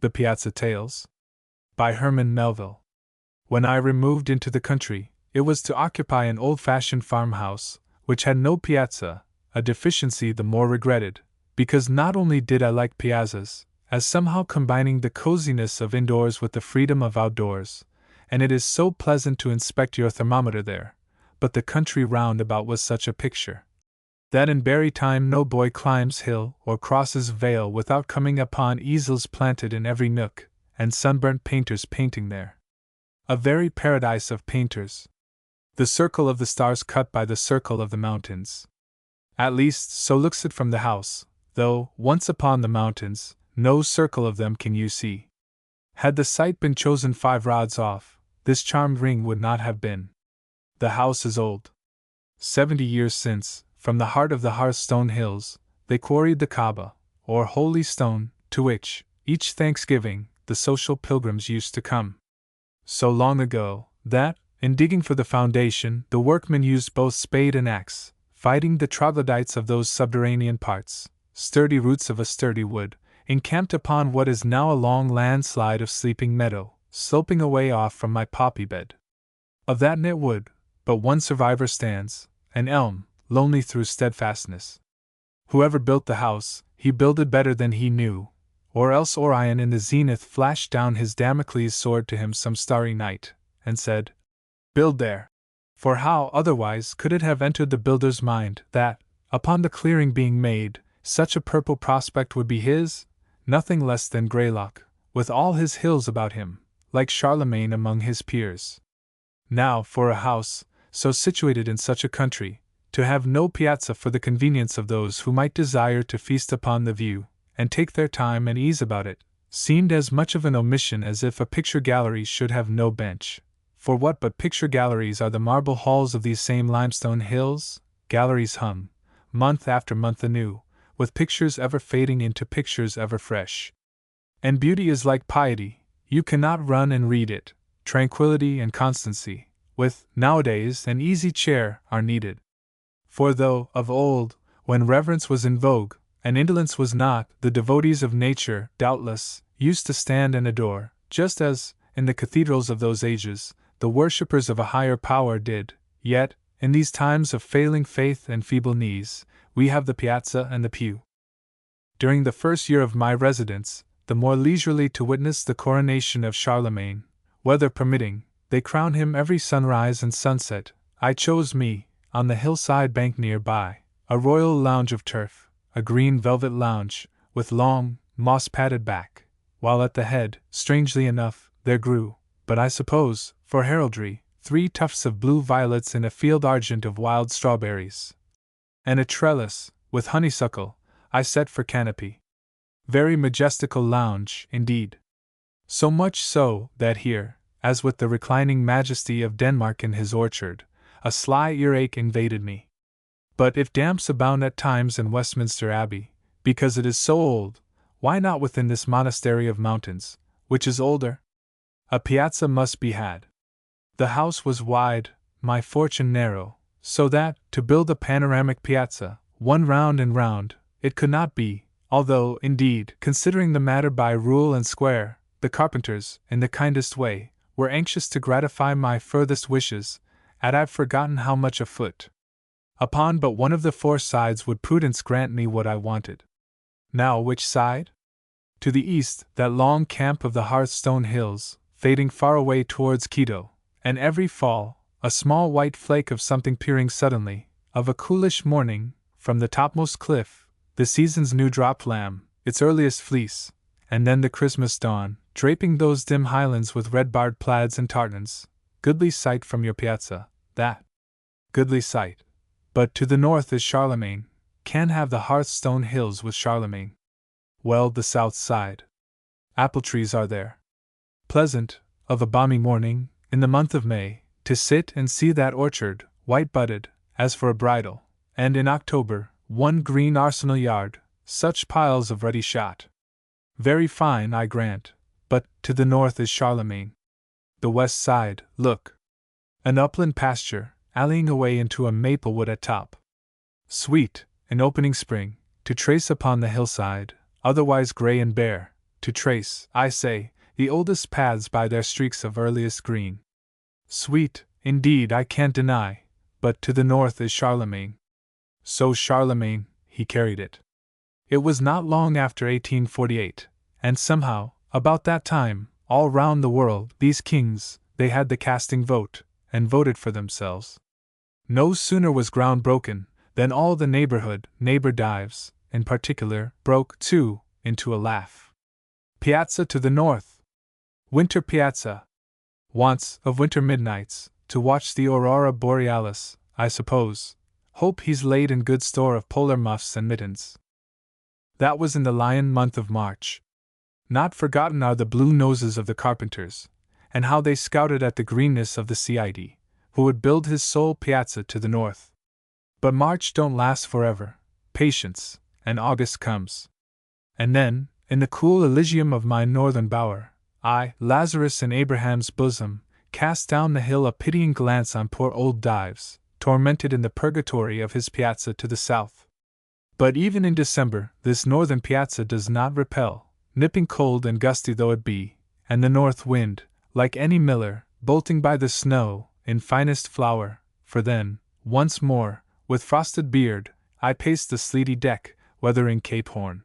The Piazza Tales? By Herman Melville. When I removed into the country, it was to occupy an old-fashioned farmhouse, which had no piazza, a deficiency the more regretted, because not only did I like piazzas, as somehow combining the coziness of indoors with the freedom of outdoors, and it is so pleasant to inspect your thermometer there, but the country round about was such a picture, that in berry time no boy climbs hill or crosses vale without coming upon easels planted in every nook, and sunburnt painters painting there. A very paradise of painters. The circle of the stars cut by the circle of the mountains. At least, so looks it from the house, though, once upon the mountains, no circle of them can you see. Had the site been chosen 5 rods off, this charmed ring would not have been. The house is old. 70 years since, from the heart of the Hearthstone Hills, they quarried the Kaaba, or Holy Stone, to which, each Thanksgiving, the social pilgrims used to come. So long ago, that, in digging for the foundation, the workmen used both spade and axe, fighting the troglodytes of those subterranean parts, sturdy roots of a sturdy wood, encamped upon what is now a long landslide of sleeping meadow, sloping away off from my poppy bed. Of that knit wood, but one survivor stands, an elm, lonely through steadfastness. Whoever built the house, he builded better than he knew, or else Orion in the zenith flashed down his Damocles sword to him some starry night, and said, "Build there." For how, otherwise, could it have entered the builder's mind that, upon the clearing being made, such a purple prospect would be his? Nothing less than Greylock, with all his hills about him, like Charlemagne among his peers. Now, for a house, so situated in such a country, to have no piazza for the convenience of those who might desire to feast upon the view, and take their time and ease about it, seemed as much of an omission as if a picture gallery should have no bench. For what but picture galleries are the marble halls of these same limestone hills? Galleries hung, month after month anew, with pictures ever fading into pictures ever fresh. And beauty is like piety, you cannot run and read it. Tranquility and constancy, with, nowadays, an easy chair, are needed. For though, of old, when reverence was in vogue, and indolence was not, the devotees of nature, doubtless, used to stand and adore, just as, in the cathedrals of those ages, the worshippers of a higher power did, yet, in these times of failing faith and feeble knees, we have the piazza and the pew. During the first year of my residence, the more leisurely to witness the coronation of Charlemagne, weather permitting, they crown him every sunrise and sunset, I chose me, on the hillside bank near by, a royal lounge of turf, a green velvet lounge, with long, moss-padded back, while at the head, strangely enough, there grew, but I suppose, for heraldry, 3 tufts of blue violets in a field argent of wild strawberries. And a trellis, with honeysuckle, I set for canopy. Very majestical lounge, indeed. So much so, that here, as with the reclining majesty of Denmark in his orchard, a sly earache invaded me. But if damps abound at times in Westminster Abbey, because it is so old, why not within this monastery of mountains, which is older? A piazza must be had. The house was wide, my fortune narrow, so that, to build a panoramic piazza, one round and round, it could not be, although, indeed, considering the matter by rule and square, the carpenters, in the kindest way, were anxious to gratify my furthest wishes, and I've forgotten how much a foot. Upon but one of the 4 sides would prudence grant me what I wanted. Now which side? To the east, that long camp of the Hearthstone Hills, fading far away towards Quito, and every fall, a small white flake of something peering suddenly, of a coolish morning, from the topmost cliff, the season's new dropped lamb, its earliest fleece, and then the Christmas dawn, draping those dim highlands with red-barred plaids and tartans. Goodly sight from your piazza, that. Goodly sight. But to the north is Charlemagne, can have the Hearthstone Hills with Charlemagne. Well, the south side. Apple trees are there. Pleasant, of a balmy morning, in the month of May, to sit and see that orchard, white-budded, as for a bridal, and in October, one green arsenal yard, such piles of ruddy shot. Very fine, I grant, but to the north is Charlemagne. The west side, look. An upland pasture, alleying away into a maple wood at top. Sweet, in opening spring, to trace upon the hillside, otherwise grey and bare, to trace, I say, the oldest paths by their streaks of earliest green. Sweet, indeed, I can't deny, but to the north is Charlemagne. So Charlemagne, he carried it. It was not long after 1848, and somehow, about that time, all round the world, these kings, they had the casting vote, and voted for themselves. No sooner was ground broken, than all the neighbor dives, in particular, broke, too, into a laugh. Piazza to the north! Winter Piazza! Wants, of winter midnights, to watch the aurora borealis, I suppose. Hope he's laid in good store of polar muffs and mittens. That was in the lion month of March. Not forgotten are the blue noses of the carpenters, and how they scouted at the greenness of the Cid, who would build his sole piazza to the north. But March don't last forever. Patience, and August comes. And then, in the cool Elysium of my northern bower, I, Lazarus in Abraham's bosom, cast down the hill a pitying glance on poor old Dives, tormented in the purgatory of his piazza to the south. But even in December, this northern piazza does not repel, nipping cold and gusty though it be, and the north wind, like any miller, bolting by the snow, in finest flower, for then, once more, with frosted beard, I pace the sleety deck, weathering Cape Horn.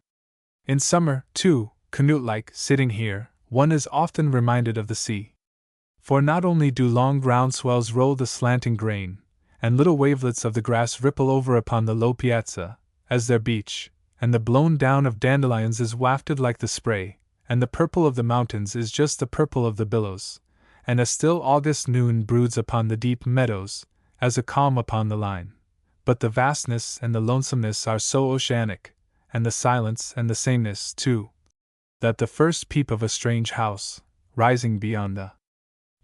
In summer, too, Canute-like, sitting here, one is often reminded of the sea. For not only do long round swells roll the slanting grain, and little wavelets of the grass ripple over upon the low piazza, as their beach, and the blown down of dandelions is wafted like the spray, and the purple of the mountains is just the purple of the billows, and a still August noon broods upon the deep meadows, as a calm upon the line. But the vastness and the lonesomeness are so oceanic, and the silence and the sameness, too, that the first peep of a strange house, rising beyond the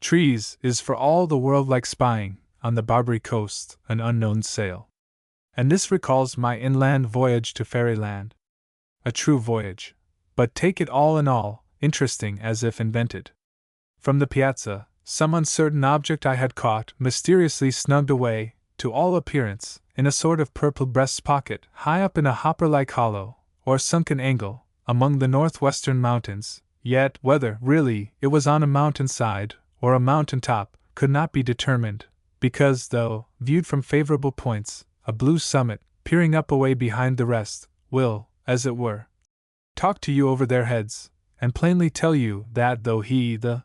trees, is for all the world like spying, on the Barbary coast, an unknown sail. And this recalls my inland voyage to Fairyland. A true voyage, but take it all in all, interesting as if invented. From the piazza, some uncertain object I had caught, mysteriously snugged away, to all appearance, in a sort of purple breast pocket, high up in a hopper-like hollow, or sunken angle, among the northwestern mountains, yet whether, really, it was on a mountain-side, or a mountain-top, could not be determined, because, though, viewed from favorable points, a blue summit, peering up away behind the rest, will, as it were, talk to you over their heads, and plainly tell you that though he, the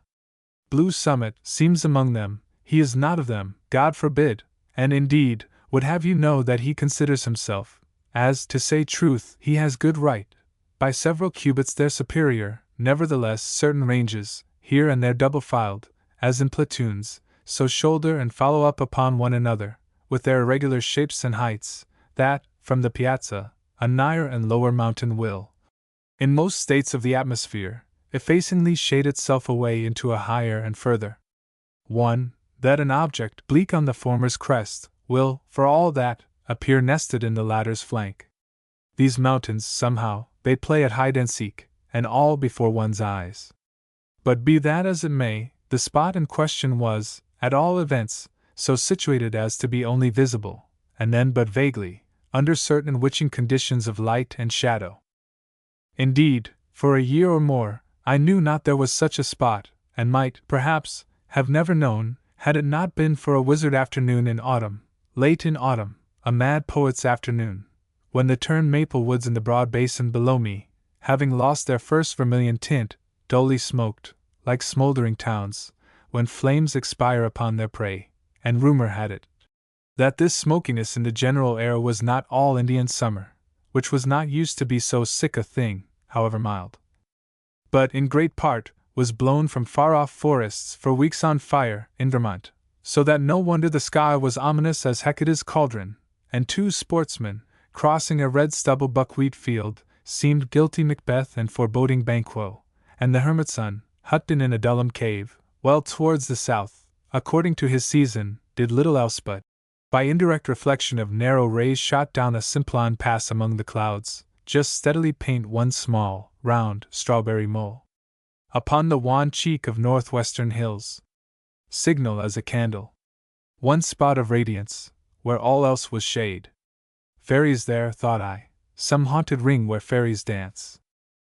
blue summit, seems among them, he is not of them, God forbid, and indeed, would have you know that he considers himself, as, to say truth, he has good right, by several cubits their superior. Nevertheless certain ranges, here and there double-filed, as in platoons, so shoulder and follow up upon one another, with their irregular shapes and heights, that, from the piazza, a nigher and lower mountain will, in most states of the atmosphere, effacingly shade itself away into a higher and further one, that an object bleak on the former's crest will, for all that, appear nested in the latter's flank. These mountains, somehow, they play at hide-and-seek, and all before one's eyes. But be that as it may, the spot in question was, at all events, so situated as to be only visible, and then but vaguely, under certain witching conditions of light and shadow. Indeed, for a year or more, I knew not there was such a spot, and might, perhaps, have never known, had it not been for a wizard afternoon in autumn, late in autumn, a mad poet's afternoon, when the turned maple woods in the broad basin below me, having lost their first vermilion tint, dully smoked, like smoldering towns, when flames expire upon their prey, and rumor had it that this smokiness in the general air was not all Indian summer, which was not used to be so sick a thing, however mild, but in great part was blown from far-off forests for weeks on fire in Vermont, so that no wonder the sky was ominous as Hecate's cauldron, and two sportsmen, crossing a red stubble buckwheat field, seemed guilty Macbeth and foreboding Banquo, and the hermit sun, hut in a Dulham cave, well towards the south, according to his season, did little else but, by indirect reflection of narrow rays shot down a Simplon pass among the clouds, just steadily paint one small, round, strawberry mole upon the wan cheek of northwestern hills. Signal as a candle. One spot of radiance, where all else was shade. Fairies there, thought I, some haunted ring where fairies dance.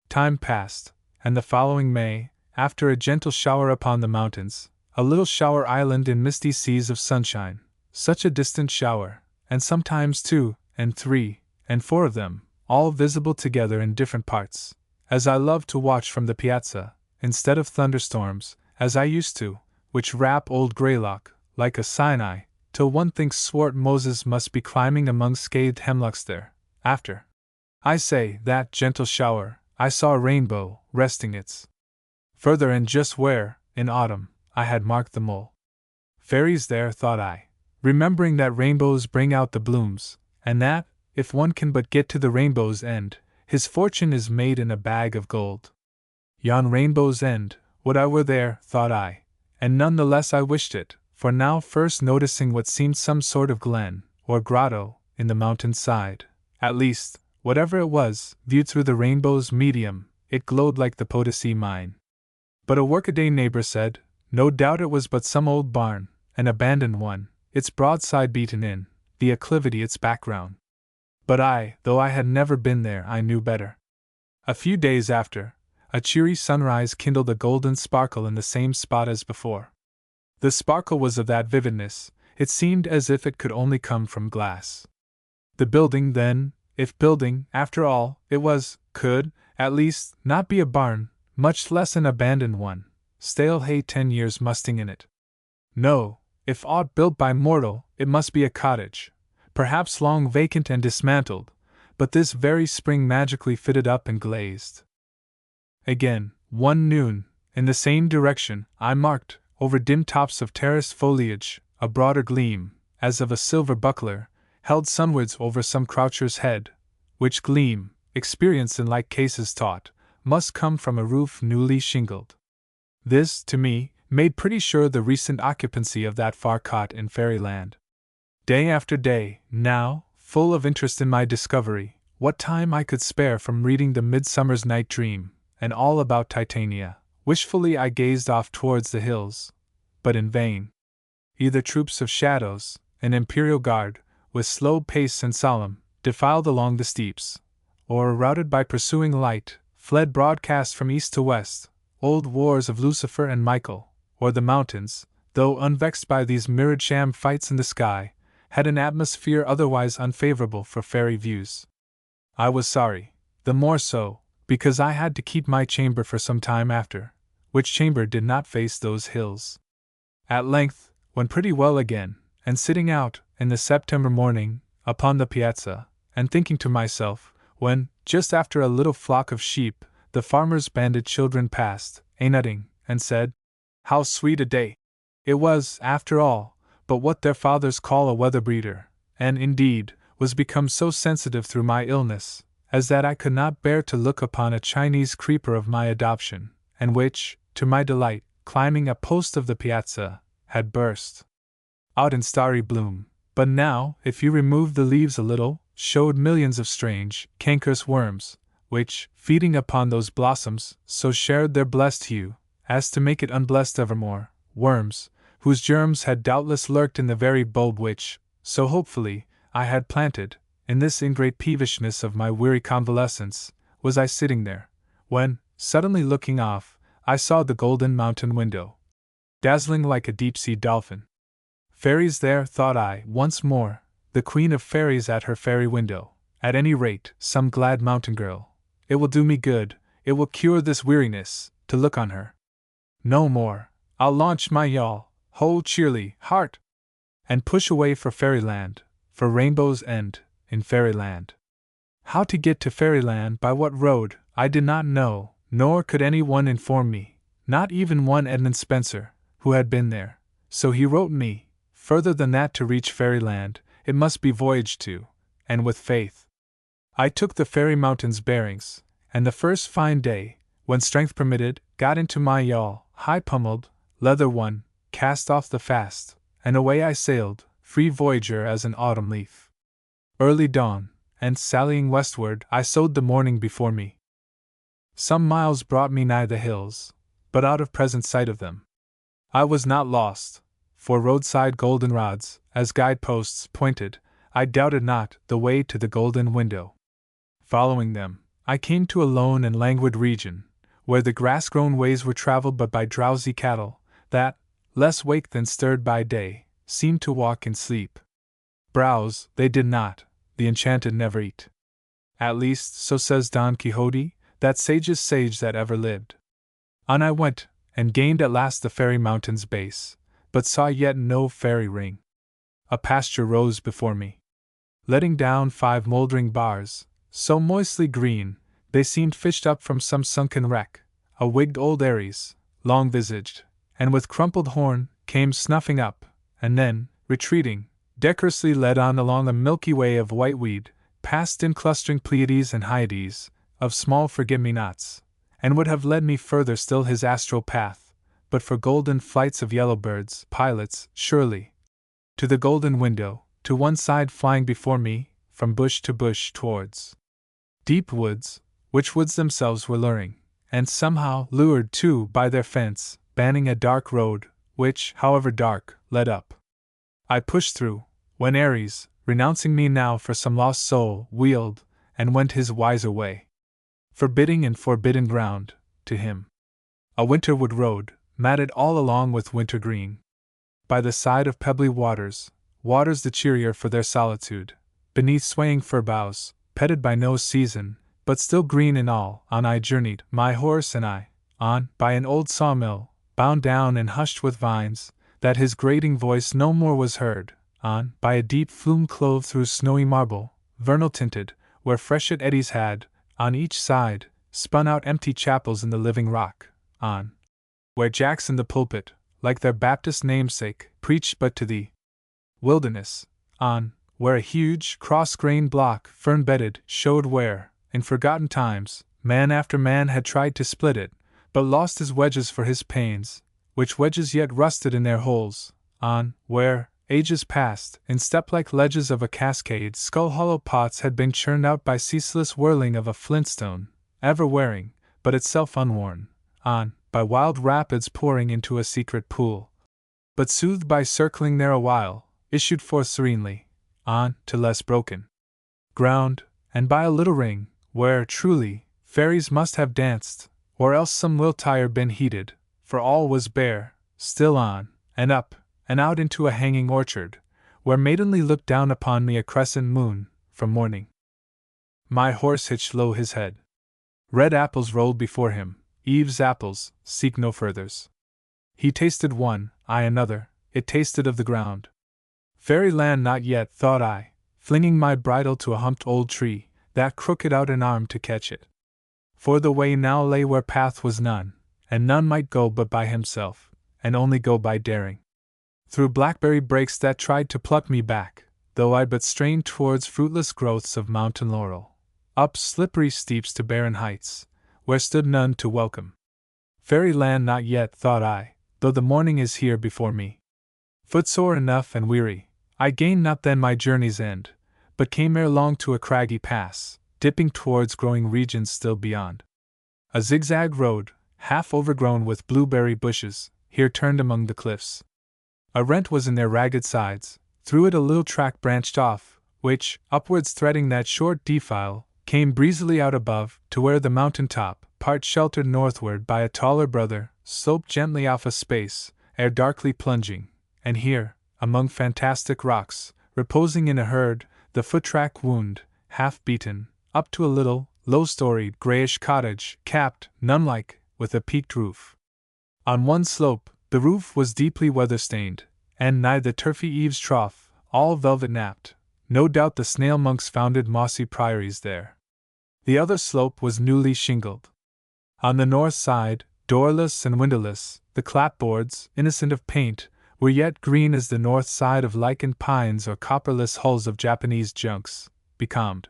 Time passed, and the following May, after a gentle shower upon the mountains, a little shower island in misty seas of sunshine, such a distant shower, and sometimes 2, and 3, and 4 of them, all visible together in different parts, as I love to watch from the piazza, instead of thunderstorms, as I used to, which wrap old Greylock, like a Sinai, till one thinks swart Moses must be climbing among scathed hemlocks there. After, I say, that gentle shower, I saw a rainbow, resting its further, and just where, in autumn, I had marked the mole. Fairies there, thought I, remembering that rainbows bring out the blooms, and that, if one can but get to the rainbow's end, his fortune is made in a bag of gold. Yon rainbow's end, would I were there, thought I, and none the less I wished it, for now first noticing what seemed some sort of glen, or grotto, in the mountain's side, at least, whatever it was, viewed through the rainbow's medium, it glowed like the Potosi mine. But a workaday neighbor said, no doubt it was but some old barn, an abandoned one, its broadside beaten in, the acclivity its background. But I, though I had never been there, I knew better. A few days after, a cheery sunrise kindled a golden sparkle in the same spot as before. The sparkle was of that vividness, it seemed as if it could only come from glass. The building, then, if building, after all, it was, could, at least, not be a barn, much less an abandoned one, stale hay 10 years musting in it. No, if aught built by mortal, it must be a cottage, perhaps long vacant and dismantled, but this very spring magically fitted up and glazed. Again, one noon, in the same direction, I marked, over dim tops of terraced foliage, a broader gleam, as of a silver buckler, held sunwards over some croucher's head, which gleam, experience in like cases taught, must come from a roof newly shingled. This, to me, made pretty sure the recent occupancy of that far cot in fairyland. Day after day, now, full of interest in my discovery, what time I could spare from reading the Midsummer's Night Dream, and all about Titania, wishfully I gazed off towards the hills, but in vain. Either troops of shadows, an imperial guard, with slow pace and solemn, defiled along the steeps, or, routed by pursuing light, fled broadcast from east to west, old wars of Lucifer and Michael, or the mountains, though unvexed by these mirrored sham fights in the sky, had an atmosphere otherwise unfavorable for fairy views. I was sorry, the more so, because I had to keep my chamber for some time after, which chamber did not face those hills. At length, when pretty well again, and sitting out, in the September morning, upon the piazza, and thinking to myself, when, just after a little flock of sheep, the farmer's banded children passed, a-nutting, and said, how sweet a day! It was, after all, but what their fathers call a weather breeder, and, indeed, was become so sensitive through my illness, as that I could not bear to look upon a Chinese creeper of my adoption, and which, to my delight, climbing a post of the piazza, had burst out in starry bloom, but now, if you removed the leaves a little, showed millions of strange, cankerous worms, which, feeding upon those blossoms, so shared their blessed hue, as to make it unblessed evermore, worms, whose germs had doubtless lurked in the very bulb which, so hopefully, I had planted. In this ingrate peevishness of my weary convalescence, was I sitting there, when, suddenly looking off, I saw the golden mountain window, dazzling like a deep-sea dolphin. Fairies there, thought I, once more, the queen of fairies at her fairy window, at any rate, some glad mountain girl. It will do me good, it will cure this weariness, to look on her. No more, I'll launch my yawl, ho cheerly, heart! And push away for fairyland, for Rainbow's End, in fairyland. How to get to fairyland, by what road, I did not know, nor could any one inform me, not even one Edmund Spencer, who had been there, so he wrote me. Further than that, to reach fairyland, it must be voyaged to, and with faith. I took the fairy mountain's bearings, and the first fine day, when strength permitted, got into my yawl, high-pummelled, leather one, cast off the fast, and away I sailed, free voyager as an autumn leaf. Early dawn, and sallying westward, I sowed the morning before me. Some miles brought me nigh the hills, but out of present sight of them. I was not lost, for roadside goldenrods, as guideposts, pointed, I doubted not, the way to the golden window. Following them, I came to a lone and languid region, where the grass-grown ways were traveled but by drowsy cattle, that, less waked than stirred by day, seemed to walk in sleep. Browse, they did not, the enchanted never eat. At least, so says Don Quixote, that sagest sage that ever lived. On I went, and gained at last the fairy mountain's base, but saw yet no fairy ring. A pasture rose before me, letting down 5 mouldering bars, so moistly green, they seemed fished up from some sunken wreck. A wigged old Ares, long-visaged, and with crumpled horn, came snuffing up, and then, retreating, decorously led on along a milky way of white weed, past in clustering Pleiades and Hyades, of small forget-me-nots, and would have led me further still his astral path, but for golden flights of yellow birds, pilots, surely. To the golden window, to one side flying before me, from bush to bush towards deep woods, which woods themselves were luring, and somehow lured too by their fence, banning a dark road, which, however dark, led up. I pushed through, when Ares, renouncing me now for some lost soul, wheeled, and went his wiser way. Forbidding and forbidden ground, to him. A winterwood road, matted all along with wintergreen. By the side of pebbly waters, waters the cheerier for their solitude, beneath swaying fir boughs, petted by no season, but still green in all, on I journeyed, my horse and I, on, by an old sawmill, bound down and hushed with vines, that his grating voice no more was heard, on, by a deep flume clove through snowy marble, vernal tinted, where freshet eddies had, on each side, spun out empty chapels in the living rock, on, where Jacks in the pulpit, like their Baptist namesake, preached but to the wilderness, on, where a huge, cross-grained block, fern-bedded, showed where, in forgotten times, man after man had tried to split it, but lost his wedges for his pains, which wedges yet rusted in their holes, on, where, ages past, in step-like ledges of a cascade, skull-hollow pots had been churned out by ceaseless whirling of a flintstone, ever wearing, but itself unworn, on, by wild rapids pouring into a secret pool, but soothed by circling there a while, issued forth serenely, on, to less broken ground, and by a little ring, where, truly, fairies must have danced, or else some will tire been heated, for all was bare, still on, and up, and out into a hanging orchard, where maidenly looked down upon me a crescent moon, from morning. My horse hitched low his head. Red apples rolled before him, Eve's apples, seek no furthers. He tasted one, I another, it tasted of the ground. Fairyland not yet, thought I, flinging my bridle to a humped old tree, that crooked out an arm to catch it. For the way now lay where path was none, and none might go but by himself, and only go by daring. Through blackberry brakes that tried to pluck me back, though I but strained towards fruitless growths of mountain laurel, up slippery steeps to barren heights, where stood none to welcome. Fairyland not yet, thought I, though the morning is here before me. Footsore enough and weary, I gained not then my journey's end, but came ere long to a craggy pass, dipping towards growing regions still beyond. A zigzag road, half overgrown with blueberry bushes, here turned among the cliffs. A rent was in their ragged sides, through it a little track branched off, which, upwards threading that short defile, came breezily out above, to where the mountain top, part sheltered northward by a taller brother, sloped gently off a space, ere darkly plunging, and here, among fantastic rocks, reposing in a herd, the foot-track wound, half-beaten, up to a little, low-storied, greyish cottage, capped, nun-like, with a peaked roof. On one slope, the roof was deeply weather-stained, and nigh the turfy eaves trough, all velvet-napped, no doubt the snail-monks founded mossy priories there. The other slope was newly shingled. On the north side, doorless and windowless, the clapboards, innocent of paint, were yet green as the north side of lichened pines or copperless hulls of Japanese junks, becalmed.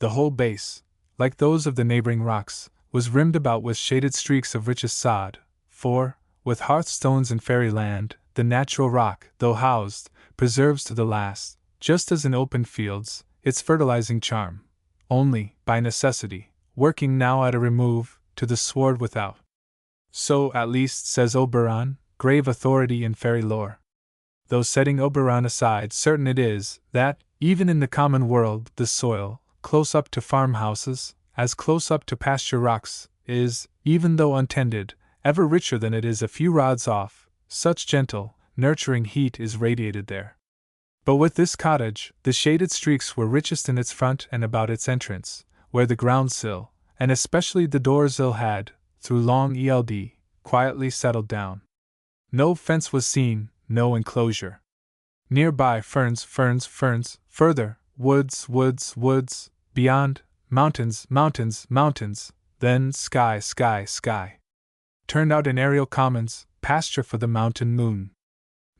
The whole base, like those of the neighboring rocks, was rimmed about with shaded streaks of richest sod, for, with hearthstones in fairyland, the natural rock, though housed, preserves to the last, just as in open fields, its fertilizing charm, only, by necessity, working now at a remove, to the sward without. So, at least, says Oberon, grave authority in fairy lore. Though setting Oberon aside, certain it is, that, even in the common world, the soil, close up to farmhouses, as close up to pasture rocks, is, even though untended, ever richer than it is a few rods off, such gentle, nurturing heat is radiated there. But with this cottage, the shaded streaks were richest in its front and about its entrance, where the ground sill, and especially the door sill had, through long eld, quietly settled down. No fence was seen, no enclosure. Nearby ferns, ferns, ferns, further, woods, woods, woods, beyond, mountains, mountains, mountains, then sky, sky, sky. Turned out in aerial commons, pasture for the mountain moon.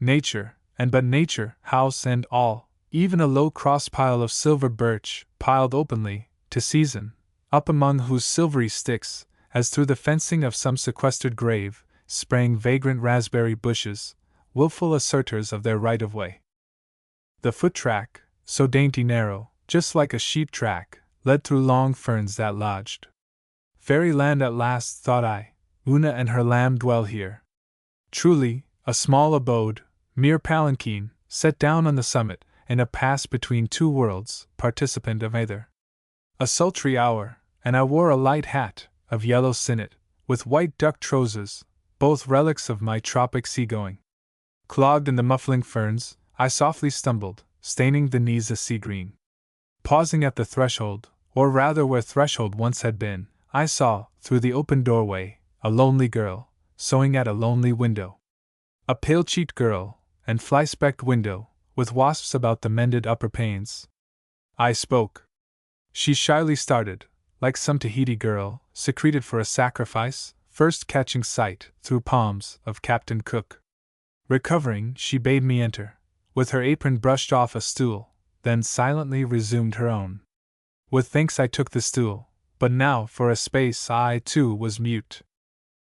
Nature, and but nature, house and all, even a low cross pile of silver birch, piled openly, to season, up among whose silvery sticks, as through the fencing of some sequestered grave, sprang vagrant raspberry bushes, wilful assertors of their right-of-way. The foot-track, so dainty narrow, just like a sheep track, led through long ferns that lodged. Fairyland at last, thought I. Una and her lamb dwell here. Truly, a small abode, mere palanquin, set down on the summit, in a pass between two worlds, participant of either. A sultry hour, and I wore a light hat, of yellow sinnet, with white duck trousers, both relics of my tropic seagoing. Clogged in the muffling ferns, I softly stumbled, staining the knees a sea green. Pausing at the threshold, or rather where threshold once had been, I saw, through the open doorway, a lonely girl, sewing at a lonely window. A pale-cheeked girl, and fly-specked window, with wasps about the mended upper panes. I spoke. She shyly started, like some Tahiti girl, secreted for a sacrifice, first catching sight, through palms, of Captain Cook. Recovering, she bade me enter, with her apron brushed off a stool, then silently resumed her own. With thanks I took the stool, but now, for a space, I, too, was mute.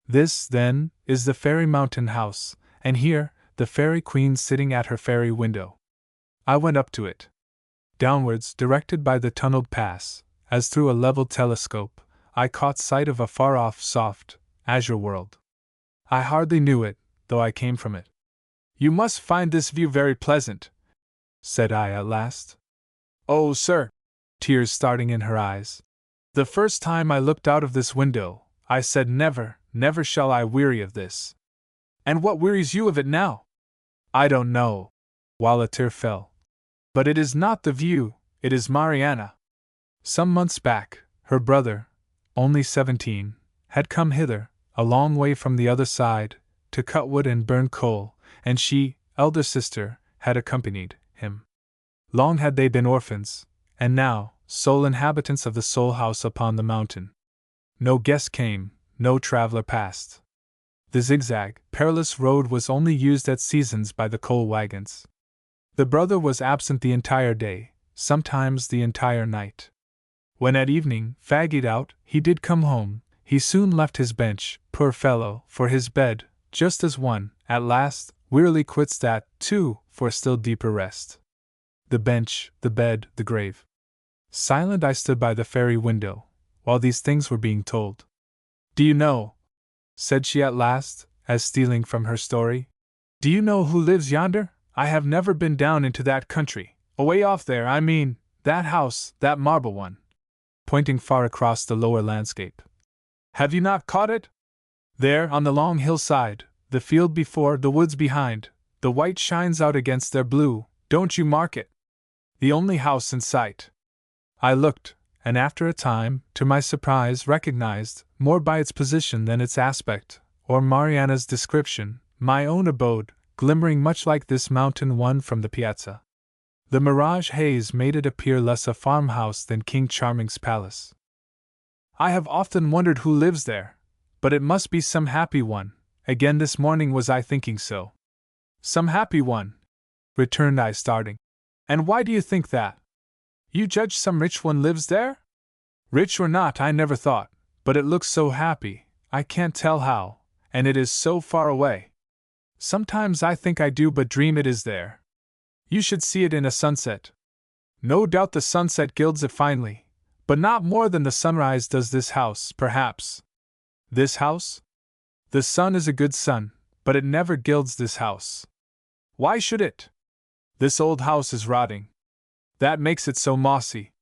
This, then, is the fairy mountain house, and here, the fairy queen sitting at her fairy window. I went up to it. Downwards, directed by the tunneled pass, as through a level telescope, I caught sight of a far-off, soft, azure world. I hardly knew it, though I came from it. "You must find this view very pleasant," said I at last. "Oh, sir," tears starting in her eyes, "the first time I looked out of this window, I said never, never shall I weary of this. And what wearies you of it now?" "I don't know," while a tear fell. "But it is not the view, it is Mariana." Some months back, her brother, only 17, had come hither, a long way from the other side, to cut wood and burn coal, and she, elder sister, had accompanied him. Long had they been orphans, and now, sole inhabitants of the sole house upon the mountain. No guest came, no traveler passed. The zigzag, perilous road was only used at seasons by the coal wagons. The brother was absent the entire day, sometimes the entire night. When at evening, faggied out, he did come home, he soon left his bench, poor fellow, for his bed, just as one, at last, wearily quits that, too, for still deeper rest. The bench, the bed, the grave. Silent I stood by the fairy window, while these things were being told. "Do you know," said she at last, as stealing from her story, "do you know who lives yonder? I have never been down into that country, away off there, I mean, that house, that marble one," pointing far across the lower landscape. "Have you not caught it? There, on the long hillside, the field before, the woods behind, the white shines out against their blue, don't you mark it? The only house in sight." I looked, and after a time, to my surprise, recognized, more by its position than its aspect, or Mariana's description, my own abode, glimmering much like this mountain one from the piazza. The mirage haze made it appear less a farmhouse than King Charming's palace. "I have often wondered who lives there, but it must be some happy one. Again this morning was I thinking so." "Some happy one?" returned I, starting. "And why do you think that? You judge some rich one lives there?" "Rich or not, I never thought, but it looks so happy, I can't tell how, and it is so far away. Sometimes I think I do but dream it is there. You should see it in a sunset. No doubt the sunset gilds it finely, but not more than the sunrise does this house, perhaps." "This house?" "The sun is a good sun, but it never gilds this house." "Why should it?" "This old house is rotting. That makes it so mossy.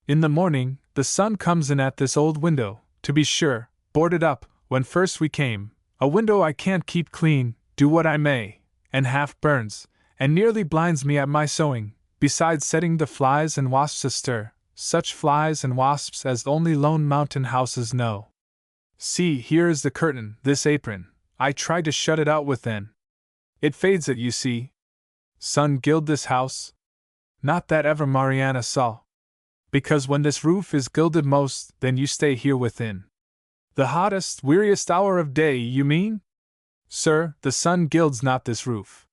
In the morning, the sun comes in at this old window, to be sure, boarded up, when first we came, a window I can't keep clean, do what I may, and half burns, and nearly blinds me at my sewing, besides setting the flies and wasps astir, such flies and wasps as only lone mountain houses know. See, here is the curtain, this apron, I tried to shut it out within. It fades it, you see. Sun gild this house? Not that ever Mariana saw. Because when this roof is gilded most, then you stay here within. The hottest, weariest hour of day, you mean? Sir, the sun gilds not this roof.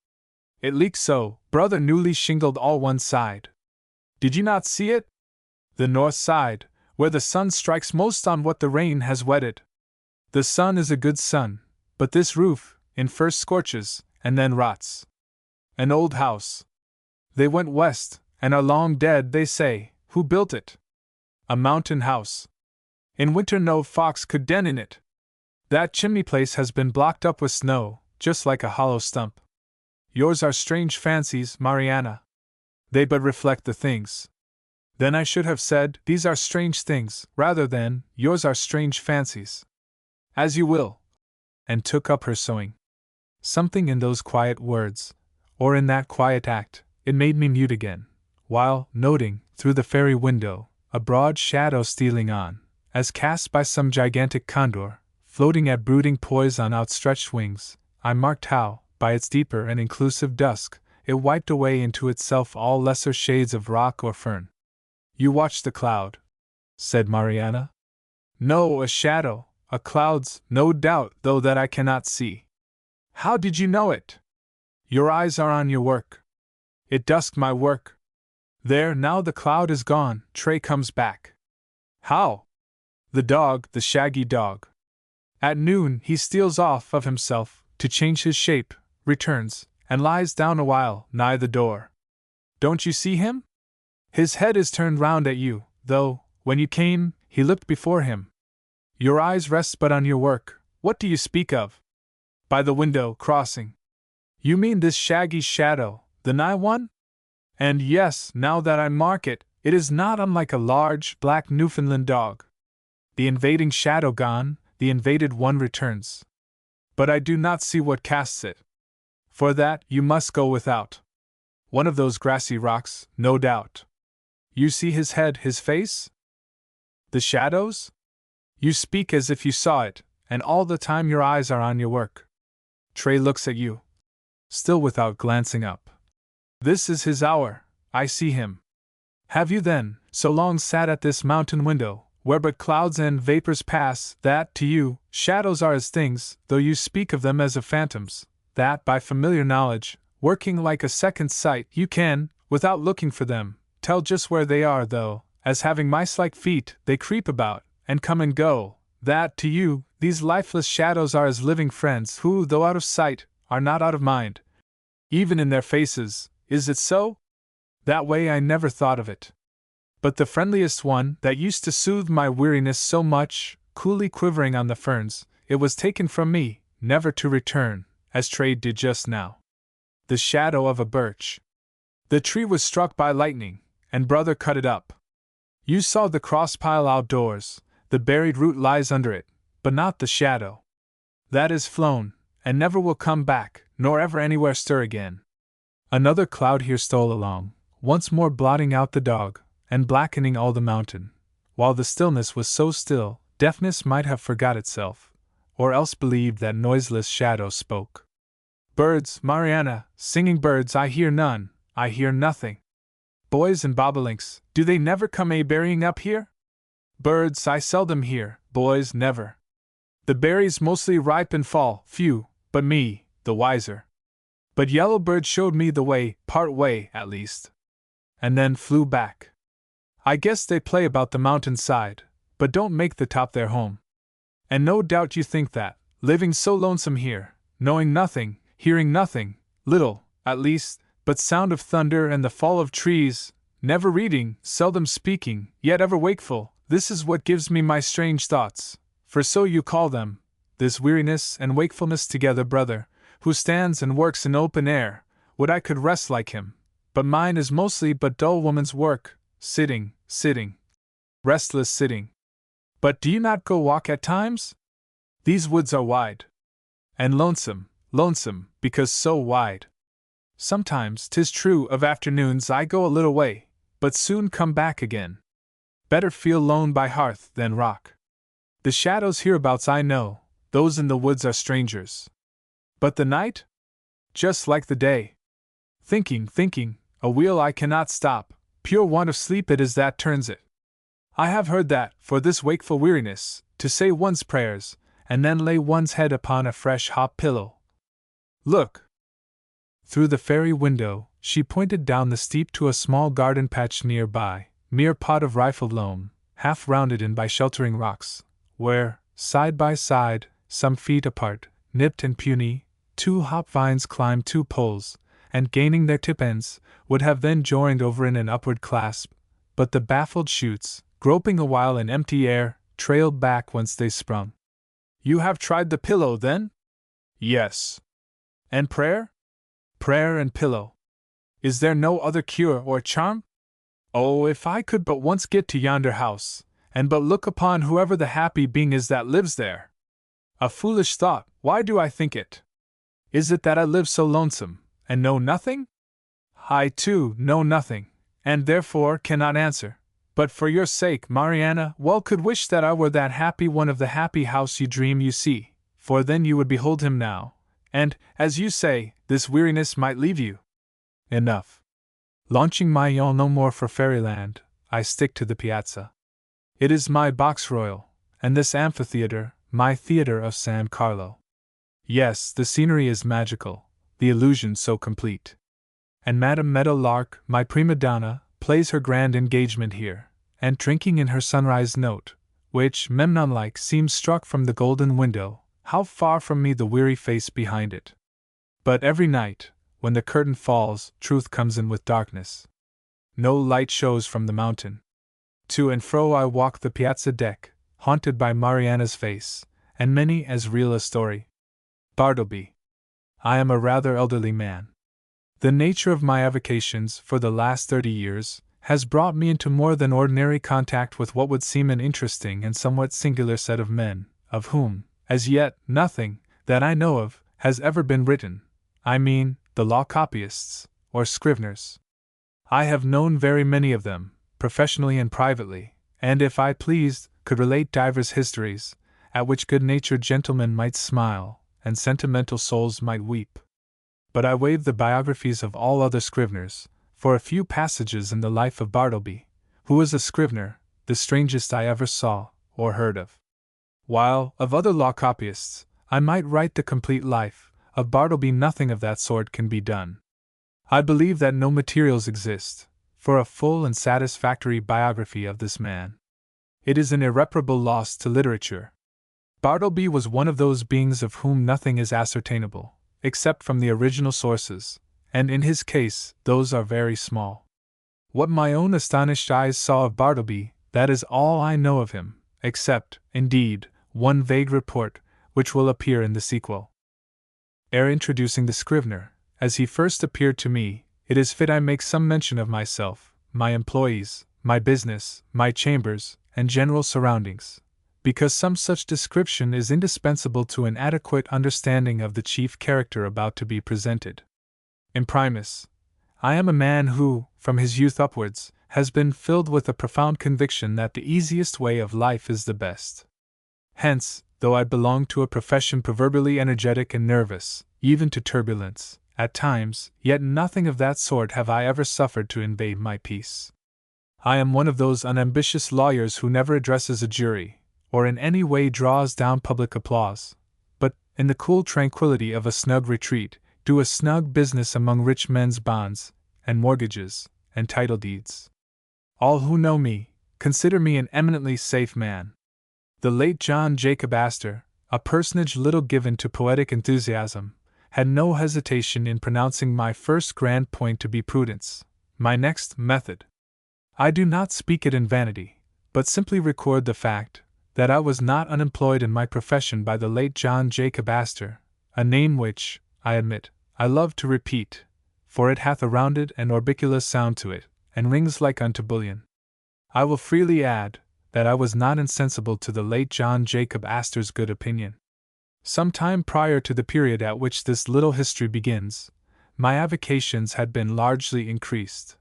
It leaks so, brother, newly shingled all one side. Did you not see it? The north side, where the sun strikes most on what the rain has wetted. The sun is a good sun, but this roof, in first scorches, and then rots. An old house. They went west, and are long dead, they say. Who built it? A mountain house. In winter no fox could den in it. That chimney place has been blocked up with snow, just like a hollow stump. Yours are strange fancies, Mariana. They but reflect the things. Then I should have said, these are strange things, rather than, yours are strange fancies. As you will. And took up her sewing. Something in those quiet words, or in that quiet act, it made me mute again, while, noting, through the fairy window, a broad shadow stealing on, as cast by some gigantic condor, floating at brooding poise on outstretched wings, I marked how, by its deeper and inclusive dusk, it wiped away into itself all lesser shades of rock or fern. You watched the cloud, said Mariana. No, a shadow, a cloud's, no doubt, though that I cannot see. How did you know it? Your eyes are on your work. It dusked my work. There, now the cloud is gone, Trey comes back. How? The dog, the shaggy dog. At noon he steals off of himself, to change his shape, returns, and lies down a while, nigh the door. Don't you see him? His head is turned round at you, though, when you came, he looked before him. Your eyes rest but on your work. What do you speak of? By the window, crossing. You mean this shaggy shadow, the nigh one? And yes, now that I mark it, it is not unlike a large, black Newfoundland dog. The invading shadow gone, the invaded one returns. But I do not see what casts it. For that, you must go without. One of those grassy rocks, no doubt. You see his head, his face? The shadows? You speak as if you saw it, and all the time your eyes are on your work. Trey looks at you, still without glancing up. This is his hour, I see him. Have you then, so long sat at this mountain window, where but clouds and vapors pass, that, to you, shadows are as things, though you speak of them as of phantoms, that, by familiar knowledge, working like a second sight, you can, without looking for them, tell just where they are, though, as having mice-like feet, they creep about, and come and go, that, to you, these lifeless shadows are as living friends who, though out of sight, are not out of mind. Even in their faces, is it so? That way I never thought of it. But the friendliest one, that used to soothe my weariness so much, coolly quivering on the ferns, it was taken from me, never to return, as Trade did just now. The shadow of a birch. The tree was struck by lightning, and brother cut it up. You saw the cross pile outdoors, the buried root lies under it, but not the shadow. That is flown, and never will come back, nor ever anywhere stir again. Another cloud here stole along, once more blotting out the dog, and blackening all the mountain. While the stillness was so still, deafness might have forgot itself, or else believed that noiseless shadow spoke. Birds, Mariana, singing birds, I hear none, I hear nothing. Boys and bobolinks, do they never come a-berrying up here? Birds I seldom hear, boys never. The berries mostly ripe and fall, few, but me, the wiser. But Yellowbird showed me the way, part way, at least. And then flew back. I guess they play about the mountain side, but don't make the top their home. And no doubt you think that, living so lonesome here, knowing nothing, hearing nothing, little, at least, but sound of thunder and the fall of trees, never reading, seldom speaking, yet ever wakeful, this is what gives me my strange thoughts, for so you call them, this weariness and wakefulness together, brother, who stands and works in open air, would I could rest like him, but mine is mostly but dull woman's work, sitting, restless sitting. But do you not go walk at times? These woods are wide. And lonesome, lonesome, because so wide. Sometimes, 'tis true, of afternoons I go a little way, but soon come back again. Better feel lone by hearth than rock. The shadows hereabouts I know, those in the woods are strangers. But the night? Just like the day. Thinking, a wheel I cannot stop, pure want of sleep it is that turns it. I have heard that, for this wakeful weariness, to say one's prayers, and then lay one's head upon a fresh hot pillow. Look! Through the fairy window, she pointed down the steep to a small garden patch near by, mere pot of rifled loam, half rounded in by sheltering rocks, where, side by side, some feet apart, nipped and puny, 2 hop vines climbed 2 poles, and gaining their tip ends, would have then joined over in an upward clasp, but the baffled shoots, groping a while in empty air, trailed back whence they sprung. You have tried the pillow, then? Yes. And prayer? Prayer and pillow. Is there no other cure or charm? Oh, if I could but once get to yonder house, and but look upon whoever the happy being is that lives there! A foolish thought, why do I think it? Is it that I live so lonesome, and know nothing? I, too, know nothing, and therefore cannot answer. But for your sake, Mariana, well could wish that I were that happy one of the happy house you dream you see, for then you would behold him now, and, as you say, this weariness might leave you. Enough. Launching my yawl no more for fairyland, I stick to the piazza. It is my box royal, and this amphitheater, my theater of San Carlo. Yes, the scenery is magical, the illusion so complete. And Madame Meadowlark, my prima donna, plays her grand engagement here, and drinking in her sunrise note, which, Memnon-like, seems struck from the golden window, how far from me the weary face behind it. But every night, when the curtain falls, truth comes in with darkness. No light shows from the mountain. To and fro I walk the piazza deck, haunted by Mariana's face, and many as real a story. Bartleby. I am a rather elderly man. The nature of my avocations for the last 30 years has brought me into more than ordinary contact with what would seem an interesting and somewhat singular set of men, of whom, as yet, nothing, that I know of, has ever been written. I mean, the law copyists, or scriveners. I have known very many of them, professionally and privately, and if I pleased, could relate divers histories, at which good-natured gentlemen might smile, and sentimental souls might weep. But I waive the biographies of all other scriveners, for a few passages in the life of Bartleby, who was a scrivener, the strangest I ever saw, or heard of. While, of other law copyists, I might write the complete life, of Bartleby nothing of that sort can be done. I believe that no materials exist for a full and satisfactory biography of this man. It is an irreparable loss to literature. Bartleby was one of those beings of whom nothing is ascertainable, except from the original sources, and in his case, those are very small. What my own astonished eyes saw of Bartleby, that is all I know of him, except, indeed, one vague report, which will appear in the sequel. Ere introducing the scrivener, as he first appeared to me, it is fit I make some mention of myself, my employees, my business, my chambers, and general surroundings, because some such description is indispensable to an adequate understanding of the chief character about to be presented. Imprimis, I am a man who, from his youth upwards, has been filled with a profound conviction that the easiest way of life is the best. Hence, though I belong to a profession proverbially energetic and nervous, even to turbulence, at times, yet nothing of that sort have I ever suffered to invade my peace. I am one of those unambitious lawyers who never addresses a jury, or in any way draws down public applause, but, in the cool tranquillity of a snug retreat, do a snug business among rich men's bonds, and mortgages, and title deeds. All who know me, consider me an eminently safe man. The late John Jacob Astor, a personage little given to poetic enthusiasm, had no hesitation in pronouncing my first grand point to be prudence, my next method. I do not speak it in vanity, but simply record the fact that I was not unemployed in my profession by the late John Jacob Astor, a name which, I admit, I love to repeat, for it hath a rounded and orbiculous sound to it, and rings like unto bullion. I will freely add that I was not insensible to the late John Jacob Astor's good opinion. Some time prior to the period at which this little history begins, my avocations had been largely increased.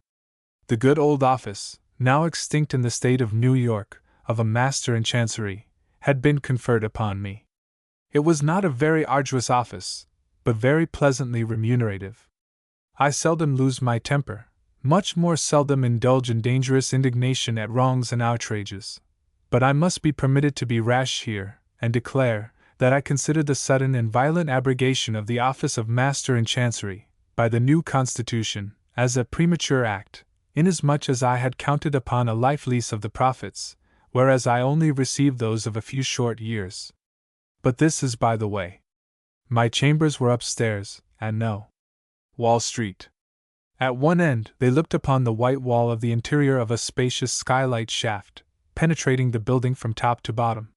The good old office, now extinct in the state of New York, of a Master in Chancery, had been conferred upon me. It was not a very arduous office, but very pleasantly remunerative. I seldom lose my temper, much more seldom indulge in dangerous indignation at wrongs and outrages, but I must be permitted to be rash here, and declare that I consider the sudden and violent abrogation of the office of Master in Chancery, by the new Constitution, as a premature act, inasmuch as I had counted upon a life lease of the profits, whereas I only received those of a few short years. But this is by the way. My chambers were upstairs, at No. Wall Street. At one end they looked upon the white wall of the interior of a spacious skylight shaft, penetrating the building from top to bottom.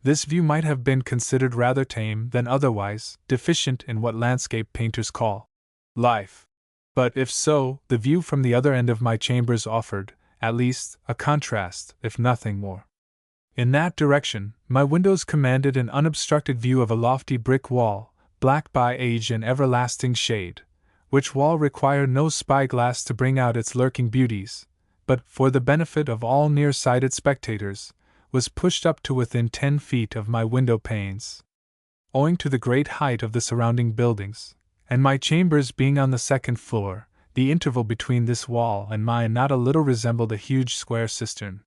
This view might have been considered rather tame than otherwise deficient in what landscape painters call life. But if so, the view from the other end of my chambers offered, at least, a contrast, if nothing more. In that direction, my windows commanded an unobstructed view of a lofty brick wall, black by age and everlasting shade, which wall required no spyglass to bring out its lurking beauties, but, for the benefit of all near-sighted spectators, was pushed up to within 10 feet of my window panes. Owing to the great height of the surrounding buildings, and my chambers being on the second floor, the interval between this wall and mine not a little resembled a huge square cistern.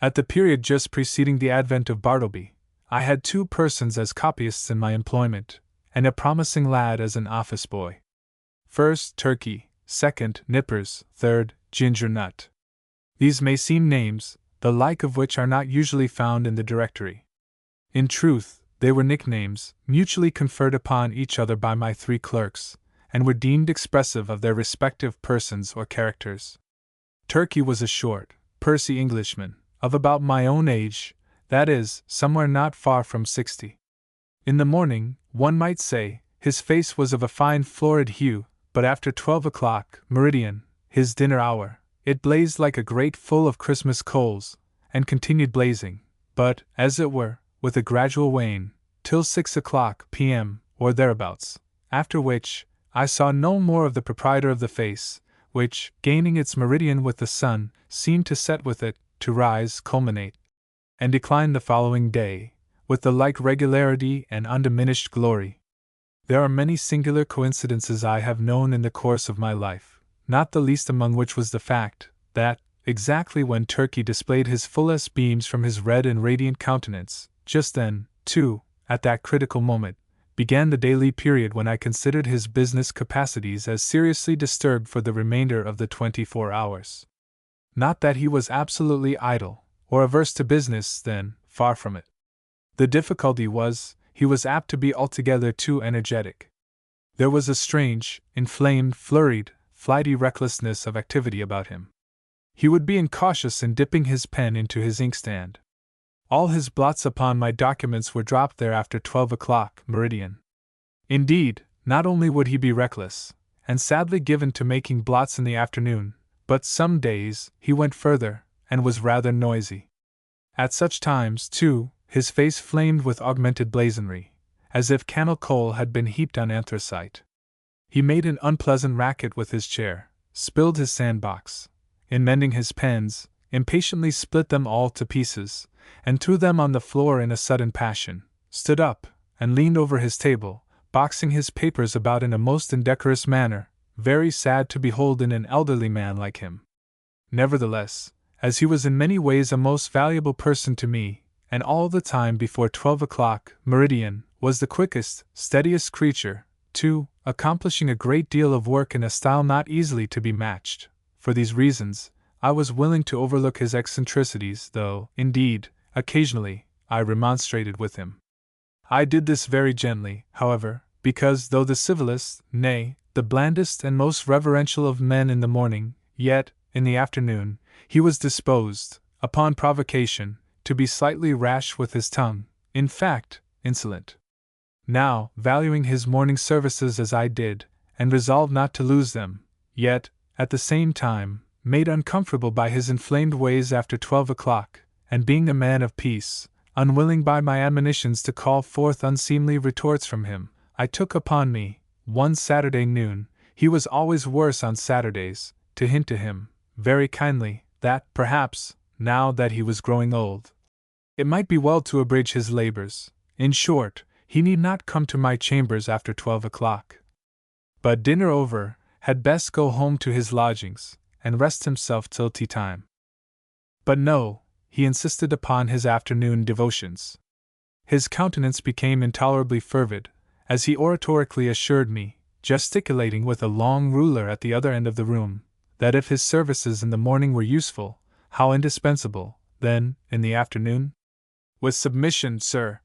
At the period just preceding the advent of Bartleby, I had 2 persons as copyists in my employment, and a promising lad as an office boy. First, Turkey; second, Nippers; third, Ginger Nut. These may seem names, the like of which are not usually found in the directory. In truth, they were nicknames, mutually conferred upon each other by my 3 clerks, and were deemed expressive of their respective persons or characters. Turkey was a short, pursy Englishman, of about my own age, that is, somewhere not far from 60. In the morning, one might say, his face was of a fine florid hue, but after 12 o'clock, meridian, his dinner hour, it blazed like a grate full of Christmas coals, and continued blazing, but, as it were, with a gradual wane, till 6 o'clock p.m., or thereabouts, after which, I saw no more of the proprietor of the face, which, gaining its meridian with the sun, seemed to set with it, to rise, culminate, and decline the following day, with the like regularity and undiminished glory. There are many singular coincidences I have known in the course of my life, not the least among which was the fact, that, exactly when Turkey displayed his fullest beams from his red and radiant countenance, just then, too, at that critical moment, began the daily period when I considered his business capacities as seriously disturbed for the remainder of the 24 hours. Not that he was absolutely idle, or averse to business, then, far from it. The difficulty was, he was apt to be altogether too energetic. There was a strange, inflamed, flurried, flighty recklessness of activity about him. He would be incautious in dipping his pen into his inkstand. All his blots upon my documents were dropped there after 12 o'clock, meridian. Indeed, not only would he be reckless, and sadly given to making blots in the afternoon, but some days he went further, and was rather noisy. At such times, too, his face flamed with augmented blazonry, as if cannel coal had been heaped on anthracite. He made an unpleasant racket with his chair, spilled his sandbox, in mending his pens, impatiently split them all to pieces, and threw them on the floor in a sudden passion, stood up, and leaned over his table, boxing his papers about in a most indecorous manner, very sad to behold in an elderly man like him. Nevertheless, as he was in many ways a most valuable person to me, and all the time before 12 o'clock, meridian, was the quickest, steadiest creature, too, accomplishing a great deal of work in a style not easily to be matched. For these reasons, I was willing to overlook his eccentricities, though, indeed, occasionally, I remonstrated with him. I did this very gently, however, because though the civillest, nay, the blandest and most reverential of men in the morning, yet, in the afternoon, he was disposed, upon provocation, to be slightly rash with his tongue, in fact, insolent. Now, valuing his morning services as I did, and resolved not to lose them, yet, at the same time, made uncomfortable by his inflamed ways after 12 o'clock, and being a man of peace, unwilling by my admonitions to call forth unseemly retorts from him, I took upon me, one Saturday noon, he was always worse on Saturdays, to hint to him, very kindly, that, perhaps, now that he was growing old, it might be well to abridge his labors. In short, he need not come to my chambers after 12 o'clock. But dinner over, had best go home to his lodgings, and rest himself till tea time. But no, he insisted upon his afternoon devotions. His countenance became intolerably fervid, as he oratorically assured me, gesticulating with a long ruler at the other end of the room, that if his services in the morning were useful, how indispensable, then, in the afternoon? With submission, sir,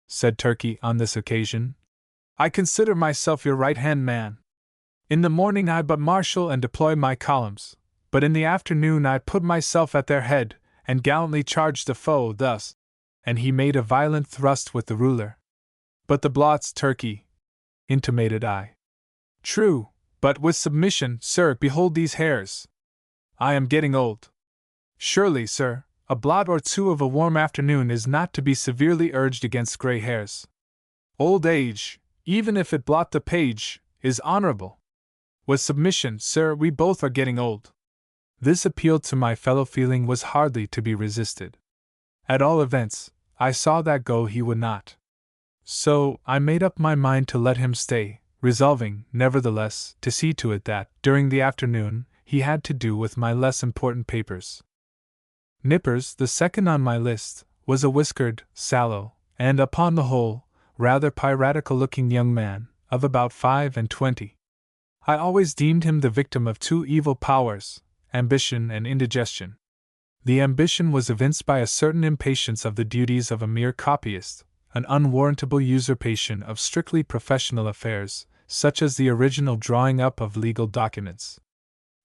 said Turkey on this occasion, I consider myself your right-hand man. In the morning I but marshal and deploy my columns, but in the afternoon I put myself at their head, and gallantly charge the foe thus, and he made a violent thrust with the ruler. But the blots, Turkey, intimated I. True, but with submission, sir, behold these hairs. I am getting old. Surely, sir, a blot or two of a warm afternoon is not to be severely urged against gray hairs. Old age, even if it blot the page, is honorable. With submission, sir, we both are getting old. This appeal to my fellow feeling was hardly to be resisted. At all events, I saw that go he would not. So, I made up my mind to let him stay, resolving, nevertheless, to see to it that, during the afternoon, he had to do with my less important papers. Nippers, the second on my list, was a whiskered, sallow, and, upon the whole, rather piratical-looking young man, of about 25. I always deemed him the victim of two evil powers, ambition and indigestion. The ambition was evinced by a certain impatience of the duties of a mere copyist, an unwarrantable usurpation of strictly professional affairs, such as the original drawing up of legal documents.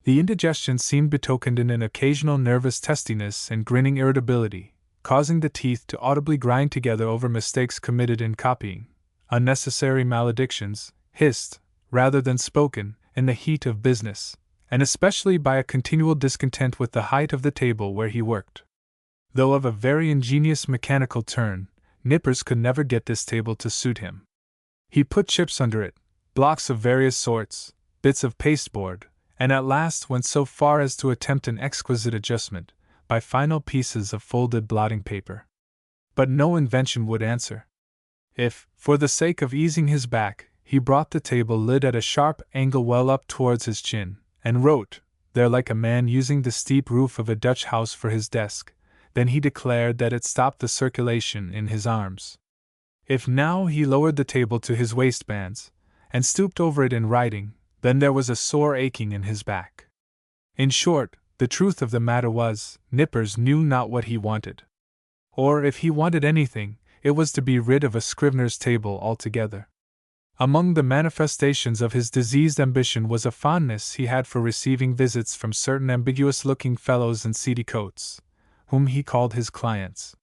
The indigestion seemed betokened in an occasional nervous testiness and grinning irritability, causing the teeth to audibly grind together over mistakes committed in copying, unnecessary maledictions, hissed, rather than spoken, in the heat of business, and especially by a continual discontent with the height of the table where he worked. Though of a very ingenious mechanical turn, Nippers could never get this table to suit him. He put chips under it, blocks of various sorts, bits of pasteboard, and at last went so far as to attempt an exquisite adjustment, by final pieces of folded blotting paper. But no invention would answer. If, for the sake of easing his back, he brought the table lid at a sharp angle well up towards his chin, and wrote there like a man using the steep roof of a Dutch house for his desk, then he declared that it stopped the circulation in his arms. If now he lowered the table to his waistbands, and stooped over it in writing, then there was a sore aching in his back. In short, the truth of the matter was, Nippers knew not what he wanted. Or if he wanted anything, it was to be rid of a scrivener's table altogether. Among the manifestations of his diseased ambition was a fondness he had for receiving visits from certain ambiguous-looking fellows in seedy coats, whom he called his clients.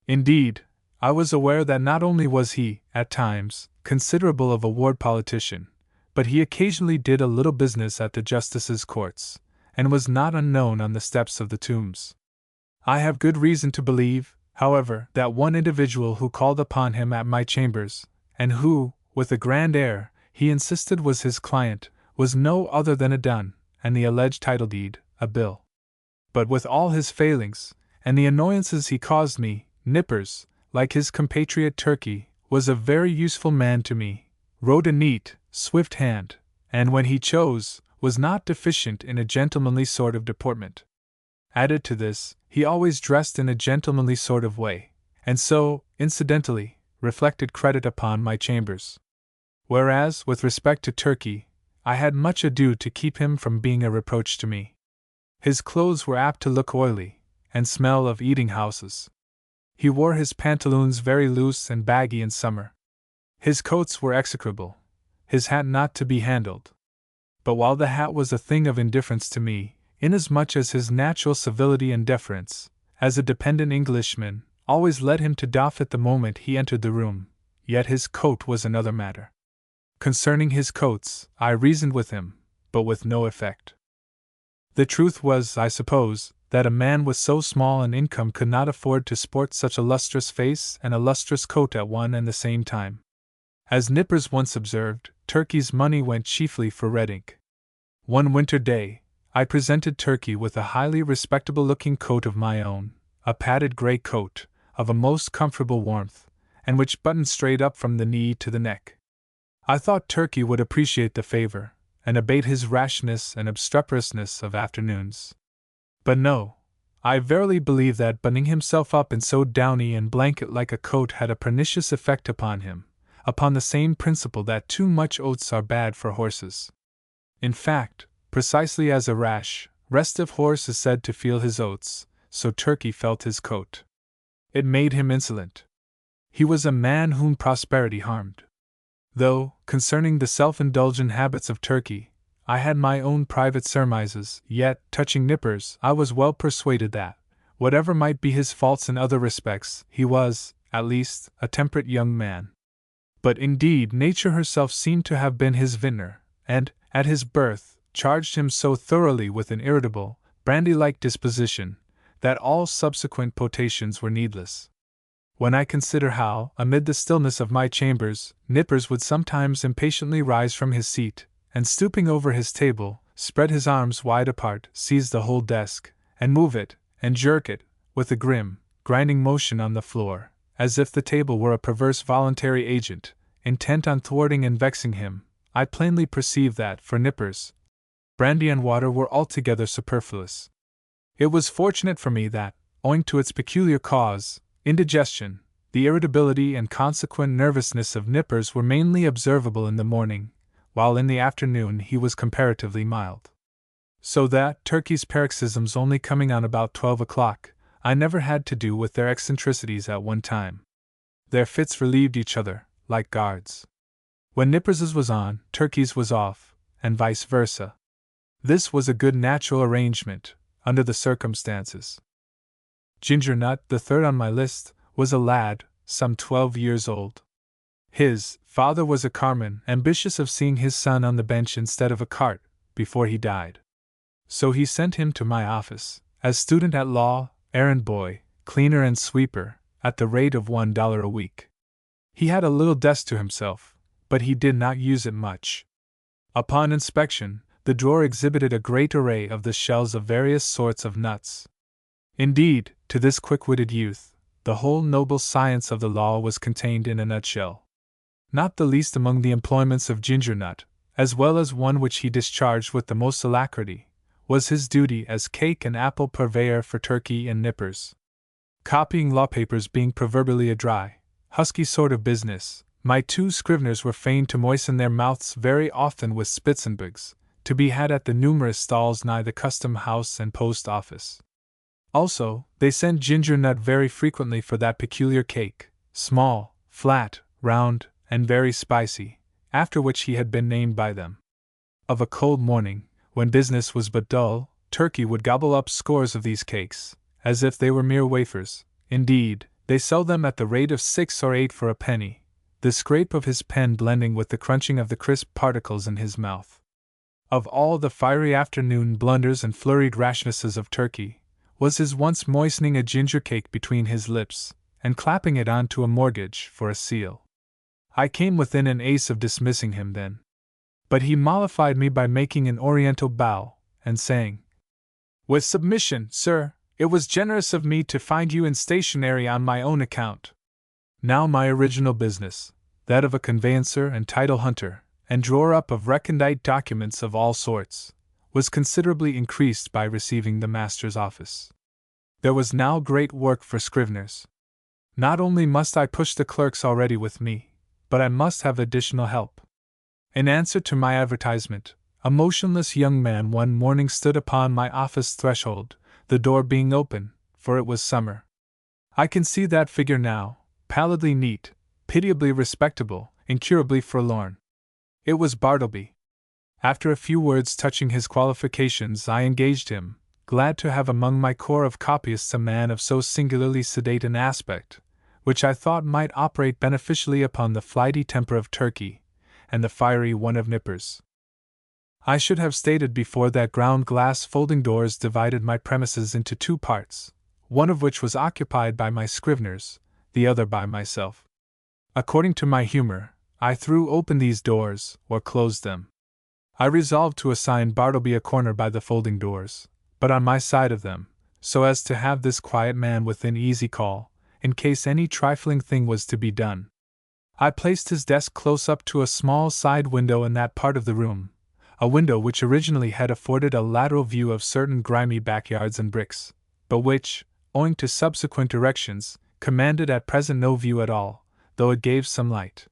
Indeed, I was aware that not only was he, at times, considerable of a ward politician, but he occasionally did a little business at the justices' courts, and was not unknown on the steps of the tombs. I have good reason to believe, however, that one individual who called upon him at my chambers, and who, with a grand air, he insisted was his client, was no other than a dun, and the alleged title deed, a bill. But with all his failings, and the annoyances he caused me, Nippers, like his compatriot Turkey, was a very useful man to me, wrote a neat, swift hand, and when he chose, was not deficient in a gentlemanly sort of deportment. Added to this, he always dressed in a gentlemanly sort of way, and so, incidentally, reflected credit upon my chambers. Whereas, with respect to Turkey, I had much ado to keep him from being a reproach to me. His clothes were apt to look oily, and smell of eating-houses. He wore his pantaloons very loose and baggy in summer. His coats were execrable, his hat not to be handled. But while the hat was a thing of indifference to me, inasmuch as his natural civility and deference, as a dependent Englishman, always led him to doff it the moment he entered the room, yet his coat was another matter. Concerning his coats, I reasoned with him, but with no effect. The truth was, I suppose, that a man with so small an income could not afford to sport such a lustrous face and a lustrous coat at one and the same time. As Nippers once observed, Turkey's money went chiefly for red ink. One winter day, I presented Turkey with a highly respectable-looking coat of my own, a padded gray coat, of a most comfortable warmth, and which buttoned straight up from the knee to the neck. I thought Turkey would appreciate the favor, and abate his rashness and obstreperousness of afternoons. But no, I verily believe that buttoning himself up in so downy and blanket-like a coat had a pernicious effect upon him, upon the same principle that too much oats are bad for horses. In fact, precisely as a rash, restive horse is said to feel his oats, so Turkey felt his coat. It made him insolent. He was a man whom prosperity harmed. Though, concerning the self-indulgent habits of Turkey, I had my own private surmises, yet, touching Nippers, I was well persuaded that, whatever might be his faults in other respects, he was, at least, a temperate young man. But indeed nature herself seemed to have been his vintner, and, at his birth, charged him so thoroughly with an irritable, brandy-like disposition, that all subsequent potations were needless. When I consider how, amid the stillness of my chambers, Nippers would sometimes impatiently rise from his seat, and stooping over his table, spread his arms wide apart, seize the whole desk, and move it, and jerk it, with a grim, grinding motion on the floor, as if the table were a perverse voluntary agent, intent on thwarting and vexing him, I plainly perceived that, for Nippers, brandy and water were altogether superfluous. It was fortunate for me that, owing to its peculiar cause, indigestion, the irritability and consequent nervousness of Nippers were mainly observable in the morning, while in the afternoon he was comparatively mild. So that, Turkey's paroxysms only coming on about 12 o'clock, I never had to do with their eccentricities at one time. Their fits relieved each other, like guards. When Nippers's was on, Turkey's was off, and vice versa. This was a good natural arrangement, under the circumstances. Ginger Nut, the third on my list, was a lad, some 12 years old. His father was a carman, ambitious of seeing his son on the bench instead of a cart, before he died. So he sent him to my office, as student at law, errand boy, cleaner and sweeper, at the rate of $1 a week. He had a little desk to himself, but he did not use it much. Upon inspection, the drawer exhibited a great array of the shells of various sorts of nuts. Indeed, to this quick-witted youth, the whole noble science of the law was contained in a nutshell. Not the least among the employments of Ginger Nut, as well as one which he discharged with the most alacrity, was his duty as cake and apple purveyor for Turkey and Nippers. Copying law papers being proverbially a dry, husky sort of business, my two scriveners were fain to moisten their mouths very often with Spitzenbergs, to be had at the numerous stalls nigh the custom house and post office. Also, they sent Ginger Nut very frequently for that peculiar cake, small, flat, round, and very spicy, after which he had been named by them. Of a cold morning, when business was but dull, Turkey would gobble up scores of these cakes, as if they were mere wafers. Indeed, they sell them at the rate of 6 or 8 for a penny, the scrape of his pen blending with the crunching of the crisp particles in his mouth. Of all the fiery afternoon blunders and flurried rashnesses of Turkey, was his once moistening a ginger cake between his lips, and clapping it on to a mortgage for a seal. I came within an ace of dismissing him then. But he mollified me by making an oriental bow, and saying, "With submission, sir, it was generous of me to find you in stationery on my own account." Now my original business, that of a conveyancer and title hunter, and drawer-up of recondite documents of all sorts, was considerably increased by receiving the master's office. There was now great work for scriveners. Not only must I push the clerks already with me, but I must have additional help. In answer to my advertisement, a motionless young man one morning stood upon my office threshold, the door being open, for it was summer. I can see that figure now, pallidly neat, pitiably respectable, incurably forlorn. It was Bartleby. After a few words touching his qualifications, I engaged him, glad to have among my corps of copyists a man of so singularly sedate an aspect, which I thought might operate beneficially upon the flighty temper of Turkey, and the fiery one of Nippers. I should have stated before that ground glass folding doors divided my premises into two parts, one of which was occupied by my scriveners, the other by myself. According to my humor, I threw open these doors, or closed them. I resolved to assign Bartleby a corner by the folding doors, but on my side of them, so as to have this quiet man within easy call, in case any trifling thing was to be done. I placed his desk close up to a small side window in that part of the room, a window which originally had afforded a lateral view of certain grimy backyards and bricks, but which, owing to subsequent erections, commanded at present no view at all, though it gave some light.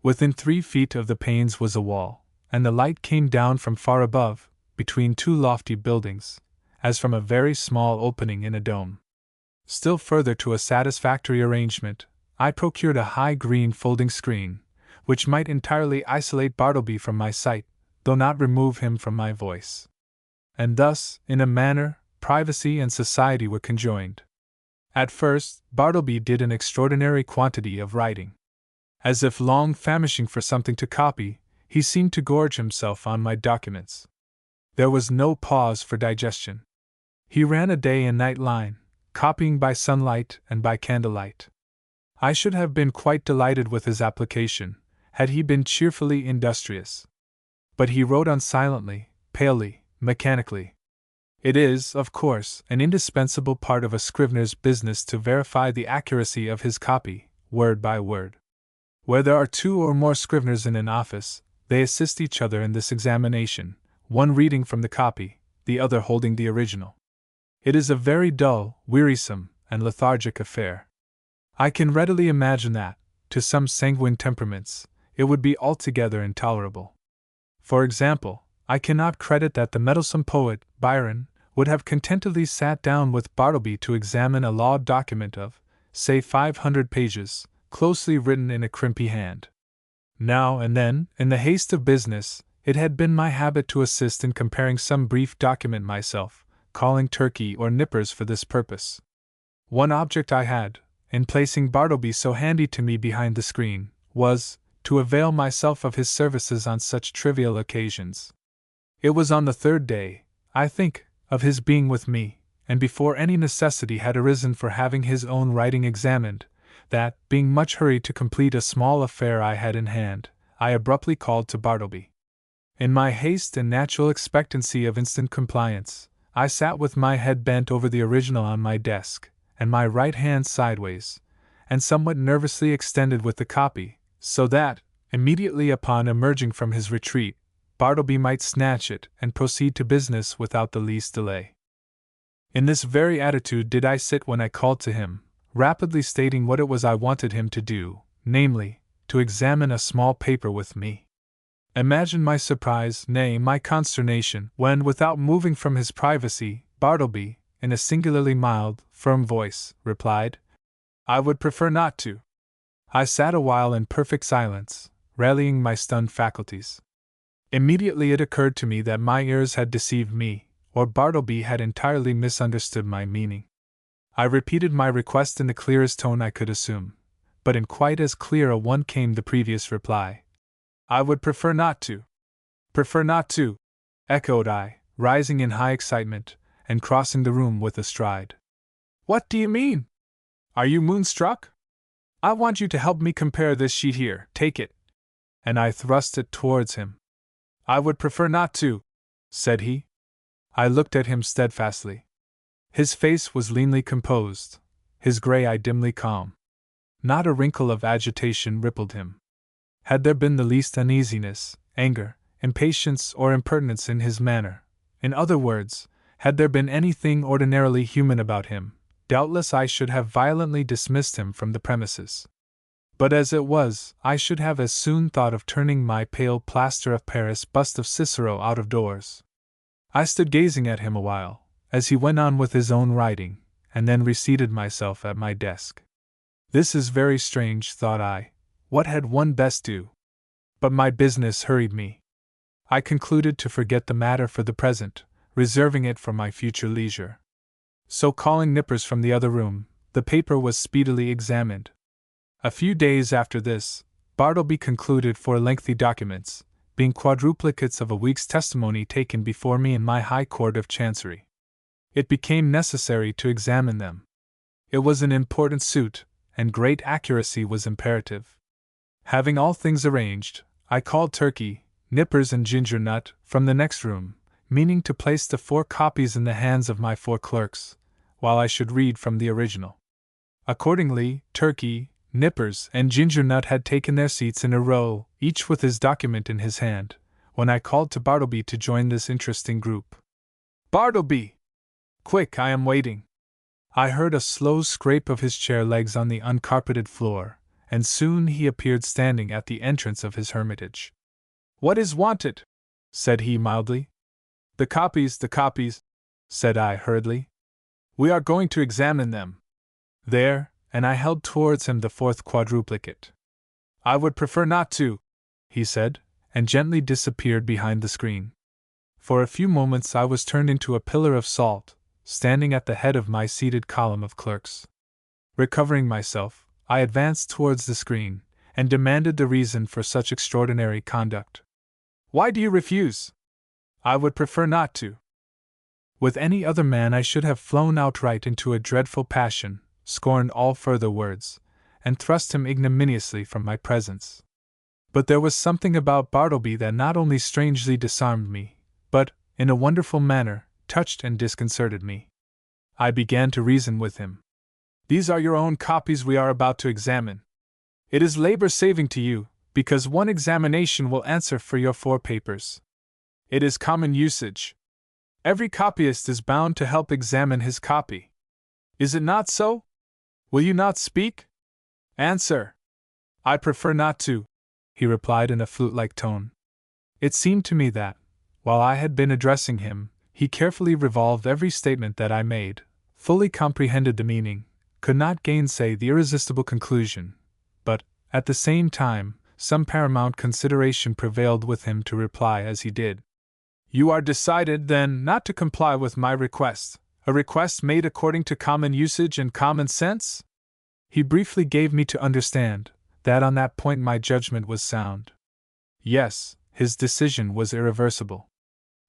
Within 3 feet of the panes was a wall, and the light came down from far above, between two lofty buildings, as from a very small opening in a dome. Still further to a satisfactory arrangement, I procured a high green folding screen, which might entirely isolate Bartleby from my sight, though not remove him from my voice. And thus, in a manner, privacy and society were conjoined. At first, Bartleby did an extraordinary quantity of writing. As if long famishing for something to copy, he seemed to gorge himself on my documents. There was no pause for digestion. He ran a day and night line, copying by sunlight and by candlelight. I should have been quite delighted with his application, had he been cheerfully industrious. But he wrote on silently, palely, mechanically. It is, of course, an indispensable part of a scrivener's business to verify the accuracy of his copy, word by word. Where there are 2 or more scriveners in an office, they assist each other in this examination, one reading from the copy, the other holding the original. It is a very dull, wearisome, and lethargic affair. I can readily imagine that, to some sanguine temperaments, it would be altogether intolerable. For example, I cannot credit that the meddlesome poet, Byron, would have contentedly sat down with Bartleby to examine a law document of, say 500 pages, closely written in a crimpy hand. Now and then, in the haste of business, it had been my habit to assist in comparing some brief document myself, calling Turkey or Nippers for this purpose. One object I had, in placing Bartleby so handy to me behind the screen, was, to avail myself of his services on such trivial occasions. It was on the 3rd day, I think, of his being with me, and before any necessity had arisen for having his own writing examined, that, being much hurried to complete a small affair I had in hand, I abruptly called to Bartleby. In my haste and natural expectancy of instant compliance, I sat with my head bent over the original on my desk, and my right hand sideways, and somewhat nervously extended with the copy, so that, immediately upon emerging from his retreat, Bartleby might snatch it and proceed to business without the least delay. In this very attitude did I sit when I called to him, rapidly stating what it was I wanted him to do, namely, to examine a small paper with me. Imagine my surprise, nay, my consternation, when, without moving from his privacy, Bartleby, in a singularly mild, firm voice, replied, "I would prefer not to." I sat a while in perfect silence, rallying my stunned faculties. Immediately it occurred to me that my ears had deceived me, or Bartleby had entirely misunderstood my meaning. I repeated my request in the clearest tone I could assume, but in quite as clear a one came the previous reply. "I would prefer not to." "Prefer not to," echoed I, rising in high excitement, and crossing the room with a stride. "What do you mean? Are you moonstruck? I want you to help me compare this sheet here, take it." And I thrust it towards him. "I would prefer not to," said he. I looked at him steadfastly. His face was leanly composed, his gray eye dimly calm. Not a wrinkle of agitation rippled him. Had there been the least uneasiness, anger, impatience, or impertinence in his manner, in other words, had there been anything ordinarily human about him, doubtless I should have violently dismissed him from the premises. But as it was, I should have as soon thought of turning my pale plaster of Paris bust of Cicero out of doors. I stood gazing at him a while, as he went on with his own writing, and then reseated myself at my desk. This is very strange, thought I. What had one best do? But my business hurried me. I concluded to forget the matter for the present, reserving it for my future leisure. So calling Nippers from the other room, the paper was speedily examined. A few days after this, Bartleby concluded for lengthy documents, being quadruplicates of a week's testimony taken before me in my High Court of Chancery. It became necessary to examine them. It was an important suit, and great accuracy was imperative. Having all things arranged, I called Turkey, Nippers, and Ginger Nut from the next room, meaning to place the 4 copies in the hands of my 4 clerks, while I should read from the original. Accordingly, Turkey, Nippers, and Ginger Nut had taken their seats in a row, each with his document in his hand, when I called to Bartleby to join this interesting group. "Bartleby! Quick, I am waiting." I heard a slow scrape of his chair legs on the uncarpeted floor, and soon he appeared standing at the entrance of his hermitage. "What is wanted?" said he mildly. The copies," said I hurriedly. "We are going to examine them." "There," and I held towards him the 4th quadruplicate. "I would prefer not to," he said, and gently disappeared behind the screen. For a few moments I was turned into a pillar of salt, standing at the head of my seated column of clerks. Recovering myself, I advanced towards the screen, and demanded the reason for such extraordinary conduct. "Why do you refuse?" "I would prefer not to." With any other man I should have flown outright into a dreadful passion, scorned all further words, and thrust him ignominiously from my presence. But there was something about Bartleby that not only strangely disarmed me, but, in a wonderful manner, touched and disconcerted me. I began to reason with him. "These are your own copies we are about to examine. It is labor-saving to you, because one examination will answer for your 4 papers. It is common usage. Every copyist is bound to help examine his copy. Is it not so? Will you not speak? Answer." "I prefer not to," he replied in a flute-like tone. It seemed to me that, while I had been addressing him, he carefully revolved every statement that I made, fully comprehended the meaning, could not gainsay the irresistible conclusion, but, at the same time, some paramount consideration prevailed with him to reply as he did. "You are decided, then, not to comply with my request, a request made according to common usage and common sense?" He briefly gave me to understand that on that point my judgment was sound. Yes, his decision was irreversible.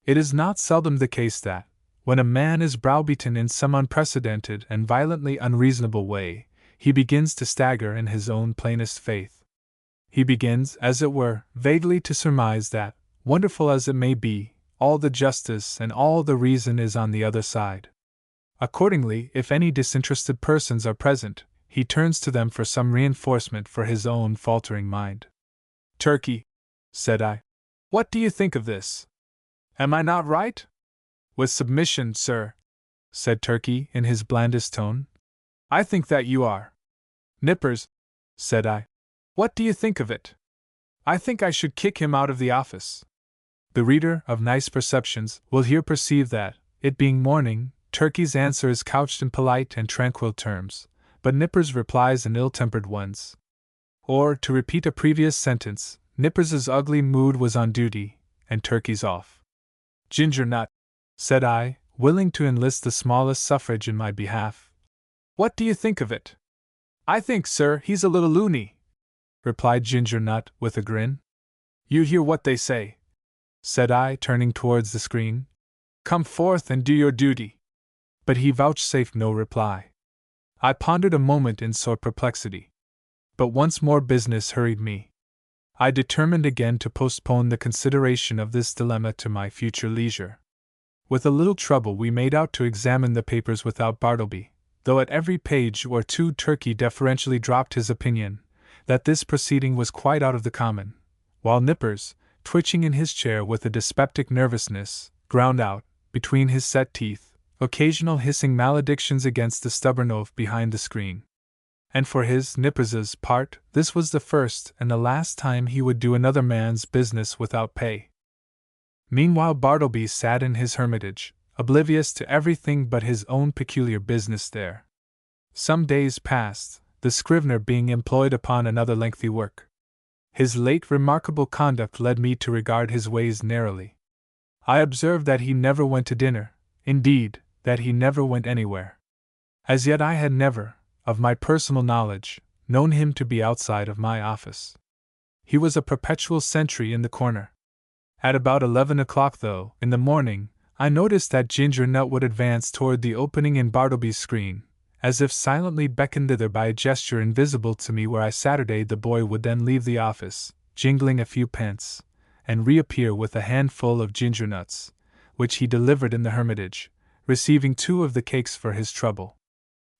It is not seldom the case that, when a man is browbeaten in some unprecedented and violently unreasonable way, he begins to stagger in his own plainest faith. He begins, as it were, vaguely to surmise that, wonderful as it may be, all the justice and all the reason is on the other side. Accordingly, if any disinterested persons are present, he turns to them for some reinforcement for his own faltering mind. "Turkey," said I, "what do you think of this? Am I not right?" "With submission, sir," said Turkey in his blandest tone, "I think that you are." "Nippers," said I, "what do you think of it? I think I should kick him out of the office." The reader of nice perceptions will here perceive that, it being morning, Turkey's answer is couched in polite and tranquil terms, but Nippers' replies in ill-tempered ones. Or, to repeat a previous sentence, Nippers' ugly mood was on duty, and Turkey's off. "Ginger Nut," said I, willing to enlist the smallest suffrage in my behalf, "what do you think of it?" "I think, sir, he's a little loony," replied Ginger Nut with a grin. "You hear what they say," said I, turning towards the screen. "Come forth and do your duty." But he vouchsafed no reply. I pondered a moment in sore perplexity. But once more business hurried me. I determined again to postpone the consideration of this dilemma to my future leisure. With a little trouble we made out to examine the papers without Bartleby, though at every page or two Turkey deferentially dropped his opinion that this proceeding was quite out of the common, while Nippers, twitching in his chair with a dyspeptic nervousness, ground out, between his set teeth, occasional hissing maledictions against the stubborn oaf behind the screen. And for his, Nippers's, part, this was the first and the last time he would do another man's business without pay. Meanwhile Bartleby sat in his hermitage, oblivious to everything but his own peculiar business there. Some days passed, the scrivener being employed upon another lengthy work. His late remarkable conduct led me to regard his ways narrowly. I observed that he never went to dinner, indeed, that he never went anywhere. As yet I had never, of my personal knowledge, known him to be outside of my office. He was a perpetual sentry in the corner. At about 11 o'clock, though, in the morning, I noticed that Ginger Nut would advance toward the opening in Bartleby's screen, as if silently beckoned thither by a gesture invisible to me. Where I Saturday, the boy would then leave the office, jingling a few pence, and reappear with a handful of ginger nuts, which he delivered in the Hermitage, receiving 2 of the cakes for his trouble.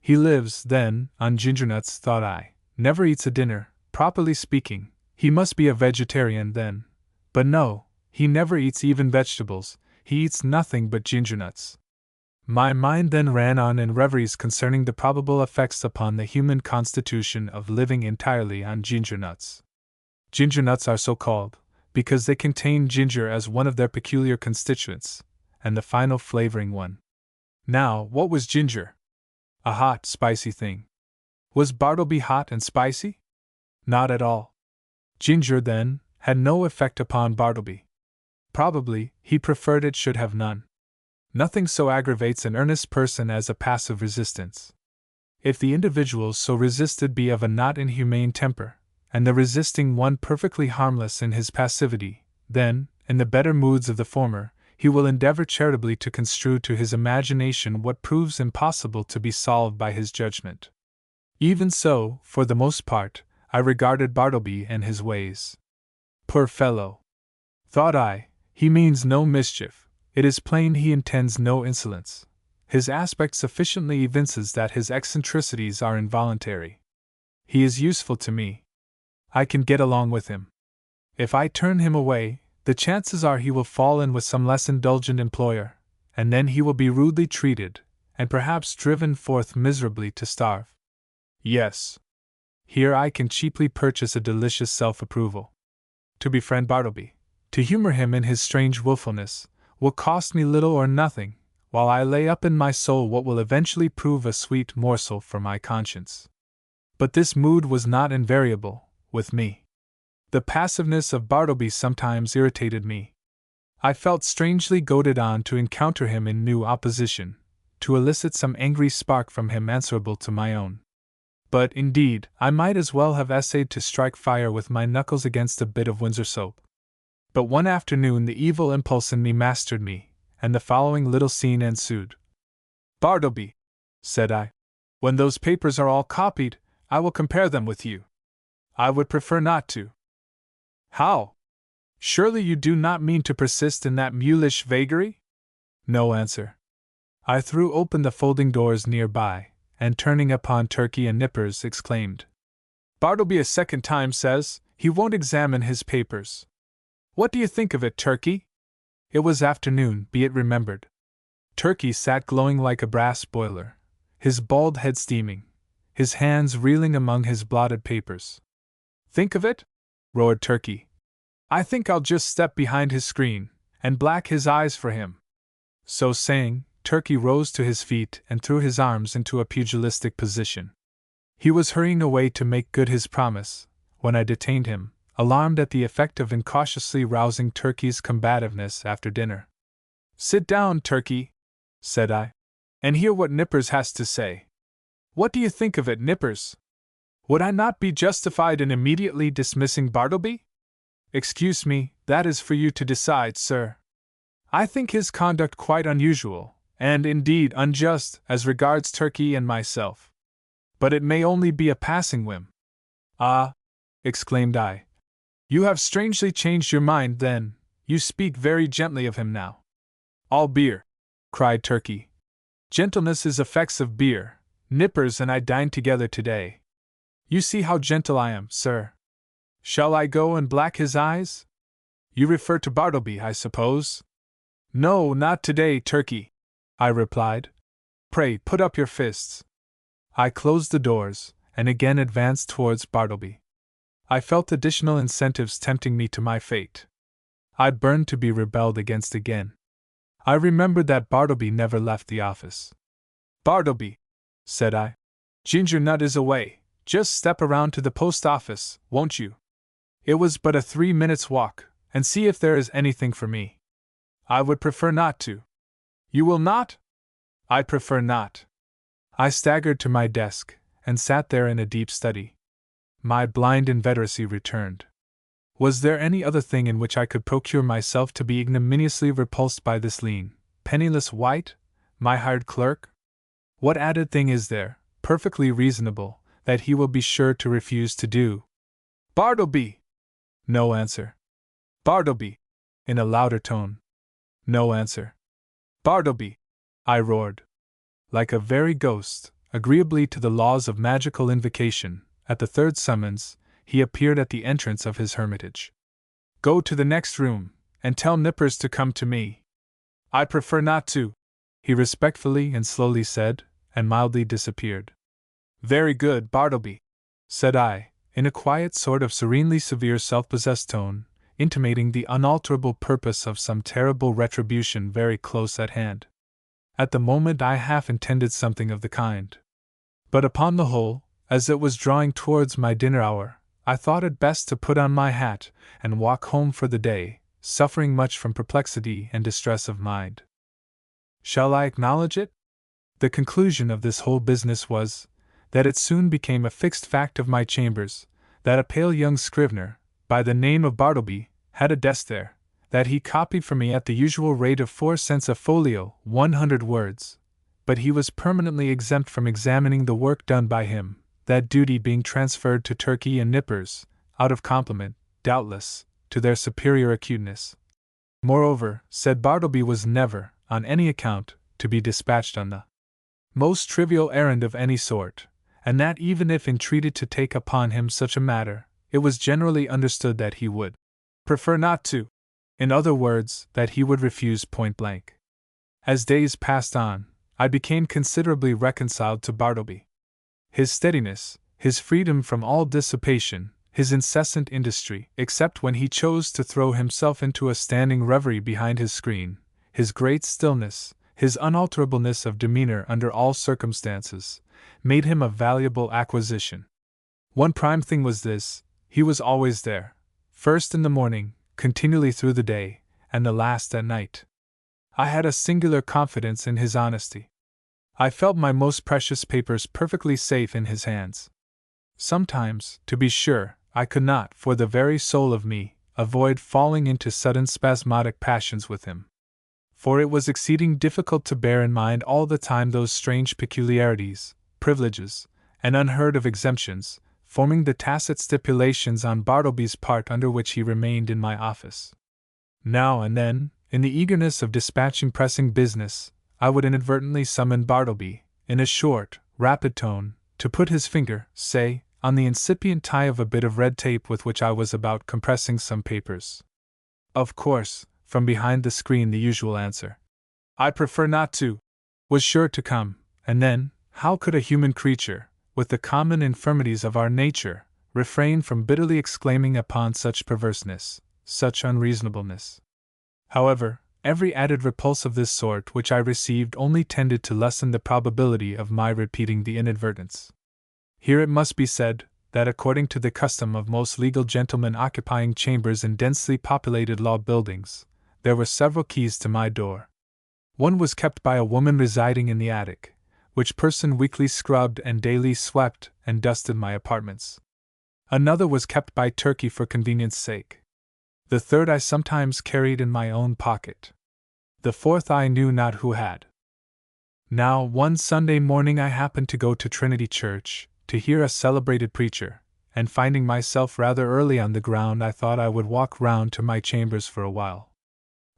He lives, then, on ginger nuts, thought I, never eats a dinner. Properly speaking, he must be a vegetarian then. But no, he never eats even vegetables, he eats nothing but ginger nuts. My mind then ran on in reveries concerning the probable effects upon the human constitution of living entirely on ginger nuts. Ginger nuts are so called because they contain ginger as one of their peculiar constituents, and the final flavoring one. Now, what was ginger? A hot, spicy thing. Was Bartleby hot and spicy? Not at all. Ginger, then, had no effect upon Bartleby. Probably, he preferred it should have none. Nothing so aggravates an earnest person as a passive resistance. If the individuals so resisted be of a not inhumane temper, and the resisting one perfectly harmless in his passivity, then, in the better moods of the former, he will endeavor charitably to construe to his imagination what proves impossible to be solved by his judgment. Even so, for the most part, I regarded Bartleby and his ways. Poor fellow! Thought I, he means no mischief, it is plain he intends no insolence. His aspect sufficiently evinces that his eccentricities are involuntary. He is useful to me. I can get along with him. If I turn him away, the chances are he will fall in with some less indulgent employer, and then he will be rudely treated, and perhaps driven forth miserably to starve. Yes. Here I can cheaply purchase a delicious self-approval. To befriend Bartleby, to humor him in his strange wilfulness, will cost me little or nothing, while I lay up in my soul what will eventually prove a sweet morsel for my conscience. But this mood was not invariable with me. The passiveness of Bartleby sometimes irritated me. I felt strangely goaded on to encounter him in new opposition, to elicit some angry spark from him answerable to my own. But, indeed, I might as well have essayed to strike fire with my knuckles against a bit of Windsor soap. But one afternoon the evil impulse in me mastered me, and the following little scene ensued. "Bartleby," said I, "when those papers are all copied, I will compare them with you." "I would prefer not to." "How? Surely you do not mean to persist in that mulish vagary?" No answer. I threw open the folding doors near by, and turning upon Turkey and Nippers, exclaimed, "Bartleby a second time says he won't examine his papers. What do you think of it, Turkey?" It was afternoon, be it remembered. Turkey sat glowing like a brass boiler, his bald head steaming, his hands reeling among his blotted papers. "Think of it?" roared Turkey. "I think I'll just step behind his screen, and black his eyes for him." So saying, Turkey rose to his feet and threw his arms into a pugilistic position. He was hurrying away to make good his promise, when I detained him, alarmed at the effect of incautiously rousing Turkey's combativeness after dinner. "Sit down, Turkey," said I, "and hear what Nippers has to say. What do you think of it, Nippers? Would I not be justified in immediately dismissing Bartleby?" "Excuse me, that is for you to decide, sir. I think his conduct quite unusual, and indeed unjust, as regards Turkey and myself. But it may only be a passing whim." "Ah!" exclaimed I. "You have strangely changed your mind, then. You speak very gently of him now." "All beer," cried Turkey. "Gentleness is effects of beer. Nippers and I dined together today. You see how gentle I am, sir. Shall I go and black his eyes? You refer to Bartleby, I suppose?" "No, not today, Turkey," I replied. "Pray put up your fists." I closed the doors, and again advanced towards Bartleby. I felt additional incentives tempting me to my fate. I burned to be rebelled against again. I remembered that Bartleby never left the office. "Bartleby," said I, "Ginger Nut is away. Just step around to the post office, won't you? It was but a 3 minutes' walk, and see if there is anything for me." "I would prefer not to." "You will not?" "I prefer not." I staggered to my desk, and sat there in a deep study. My blind inveteracy returned. Was there any other thing in which I could procure myself to be ignominiously repulsed by this lean, penniless wight, my hired clerk? What added thing is there, perfectly reasonable, that he will be sure to refuse to do? Bartleby! No answer. Bartleby! In a louder tone. No answer. Bartleby! I roared. Like a very ghost, agreeably to the laws of magical invocation, at the third summons, he appeared at the entrance of his hermitage. Go to the next room, and tell Nippers to come to me. I prefer not to, he respectfully and slowly said, and mildly disappeared. Very good, Bartleby, said I, in a quiet sort of serenely severe self-possessed tone, intimating the unalterable purpose of some terrible retribution very close at hand. At the moment I half intended something of the kind. But upon the whole, as it was drawing towards my dinner hour, I thought it best to put on my hat and walk home for the day, suffering much from perplexity and distress of mind. Shall I acknowledge it? The conclusion of this whole business was, that it soon became a fixed fact of my chambers, that a pale young scrivener, by the name of Bartleby, had a desk there, that he copied for me at the usual rate of 4 cents a folio, 100 words, but he was permanently exempt from examining the work done by him, that duty being transferred to Turkey and Nippers, out of compliment, doubtless, to their superior acuteness. Moreover, said Bartleby was never, on any account, to be dispatched on the most trivial errand of any sort, and that even if entreated to take upon him such a matter, it was generally understood that he would prefer not to. In other words, that he would refuse point blank. As days passed on, I became considerably reconciled to Bartleby. His steadiness, his freedom from all dissipation, his incessant industry, except when he chose to throw himself into a standing reverie behind his screen, his great stillness, his unalterableness of demeanor under all circumstances, made him a valuable acquisition. One prime thing was this: he was always there, first in the morning, continually through the day, and the last at night. I had a singular confidence in his honesty. I felt my most precious papers perfectly safe in his hands. Sometimes, to be sure, I could not, for the very soul of me, avoid falling into sudden spasmodic passions with him. For it was exceeding difficult to bear in mind all the time those strange peculiarities, privileges, and unheard-of exemptions, forming the tacit stipulations on Bartleby's part under which he remained in my office. Now and then, in the eagerness of dispatching pressing business, I would inadvertently summon Bartleby, in a short, rapid tone, to put his finger, say, on the incipient tie of a bit of red tape with which I was about compressing some papers. Of course, from behind the screen the usual answer, "I prefer not to," was sure to come, and then, how could a human creature, with the common infirmities of our nature, refrain from bitterly exclaiming upon such perverseness, such unreasonableness? However, every added repulse of this sort which I received only tended to lessen the probability of my repeating the inadvertence. Here it must be said, that according to the custom of most legal gentlemen occupying chambers in densely populated law buildings, there were several keys to my door. One was kept by a woman residing in the attic, which person weekly scrubbed and daily swept and dusted my apartments. Another was kept by Turkey for convenience sake. The third I sometimes carried in my own pocket. The fourth I knew not who had. Now, one Sunday morning I happened to go to Trinity Church, to hear a celebrated preacher, and finding myself rather early on the ground, I thought I would walk round to my chambers for a while.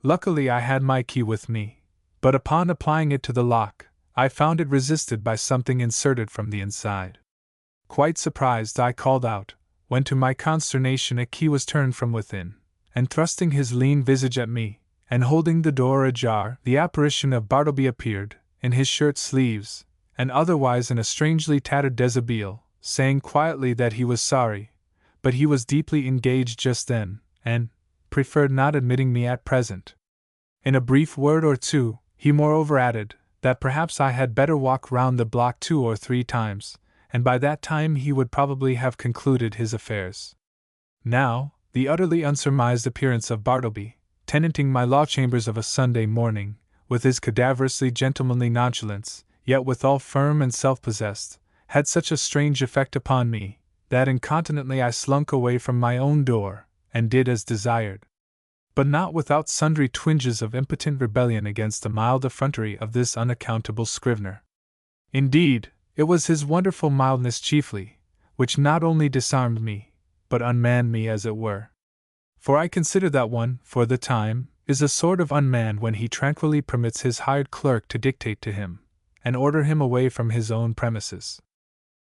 Luckily I had my key with me, but upon applying it to the lock, I found it resisted by something inserted from the inside. Quite surprised, I called out, when to my consternation a key was turned from within, and thrusting his lean visage at me, and holding the door ajar, the apparition of Bartleby appeared, in his shirt sleeves, and otherwise in a strangely tattered deshabille, saying quietly that he was sorry, but he was deeply engaged just then, and preferred not admitting me at present. In a brief word or two, he moreover added, that perhaps I had better walk round the block 2 or 3 times, and by that time he would probably have concluded his affairs. Now, the utterly unsurmised appearance of Bartleby, tenanting my law chambers of a Sunday morning, with his cadaverously gentlemanly nonchalance, yet withal firm and self-possessed, had such a strange effect upon me, that incontinently I slunk away from my own door, and did as desired. But not without sundry twinges of impotent rebellion against the mild effrontery of this unaccountable scrivener. Indeed, it was his wonderful mildness chiefly, which not only disarmed me, but unmanned me as it were. For I consider that one, for the time, is a sort of unmanned when he tranquilly permits his hired clerk to dictate to him, and order him away from his own premises.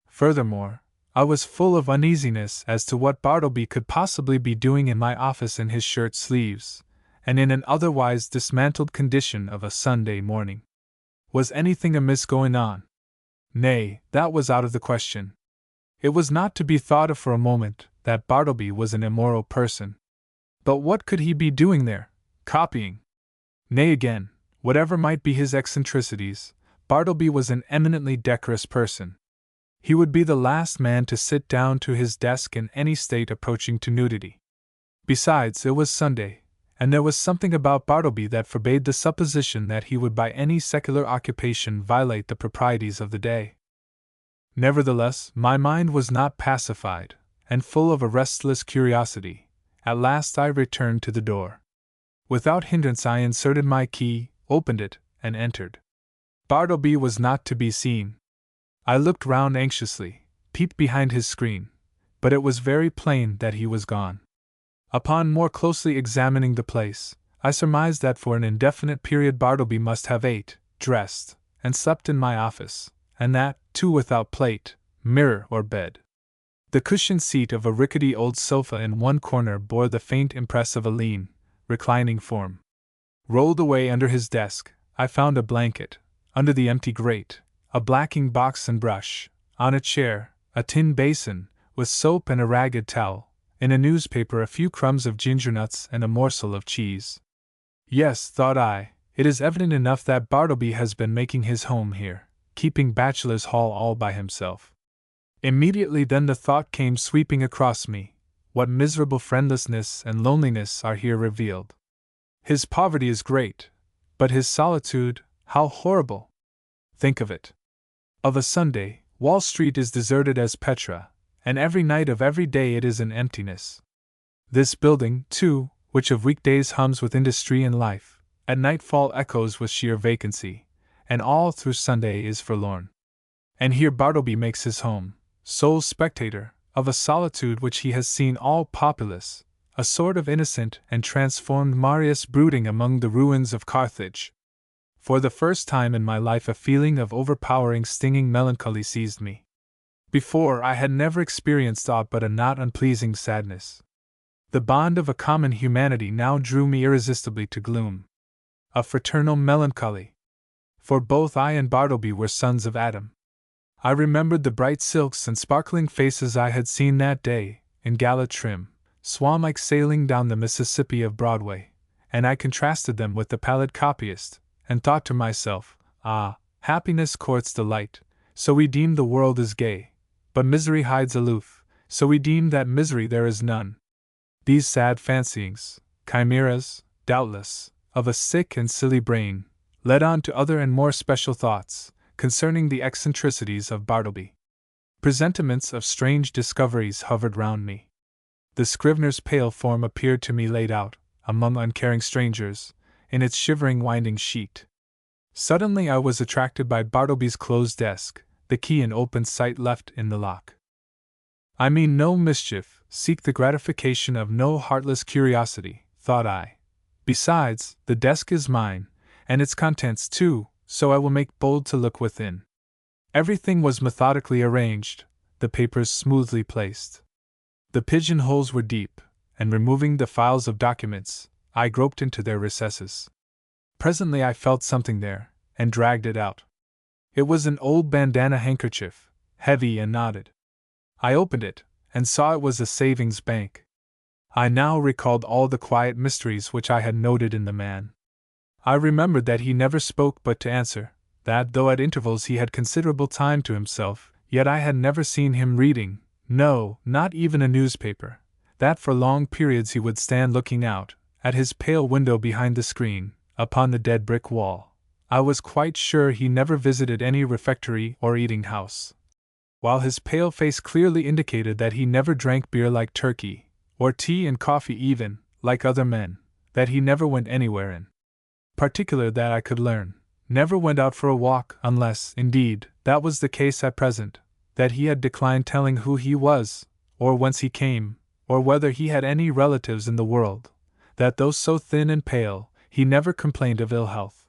Furthermore, I was full of uneasiness as to what Bartleby could possibly be doing in my office in his shirt sleeves, and in an otherwise dismantled condition of a Sunday morning. Was anything amiss going on? Nay, that was out of the question. It was not to be thought of for a moment that Bartleby was an immoral person. But what could he be doing there? Copying? Nay, again, whatever might be his eccentricities, Bartleby was an eminently decorous person. He would be the last man to sit down to his desk in any state approaching to nudity. Besides, it was Sunday, and there was something about Bartleby that forbade the supposition that he would by any secular occupation violate the proprieties of the day. Nevertheless, my mind was not pacified, and full of a restless curiosity. At last I returned to the door. Without hindrance I inserted my key, opened it, and entered. Bartleby was not to be seen. I looked round anxiously, peeped behind his screen, but it was very plain that he was gone. Upon more closely examining the place, I surmised that for an indefinite period Bartleby must have ate, dressed, and slept in my office, and that, too, without plate, mirror, or bed. The cushioned seat of a rickety old sofa in one corner bore the faint impress of a lean, reclining form. Rolled away under his desk, I found a blanket, under the empty grate, a blacking box and brush, on a chair, a tin basin, with soap and a ragged towel, in a newspaper a few crumbs of ginger nuts and a morsel of cheese. Yes, thought I, it is evident enough that Bartleby has been making his home here, keeping bachelor's hall all by himself. Immediately then the thought came sweeping across me, what miserable friendlessness and loneliness are here revealed. His poverty is great, but his solitude, how horrible! Think of it. Of a Sunday, Wall Street is deserted as Petra, and every night of every day it is in emptiness. This building, too, which of weekdays hums with industry and life, at nightfall echoes with sheer vacancy, and all through Sunday is forlorn. And here Bartleby makes his home, sole spectator, of a solitude which he has seen all populous, a sort of innocent and transformed Marius brooding among the ruins of Carthage. For the first time in my life a feeling of overpowering stinging melancholy seized me. Before I had never experienced aught but a not unpleasing sadness. The bond of a common humanity now drew me irresistibly to gloom. A fraternal melancholy. For both I and Bartleby were sons of Adam. I remembered the bright silks and sparkling faces I had seen that day, in gala trim, swan-like sailing down the Mississippi of Broadway, and I contrasted them with the pallid copyist, and thought to myself, ah, happiness courts delight, so we deem the world is gay, but misery hides aloof, so we deem that misery there is none. These sad fancyings, chimeras, doubtless, of a sick and silly brain, led on to other and more special thoughts, concerning the eccentricities of Bartleby. Presentiments of strange discoveries hovered round me. The scrivener's pale form appeared to me laid out, among uncaring strangers, in its shivering winding sheet. Suddenly I was attracted by Bartleby's closed desk, the key in open sight left in the lock. I mean no mischief, seek the gratification of no heartless curiosity, thought I. Besides, the desk is mine, and its contents too, so I will make bold to look within. Everything was methodically arranged, the papers smoothly placed. The pigeonholes were deep, and removing the files of documents, I groped into their recesses. Presently I felt something there, and dragged it out. It was an old bandana handkerchief, heavy and knotted. I opened it, and saw it was a savings bank. I now recalled all the quiet mysteries which I had noted in the man. I remembered that he never spoke but to answer, that though at intervals he had considerable time to himself, yet I had never seen him reading, no, not even a newspaper, that for long periods he would stand looking out, at his pale window behind the screen, upon the dead brick wall. I was quite sure he never visited any refectory or eating house. While his pale face clearly indicated that he never drank beer like Turkey, or tea and coffee even, like other men, that he never went anywhere in particular that I could learn, never went out for a walk unless, indeed, that was the case at present, that he had declined telling who he was, or whence he came, or whether he had any relatives in the world, that though so thin and pale, he never complained of ill health.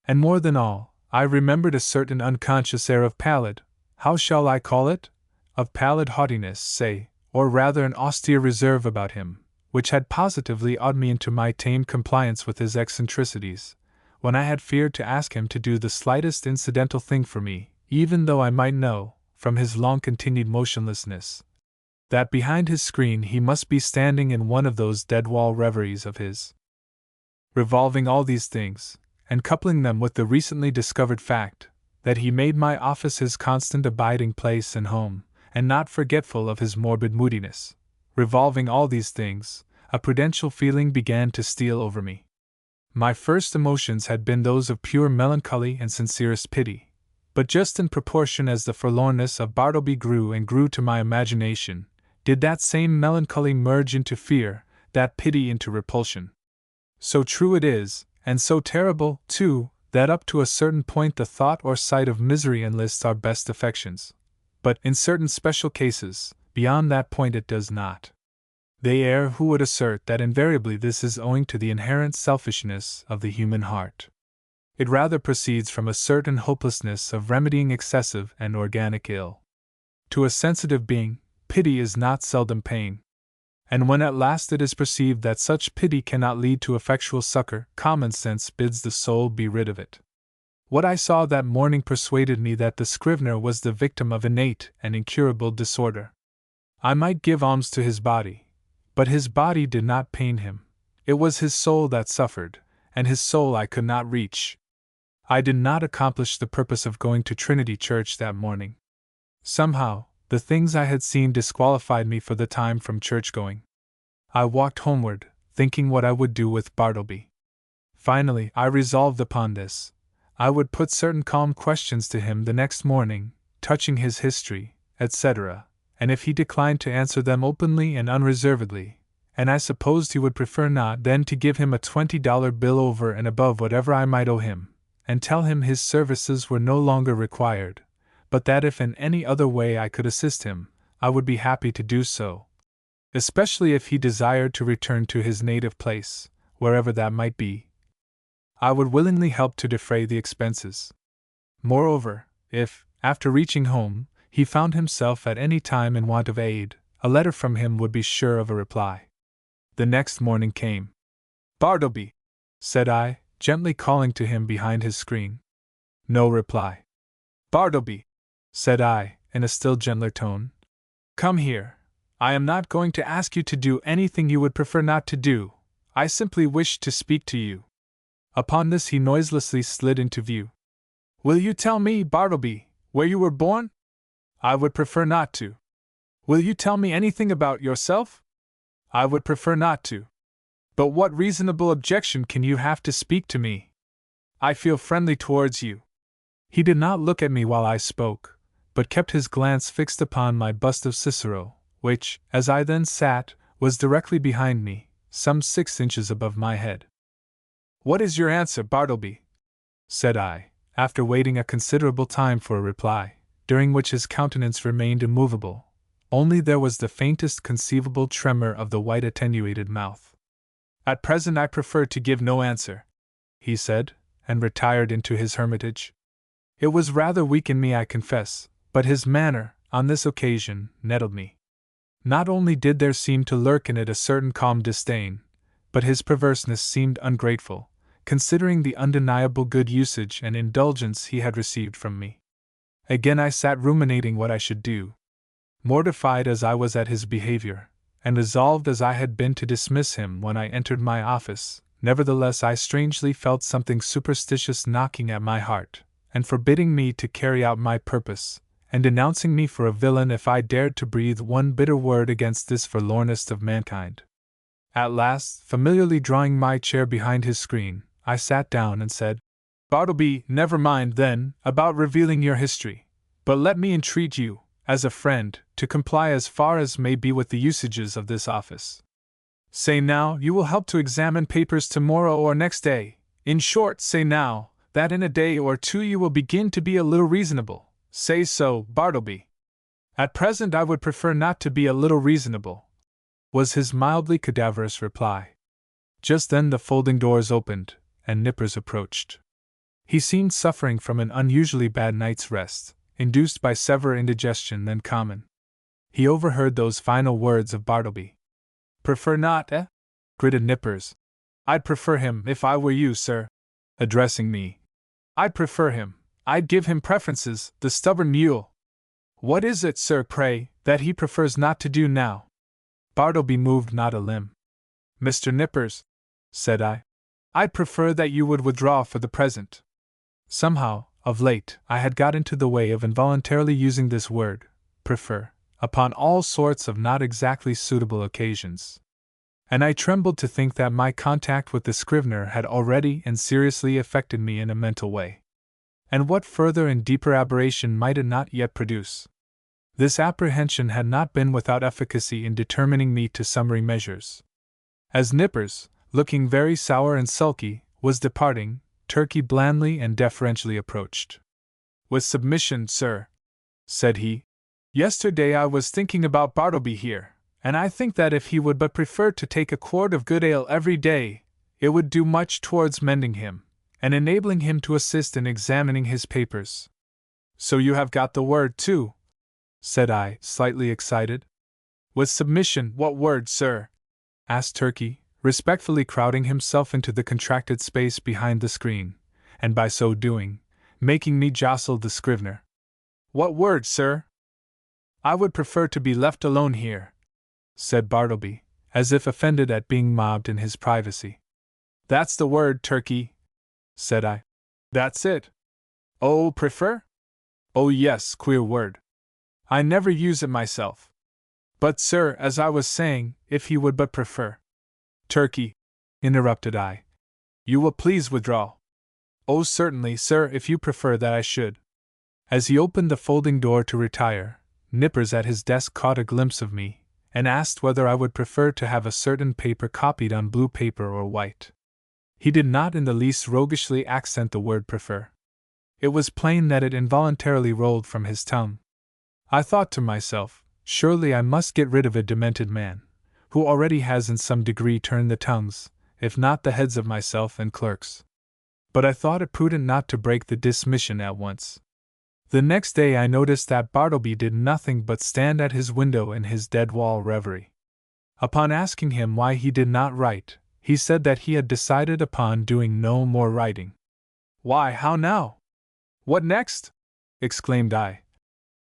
And more than all, I remembered a certain unconscious air of pallid, how shall I call it? Of pallid haughtiness, say, or rather an austere reserve about him, which had positively awed me into my tame compliance with his eccentricities, when I had feared to ask him to do the slightest incidental thing for me, even though I might know, from his long-continued motionlessness, that behind his screen he must be standing in one of those dead-wall reveries of his. Revolving all these things, and coupling them with the recently discovered fact that he made my office his constant abiding place and home, and not forgetful of his morbid moodiness, revolving all these things, a prudential feeling began to steal over me. My first emotions had been those of pure melancholy and sincerest pity, but just in proportion as the forlornness of Bartleby grew and grew to my imagination, did that same melancholy merge into fear, that pity into repulsion. So true it is, and so terrible, too, that up to a certain point the thought or sight of misery enlists our best affections. But in certain special cases, beyond that point it does not. They err who would assert that invariably this is owing to the inherent selfishness of the human heart. It rather proceeds from a certain hopelessness of remedying excessive and organic ill. To a sensitive being, pity is not seldom pain. And when at last it is perceived that such pity cannot lead to effectual succor, common sense bids the soul be rid of it. What I saw that morning persuaded me that the scrivener was the victim of innate and incurable disorder. I might give alms to his body, but his body did not pain him. It was his soul that suffered, and his soul I could not reach. I did not accomplish the purpose of going to Trinity Church that morning. Somehow, the things I had seen disqualified me for the time from church-going. I walked homeward, thinking what I would do with Bartleby. Finally, I resolved upon this. I would put certain calm questions to him the next morning, touching his history, etc., and if he declined to answer them openly and unreservedly, and I supposed he would prefer not, then to give him a $20 bill over and above whatever I might owe him, and tell him his services were no longer required, but that if in any other way I could assist him, I would be happy to do so, especially if he desired to return to his native place, wherever that might be. I would willingly help to defray the expenses. Moreover, if, after reaching home, he found himself at any time in want of aid, a letter from him would be sure of a reply. The next morning came. "Bartleby," said I, gently calling to him behind his screen. No reply. "Bartleby," said I, in a still gentler tone. "Come here. I am not going to ask you to do anything you would prefer not to do. I simply wish to speak to you." Upon this he noiselessly slid into view. "Will you tell me, Bartleby, where you were born?" "I would prefer not to." "Will you tell me anything about yourself?" "I would prefer not to." "But what reasonable objection can you have to speak to me? I feel friendly towards you." He did not look at me while I spoke, but kept his glance fixed upon my bust of Cicero, which, as I then sat, was directly behind me, some 6 inches above my head. "What is your answer, Bartleby?" said I, after waiting a considerable time for a reply, during which his countenance remained immovable, only there was the faintest conceivable tremor of the white attenuated mouth. "At present I prefer to give no answer," he said, and retired into his hermitage. It was rather weak in me, I confess, but his manner, on this occasion, nettled me. Not only did there seem to lurk in it a certain calm disdain, but his perverseness seemed ungrateful, considering the undeniable good usage and indulgence he had received from me. Again I sat ruminating what I should do. Mortified as I was at his behavior, and resolved as I had been to dismiss him when I entered my office, nevertheless I strangely felt something superstitious knocking at my heart, and forbidding me to carry out my purpose, and denouncing me for a villain if I dared to breathe one bitter word against this forlornest of mankind. At last, familiarly drawing my chair behind his screen, I sat down and said, "Bartleby, never mind, then, about revealing your history, but let me entreat you, as a friend, to comply as far as may be with the usages of this office. Say now you will help to examine papers tomorrow or next day. In short, say now that in a day or two you will begin to be a little reasonable. Say so, Bartleby. At present I would prefer not to be a little reasonable, was his mildly cadaverous reply. Just then the folding doors opened, and Nippers approached. He seemed suffering from an unusually bad night's rest, induced by severe indigestion than common. He overheard those final words of Bartleby. Prefer not, eh? Gritted Nippers. I'd prefer him if I were you, sir. Addressing me. I'd prefer him. I'd give him preferences, the stubborn mule. What is it, sir, pray, that he prefers not to do now? Bartleby moved not a limb. Mr. Nippers, said I, I'd prefer that you would withdraw for the present. Somehow, of late, I had got into the way of involuntarily using this word, prefer, upon all sorts of not exactly suitable occasions. And I trembled to think that my contact with the scrivener had already and seriously affected me in a mental way. And what further and deeper aberration might it not yet produce? This apprehension had not been without efficacy in determining me to summary measures. As Nippers, looking very sour and sulky, was departing, Turkey blandly and deferentially approached. With submission, sir, said he. Yesterday I was thinking about Bartleby here, and I think that if he would but prefer to take a quart of good ale every day, it would do much towards mending him, and enabling him to assist in examining his papers. So you have got the word, too? Said I, slightly excited. With submission, what word, sir? Asked Turkey, respectfully crowding himself into the contracted space behind the screen, and by so doing, making me jostle the scrivener. What word, sir? I would prefer to be left alone here, said Bartleby, as if offended at being mobbed in his privacy. That's the word, Turkey, said I. That's it. Oh, prefer? Oh, yes, queer word. I never use it myself. But, sir, as I was saying, if he would but prefer. Turkey, interrupted I. You will please withdraw. Oh, certainly, sir, if you prefer that I should. As he opened the folding door to retire, Nippers at his desk caught a glimpse of me, and asked whether I would prefer to have a certain paper copied on blue paper or white. He did not in the least roguishly accent the word prefer. It was plain that it involuntarily rolled from his tongue. I thought to myself, surely I must get rid of a demented man, who already has in some degree turned the tongues, if not the heads of myself and clerks. But I thought it prudent not to break the dismission at once. The next day I noticed that Bartleby did nothing but stand at his window in his dead-wall reverie. Upon asking him why he did not write, he said that he had decided upon doing no more writing. Why, how now? What next? Exclaimed I.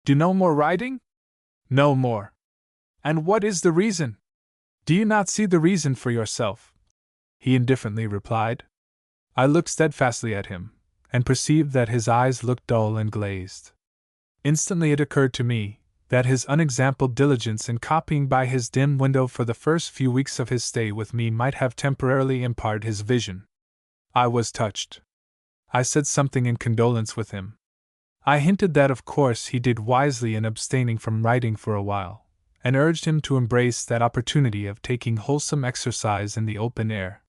Do no more writing? No more. And what is the reason? Do you not see the reason for yourself? He indifferently replied. I looked steadfastly at him, and perceived that his eyes looked dull and glazed. Instantly it occurred to me that his unexampled diligence in copying by his dim window for the first few weeks of his stay with me might have temporarily imparted his vision. I was touched. I said something in condolence with him. I hinted that of course he did wisely in abstaining from writing for a while, and urged him to embrace that opportunity of taking wholesome exercise in the open air.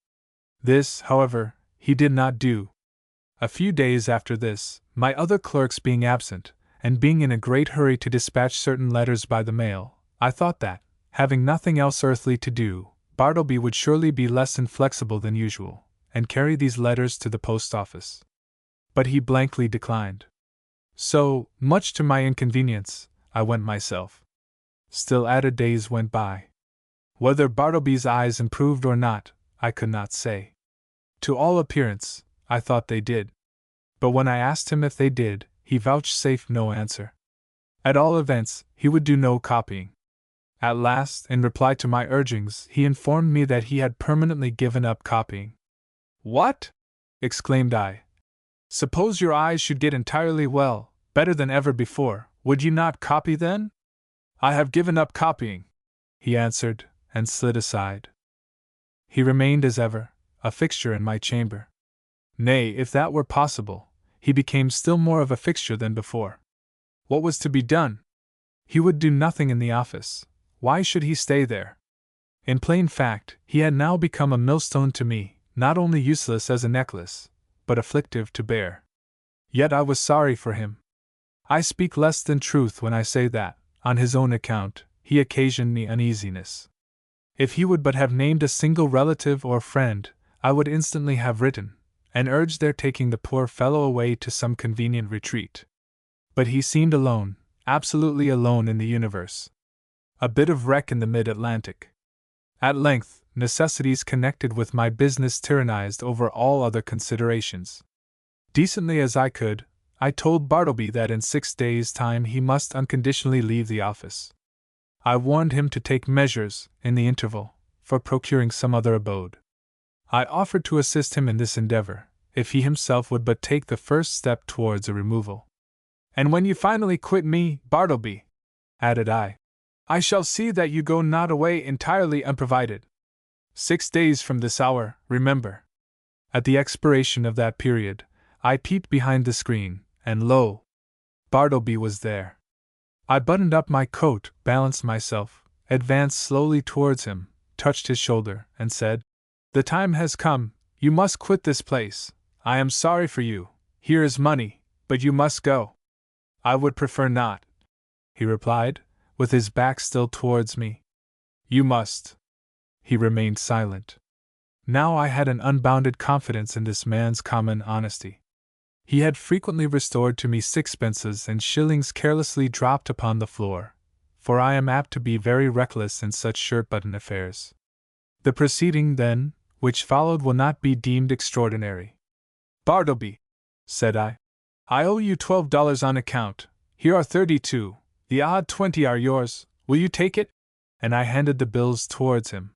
This, however, he did not do. A few days after this, my other clerks being absent, and being in a great hurry to dispatch certain letters by the mail, I thought that, having nothing else earthly to do, Bartleby would surely be less inflexible than usual, and carry these letters to the post office. But he blankly declined. So, much to my inconvenience, I went myself. Still added days went by. Whether Bartleby's eyes improved or not, I could not say. To all appearance, I thought they did. But when I asked him if they did, he vouchsafed no answer. At all events, he would do no copying. At last, in reply to my urgings, he informed me that he had permanently given up copying. What? Exclaimed I. Suppose your eyes should get entirely well, better than ever before, would you not copy then? I have given up copying, he answered, and slid aside. He remained as ever, a fixture in my chamber. Nay, if that were possible, he became still more of a fixture than before. What was to be done? He would do nothing in the office. Why should he stay there? In plain fact, he had now become a millstone to me, not only useless as a necklace, but afflictive to bear. Yet I was sorry for him. I speak less than truth when I say that, on his own account, he occasioned me uneasiness. If he would but have named a single relative or friend, I would instantly have written, and urged their taking the poor fellow away to some convenient retreat. But he seemed alone, absolutely alone in the universe. A bit of wreck in the mid-Atlantic. At length, necessities connected with my business tyrannized over all other considerations. Decently as I could, I told Bartleby that in 6 days' time he must unconditionally leave the office. I warned him to take measures, in the interval, for procuring some other abode. I offered to assist him in this endeavor, if he himself would but take the first step towards a removal. And when you finally quit me, Bartleby, added I shall see that you go not away entirely unprovided. 6 days from this hour, remember. At the expiration of that period, I peeped behind the screen, and lo! Bartleby was there. I buttoned up my coat, balanced myself, advanced slowly towards him, touched his shoulder, and said, "The time has come, you must quit this place. I am sorry for you, here is money, but you must go." "I would prefer not," he replied, with his back still towards me. "You must." He remained silent. Now I had an unbounded confidence in this man's common honesty. He had frequently restored to me sixpences and shillings carelessly dropped upon the floor, for I am apt to be very reckless in such shirt-button affairs. The proceeding, then, which followed will not be deemed extraordinary. "Bartleby," said I owe you $12 on account. Here are 32. The odd 20 are yours. Will you take it?" And I handed the bills towards him.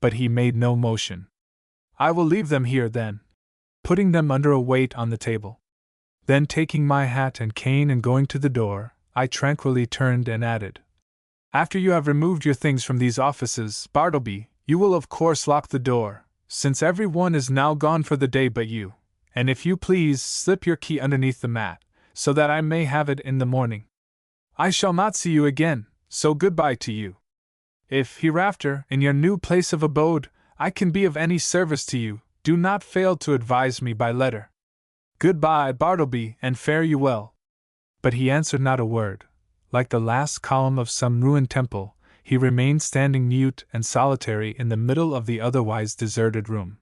But he made no motion. "I will leave them here, then," putting them under a weight on the table. Then taking my hat and cane and going to the door, I tranquilly turned and added, "After you have removed your things from these offices, Bartleby, you will of course lock the door, since every one is now gone for the day but you, and if you please slip your key underneath the mat, so that I may have it in the morning. I shall not see you again, so good-bye to you. If, hereafter, in your new place of abode, I can be of any service to you, do not fail to advise me by letter. Good-bye, Bartleby, and fare you well." But he answered not a word. Like the last column of some ruined temple, he remained standing mute and solitary in the middle of the otherwise deserted room.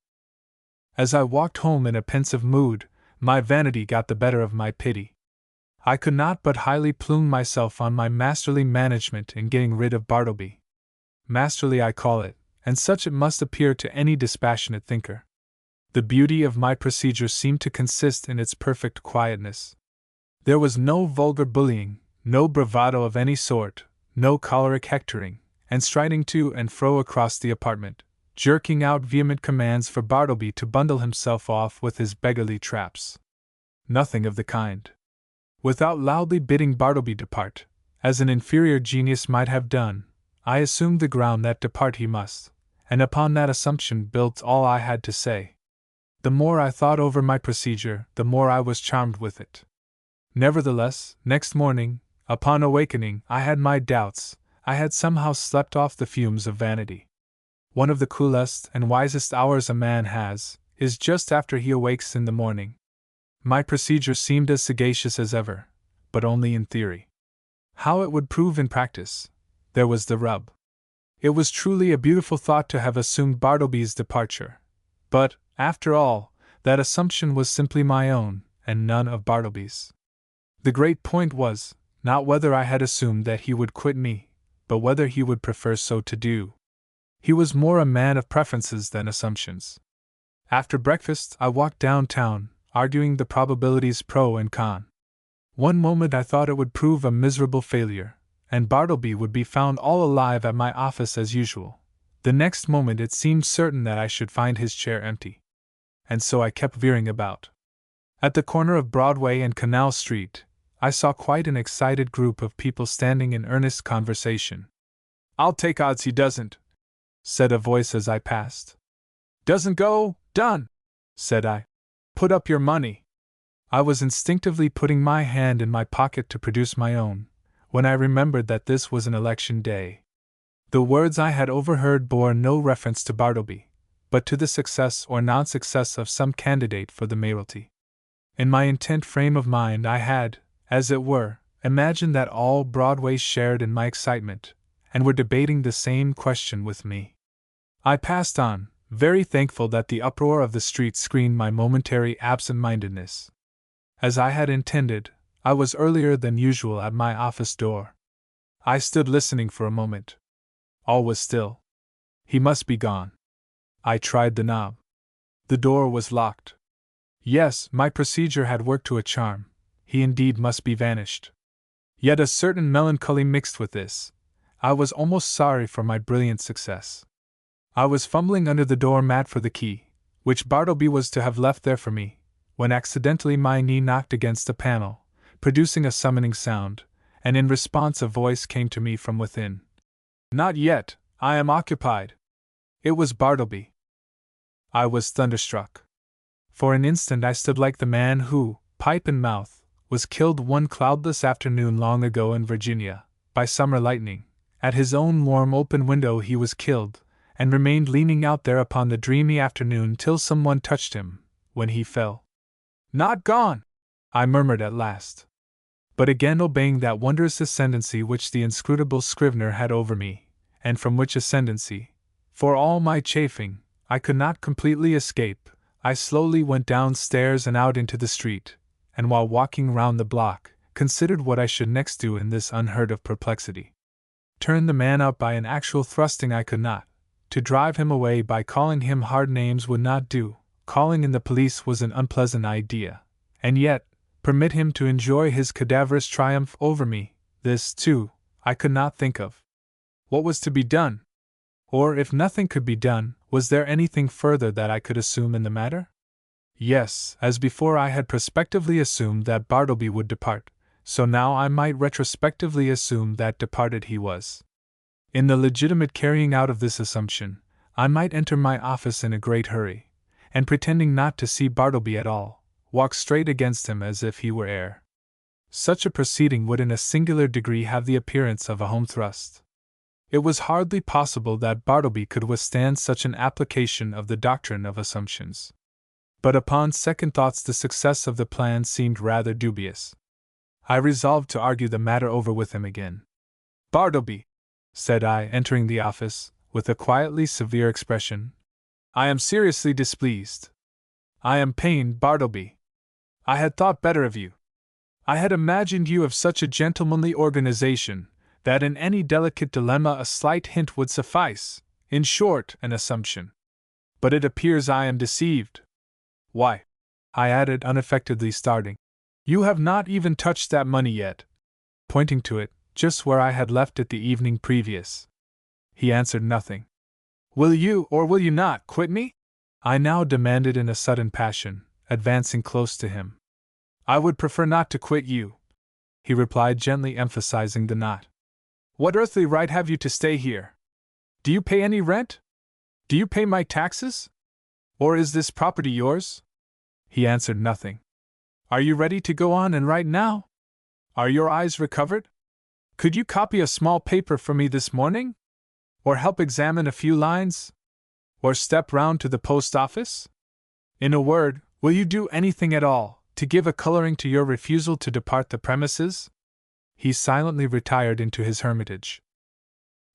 As I walked home in a pensive mood, my vanity got the better of my pity. I could not but highly plume myself on my masterly management in getting rid of Bartleby. Masterly I call it, and such it must appear to any dispassionate thinker. The beauty of my procedure seemed to consist in its perfect quietness. There was no vulgar bullying, no bravado of any sort, no choleric hectoring, and striding to and fro across the apartment, jerking out vehement commands for Bartleby to bundle himself off with his beggarly traps. Nothing of the kind. Without loudly bidding Bartleby depart, as an inferior genius might have done, I assumed the ground that depart he must, and upon that assumption built all I had to say. The more I thought over my procedure, the more I was charmed with it. Nevertheless, next morning, upon awakening, I had my doubts. I had somehow slept off the fumes of vanity. One of the coolest and wisest hours a man has, is just after he awakes in the morning. My procedure seemed as sagacious as ever, but only in theory. How it would prove in practice, there was the rub. It was truly a beautiful thought to have assumed Bartleby's departure, but, after all, that assumption was simply my own, and none of Bartleby's. The great point was, not whether I had assumed that he would quit me, but whether he would prefer so to do. He was more a man of preferences than assumptions. After breakfast, I walked downtown, arguing the probabilities pro and con. One moment I thought it would prove a miserable failure, and Bartleby would be found all alive at my office as usual. The next moment it seemed certain that I should find his chair empty. And so I kept veering about. At the corner of Broadway and Canal Street, I saw quite an excited group of people standing in earnest conversation. "I'll take odds he doesn't," said a voice as I passed. "Doesn't go? Done!" said I. "Put up your money." I was instinctively putting my hand in my pocket to produce my own, when I remembered that this was an election day. The words I had overheard bore no reference to Bartleby, but to the success or non-success of some candidate for the mayoralty. In my intent frame of mind I had, as it were, imagined that all Broadway shared in my excitement, and were debating the same question with me. I passed on, very thankful that the uproar of the street screened my momentary absent-mindedness. As I had intended, I was earlier than usual at my office door. I stood listening for a moment. All was still. He must be gone. I tried the knob. The door was locked. Yes, my procedure had worked to a charm. He indeed must be vanished. Yet a certain melancholy mixed with this. I was almost sorry for my brilliant success. I was fumbling under the door mat for the key, which Bartleby was to have left there for me, when accidentally my knee knocked against a panel, producing a summoning sound, and in response a voice came to me from within. "Not yet, I am occupied." It was Bartleby. I was thunderstruck. For an instant I stood like the man who, pipe in mouth, was killed one cloudless afternoon long ago in Virginia, by summer lightning. At his own warm open window he was killed, and remained leaning out there upon the dreamy afternoon till someone touched him, when he fell. "Not gone!" I murmured at last. But again obeying that wondrous ascendancy which the inscrutable Scrivener had over me, and from which ascendancy, for all my chafing, I could not completely escape, I slowly went downstairs and out into the street, and while walking round the block, considered what I should next do in this unheard-of perplexity. Turn the man out by an actual thrusting I could not. To drive him away by calling him hard names would not do. Calling in the police was an unpleasant idea. And yet, permit him to enjoy his cadaverous triumph over me, this, too, I could not think of. What was to be done? Or, if nothing could be done, was there anything further that I could assume in the matter? Yes, as before I had prospectively assumed that Bartleby would depart, so now I might retrospectively assume that departed he was. In the legitimate carrying out of this assumption, I might enter my office in a great hurry, and pretending not to see Bartleby at all, walk straight against him as if he were air. Such a proceeding would in a singular degree have the appearance of a home thrust. It was hardly possible that Bartleby could withstand such an application of the doctrine of assumptions. But upon second thoughts the success of the plan seemed rather dubious. I resolved to argue the matter over with him again. "Bartleby," said I, entering the office, with a quietly severe expression, "I am seriously displeased. I am pained, Bartleby. I had thought better of you. I had imagined you of such a gentlemanly organization, that in any delicate dilemma a slight hint would suffice, in short, an assumption. But it appears I am deceived. Why," I added unaffectedly starting, "you have not even touched that money yet," pointing to it, just where I had left it the evening previous. He answered nothing. "Will you, or will you not, quit me?" I now demanded in a sudden passion, advancing close to him. "I would prefer not to quit you," he replied, gently emphasizing the not. "What earthly right have you to stay here? Do you pay any rent? Do you pay my taxes? Or is this property yours?" He answered nothing. "Are you ready to go on and write now? Are your eyes recovered? Could you copy a small paper for me this morning? Or help examine a few lines? Or step round to the post office? In a word, will you do anything at all, to give a coloring to your refusal to depart the premises?" He silently retired into his hermitage.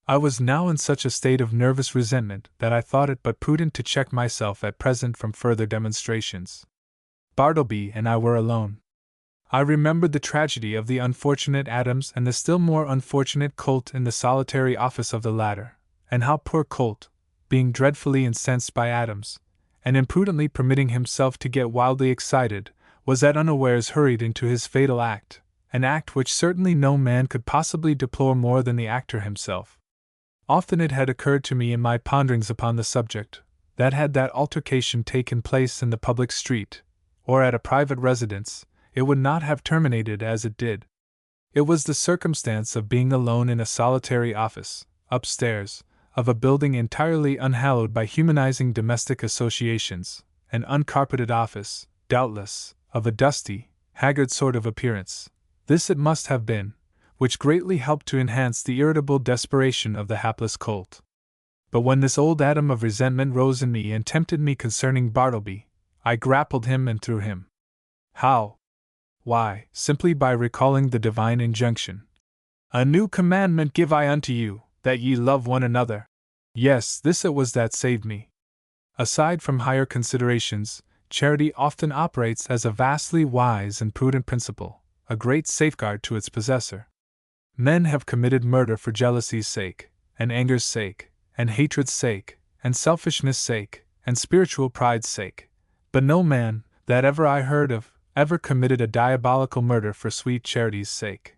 I was now in such a state of nervous resentment that I thought it but prudent to check myself at present from further demonstrations. Bartleby and I were alone. I remembered the tragedy of the unfortunate Adams and the still more unfortunate Colt in the solitary office of the latter, and how poor Colt, being dreadfully incensed by Adams, and imprudently permitting himself to get wildly excited, was at unawares hurried into his fatal act, an act which certainly no man could possibly deplore more than the actor himself. Often it had occurred to me in my ponderings upon the subject, that had that altercation taken place in the public street, or at a private residence, it would not have terminated as it did. It was the circumstance of being alone in a solitary office, upstairs, of a building entirely unhallowed by humanizing domestic associations, an uncarpeted office, doubtless, of a dusty, haggard sort of appearance. This it must have been, which greatly helped to enhance the irritable desperation of the hapless colt. But when this old atom of resentment rose in me and tempted me concerning Bartleby, I grappled him and threw him. How? Why, simply by recalling the divine injunction. A new commandment give I unto you, that ye love one another. Yes, this it was that saved me. Aside from higher considerations, charity often operates as a vastly wise and prudent principle, a great safeguard to its possessor. Men have committed murder for jealousy's sake, and anger's sake, and hatred's sake, and selfishness' sake, and spiritual pride's sake, but no man, that ever I heard of, ever committed a diabolical murder for sweet charity's sake.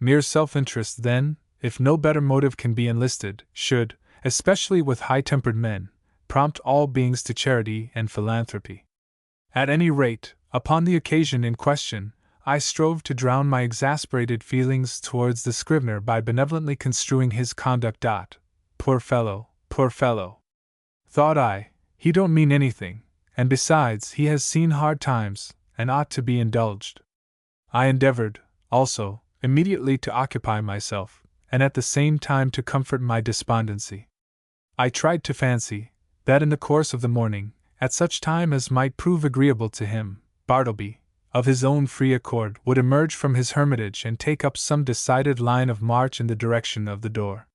Mere self-interest, then, if no better motive can be enlisted, should, especially with high-tempered men, prompt all beings to charity and philanthropy. At any rate, upon the occasion in question, I strove to drown my exasperated feelings towards the scrivener by benevolently construing his conduct. Poor fellow, thought I, he don't mean anything, and besides, he has seen hard times, and ought to be indulged. I endeavored, also, immediately to occupy myself, and at the same time to comfort my despondency. I tried to fancy that in the course of the morning, at such time as might prove agreeable to him, Bartleby, of his own free accord, would emerge from his hermitage and take up some decided line of march in the direction of the door.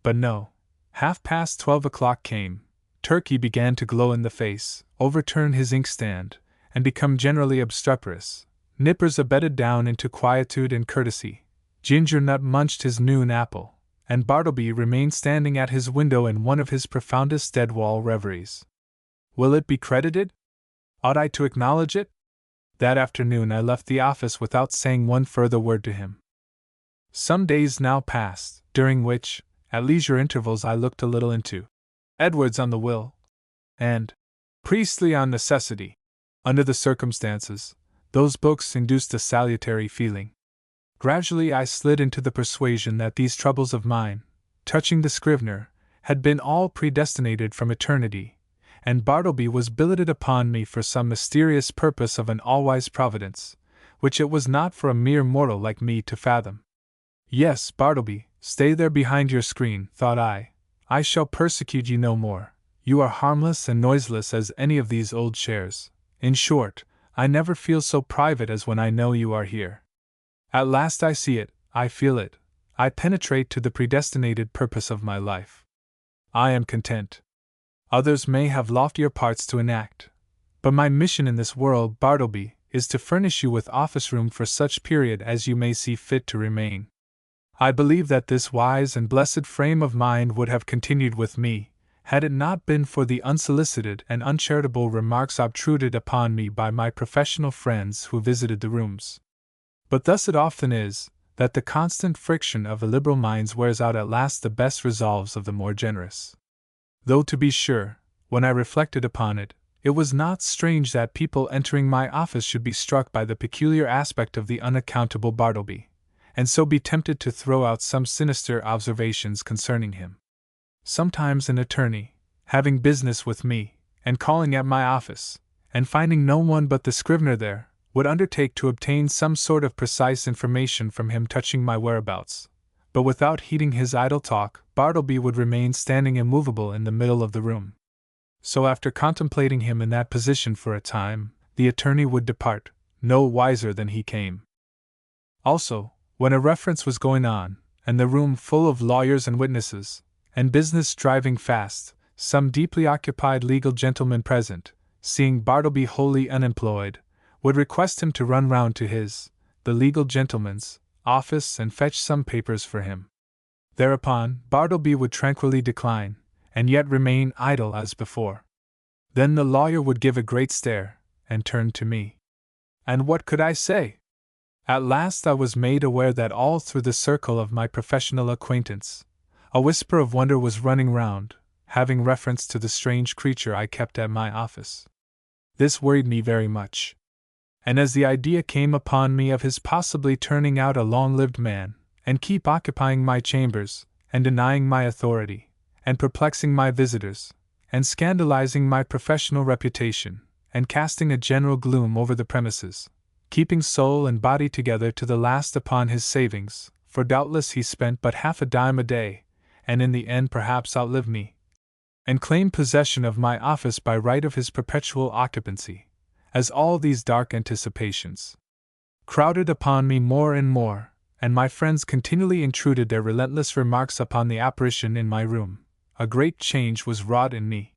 But no. 12:30 came. Turkey began to glow in the face, overturn his inkstand, and become generally obstreperous. Nippers bedded down into quietude and courtesy. Ginger Nut munched his noon apple, and Bartleby remained standing at his window in one of his profoundest dead-wall reveries. Will it be credited? Ought I to acknowledge it? That afternoon I left the office without saying one further word to him. Some days now passed, during which, at leisure intervals, I looked a little into Edwards on the Will, and Priestley on Necessity. Under the circumstances, those books induced a salutary feeling. Gradually I slid into the persuasion that these troubles of mine, touching the scrivener, had been all predestinated from eternity, and Bartleby was billeted upon me for some mysterious purpose of an all-wise providence, which it was not for a mere mortal like me to fathom. Yes, Bartleby, stay there behind your screen, thought I. I shall persecute you no more. You are harmless and noiseless as any of these old chairs. In short, I never feel so private as when I know you are here. At last I see it, I feel it, I penetrate to the predestinated purpose of my life. I am content. Others may have loftier parts to enact, but my mission in this world, Bartleby, is to furnish you with office room for such period as you may see fit to remain. I believe that this wise and blessed frame of mind would have continued with me, had it not been for the unsolicited and uncharitable remarks obtruded upon me by my professional friends who visited the rooms. But thus it often is, that the constant friction of illiberal minds wears out at last the best resolves of the more generous. Though to be sure, when I reflected upon it, it was not strange that people entering my office should be struck by the peculiar aspect of the unaccountable Bartleby, and so be tempted to throw out some sinister observations concerning him. Sometimes an attorney, having business with me, and calling at my office, and finding no one but the scrivener there, would undertake to obtain some sort of precise information from him touching my whereabouts, but without heeding his idle talk, Bartleby would remain standing immovable in the middle of the room. So after contemplating him in that position for a time, the attorney would depart, no wiser than he came. Also, when a reference was going on, and the room full of lawyers and witnesses, and business driving fast, some deeply occupied legal gentleman present, seeing Bartleby wholly unemployed, would request him to run round to the legal gentleman's, office and fetch some papers for him. Thereupon, Bartleby would tranquilly decline, and yet remain idle as before. Then the lawyer would give a great stare, and turn to me. And what could I say? At last I was made aware that all through the circle of my professional acquaintance, a whisper of wonder was running round, having reference to the strange creature I kept at my office. This worried me very much. And as the idea came upon me of his possibly turning out a long-lived man, and keep occupying my chambers, and denying my authority, and perplexing my visitors, and scandalizing my professional reputation, and casting a general gloom over the premises, keeping soul and body together to the last upon his savings, for doubtless he spent but half a dime a day, and in the end perhaps outlived me, and claimed possession of my office by right of his perpetual occupancy, as all these dark anticipations crowded upon me more and more, and my friends continually intruded their relentless remarks upon the apparition in my room, a great change was wrought in me.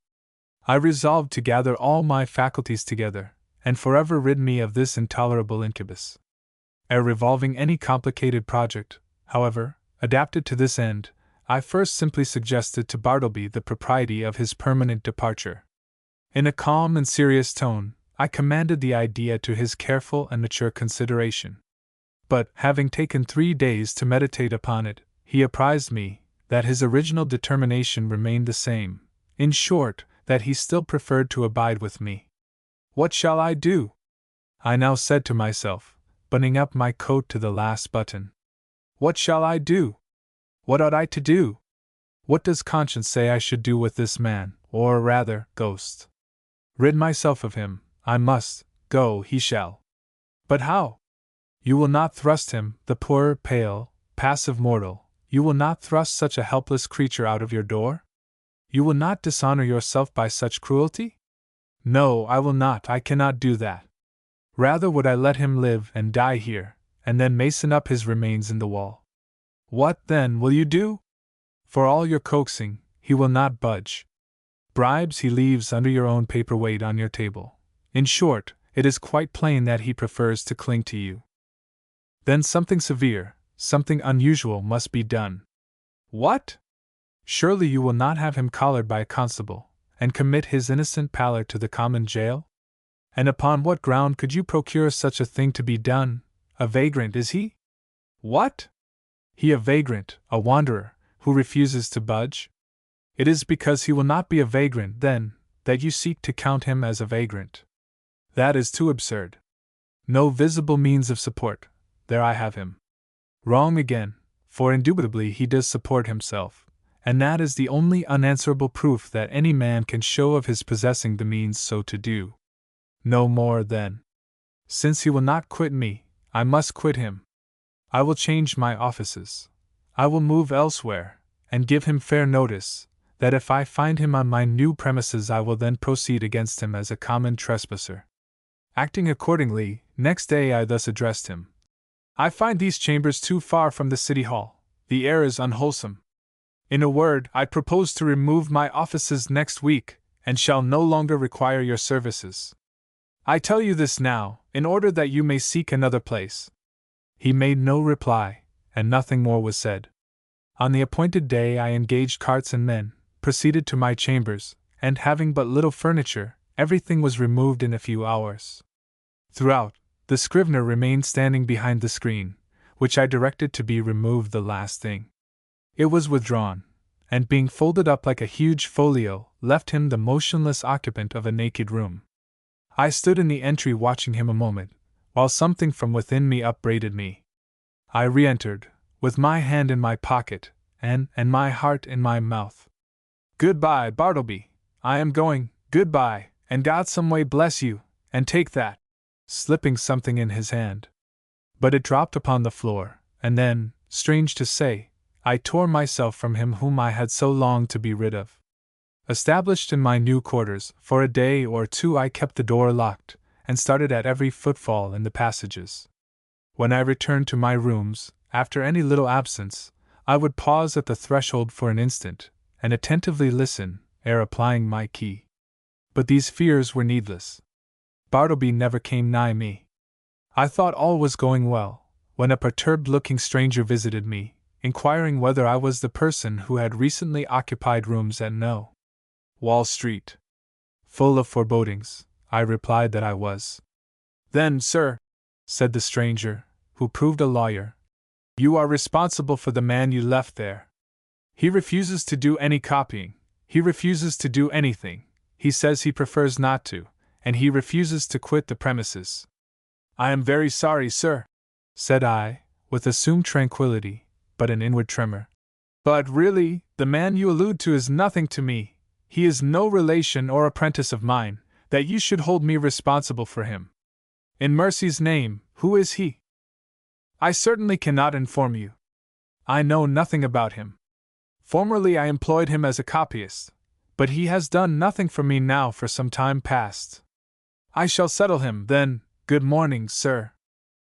I resolved to gather all my faculties together, and forever rid me of this intolerable incubus. Ere revolving any complicated project, however, adapted to this end, I first simply suggested to Bartleby the propriety of his permanent departure. In a calm and serious tone, I commended the idea to his careful and mature consideration. But, having taken 3 days to meditate upon it, he apprised me that his original determination remained the same, in short, that he still preferred to abide with me. What shall I do? I now said to myself, buttoning up my coat to the last button. What shall I do? What ought I to do? What does conscience say I should do with this man, or rather, ghost? Rid myself of him, I must, go he shall. But how? You will not thrust him, the poor, pale, passive mortal, you will not thrust such a helpless creature out of your door? You will not dishonor yourself by such cruelty? No, I will not, I cannot do that. Rather would I let him live and die here, and then mason up his remains in the wall. What, then, will you do? For all your coaxing, he will not budge. Bribes he leaves under your own paperweight on your table. In short, it is quite plain that he prefers to cling to you. Then something severe, something unusual must be done. What? Surely you will not have him collared by a constable, and commit his innocent pallor to the common jail? And upon what ground could you procure such a thing to be done? A vagrant, is he? What? He a vagrant, a wanderer, who refuses to budge? It is because he will not be a vagrant, then, that you seek to count him as a vagrant. That is too absurd. No visible means of support, there I have him. Wrong again, for indubitably he does support himself, and that is the only unanswerable proof that any man can show of his possessing the means so to do. No more, then. Since he will not quit me, I must quit him. I will change my offices. I will move elsewhere, and give him fair notice, that if I find him on my new premises I will then proceed against him as a common trespasser. Acting accordingly, next day I thus addressed him. I find these chambers too far from the city hall. The air is unwholesome. In a word, I propose to remove my offices next week, and shall no longer require your services. I tell you this now, in order that you may seek another place. He made no reply, and nothing more was said. On the appointed day I engaged carts and men, proceeded to my chambers, and having but little furniture, everything was removed in a few hours. Throughout, the scrivener remained standing behind the screen, which I directed to be removed the last thing. It was withdrawn, and being folded up like a huge folio, left him the motionless occupant of a naked room. I stood in the entry watching him a moment, while something from within me upbraided me. I re-entered, with my hand in my pocket, and my heart in my mouth. Goodbye, Bartleby, I am going, goodbye, and God some way bless you, and take that, slipping something in his hand. But it dropped upon the floor, and then, strange to say, I tore myself from him whom I had so longed to be rid of. Established in my new quarters, for a day or two I kept the door locked, and started at every footfall in the passages. When I returned to my rooms, after any little absence, I would pause at the threshold for an instant, and attentively listen, ere applying my key. But these fears were needless. Bartleby never came nigh me. I thought all was going well, when a perturbed-looking stranger visited me, inquiring whether I was the person who had recently occupied rooms at No. Wall Street. Full of forebodings, I replied that I was. Then, sir, said the stranger, who proved a lawyer, you are responsible for the man you left there. He refuses to do any copying, he refuses to do anything, he says he prefers not to, and he refuses to quit the premises. I am very sorry, sir, said I, with assumed tranquility, but an inward tremor. But really, the man you allude to is nothing to me. He is no relation or apprentice of mine, that you should hold me responsible for him. In mercy's name, who is he? I certainly cannot inform you. I know nothing about him. Formerly I employed him as a copyist, but he has done nothing for me now for some time past. I shall settle him, then. Good morning, sir.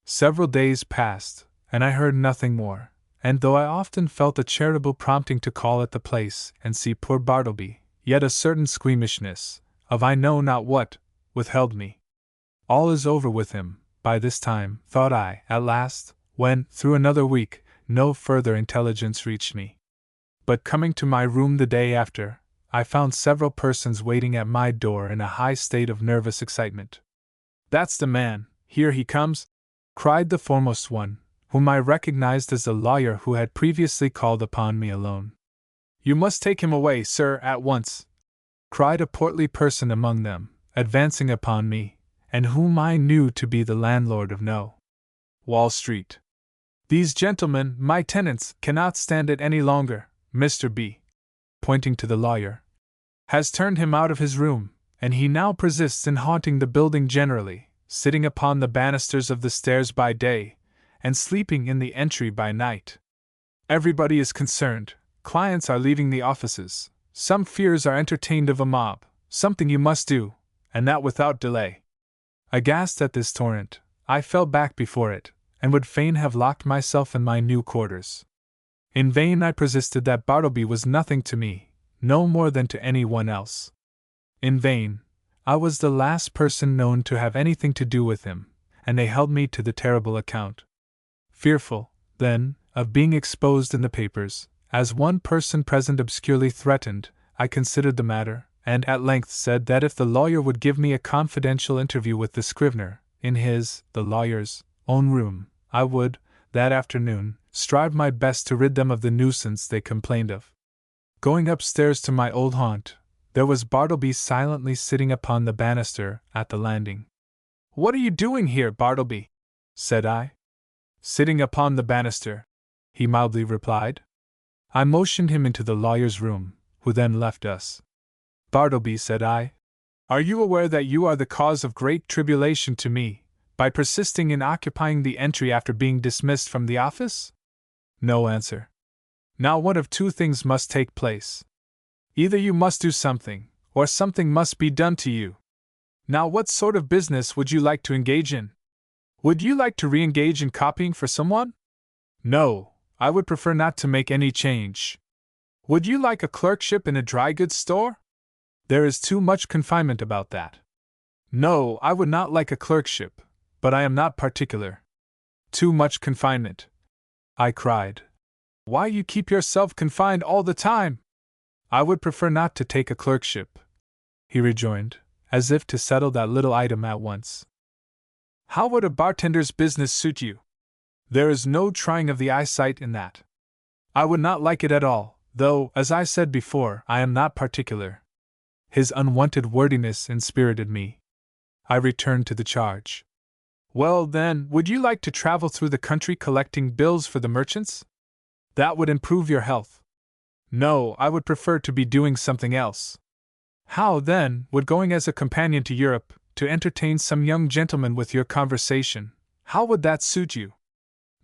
Several days passed, and I heard nothing more, and though I often felt a charitable prompting to call at the place and see poor Bartleby, yet a certain squeamishness, of I know not what, withheld me. All is over with him, by this time, thought I, at last, when, through another week, no further intelligence reached me. But coming to my room the day after, I found several persons waiting at my door in a high state of nervous excitement. "That's the man, here he comes!" cried the foremost one, whom I recognized as the lawyer who had previously called upon me alone. "You must take him away, sir, at once!" cried a portly person among them, advancing upon me, and whom I knew to be the landlord of No. Wall Street. "These gentlemen, my tenants, cannot stand it any longer. Mr. B," pointing to the lawyer, "has turned him out of his room, and he now persists in haunting the building generally, sitting upon the banisters of the stairs by day, and sleeping in the entry by night. Everybody is concerned, clients are leaving the offices, some fears are entertained of a mob. Something you must do, and that without delay." Aghast at this torrent, I fell back before it, and would fain have locked myself in my new quarters. In vain I persisted that Bartleby was nothing to me, no more than to any one else. In vain. I was the last person known to have anything to do with him, and they held me to the terrible account. Fearful, then, of being exposed in the papers, as one person present obscurely threatened, I considered the matter, and at length said that if the lawyer would give me a confidential interview with the scrivener, in his, the lawyer's, own room, I would, that afternoon, strive my best to rid them of the nuisance they complained of. Going upstairs to my old haunt, there was Bartleby silently sitting upon the banister at the landing. "What are you doing here, Bartleby?" said I. "Sitting upon the banister," he mildly replied. I motioned him into the lawyer's room, who then left us. "Bartleby," said I, "are you aware that you are the cause of great tribulation to me, by persisting in occupying the entry after being dismissed from the office?" No answer. "Now one of two things must take place. Either you must do something, or something must be done to you. Now what sort of business would you like to engage in? Would you like to re-engage in copying for someone?" "No, I would prefer not to make any change." "Would you like a clerkship in a dry goods store?" "There is too much confinement about that." "No, I would not like a clerkship, but I am not particular." "Too much confinement," I cried. "Why, you keep yourself confined all the time." "I would prefer not to take a clerkship," he rejoined, as if to settle that little item at once. "How would a bartender's business suit you?" "There is no trying of the eyesight in that." "I would not like it at all, though, as I said before, I am not particular." His unwonted wordiness inspirited me. I returned to the charge. "Well, then, would you like to travel through the country collecting bills for the merchants? That would improve your health." "No, I would prefer to be doing something else." "How, then, would going as a companion to Europe, to entertain some young gentleman with your conversation, how would that suit you?"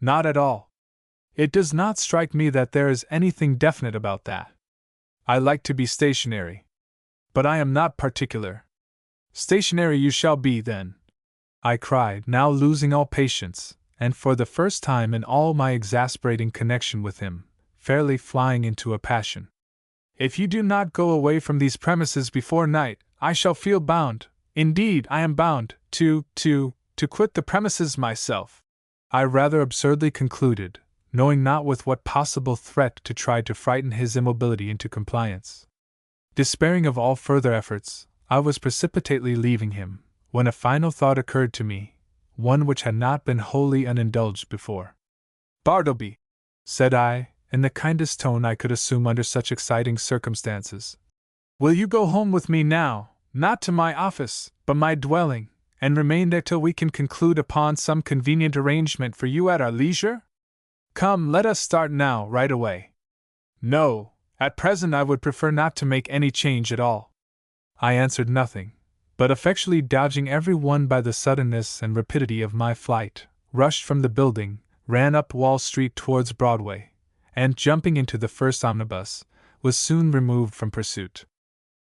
"Not at all. It does not strike me that there is anything definite about that. I like to be stationary. But I am not particular." "Stationary you shall be, then," I cried, now losing all patience, and for the first time in all my exasperating connection with him, fairly flying into a passion. "If you do not go away from these premises before night, I shall feel bound, indeed I am bound, to quit the premises myself," I rather absurdly concluded, knowing not with what possible threat to try to frighten his immobility into compliance. Despairing of all further efforts, I was precipitately leaving him, when a final thought occurred to me, one which had not been wholly unindulged before. "Bartleby," said I, in the kindest tone I could assume under such exciting circumstances, "will you go home with me now, not to my office, but my dwelling, and remain there till we can conclude upon some convenient arrangement for you at our leisure? Come, let us start now, right away." "No, at present I would prefer not to make any change at all." I answered nothing, but effectually dodging every one by the suddenness and rapidity of my flight, rushed from the building, ran up Wall Street towards Broadway, and, jumping into the first omnibus, was soon removed from pursuit.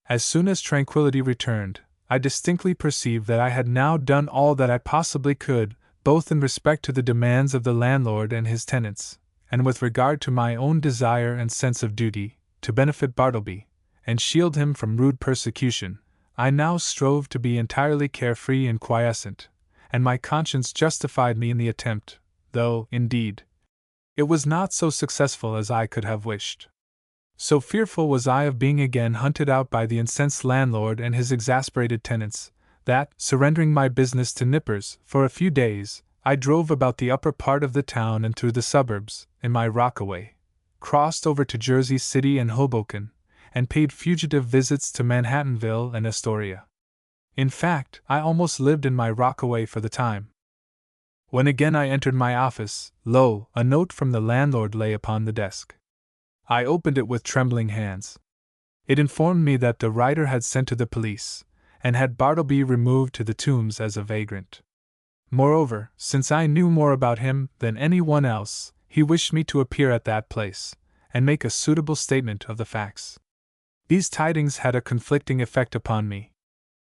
As soon as tranquility returned, I distinctly perceived that I had now done all that I possibly could, both in respect to the demands of the landlord and his tenants, and with regard to my own desire and sense of duty, to benefit Bartleby, and shield him from rude persecution. I now strove to be entirely carefree and quiescent, and my conscience justified me in the attempt, though, indeed, it was not so successful as I could have wished. So fearful was I of being again hunted out by the incensed landlord and his exasperated tenants, that, surrendering my business to nippers for a few days, I drove about the upper part of the town and through the suburbs, in my rockaway, crossed over to Jersey City and Hoboken, and paid fugitive visits to Manhattanville and Astoria. In fact, I almost lived in my rockaway for the time. When again I entered my office, lo, a note from the landlord lay upon the desk. I opened it with trembling hands. It informed me that the writer had sent to the police, and had Bartleby removed to the Tombs as a vagrant. Moreover, since I knew more about him than any one else, he wished me to appear at that place, and make a suitable statement of the facts. These tidings had a conflicting effect upon me.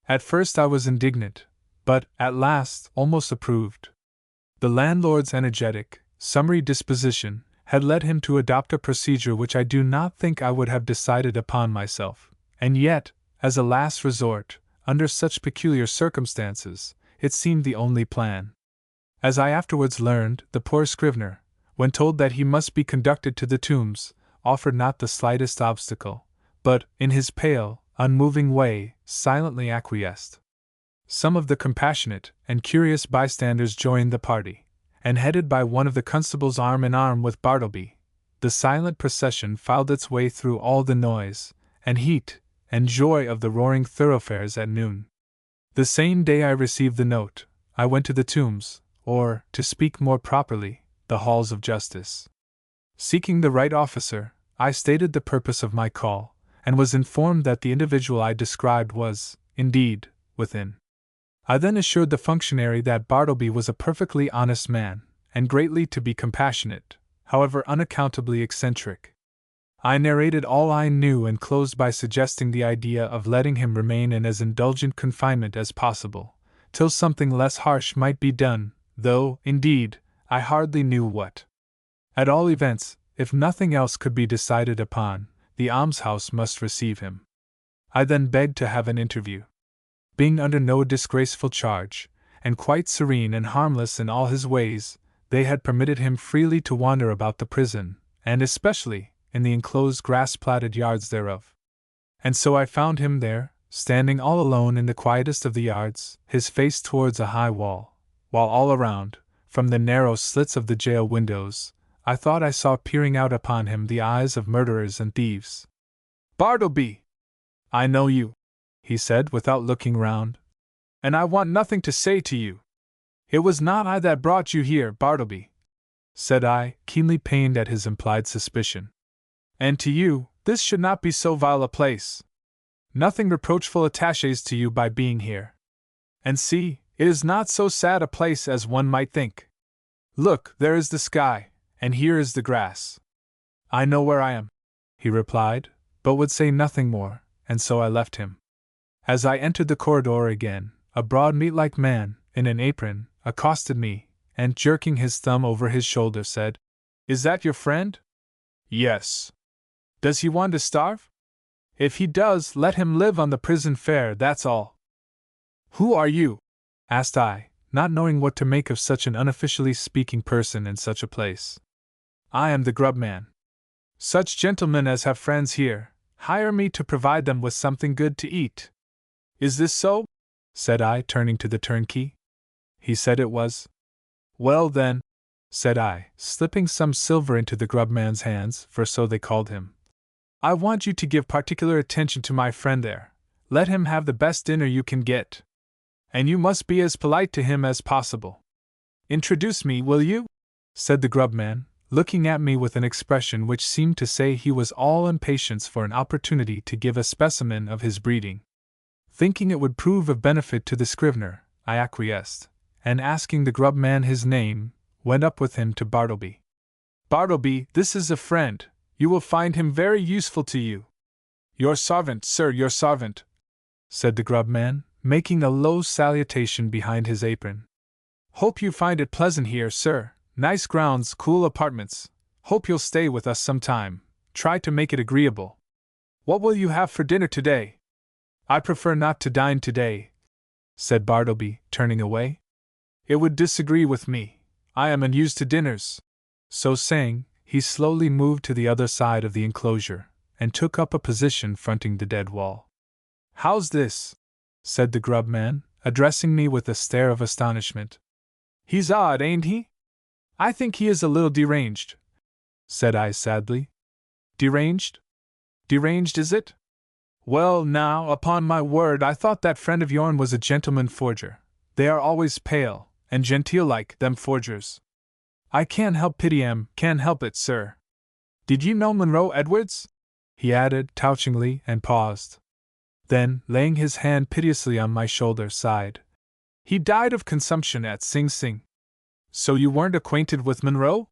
At first I was indignant, but, at last, almost approved. The landlord's energetic, summary disposition had led him to adopt a procedure which I do not think I would have decided upon myself, and yet, as a last resort, under such peculiar circumstances, it seemed the only plan. As I afterwards learned, the poor scrivener, when told that he must be conducted to the Tombs, offered not the slightest obstacle, but, in his pale, unmoving way, silently acquiesced. Some of the compassionate and curious bystanders joined the party, and headed by one of the constables arm in arm with Bartleby, the silent procession filed its way through all the noise, and heat, and joy of the roaring thoroughfares at noon. The same day I received the note, I went to the Tombs, or, to speak more properly, the halls of justice. Seeking the right officer, I stated the purpose of my call, and was informed that the individual I described was, indeed, within. I then assured the functionary that Bartleby was a perfectly honest man, and greatly to be compassionate, however unaccountably eccentric. I narrated all I knew and closed by suggesting the idea of letting him remain in as indulgent confinement as possible, till something less harsh might be done, though, indeed, I hardly knew what. At all events, if nothing else could be decided upon, the almshouse must receive him. I then begged to have an interview. Being under no disgraceful charge, and quite serene and harmless in all his ways, they had permitted him freely to wander about the prison, and especially in the enclosed grass-platted yards thereof. And so I found him there, standing all alone in the quietest of the yards, his face towards a high wall, while all around, from the narrow slits of the jail windows, I thought I saw peering out upon him the eyes of murderers and thieves. "Bartleby! I know you," he said without looking round, "and I want nothing to say to you." "It was not I that brought you here, Bartleby," said I, keenly pained at his implied suspicion. "And to you, this should not be so vile a place. Nothing reproachful attaches to you by being here. And see, it is not so sad a place as one might think. Look, there is the sky, and here is the grass." "I know where I am," he replied, but would say nothing more, and so I left him. As I entered the corridor again, a broad meat-like man, in an apron, accosted me, and jerking his thumb over his shoulder said, "Is that your friend?" "Yes." "Does he want to starve? If he does, let him live on the prison fare, that's all." "Who are you?" asked I, not knowing what to make of such an unofficially speaking person in such a place. "I am the grub man. Such gentlemen as have friends here hire me to provide them with something good to eat." "Is this so?" said I, turning to the turnkey. He said it was. "Well then," said I, slipping some silver into the grubman's hands, for so they called him, "I want you to give particular attention to my friend there. Let him have the best dinner you can get. And you must be as polite to him as possible. Introduce me, will you?" said the grubman, looking at me with an expression which seemed to say he was all impatience for an opportunity to give a specimen of his breeding. Thinking it would prove of benefit to the scrivener, I acquiesced, and asking the grubman his name, went up with him to Bartleby. Bartleby, this is a friend. You will find him very useful to you. Your servant, sir, your servant, said the grub man, making a low salutation behind his apron. Hope you find it pleasant here, sir. Nice grounds, cool apartments. Hope you'll stay with us some time. Try to make it agreeable. What will you have for dinner today? I prefer not to dine today, said Bartleby, turning away. It would disagree with me. I am unused to dinners. So saying, he slowly moved to the other side of the enclosure, and took up a position fronting the dead wall. How's this? Said the grub man, addressing me with a stare of astonishment. He's odd, ain't he? I think he is a little deranged, said I sadly. Deranged? Deranged, is it? Well, now, upon my word, I thought that friend of yourn was a gentleman forger. They are always pale, and genteel like, them forgers. I can't help pity 'em, can't help it, sir. Did you know Monroe Edwards? He added, touchingly, and paused. Then, laying his hand piteously on my shoulder, sighed. He died of consumption at Sing Sing. So you weren't acquainted with Monroe?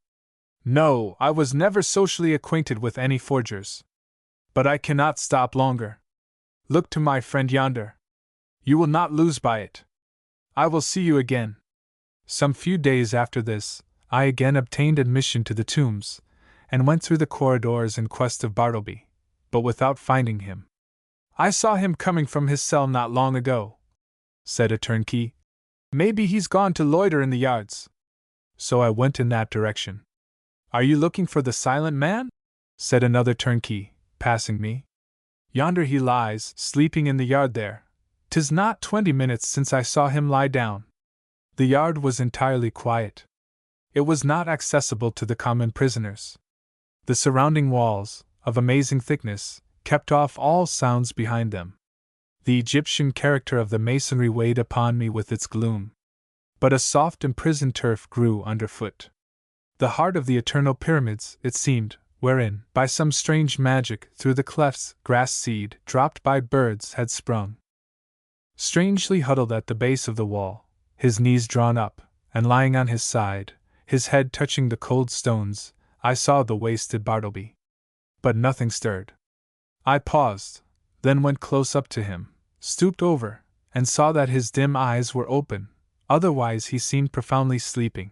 No, I was never socially acquainted with any forgers. But I cannot stop longer. Look to my friend yonder. You will not lose by it. I will see you again. Some few days after this, I again obtained admission to the Tombs, and went through the corridors in quest of Bartleby, but without finding him. I saw him coming from his cell not long ago, said a turnkey. Maybe he's gone to loiter in the yards. So I went in that direction. Are you looking for the silent man? Said another turnkey, passing me. Yonder he lies, sleeping in the yard there. 'Tis not 20 minutes since I saw him lie down. The yard was entirely quiet. It was not accessible to the common prisoners. The surrounding walls, of amazing thickness, kept off all sounds behind them. The Egyptian character of the masonry weighed upon me with its gloom. But a soft imprisoned turf grew underfoot. The heart of the eternal pyramids, it seemed, wherein, by some strange magic, through the clefts, grass seed, dropped by birds, had sprung. Strangely huddled at the base of the wall, his knees drawn up, and lying on his side, his head touching the cold stones, I saw the wasted Bartleby. But nothing stirred. I paused, then went close up to him, stooped over, and saw that his dim eyes were open, otherwise he seemed profoundly sleeping.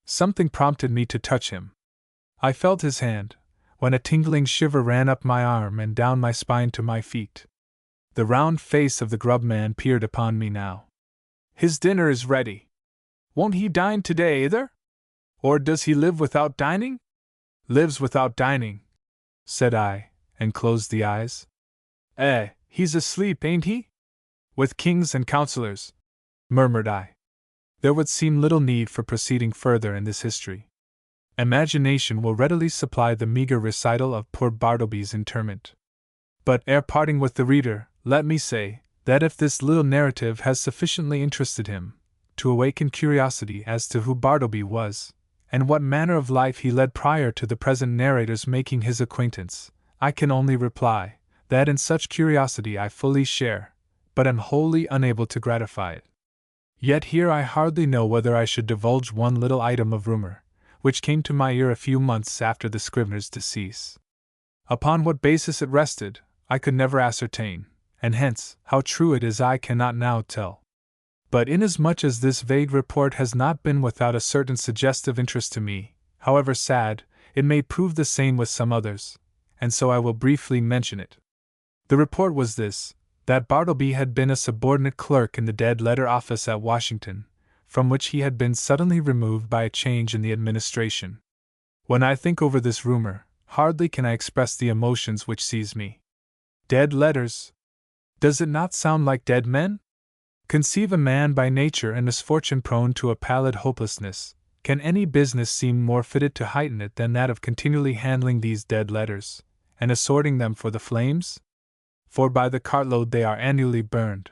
Something prompted me to touch him. I felt his hand, when a tingling shiver ran up my arm and down my spine to my feet. The round face of the grub man peered upon me now. His dinner is ready. Won't he dine today either? Or does he live without dining? Lives without dining, said I, and closed the eyes. He's asleep, ain't he? With kings and counselors, murmured I. There would seem little need for proceeding further in this history. Imagination will readily supply the meager recital of poor Bartleby's interment. But ere parting with the reader, let me say, that if this little narrative has sufficiently interested him to awaken curiosity as to who Bartleby was, and what manner of life he led prior to the present narrator's making his acquaintance, I can only reply, that in such curiosity I fully share, but am wholly unable to gratify it. Yet here I hardly know whether I should divulge one little item of rumor, which came to my ear a few months after the scrivener's decease. Upon what basis it rested, I could never ascertain, and hence, how true it is I cannot now tell. But inasmuch as this vague report has not been without a certain suggestive interest to me, however sad, it may prove the same with some others, and so I will briefly mention it. The report was this, that Bartleby had been a subordinate clerk in the dead letter office at Washington, from which he had been suddenly removed by a change in the administration. When I think over this rumor, hardly can I express the emotions which seize me. Dead letters? Does it not sound like dead men? Conceive a man by nature and misfortune prone to a pallid hopelessness. Can any business seem more fitted to heighten it than that of continually handling these dead letters, and assorting them for the flames? For by the cartload they are annually burned.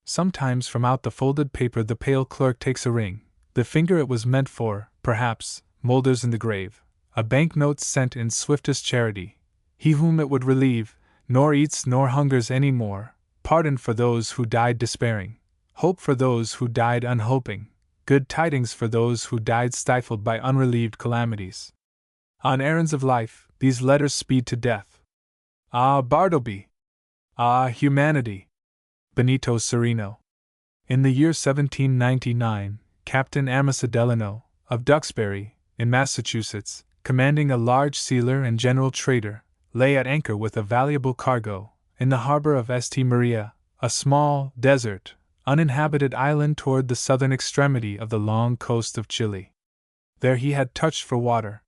Sometimes from out the folded paper the pale clerk takes a ring, the finger it was meant for, perhaps, moulders in the grave, a banknote sent in swiftest charity, he whom it would relieve, nor eats nor hungers any more, pardon for those who died despairing, hope for those who died unhoping, good tidings for those who died stifled by unrelieved calamities. On errands of life, these letters speed to death. Ah, Bartleby! Ah, humanity! Benito Sereno. In the year 1799, Captain Amos Delano, of Duxbury, in Massachusetts, commanding a large sealer and general trader, lay at anchor with a valuable cargo, in the harbor of St. Maria, a small, desert, uninhabited island toward the southern extremity of the long coast of Chile. There he had touched for water.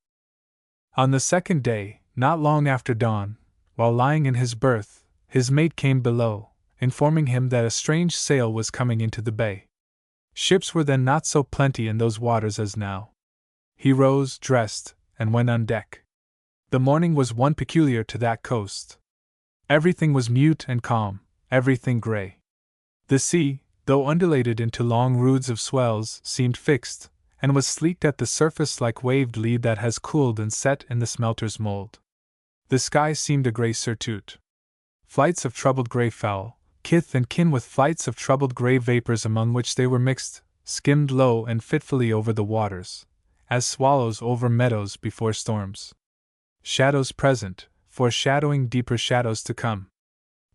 On the second day, not long after dawn, while lying in his berth, his mate came below, informing him that a strange sail was coming into the bay. Ships were then not so plenty in those waters as now. He rose, dressed, and went on deck. The morning was one peculiar to that coast. Everything was mute and calm, everything gray. The sea, though undulated into long roods of swells, seemed fixed, and was sleeked at the surface like waved lead that has cooled and set in the smelter's mold. The sky seemed a grey surtout. Flights of troubled grey fowl, kith and kin with flights of troubled grey vapors among which they were mixed, skimmed low and fitfully over the waters, as swallows over meadows before storms. Shadows present, foreshadowing deeper shadows to come.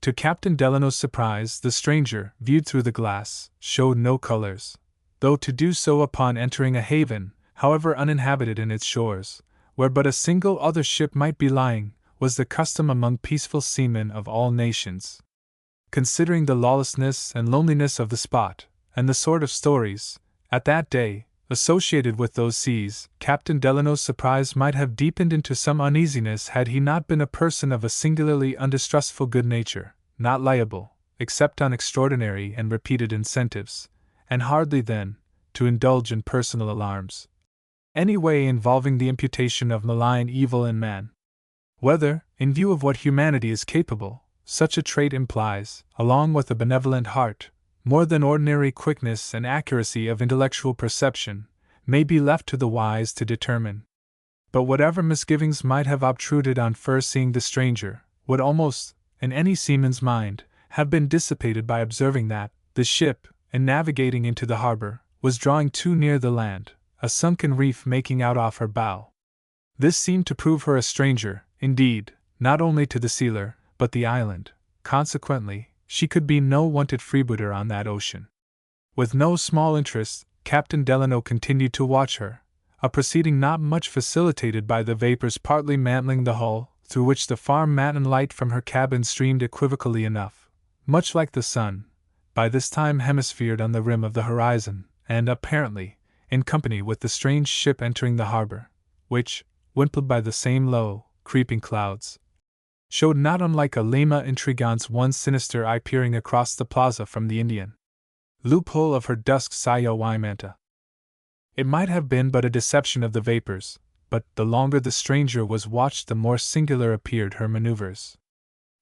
To Captain Delano's surprise, the stranger, viewed through the glass, showed no colors, though to do so upon entering a haven, however uninhabited in its shores, where but a single other ship might be lying, was the custom among peaceful seamen of all nations. Considering the lawlessness and loneliness of the spot, and the sort of stories, at that day, associated with those seas, Captain Delano's surprise might have deepened into some uneasiness had he not been a person of a singularly undistrustful good nature, not liable, except on extraordinary and repeated incentives, and hardly then, to indulge in personal alarms, any way involving the imputation of malign evil in man. Whether, in view of what humanity is capable, such a trait implies, along with a benevolent heart, more than ordinary quickness and accuracy of intellectual perception, may be left to the wise to determine. But whatever misgivings might have obtruded on first seeing the stranger, would almost, in any seaman's mind, have been dissipated by observing that the ship, in navigating into the harbor, was drawing too near the land, a sunken reef making out off her bow. This seemed to prove her a stranger, indeed, not only to the sealer, but the island. Consequently, she could be no wonted freebooter on that ocean. With no small interest, Captain Delano continued to watch her, a proceeding not much facilitated by the vapors partly mantling the hull, through which the farm matin light from her cabin streamed equivocally enough, much like the sun, by this time hemisphered on the rim of the horizon, and apparently, in company with the strange ship entering the harbor, which, wimpled by the same low, creeping clouds, showed not unlike a lama intrigante, one sinister eye peering across the plaza from the Indian loophole of her dusk sayo waimanta. It might have been but a deception of the vapors, but the longer the stranger was watched, the more singular appeared her maneuvers.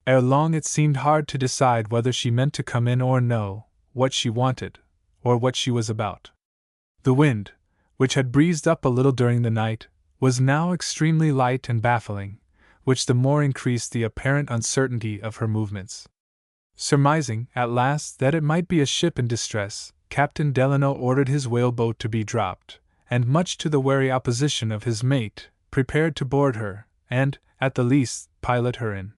Ere long it seemed hard to decide whether she meant to come in or no, what she wanted, or what she was about. The wind, which had breezed up a little during the night, was now extremely light and baffling, which the more increased the apparent uncertainty of her movements. Surmising, at last, that it might be a ship in distress, Captain Delano ordered his whaleboat to be dropped, and much to the wary opposition of his mate, prepared to board her, and, at the least, pilot her in.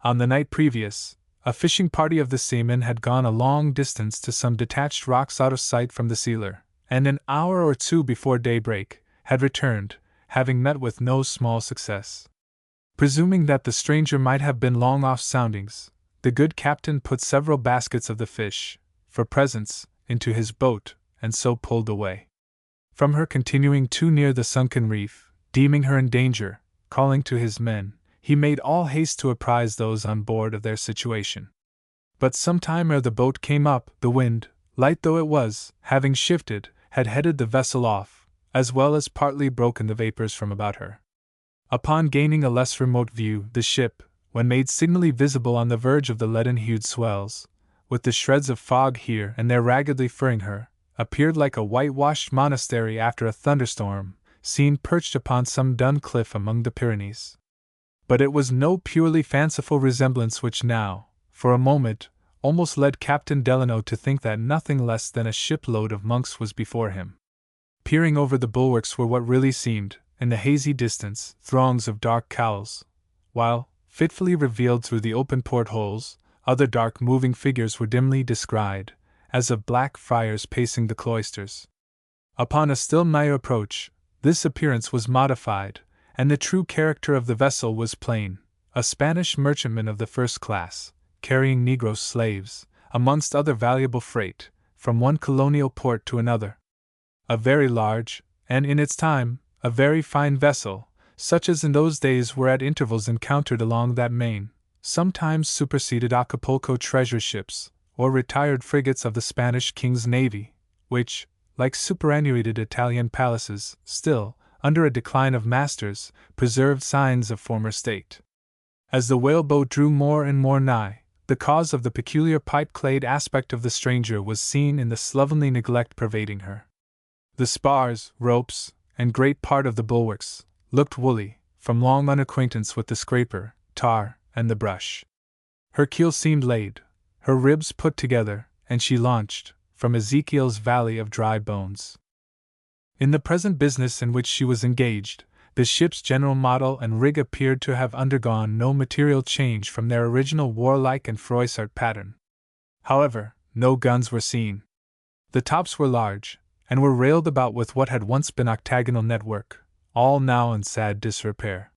On the night previous, a fishing party of the seamen had gone a long distance to some detached rocks out of sight from the sealer, and an hour or two before daybreak, had returned, having met with no small success. Presuming that the stranger might have been long off soundings, the good captain put several baskets of the fish, for presents, into his boat, and so pulled away. From her continuing too near the sunken reef, deeming her in danger, calling to his men, he made all haste to apprise those on board of their situation. But some time ere the boat came up, the wind, light though it was, having shifted, had headed the vessel off, as well as partly broken the vapors from about her. Upon gaining a less remote view, the ship, when made signally visible on the verge of the leaden-hued swells, with the shreds of fog here and there raggedly furring her, appeared like a whitewashed monastery after a thunderstorm, seen perched upon some dun cliff among the Pyrenees. But it was no purely fanciful resemblance which now, for a moment, almost led Captain Delano to think that nothing less than a shipload of monks was before him. Peering over the bulwarks were what really seemed, in the hazy distance, throngs of dark cowls, while, fitfully revealed through the open portholes, other dark moving figures were dimly descried, as of black friars pacing the cloisters. Upon a still nigher approach, this appearance was modified, and the true character of the vessel was plain: a Spanish merchantman of the first class, carrying Negro slaves, amongst other valuable freight, from one colonial port to another. A very large, and in its time, a very fine vessel, such as in those days were at intervals encountered along that main, sometimes superseded Acapulco treasure ships, or retired frigates of the Spanish king's navy, which, like superannuated Italian palaces, still, under a decline of masters, preserved signs of former state. As the whaleboat drew more and more nigh, the cause of the peculiar pipe-clayed aspect of the stranger was seen in the slovenly neglect pervading her. The spars, ropes, and great part of the bulwarks looked woolly, from long unacquaintance with the scraper, tar, and the brush. Her keel seemed laid, her ribs put together, and she launched, from Ezekiel's valley of dry bones. In the present business in which she was engaged, the ship's general model and rig appeared to have undergone no material change from their original warlike and Froissart pattern. However, no guns were seen. The tops were large, and were railed about with what had once been octagonal network, all now in sad disrepair.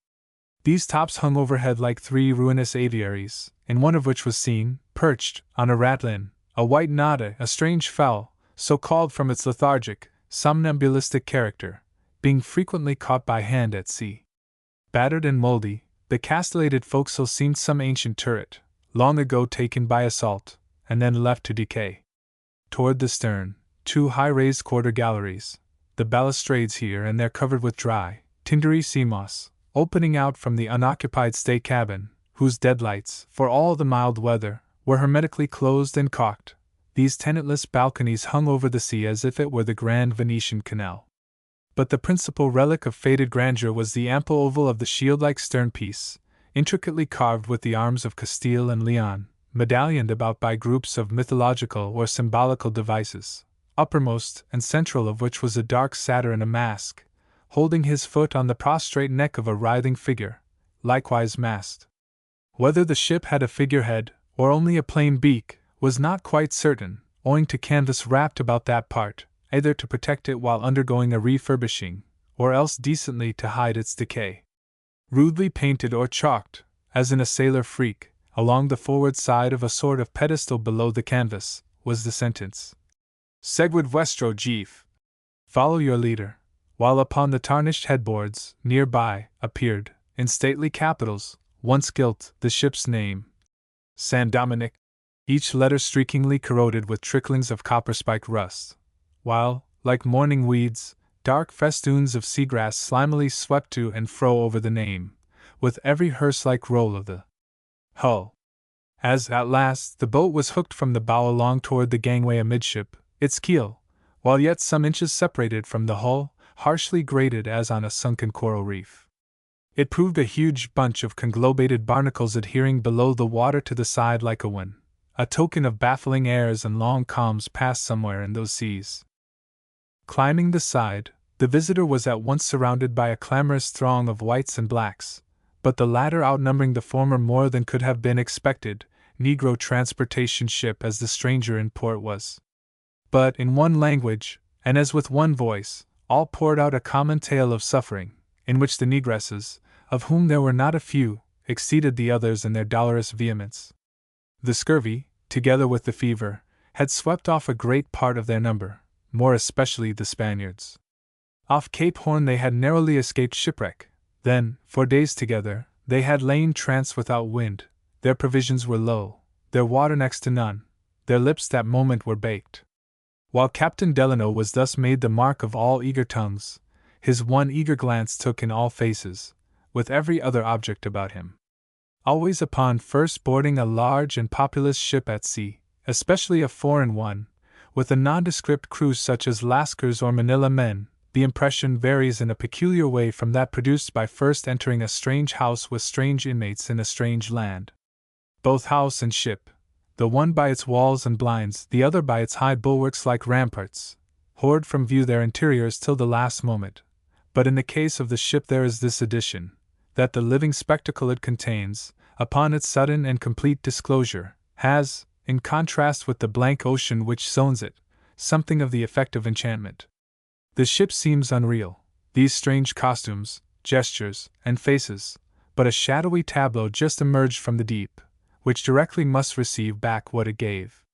These tops hung overhead like three ruinous aviaries, in one of which was seen, perched on a ratlin, a white nodda, a strange fowl, so called from its lethargic, somnambulistic character, being frequently caught by hand at sea. Battered and mouldy, the castellated forecastle seemed some ancient turret, long ago taken by assault, and then left to decay. Toward the stern, two high-raised quarter galleries, the balustrades here and there covered with dry, tindery sea moss, opening out from the unoccupied state cabin, whose deadlights, for all the mild weather, were hermetically closed and caulked. These tenantless balconies hung over the sea as if it were the grand Venetian canal. But the principal relic of faded grandeur was the ample oval of the shield-like stern-piece, intricately carved with the arms of Castile and Leon, medallioned about by groups of mythological or symbolical devices, uppermost and central of which was a dark satyr in a mask, holding his foot on the prostrate neck of a writhing figure, likewise masked. Whether the ship had a figurehead, or only a plain beak, was not quite certain, owing to canvas wrapped about that part, either to protect it while undergoing a refurbishing, or else decently to hide its decay. Rudely painted or chalked, as in a sailor freak, along the forward side of a sort of pedestal below the canvas, was the sentence: Seguid vuestro jefe. Follow your leader, while upon the tarnished headboards, near by, appeared, in stately capitals, once gilt, the ship's name, San Dominic, each letter streakingly corroded with tricklings of copper-spiked rust, while, like morning weeds, dark festoons of seagrass slimily swept to and fro over the name, with every hearse-like roll of the hull. As, at last, the boat was hooked from the bow along toward the gangway amidship, its keel, while yet some inches separated from the hull, harshly grated as on a sunken coral reef. It proved a huge bunch of conglobated barnacles adhering below the water to the side like a wen, a token of baffling airs and long calms past somewhere in those seas. Climbing the side, the visitor was at once surrounded by a clamorous throng of whites and blacks, but the latter outnumbering the former more than could have been expected, Negro transportation ship as the stranger in port was. But in one language, and as with one voice, all poured out a common tale of suffering, in which the negresses, of whom there were not a few, exceeded the others in their dolorous vehemence. The scurvy, together with the fever, had swept off a great part of their number, more especially the Spaniards. Off Cape Horn they had narrowly escaped shipwreck. Then, for days together, they had lain tranced without wind, their provisions were low, their water next to none, their lips that moment were baked. While Captain Delano was thus made the mark of all eager tongues, his one eager glance took in all faces, with every other object about him. Always upon first boarding a large and populous ship at sea, especially a foreign one, with a nondescript crew such as Lascars or Manila men, the impression varies in a peculiar way from that produced by first entering a strange house with strange inmates in a strange land. Both house and ship, the one by its walls and blinds, the other by its high bulwarks like ramparts, hoard from view their interiors till the last moment, But in the case of the ship there is this addition, that the living spectacle it contains, upon its sudden and complete disclosure, has, in contrast with the blank ocean which zones it, something of the effect of enchantment. The ship seems unreal, these strange costumes, gestures, and faces, but a shadowy tableau just emerged from the deep, which directly must receive back what it gave.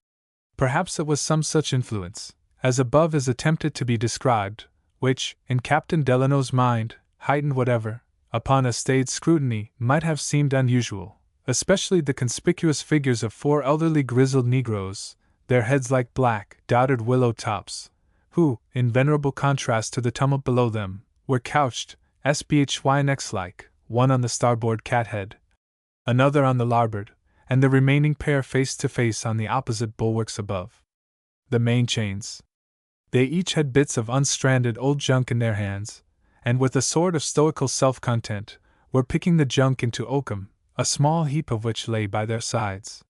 Perhaps it was some such influence, as above is attempted to be described, which, in Captain Delano's mind, heightened whatever, upon a staid scrutiny, might have seemed unusual, especially the conspicuous figures of 4 elderly grizzled Negroes, their heads like black, dotted willow tops, who, in venerable contrast to the tumult below them, were couched, SBHYNX-like, one on the starboard cathead, another on the larboard, and the remaining pair face to face on the opposite bulwarks above the main chains. They each had bits of unstranded old junk in their hands, and with a sort of stoical self-content, were picking the junk into oakum, a small heap of which lay by their sides.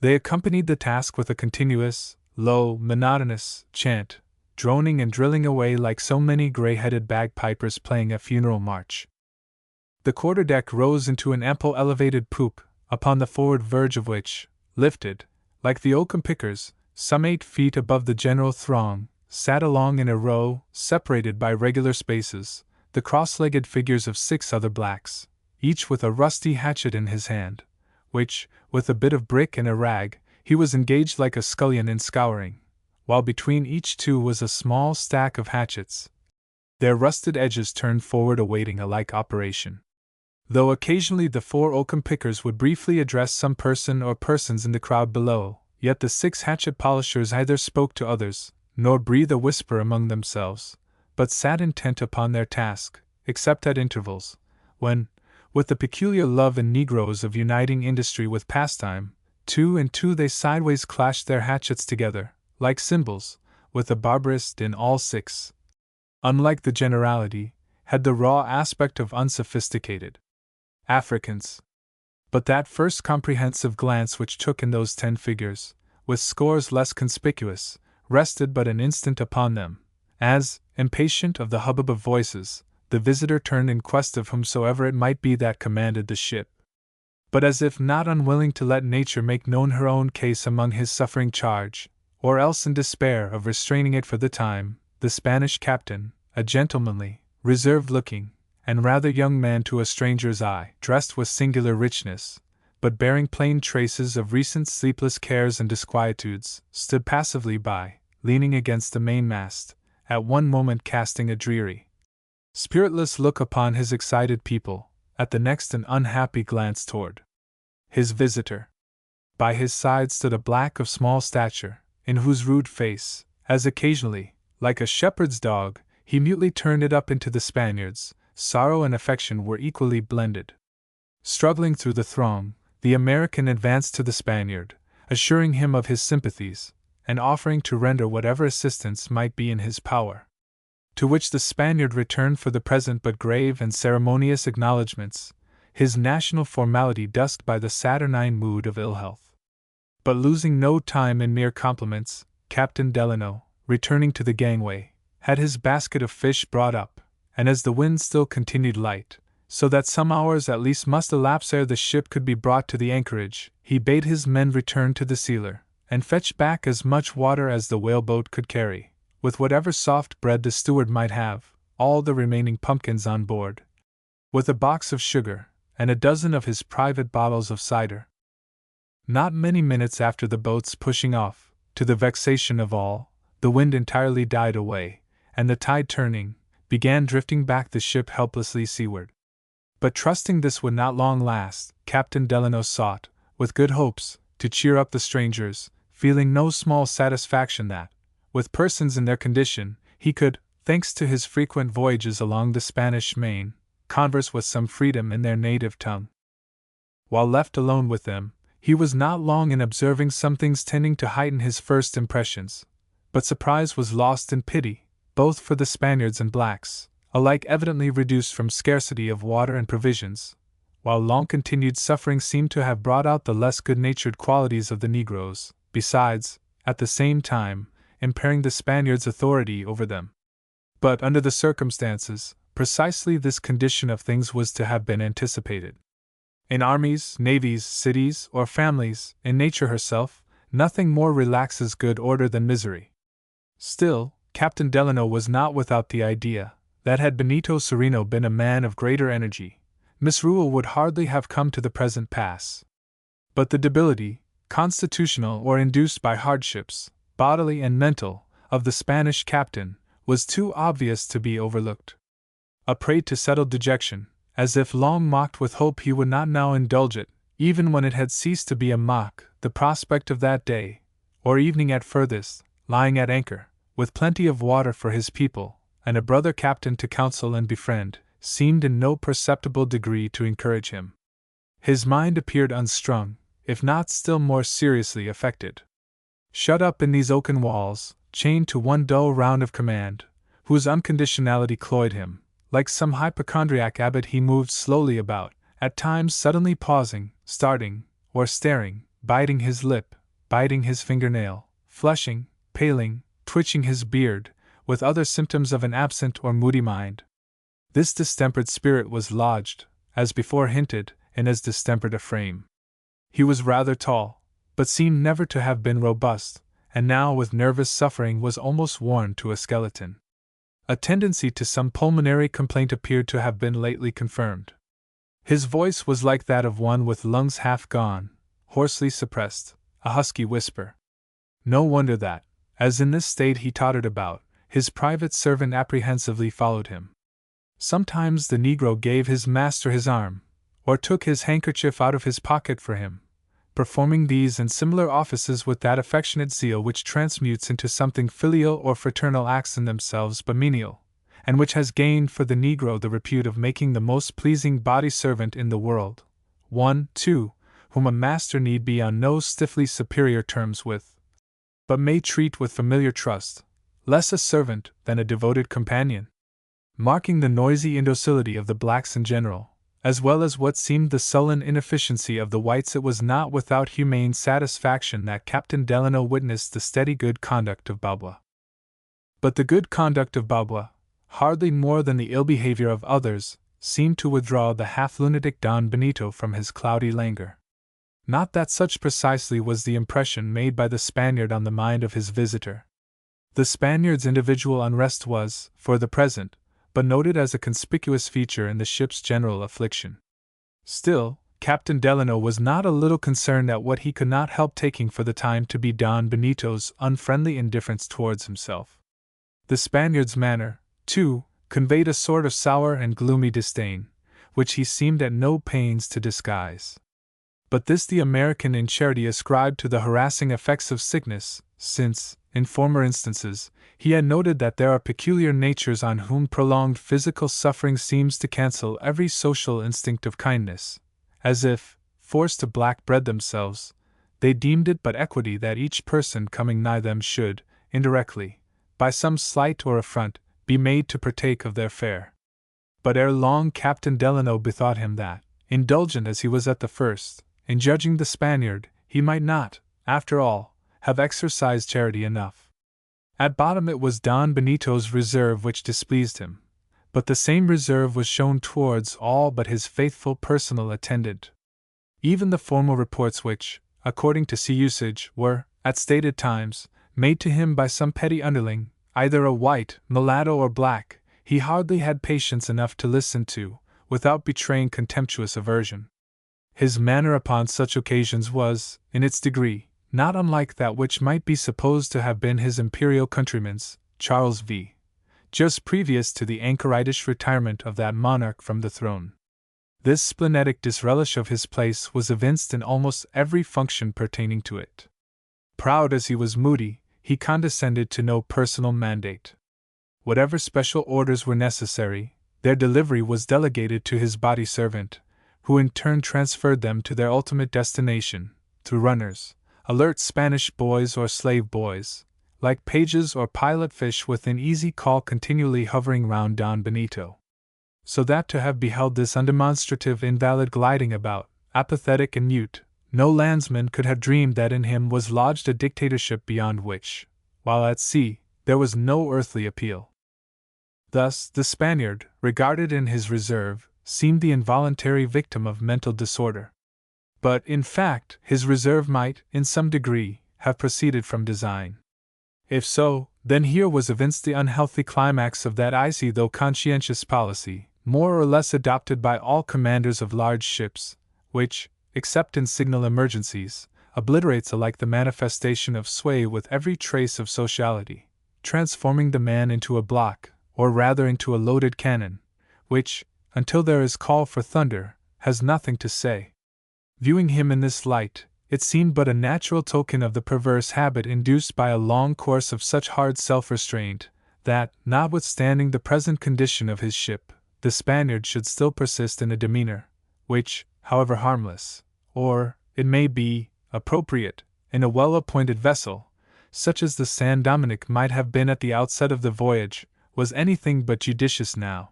They accompanied the task with a continuous, low, monotonous chant, droning and drilling away like so many gray-headed bagpipers playing a funeral march. The quarterdeck rose into an ample elevated poop, upon the forward verge of which, lifted, like the oakum pickers, some 8 feet above the general throng, sat along in a row, separated by regular spaces, the cross-legged figures of 6 other blacks, each with a rusty hatchet in his hand, which, with a bit of brick and a rag, he was engaged like a scullion in scouring, while between each 2 was a small stack of hatchets, their rusted edges turned forward awaiting a like operation. Though occasionally the 4 oakum pickers would briefly address some person or persons in the crowd below, yet the 6 hatchet polishers neither spoke to others, nor breathed a whisper among themselves, but sat intent upon their task, except at intervals, when, with the peculiar love in Negroes of uniting industry with pastime, 2 and 2 they sideways clashed their hatchets together, like cymbals, with the barbarous din all 6. Unlike the generality, had the raw aspect of unsophisticated Africans. But that first comprehensive glance which took in those 10 figures, with scores less conspicuous, rested but an instant upon them, as, impatient of the hubbub of voices, the visitor turned in quest of whomsoever it might be that commanded the ship. But as if not unwilling to let nature make known her own case among his suffering charge, or else in despair of restraining it for the time, the Spanish captain, a gentlemanly, reserved-looking, and rather young man to a stranger's eye, dressed with singular richness, but bearing plain traces of recent sleepless cares and disquietudes, stood passively by, leaning against the mainmast, at one moment casting a dreary, spiritless look upon his excited people, at the next an unhappy glance toward his visitor. By his side stood a black of small stature, in whose rude face, as occasionally, like a shepherd's dog, he mutely turned it up into the Spaniard's, sorrow and affection were equally blended. Struggling through the throng, the American advanced to the Spaniard, assuring him of his sympathies, and offering to render whatever assistance might be in his power. To which the Spaniard returned for the present but grave and ceremonious acknowledgments, his national formality dusked by the saturnine mood of ill health. But losing no time in mere compliments, Captain Delano, returning to the gangway, had his basket of fish brought up, and as the wind still continued light, so that some hours at least must elapse ere the ship could be brought to the anchorage, he bade his men return to the sealer, and fetch back as much water as the whaleboat could carry, with whatever soft bread the steward might have, all the remaining pumpkins on board, with a box of sugar, and a dozen of his private bottles of cider. Not many minutes after the boat's pushing off, to the vexation of all, the wind entirely died away, and the tide turning, began drifting back the ship helplessly seaward. But trusting this would not long last, Captain Delano sought, with good hopes, to cheer up the strangers, feeling no small satisfaction that, with persons in their condition, he could, thanks to his frequent voyages along the Spanish Main, converse with some freedom in their native tongue. While left alone with them, he was not long in observing some things tending to heighten his first impressions, but surprise was lost in pity, both for the Spaniards and blacks, alike evidently reduced from scarcity of water and provisions, while long-continued suffering seemed to have brought out the less good-natured qualities of the Negroes, besides, at the same time, impairing the Spaniards' authority over them. But under the circumstances, precisely this condition of things was to have been anticipated. In armies, navies, cities, or families, in nature herself, nothing more relaxes good order than misery. Still, Captain Delano was not without the idea that had Benito Cereno been a man of greater energy, misrule would hardly have come to the present pass. But the debility, constitutional or induced by hardships, bodily and mental, of the Spanish captain, was too obvious to be overlooked. A prey to settled dejection, as if long mocked with hope he would not now indulge it, even when it had ceased to be a mock, the prospect of that day, or evening at furthest, lying at anchor, with plenty of water for his people, and a brother captain to counsel and befriend, seemed in no perceptible degree to encourage him. His mind appeared unstrung, if not still more seriously affected. Shut up in these oaken walls, chained to one dull round of command, whose unconditionality cloyed him, like some hypochondriac abbot he moved slowly about, at times suddenly pausing, starting, or staring, biting his lip, biting his fingernail, flushing, paling, twitching his beard, with other symptoms of an absent or moody mind. This distempered spirit was lodged, as before hinted, in as distempered a frame. He was rather tall, but seemed never to have been robust, and now with nervous suffering was almost worn to a skeleton. A tendency to some pulmonary complaint appeared to have been lately confirmed. His voice was like that of one with lungs half gone, hoarsely suppressed, a husky whisper. No wonder that, as in this state he tottered about, his private servant apprehensively followed him. Sometimes the negro gave his master his arm, or took his handkerchief out of his pocket for him, performing these and similar offices with that affectionate zeal which transmutes into something filial or fraternal acts in themselves but menial, and which has gained for the negro the repute of making the most pleasing body servant in the world, one, too, whom a master need be on no stiffly superior terms with, but may treat with familiar trust, less a servant than a devoted companion. Marking the noisy indocility of the blacks in general, as well as what seemed the sullen inefficiency of the whites, it was not without humane satisfaction that Captain Delano witnessed the steady good conduct of Balboa. But the good conduct of Balboa, hardly more than the ill behavior of others, seemed to withdraw the half-lunatic Don Benito from his cloudy languor. Not that such precisely was the impression made by the Spaniard on the mind of his visitor. The Spaniard's individual unrest was, for the present, but noted as a conspicuous feature in the ship's general affliction. Still, Captain Delano was not a little concerned at what he could not help taking for the time to be Don Benito's unfriendly indifference towards himself. The Spaniard's manner, too, conveyed a sort of sour and gloomy disdain, which he seemed at no pains to disguise. But this the American in charity ascribed to the harassing effects of sickness, since, in former instances, he had noted that there are peculiar natures on whom prolonged physical suffering seems to cancel every social instinct of kindness, as if, forced to black bread themselves, they deemed it but equity that each person coming nigh them should, indirectly, by some slight or affront, be made to partake of their fare. But ere long Captain Delano bethought him that, indulgent as he was at the first, in judging the Spaniard, he might not, after all, have exercised charity enough. At bottom it was Don Benito's reserve which displeased him, but the same reserve was shown towards all but his faithful personal attendant. Even the formal reports which, according to sea usage, were, at stated times, made to him by some petty underling, either a white, mulatto, or black, he hardly had patience enough to listen to, without betraying contemptuous aversion. His manner upon such occasions was, in its degree, not unlike that which might be supposed to have been his imperial countryman's, Charles V., just previous to the anchoritish retirement of that monarch from the throne. This splenetic disrelish of his place was evinced in almost every function pertaining to it. Proud as he was moody, he condescended to no personal mandate. Whatever special orders were necessary, their delivery was delegated to his body servant, who in turn transferred them to their ultimate destination, through runners, alert Spanish boys or slave boys, like pages or pilot fish within easy call continually hovering round Don Benito. So that to have beheld this undemonstrative invalid gliding about, apathetic and mute, no landsman could have dreamed that in him was lodged a dictatorship beyond which, while at sea, there was no earthly appeal. Thus, the Spaniard, regarded in his reserve, seemed the involuntary victim of mental disorder. But, in fact, his reserve might, in some degree, have proceeded from design. If so, then here was evinced the unhealthy climax of that icy though conscientious policy, more or less adopted by all commanders of large ships, which, except in signal emergencies, obliterates alike the manifestation of sway with every trace of sociality, transforming the man into a block, or rather into a loaded cannon, which, until there is call for thunder, has nothing to say. Viewing him in this light, it seemed but a natural token of the perverse habit induced by a long course of such hard self-restraint, that, notwithstanding the present condition of his ship, the Spaniard should still persist in a demeanor, which, however harmless, or, it may be, appropriate, in a well-appointed vessel, such as the San Dominick might have been at the outset of the voyage, was anything but judicious now.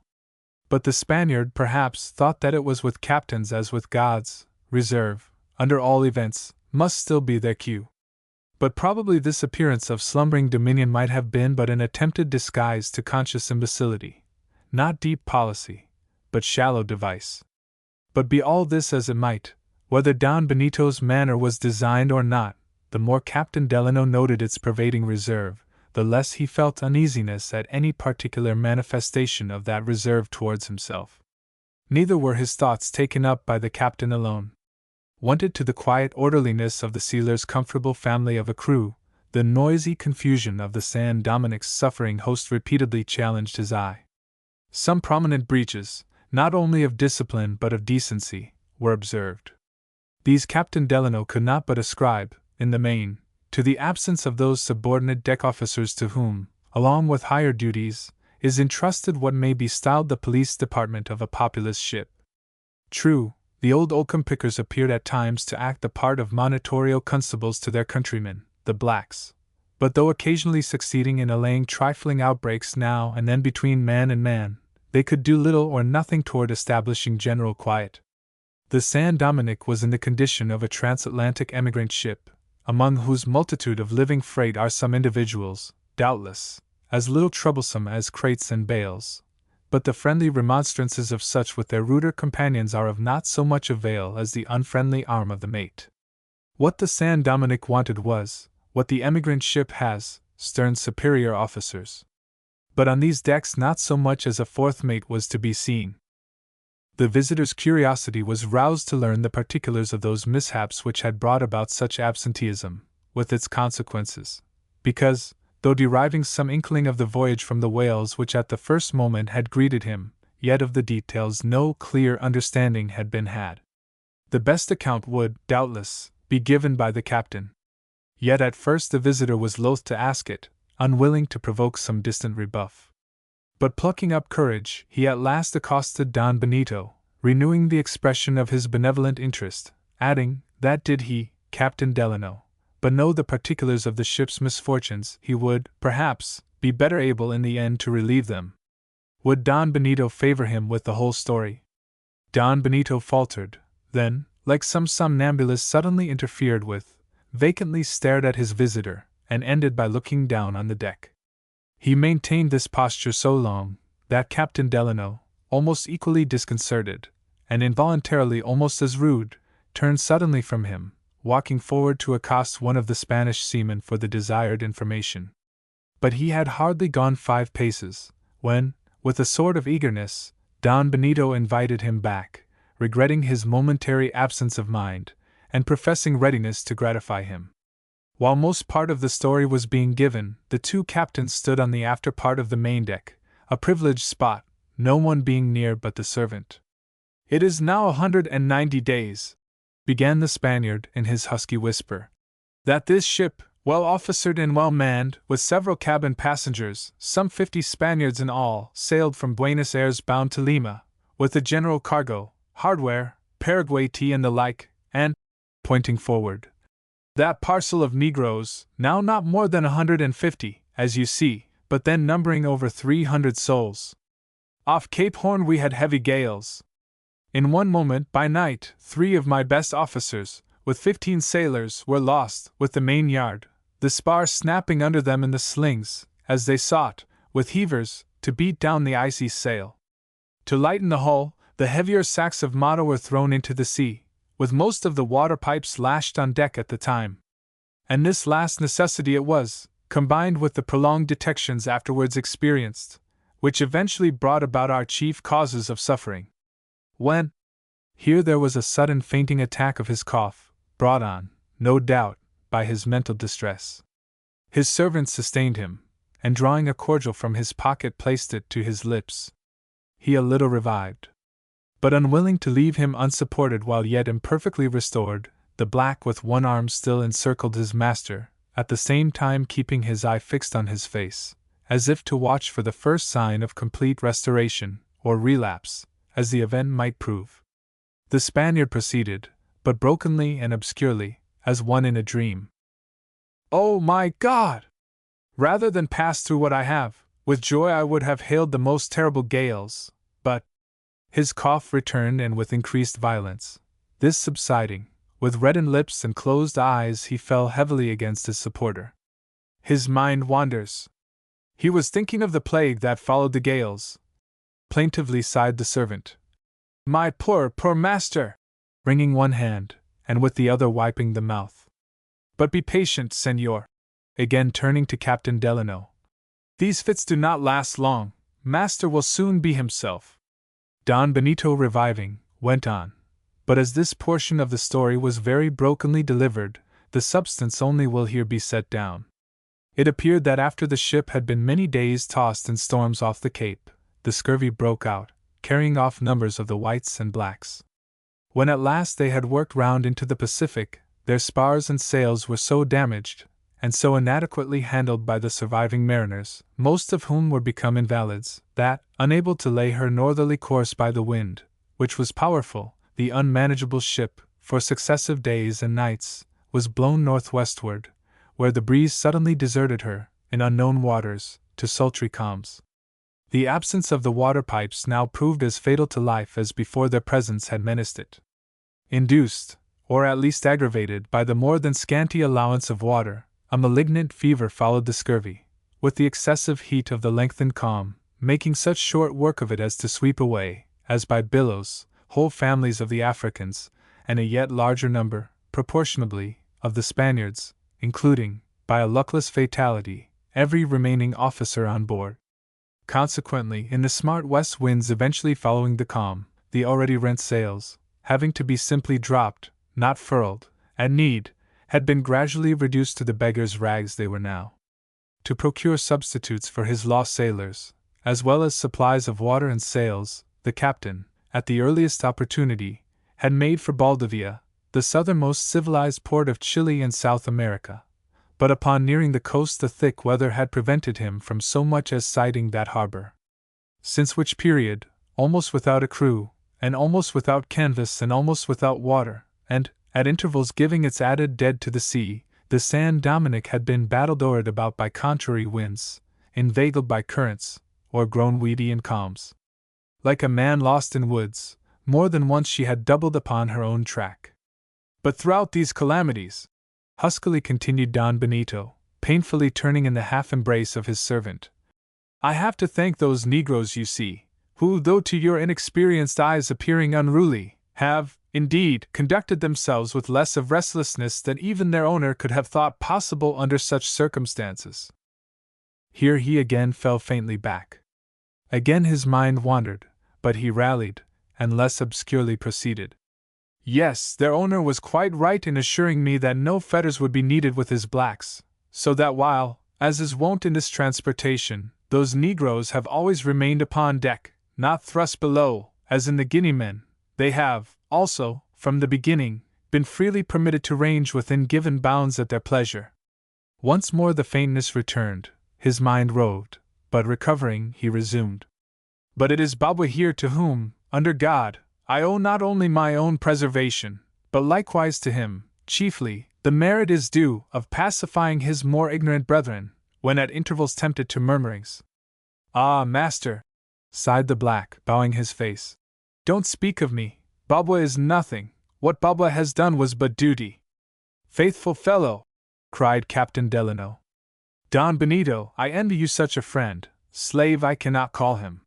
But the Spaniard perhaps thought that it was with captains as with gods, reserve, under all events, must still be their cue. But probably this appearance of slumbering dominion might have been but an attempted disguise to conscious imbecility, not deep policy, but shallow device. But be all this as it might, whether Don Benito's manner was designed or not, the more Captain Delano noted its pervading reserve, the less he felt uneasiness at any particular manifestation of that reserve towards himself. Neither were his thoughts taken up by the captain alone. Wonted to the quiet orderliness of the sealer's comfortable family of a crew, the noisy confusion of the San Dominick's suffering host repeatedly challenged his eye. Some prominent breaches, not only of discipline but of decency, were observed. These Captain Delano could not but ascribe, in the main, to the absence of those subordinate deck officers to whom, along with higher duties, is entrusted what may be styled the police department of a populous ship. True, the old oakum pickers appeared at times to act the part of monitorial constables to their countrymen, the blacks, but though occasionally succeeding in allaying trifling outbreaks now and then between man and man, they could do little or nothing toward establishing general quiet. The San Dominick was in the condition of a transatlantic emigrant ship, among whose multitude of living freight are some individuals, doubtless, as little troublesome as crates and bales, but the friendly remonstrances of such with their ruder companions are of not so much avail as the unfriendly arm of the mate. What the San Dominick wanted was, what the emigrant ship has, stern superior officers. But on these decks not so much as a fourth mate was to be seen. The visitor's curiosity was roused to learn the particulars of those mishaps which had brought about such absenteeism, with its consequences, because, though deriving some inkling of the voyage from the whales which at the first moment had greeted him, yet of the details no clear understanding had been had. The best account would, doubtless, be given by the captain. Yet at first the visitor was loath to ask it, unwilling to provoke some distant rebuff. But plucking up courage, he at last accosted Don Benito, renewing the expression of his benevolent interest, adding, that did he, Captain Delano, but know the particulars of the ship's misfortunes, he would, perhaps, be better able in the end to relieve them. Would Don Benito favor him with the whole story? Don Benito faltered, then, like some somnambulist suddenly interfered with, vacantly stared at his visitor, and ended by looking down on the deck. He maintained this posture so long, that Captain Delano, almost equally disconcerted, and involuntarily almost as rude, turned suddenly from him, walking forward to accost one of the Spanish seamen for the desired information. But he had hardly gone 5 paces, when, with a sort of eagerness, Don Benito invited him back, regretting his momentary absence of mind, and professing readiness to gratify him. While most part of the story was being given, the 2 captains stood on the after part of the main deck, a privileged spot, no one being near but the servant. "It is now 190 days," began the Spaniard in his husky whisper, "that this ship, well officered and well manned, with several cabin passengers, some 50 Spaniards in all, sailed from Buenos Aires bound to Lima, with a general cargo, hardware, Paraguay tea and the like, and," pointing forward, "that parcel of Negroes, now not more than 150, as you see, but then numbering over 300 souls. Off Cape Horn we had heavy gales. In one moment, by night, 3 of my best officers, with 15 sailors, were lost, with the main yard, the spar snapping under them in the slings, as they sought, with heavers, to beat down the icy sail. To lighten the hull, the heavier sacks of motto were thrown into the sea, with most of the water pipes lashed on deck at the time. And this last necessity it was, combined with the prolonged detections afterwards experienced, which eventually brought about our chief causes of suffering. When here there was a sudden fainting attack of his cough, brought on, no doubt, by his mental distress. His servant sustained him, and drawing a cordial from his pocket placed it to his lips. He a little revived. But unwilling to leave him unsupported while yet imperfectly restored, the black with one arm still encircled his master, at the same time keeping his eye fixed on his face, as if to watch for the first sign of complete restoration, or relapse, as the event might prove. The Spaniard proceeded, but brokenly and obscurely, as one in a dream. "Oh my God! Rather than pass through what I have, with joy I would have hailed the most terrible gales, but—" His cough returned and with increased violence. This subsiding, with reddened lips and closed eyes he fell heavily against his supporter. "His mind wanders. He was thinking of the plague that followed the gales," plaintively sighed the servant. "My poor master!" wringing one hand, and with the other wiping the mouth. "But be patient, senor," again turning to Captain Delano. "These fits do not last long. Master will soon be himself." Don Benito, reviving, went on, but as this portion of the story was very brokenly delivered, the substance only will here be set down. It appeared that after the ship had been many days tossed in storms off the Cape, the scurvy broke out, carrying off numbers of the whites and blacks. When at last they had worked round into the Pacific, their spars and sails were so damaged, and so inadequately handled by the surviving mariners, most of whom were become invalids, that, unable to lay her northerly course by the wind, which was powerful, the unmanageable ship, for successive days and nights, was blown northwestward, where the breeze suddenly deserted her, in unknown waters, to sultry calms. The absence of the water pipes now proved as fatal to life as before their presence had menaced it. Induced, or at least aggravated, by the more than scanty allowance of water, a malignant fever followed the scurvy, with the excessive heat of the lengthened calm, making such short work of it as to sweep away, as by billows, whole families of the Africans, and a yet larger number, proportionably, of the Spaniards, including, by a luckless fatality, every remaining officer on board. Consequently, in the smart west winds eventually following the calm, the already rent sails, having to be simply dropped, not furled, at need, had been gradually reduced to the beggar's rags they were now. To procure substitutes for his lost sailors, as well as supplies of water and sails, the captain, at the earliest opportunity, had made for Baldivia, the southernmost civilized port of Chile and South America. But upon nearing the coast the thick weather had prevented him from so much as sighting that harbor. Since which period, almost without a crew, and almost without canvas and almost without water, and, at intervals giving its added dead to the sea, the San Dominic had been battled o'er it about by contrary winds, inveigled by currents, or grown weedy in calms. Like a man lost in woods, more than once she had doubled upon her own track. But throughout these calamities, huskily continued Don Benito, painfully turning in the half-embrace of his servant, I have to thank those Negroes you see, who, though to your inexperienced eyes appearing unruly, have, indeed, conducted themselves with less of restlessness than even their owner could have thought possible under such circumstances. Here he again fell faintly back. Again his mind wandered, but he rallied, and less obscurely proceeded. Yes, their owner was quite right in assuring me that no fetters would be needed with his blacks, so that while, as is wont in this transportation, those Negroes have always remained upon deck, not thrust below, as in the Guineamen, they have, also, from the beginning, been freely permitted to range within given bounds at their pleasure. Once more the faintness returned, his mind roved, but recovering, he resumed. But it is Babwa here to whom, under God, I owe not only my own preservation, but likewise to him, chiefly, the merit is due of pacifying his more ignorant brethren, when at intervals tempted to murmurings. Ah, master, sighed the black, bowing his face, don't speak of me. Babwa is nothing. What Babwa has done was but duty. Faithful fellow, cried Captain Delano. Don Benito, I envy you such a friend, Slave I cannot call him.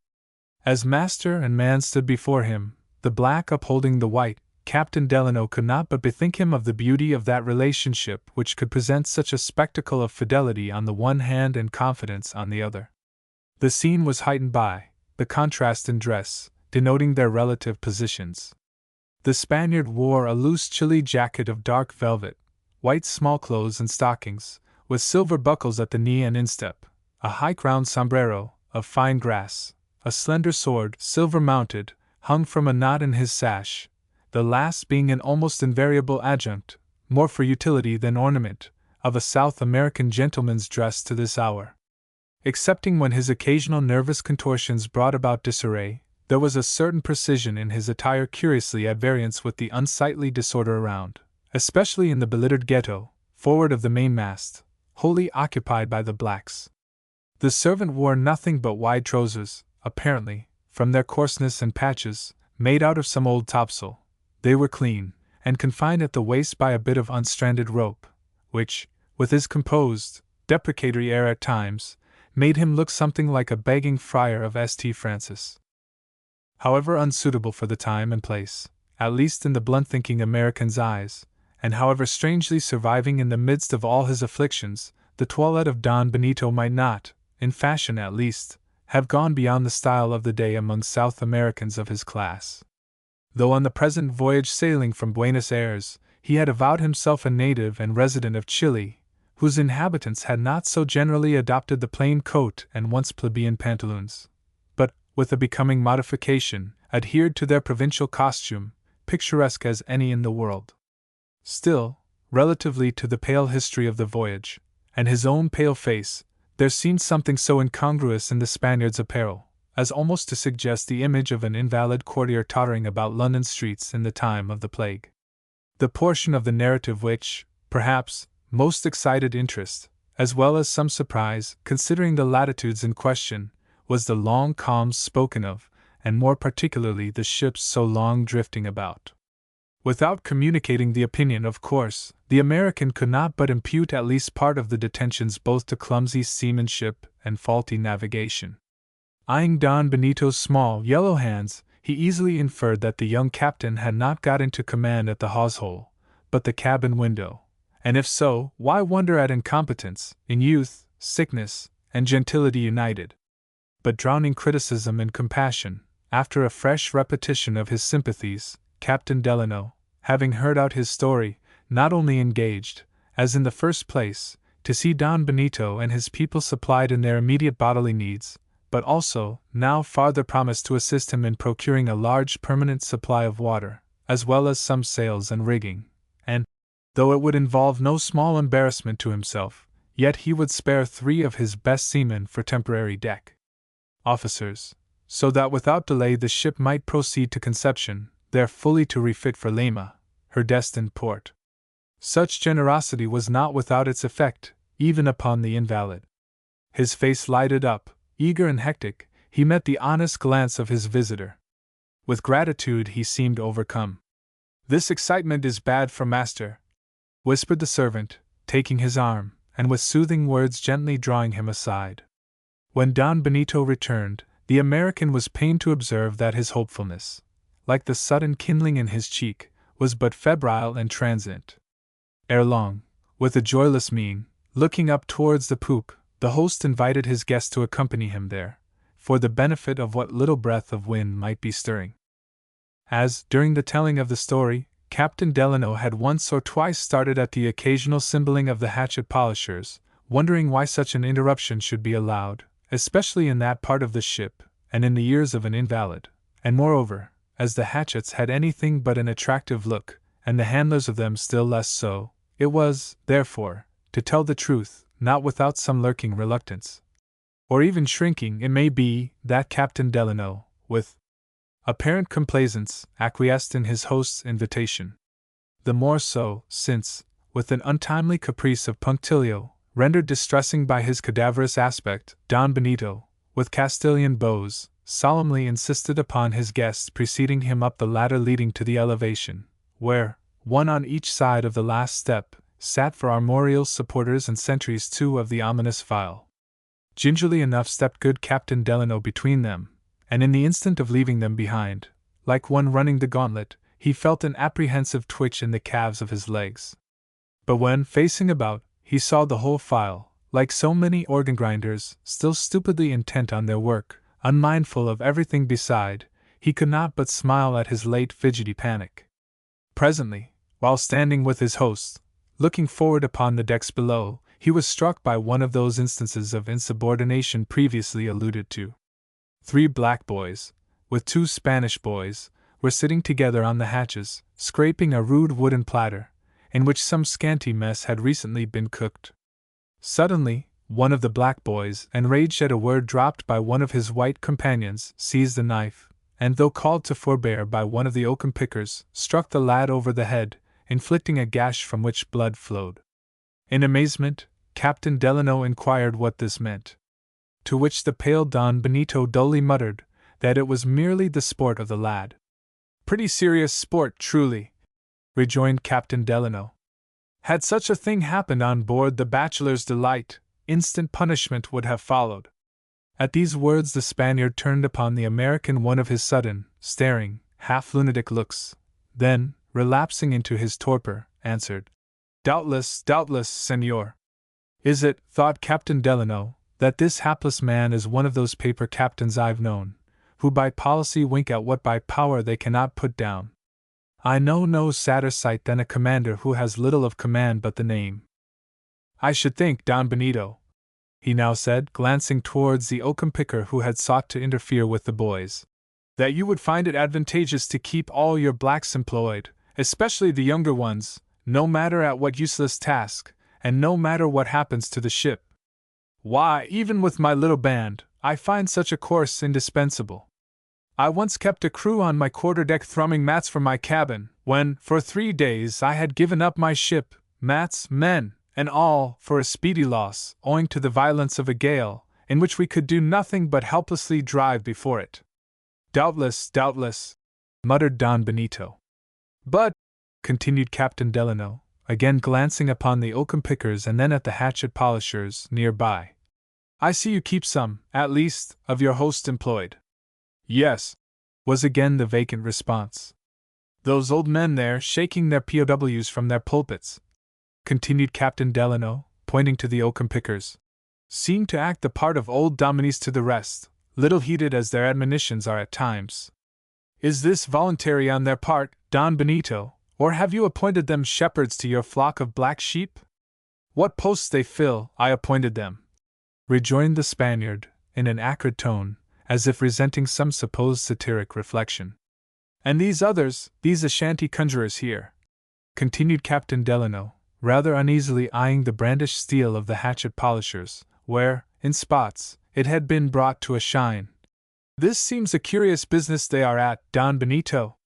As master and man stood before him, the black upholding the white, Captain Delano could not but bethink him of the beauty of that relationship which could present such a spectacle of fidelity on the one hand and confidence on the other. The scene was heightened by the contrast in dress, denoting their relative positions. The Spaniard wore a loose Chile jacket of dark velvet, white smallclothes and stockings, with silver buckles at the knee and instep, a high-crowned sombrero, of fine grass, a slender sword, silver-mounted, hung from a knot in his sash, the last being an almost invariable adjunct, more for utility than ornament, of a South American gentleman's dress to this hour. Excepting when his occasional nervous contortions brought about disarray, there was a certain precision in his attire curiously at variance with the unsightly disorder around, especially in the belittered ghetto, forward of the mainmast, wholly occupied by the blacks. The servant wore nothing but wide trousers, apparently, from their coarseness and patches, made out of some old topsail. They were clean, and confined at the waist by a bit of unstranded rope, which, with his composed, deprecatory air at times, made him look something like a begging friar of St. Francis. However unsuitable for the time and place, at least in the blunt-thinking American's eyes, and however strangely surviving in the midst of all his afflictions, the toilette of Don Benito might not, in fashion at least, have gone beyond the style of the day among South Americans of his class. Though on the present voyage sailing from Buenos Aires, he had avowed himself a native and resident of Chile, whose inhabitants had not so generally adopted the plain coat and once plebeian pantaloons, but, with a becoming modification, adhered to their provincial costume, picturesque as any in the world. Still, relatively to the pale history of the voyage, and his own pale face, there seemed something so incongruous in the Spaniard's apparel, as almost to suggest the image of an invalid courtier tottering about London streets in the time of the plague. The portion of the narrative which, perhaps, most excited interest, as well as some surprise, considering the latitudes in question, was the long calms spoken of, and more particularly the ships so long drifting about. Without communicating the opinion, of course, the American could not but impute at least part of the detentions both to clumsy seamanship and faulty navigation. Eyeing Don Benito's small, yellow hands, he easily inferred that the young captain had not got into command at the hawse-hole, but the cabin window, and if so, why wonder at incompetence, in youth, sickness, and gentility united? But drowning criticism in compassion, after a fresh repetition of his sympathies, Captain Delano, having heard out his story, not only engaged, as in the first place, to see Don Benito and his people supplied in their immediate bodily needs, but also, now farther promised to assist him in procuring a large permanent supply of water, as well as some sails and rigging, and, though it would involve no small embarrassment to himself, yet he would spare 3 of his best seamen for temporary deck officers, so that without delay the ship might proceed to Conception, there fully to refit for Lima, her destined port. Such generosity was not without its effect, even upon the invalid. His face lighted up, eager and hectic, he met the honest glance of his visitor. With gratitude he seemed overcome. "This excitement is bad for master," whispered the servant, taking his arm, and with soothing words gently drawing him aside. When Don Benito returned, the American was pained to observe that his hopefulness, like the sudden kindling in his cheek, was but febrile and transient. Ere long, with a joyless mien, looking up towards the poop, the host invited his guest to accompany him there, for the benefit of what little breath of wind might be stirring. As, during the telling of the story, Captain Delano had once or twice started at the occasional cymbaling of the hatchet polishers, wondering why such an interruption should be allowed, especially in that part of the ship, and in the ears of an invalid, and moreover, as the hatchets had anything but an attractive look, and the handlers of them still less so, it was, therefore, to tell the truth, not without some lurking reluctance, or even shrinking, it may be, that Captain Delano, with apparent complaisance, acquiesced in his host's invitation. The more so, since, with an untimely caprice of punctilio, rendered distressing by his cadaverous aspect, Don Benito, with Castilian bows, solemnly insisted upon his guests preceding him up the ladder leading to the elevation, where, one on each side of the last step, sat for armorial supporters and sentries 2 of the ominous file. Gingerly enough stepped good Captain Delano between them, and in the instant of leaving them behind, like one running the gauntlet, he felt an apprehensive twitch in the calves of his legs. But when, facing about, he saw the whole file, like so many organ grinders, still stupidly intent on their work, unmindful of everything beside, he could not but smile at his late fidgety panic. Presently, while standing with his host, looking forward upon the decks below, he was struck by one of those instances of insubordination previously alluded to. 3 black boys, with 2 Spanish boys, were sitting together on the hatches, scraping a rude wooden platter, in which some scanty mess had recently been cooked. Suddenly, one of the black boys, enraged at a word dropped by one of his white companions, seized a knife, and though called to forbear by one of the oakum pickers, struck the lad over the head, inflicting a gash from which blood flowed. In amazement, Captain Delano inquired what this meant. To which the pale Don Benito dully muttered that it was merely the sport of the lad. Pretty serious sport, truly, rejoined Captain Delano. Had such a thing happened on board the Bachelor's Delight, instant punishment would have followed. At these words the Spaniard turned upon the American one of his sudden, staring, half-lunatic looks, then, relapsing into his torpor, answered, Doubtless, senor. Is it, thought Captain Delano, that this hapless man is one of those paper captains I've known, who by policy wink at what by power they cannot put down? I know no sadder sight than a commander who has little of command but the name. I should think, Don Benito, he now said, glancing towards the oakum picker who had sought to interfere with the boys, that you would find it advantageous to keep all your blacks employed, especially the younger ones, no matter at what useless task, and no matter what happens to the ship. Why, even with my little band, I find such a course indispensable. I once kept a crew on my quarterdeck thrumming mats for my cabin, when, for 3 days, I had given up my ship, mats, men, and all, for a speedy loss, owing to the violence of a gale, in which we could do nothing but helplessly drive before it. Doubtless, muttered Don Benito. But, continued Captain Delano, again glancing upon the oakum pickers and then at the hatchet polishers near by, I see you keep some, at least, of your host employed. Yes, was again the vacant response. Those old men there shaking their POWs from their pulpits, continued Captain Delano, pointing to the oakum pickers, seem to act the part of old dominies to the rest, little heeded as their admonitions are at times. Is this voluntary on their part, Don Benito, or have you appointed them shepherds to your flock of black sheep? What posts they fill, I appointed them, rejoined the Spaniard, in an acrid tone, as if resenting some supposed satiric reflection. And these others, these Ashanti conjurers here, continued Captain Delano, rather uneasily eyeing the brandished steel of the hatchet polishers, where, in spots, it had been brought to a shine. This seems a curious business they are at, Don Benito.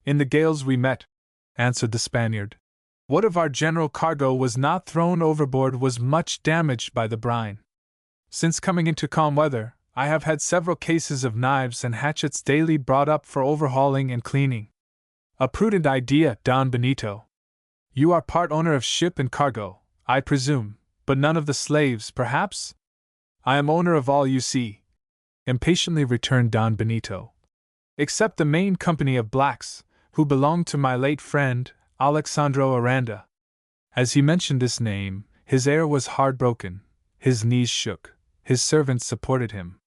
In the gales we met, answered the Spaniard, what of our general cargo was not thrown overboard was much damaged by the brine. Since coming into calm weather, I have had several cases of knives and hatchets daily brought up for overhauling and cleaning. A prudent idea, Don Benito. You are part owner of ship and cargo, I presume, but none of the slaves, perhaps? I am owner of all, you see, impatiently returned Don Benito. Except the main company of blacks, who belonged to my late friend, Alexandro Aranda. As he mentioned this name, his air was heartbroken, his knees shook, his servants supported him.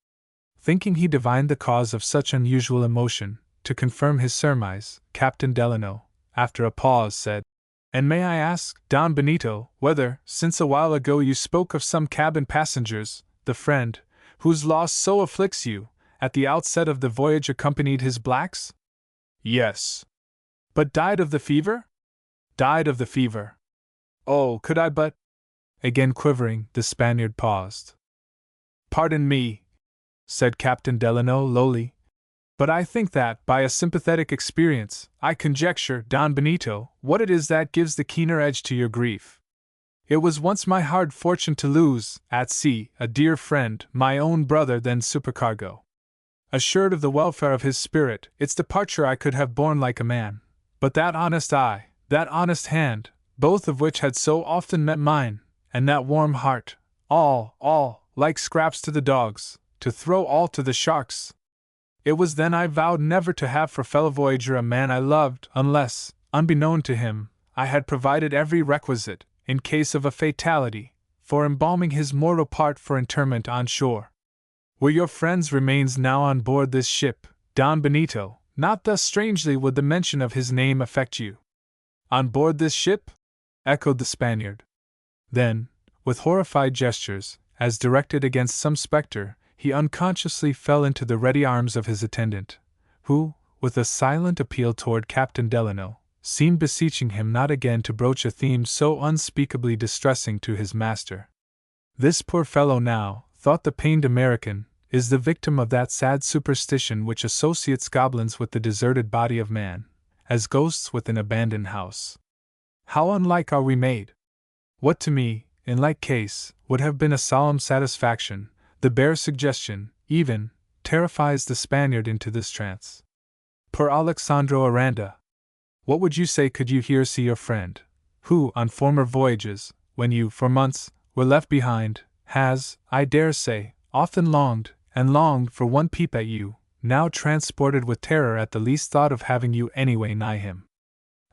Thinking he divined the cause of such unusual emotion, to confirm his surmise, Captain Delano, after a pause, said, And may I ask, Don Benito, whether, since a while ago you spoke of some cabin passengers, the friend, whose loss so afflicts you, at the outset of the voyage accompanied his blacks? Yes. But died of the fever? Died of the fever. Oh, could I but— Again quivering, the Spaniard paused. Pardon me, said Captain Delano lowly, but I think that, by a sympathetic experience, I conjecture, Don Benito, what it is that gives the keener edge to your grief. It was once my hard fortune to lose, at sea, a dear friend, my own brother then supercargo. Assured of the welfare of his spirit, its departure I could have borne like a man, but that honest eye, that honest hand, both of which had so often met mine, and that warm heart, all, like scraps to the dogs, to throw all to the sharks. It was then I vowed never to have for fellow voyager a man I loved, unless, unbeknown to him, I had provided every requisite, in case of a fatality, for embalming his mortal part for interment on shore. Were your friend's remains now on board this ship, Don Benito, not thus strangely would the mention of his name affect you. On board this ship? Echoed the Spaniard. Then, with horrified gestures, as directed against some spectre, he unconsciously fell into the ready arms of his attendant, who, with a silent appeal toward Captain Delano, seemed beseeching him not again to broach a theme so unspeakably distressing to his master. This poor fellow now, thought the pained American, is the victim of that sad superstition which associates goblins with the deserted body of man, as ghosts with an abandoned house. How unlike are we made! What to me, in like case, would have been a solemn satisfaction, the bare suggestion, even, terrifies the Spaniard into this trance. Per Alexandro Aranda, what would you say could you here see your friend, who, on former voyages, when you, for months, were left behind, has, I dare say, often longed, and longed for one peep at you, now transported with terror at the least thought of having you anyway nigh him.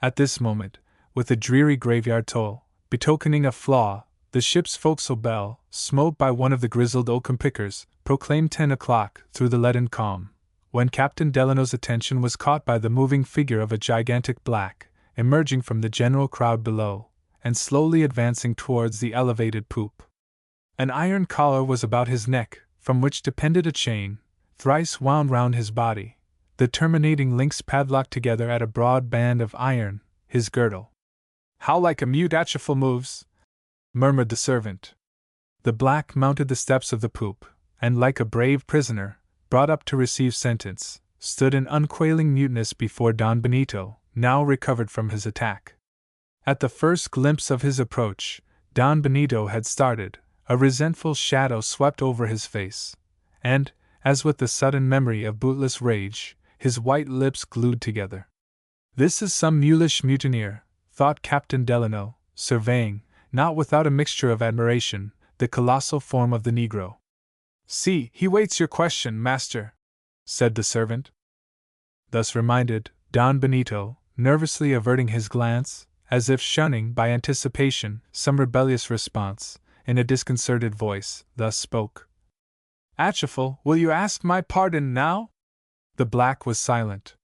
At this moment, with the dreary graveyard toll, betokening a flaw, the ship's forecastle bell, smote by one of the grizzled oakum pickers, proclaimed 10 o'clock through the leaden calm, when Captain Delano's attention was caught by the moving figure of a gigantic black, emerging from the general crowd below, and slowly advancing towards the elevated poop. An iron collar was about his neck, from which depended a chain, thrice wound round his body, the terminating links padlocked together at a broad band of iron, his girdle. How like a mute Atchafal moves! Murmured the servant. The black mounted the steps of the poop, and like a brave prisoner, brought up to receive sentence, stood in unquailing muteness before Don Benito, now recovered from his attack. At the first glimpse of his approach, Don Benito had started, a resentful shadow swept over his face, and, as with the sudden memory of bootless rage, his white lips glued together. This is some mulish mutineer, thought Captain Delano, surveying, not without a mixture of admiration, the colossal form of the negro. See, he waits your question, master, said the servant. Thus reminded, Don Benito, nervously averting his glance, as if shunning by anticipation some rebellious response, in a disconcerted voice, thus spoke. Atchafal, will you ask my pardon now? The black was silent.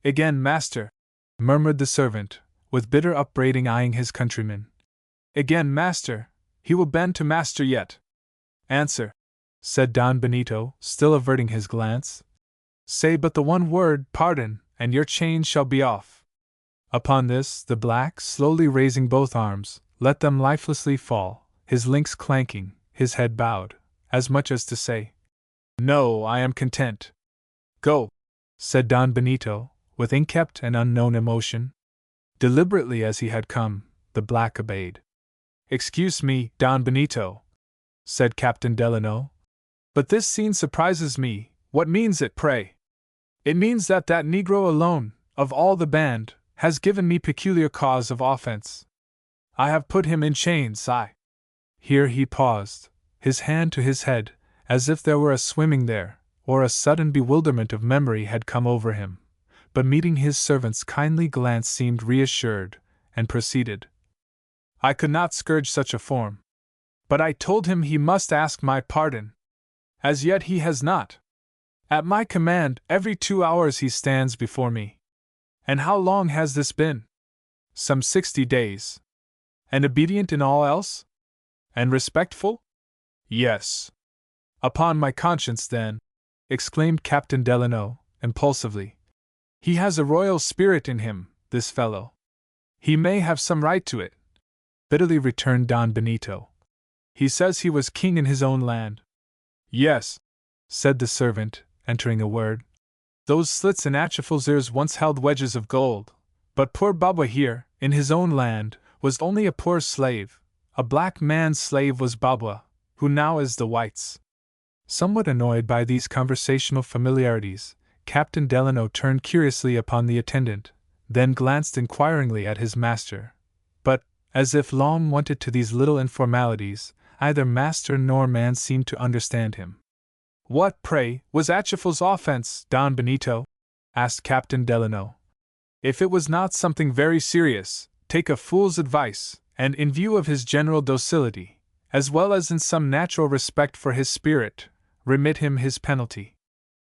Again, master, murmured the servant, with bitter upbraiding eyeing his countryman. Again, master, he will bend to master yet. Answer, said Don Benito, still averting his glance. Say but the one word, pardon, and your chains shall be off. Upon this, the black, slowly raising both arms, let them lifelessly fall, his links clanking, his head bowed, as much as to say, No, I am content. Go, said Don Benito, with inkept and unknown emotion. Deliberately as he had come, the black obeyed. Excuse me, Don Benito, said Captain Delano, but this scene surprises me. What means it, pray? It means that negro alone, of all the band, has given me peculiar cause of offense. I have put him in chains, Here he paused, his hand to his head, as if there were a swimming there, or a sudden bewilderment of memory had come over him, but meeting his servant's kindly glance seemed reassured, and proceeded. I could not scourge such a form. But I told him he must ask my pardon. As yet he has not. At my command, every 2 hours he stands before me. And how long has this been? Some 60 days. And obedient in all else? And respectful? Yes. Upon my conscience, then, exclaimed Captain Delano, impulsively. He has a royal spirit in him, this fellow. He may have some right to it, bitterly returned Don Benito. He says he was king in his own land. Yes, said the servant, entering a word. Those slits in Atchafal's ears once held wedges of gold, but poor Babwa here, in his own land, was only a poor slave. A black man's slave was Babwa, who now is the white's. Somewhat annoyed by these conversational familiarities, Captain Delano turned curiously upon the attendant, then glanced inquiringly at his master. But, as if long wonted to these little informalities, either master nor man seemed to understand him. "What, pray, was Atchifal's offense, Don Benito?" asked Captain Delano. "If it was not something very serious, take a fool's advice, and in view of his general docility, as well as in some natural respect for his spirit, remit him his penalty."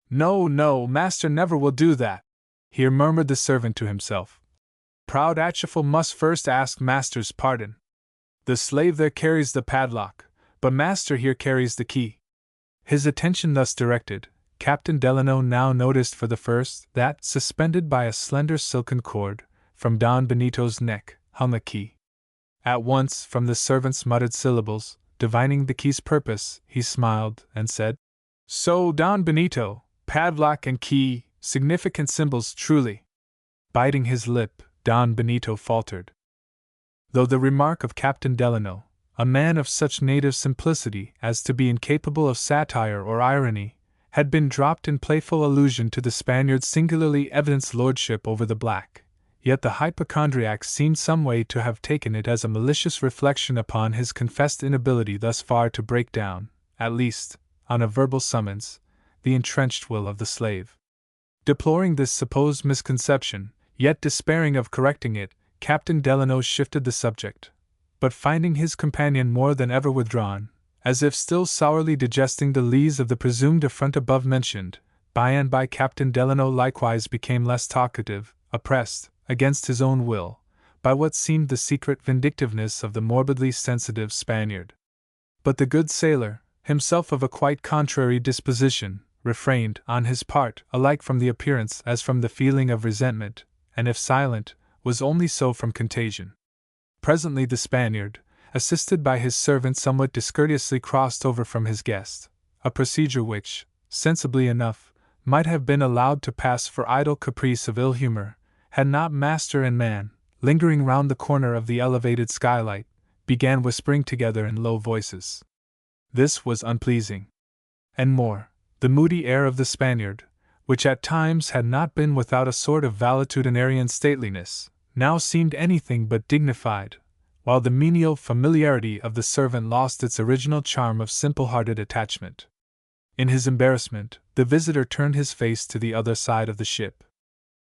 "No, no, master never will do that," here murmured the servant to himself. "Proud Atchifal must first ask master's pardon. The slave there carries the padlock, but master here carries the key." His attention thus directed, Captain Delano now noticed for the first that, suspended by a slender silken cord, from Don Benito's neck, hung a key. At once, from the servant's muttered syllables, divining the key's purpose, he smiled and said, "So, Don Benito, padlock and key, significant symbols truly." Biting his lip, Don Benito faltered. Though the remark of Captain Delano, a man of such native simplicity as to be incapable of satire or irony, had been dropped in playful allusion to the Spaniard's singularly evidenced lordship over the black, yet the hypochondriac seemed some way to have taken it as a malicious reflection upon his confessed inability thus far to break down, at least, on a verbal summons, the entrenched will of the slave. Deploring this supposed misconception, yet despairing of correcting it, Captain Delano shifted the subject, but finding his companion more than ever withdrawn, as if still sourly digesting the lees of the presumed affront above mentioned, by and by Captain Delano likewise became less talkative, oppressed, against his own will, by what seemed the secret vindictiveness of the morbidly sensitive Spaniard. But the good sailor, himself of a quite contrary disposition, refrained, on his part, alike from the appearance as from the feeling of resentment, and if silent, was only so from contagion. Presently the Spaniard, assisted by his servant, somewhat discourteously crossed over from his guest, a procedure which, sensibly enough, might have been allowed to pass for idle caprice of ill humor, had not master and man, lingering round the corner of the elevated skylight, began whispering together in low voices. This was unpleasing. And more, the moody air of the Spaniard, which at times had not been without a sort of valetudinarian stateliness, now seemed anything but dignified, while the menial familiarity of the servant lost its original charm of simple-hearted attachment. In his embarrassment, the visitor turned his face to the other side of the ship.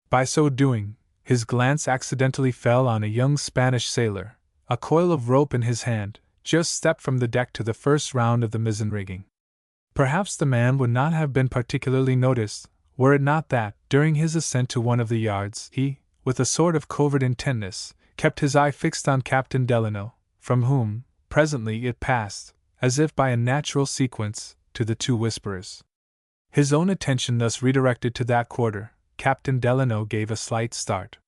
By so doing, his glance accidentally fell on a young Spanish sailor, a coil of rope in his hand, just stepped from the deck to the first round of the mizzen rigging. Perhaps the man would not have been particularly noticed, were it not that, during his ascent to one of the yards, he, with a sort of covert intentness, kept his eye fixed on Captain Delano, from whom, presently, it passed, as if by a natural sequence, to the two whisperers. His own attention thus redirected to that quarter, Captain Delano gave a slight start.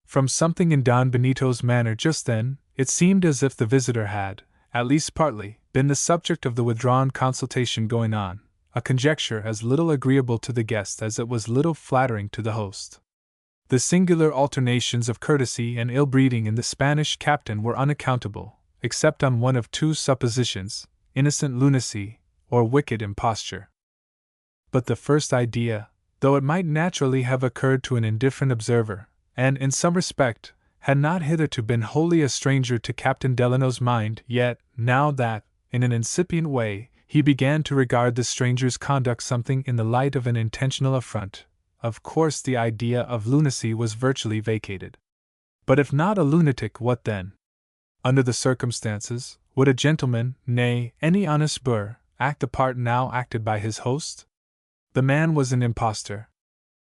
From something in Don Benito's manner just then, it seemed as if the visitor had, at least partly, been the subject of the withdrawn consultation going on, a conjecture as little agreeable to the guest as it was little flattering to the host. The singular alternations of courtesy and ill-breeding in the Spanish captain were unaccountable, except on one of two suppositions: innocent lunacy, or wicked imposture. But the first idea, though it might naturally have occurred to an indifferent observer, and, in some respect, had not hitherto been wholly a stranger to Captain Delano's mind, yet, now that, in an incipient way, he began to regard the stranger's conduct something in the light of an intentional affront, of course the idea of lunacy was virtually vacated. But if not a lunatic, what then? Under the circumstances, would a gentleman, nay, any honest boor, act the part now acted by his host? The man was an impostor.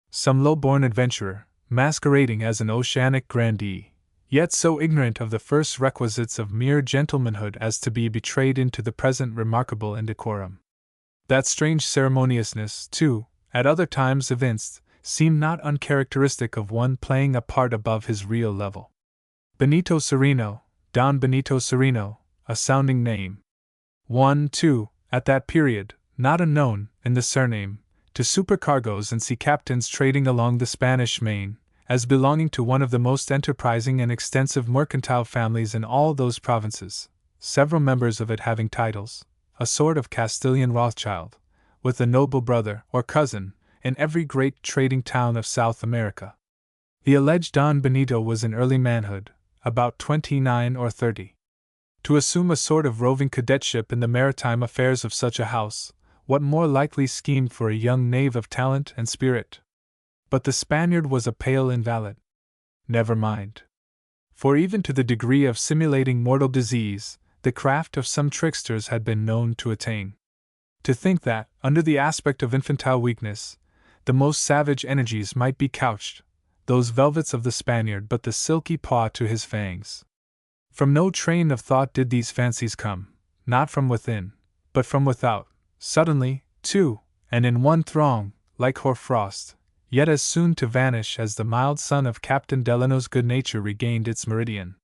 Some low-born adventurer, masquerading as an oceanic grandee, yet so ignorant of the first requisites of mere gentlemanhood as to be betrayed into the present remarkable indecorum. That strange ceremoniousness, too, at other times evinced, seemed not uncharacteristic of one playing a part above his real level. Benito Sereno, Don Benito Sereno, a sounding name. One, too, at that period, not unknown, in the surname, to supercargoes and sea captains trading along the Spanish Main, as belonging to one of the most enterprising and extensive mercantile families in all those provinces, several members of it having titles, a sort of Castilian Rothschild, with a noble brother or cousin in every great trading town of South America. The alleged Don Benito was in early manhood, about 29 or 30. To assume a sort of roving cadetship in the maritime affairs of such a house, what more likely scheme for a young knave of talent and spirit? But the Spaniard was a pale invalid. Never mind. For even to the degree of simulating mortal disease, the craft of some tricksters had been known to attain. To think that, under the aspect of infantile weakness, the most savage energies might be couched, those velvets of the Spaniard but the silky paw to his fangs. From no train of thought did these fancies come, not from within, but from without, suddenly, too, and in one throng, like hoarfrost, yet as soon to vanish as the mild sun of Captain Delano's good nature regained its meridian.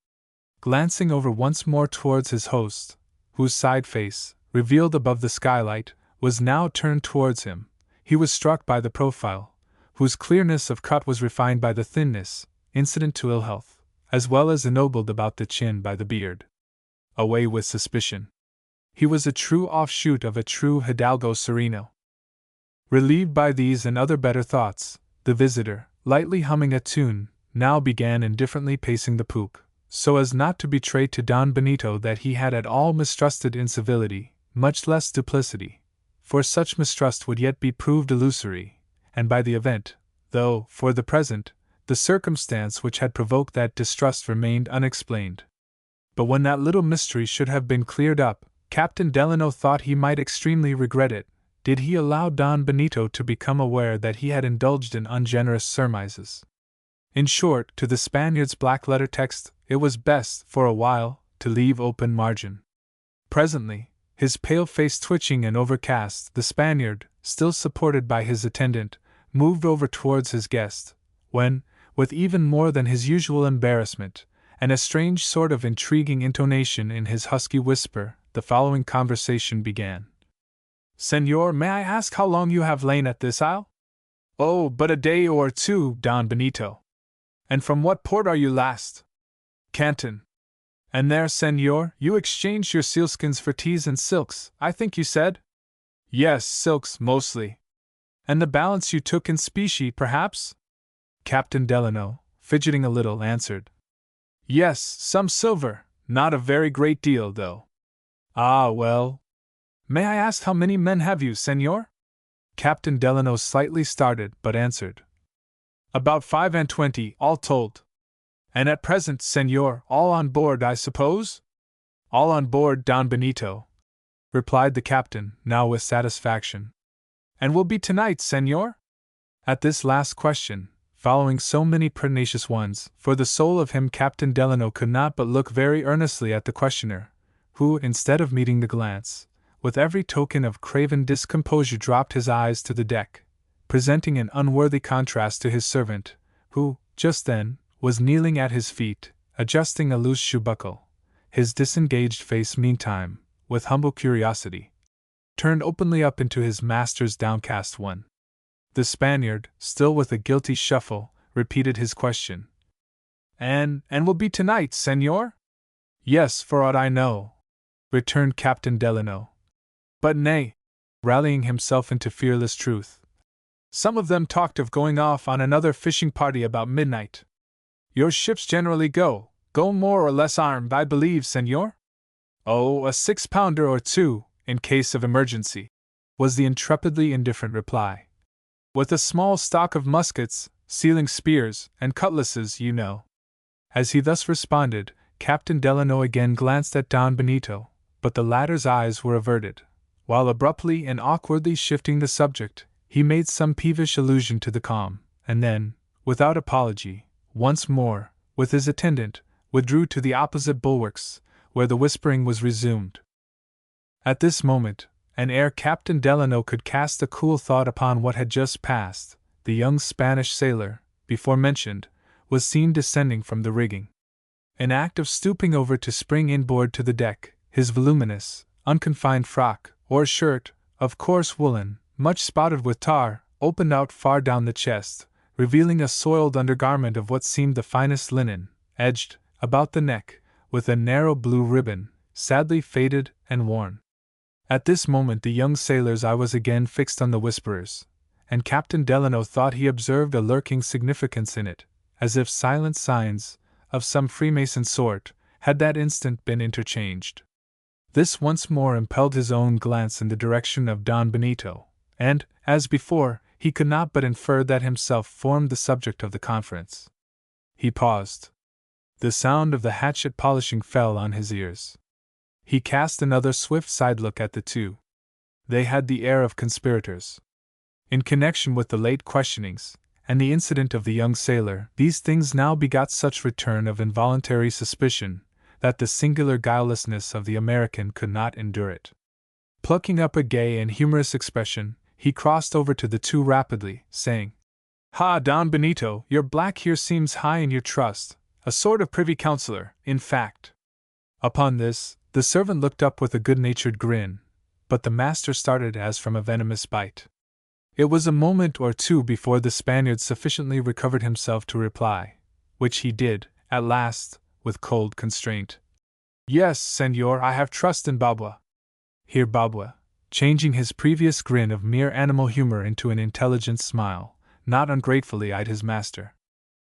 Glancing over once more towards his host, whose side face, revealed above the skylight, was now turned towards him, he was struck by the profile, whose clearness of cut was refined by the thinness, incident to ill health, as well as ennobled about the chin by the beard. Away with suspicion. He was a true offshoot of a true Hidalgo Sereno. Relieved by these and other better thoughts, the visitor, lightly humming a tune, now began indifferently pacing the poop, so as not to betray to Don Benito that he had at all mistrusted incivility, much less duplicity, for such mistrust would yet be proved illusory, and by the event, though, for the present, the circumstance which had provoked that distrust remained unexplained. But when that little mystery should have been cleared up, Captain Delano thought he might extremely regret it, did he allow Don Benito to become aware that he had indulged in ungenerous surmises. In short, to the Spaniard's black-letter text, it was best, for a while, to leave open margin. Presently, his pale face twitching and overcast, the Spaniard, still supported by his attendant, moved over towards his guest, when, with even more than his usual embarrassment, and a strange sort of intriguing intonation in his husky whisper, the following conversation began. "Senor, may I ask how long you have lain at this isle?" "Oh, but a day or two, Don Benito." "And from what port are you last?" "Canton." "And there, senor, you exchanged your sealskins for teas and silks, I think you said?" "Yes, silks, mostly." "And the balance you took in specie, perhaps?" Captain Delano, fidgeting a little, answered, "Yes, some silver, not a very great deal, though." "Ah, well. May I ask how many men have you, senor?" Captain Delano slightly started, but answered, "About 25, all told." "And at present, senor, all on board, I suppose?" "All on board, Don Benito," replied the captain, now with satisfaction. "And will be tonight, senor?" At this last question, following so many pertinacious ones, for the soul of him Captain Delano could not but look very earnestly at the questioner, who, instead of meeting the glance, with every token of craven discomposure dropped his eyes to the deck, presenting an unworthy contrast to his servant, who, just then, was kneeling at his feet, adjusting a loose shoe buckle, his disengaged face meantime, with humble curiosity, turned openly up into his master's downcast one. The Spaniard, still with a guilty shuffle, repeated his question. And will be tonight, senor?" "Yes, for aught I know," returned Captain Delano. "But nay," rallying himself into fearless truth, "some of them talked of going off on another fishing party about midnight. Your ships generally go more or less armed, I believe, senor?" "Oh, a 6-pounder or two, in case of emergency," was the intrepidly indifferent reply. "With a small stock of muskets, sealing spears, and cutlasses, you know." As he thus responded, Captain Delano again glanced at Don Benito, but the latter's eyes were averted, while abruptly and awkwardly shifting the subject, he made some peevish allusion to the calm, and then, without apology, once more, with his attendant, withdrew to the opposite bulwarks, where the whispering was resumed. At this moment, and ere Captain Delano could cast a cool thought upon what had just passed, the young Spanish sailor, before mentioned, was seen descending from the rigging. In act of stooping over to spring inboard to the deck, his voluminous, unconfined frock, or shirt, of coarse woolen, much spotted with tar, opened out far down the chest, revealing a soiled undergarment of what seemed the finest linen, edged, about the neck, with a narrow blue ribbon, sadly faded and worn. At this moment the young sailor's eye was again fixed on the whisperers, and Captain Delano thought he observed a lurking significance in it, as if silent signs, of some Freemason sort, had that instant been interchanged. This once more impelled his own glance in the direction of Don Benito, and, as before, he could not but infer that himself formed the subject of the conference. He paused. The sound of the hatchet polishing fell on his ears. He cast another swift side look at the two. They had the air of conspirators. In connection with the late questionings, and the incident of the young sailor, these things now begot such return of involuntary suspicion, that the singular guilelessness of the American could not endure it. Plucking up a gay and humorous expression, he crossed over to the two rapidly, saying, "Ha, Don Benito, your black here seems high in your trust, a sort of privy councillor, in fact." Upon this, the servant looked up with a good-natured grin, but the master started as from a venomous bite. It was a moment or two before the Spaniard sufficiently recovered himself to reply, which he did, at last, with cold constraint. "Yes, senor, I have trust in Babua." Here Babua, changing his previous grin of mere animal humor into an intelligent smile, not ungratefully eyed his master.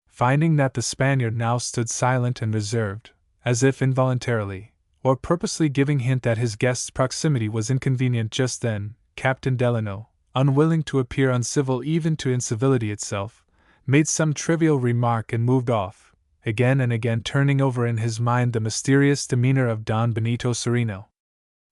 Finding that the Spaniard now stood silent and reserved, as if involuntarily, or purposely giving hint that his guest's proximity was inconvenient just then, Captain Delano, unwilling to appear uncivil even to incivility itself, made some trivial remark and moved off, again and again turning over in his mind the mysterious demeanor of Don Benito Cereno.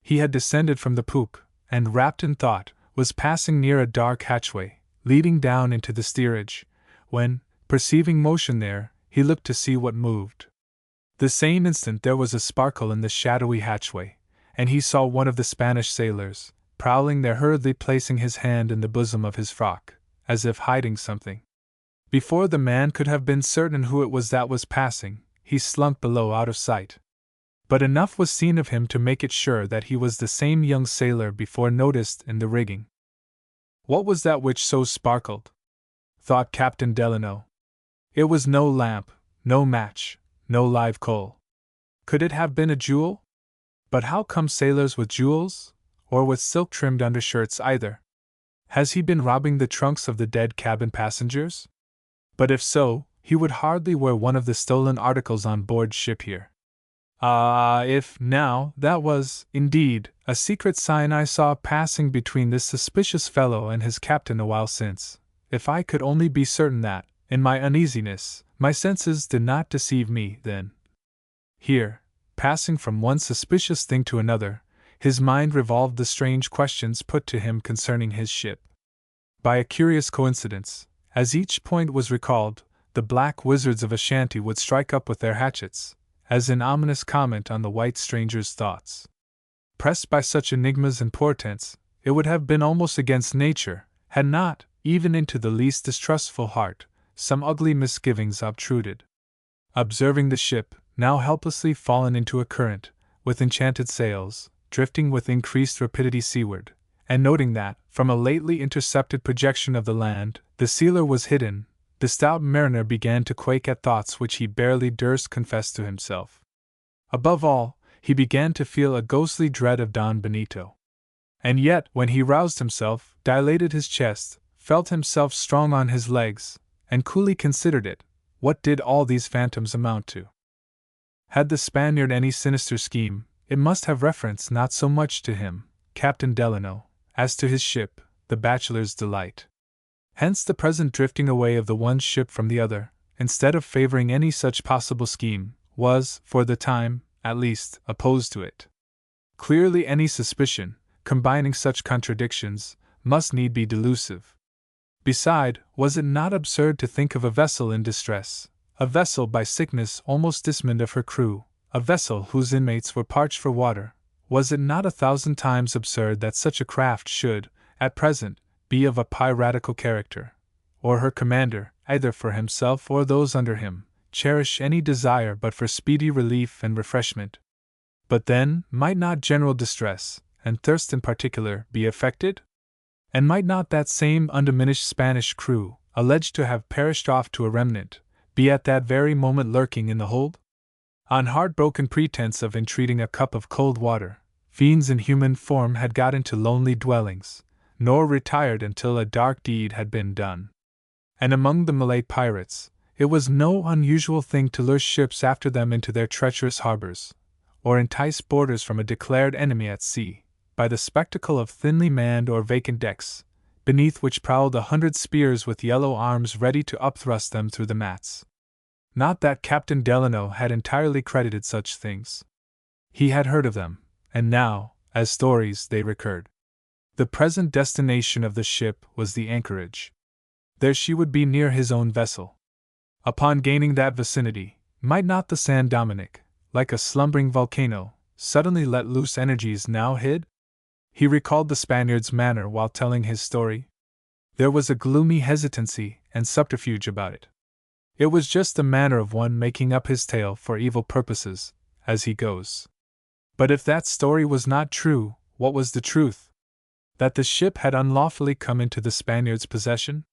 He had descended from the poop, and, wrapped in thought, was passing near a dark hatchway, leading down into the steerage, when, perceiving motion there, he looked to see what moved. The same instant there was a sparkle in the shadowy hatchway, and he saw one of the Spanish sailors, prowling there, hurriedly placing his hand in the bosom of his frock, as if hiding something. Before the man could have been certain who it was that was passing, he slunk below out of sight. But enough was seen of him to make it sure that he was the same young sailor before noticed in the rigging. What was that which so sparkled? Thought Captain Delano. It was no lamp, no match, no live coal. Could it have been a jewel? But how come sailors with jewels, or with silk-trimmed undershirts either? Has he been robbing the trunks of the dead cabin passengers? But if so, he would hardly wear one of the stolen articles on board ship here. If, now, that was, indeed, a secret sign I saw passing between this suspicious fellow and his captain a while since, if I could only be certain that, in my uneasiness, my senses did not deceive me, then. Here, passing from one suspicious thing to another, his mind revolved the strange questions put to him concerning his ship. By a curious coincidence, as each point was recalled, the black wizards of Ashanti would strike up with their hatchets, as in ominous comment on the white stranger's thoughts. Pressed by such enigmas and portents, it would have been almost against nature, had not, even into the least distrustful heart, some ugly misgivings obtruded. Observing the ship, now helplessly fallen into a current, with enchanted sails, drifting with increased rapidity seaward, and noting that, from a lately intercepted projection of the land, the sealer was hidden, the stout mariner began to quake at thoughts which he barely durst confess to himself. Above all, he began to feel a ghostly dread of Don Benito. And yet, when he roused himself, dilated his chest, felt himself strong on his legs, and coolly considered it, what did all these phantoms amount to? Had the Spaniard any sinister scheme, it must have reference not so much to him, Captain Delano, as to his ship, the Bachelor's Delight. Hence the present drifting away of the one ship from the other, instead of favoring any such possible scheme, was, for the time, at least, opposed to it. Clearly any suspicion, combining such contradictions, must need be delusive. Beside, was it not absurd to think of a vessel in distress, a vessel by sickness almost dismanned of her crew, a vessel whose inmates were parched for water? Was it not 1,000 times absurd that such a craft should, at present, be of a piratical character, or her commander, either for himself or those under him, cherish any desire but for speedy relief and refreshment? But then, might not general distress, and thirst in particular, be affected? And might not that same undiminished Spanish crew, alleged to have perished off to a remnant, be at that very moment lurking in the hold? On heartbroken pretense of entreating a cup of cold water, fiends in human form had got into lonely dwellings, nor retired until a dark deed had been done. And among the Malay pirates, It was no unusual thing to lure ships after them into their treacherous harbors, or entice boarders from a declared enemy at sea, by the spectacle of thinly manned or vacant decks, beneath which prowled 100 spears with yellow arms ready to upthrust them through the mats. Not that Captain Delano had entirely credited such things. He had heard of them, and now, as stories, they recurred. The present destination of the ship was the anchorage. There she would be near his own vessel. Upon gaining that vicinity, might not the San Dominick, like a slumbering volcano, suddenly let loose energies now hid? He recalled the Spaniard's manner while telling his story. There was a gloomy hesitancy and subterfuge about it. It was just the manner of one making up his tale for evil purposes, as he goes. But if that story was not true, what was the truth? That the ship had unlawfully come into the Spaniard's possession?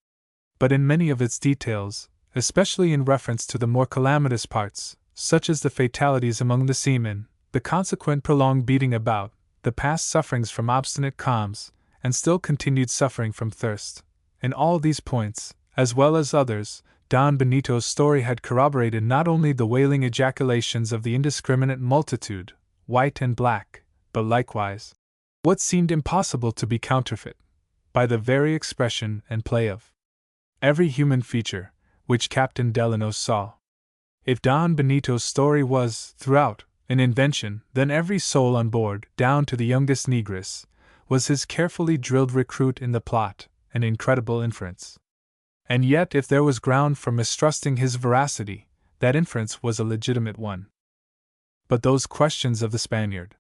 But in many of its details, especially in reference to the more calamitous parts, such as the fatalities among the seamen, the consequent prolonged beating about, the past sufferings from obstinate calms, and still continued suffering from thirst, in all these points, as well as others, Don Benito's story had corroborated not only the wailing ejaculations of the indiscriminate multitude, white and black, but likewise what seemed impossible to be counterfeit, by the very expression and play of every human feature, which Captain Delano saw. If Don Benito's story was, throughout, an invention, then every soul on board, down to the youngest negress, was his carefully drilled recruit in the plot, an incredible inference. And yet, if there was ground for mistrusting his veracity, that inference was a legitimate one. But those questions of the Spaniard.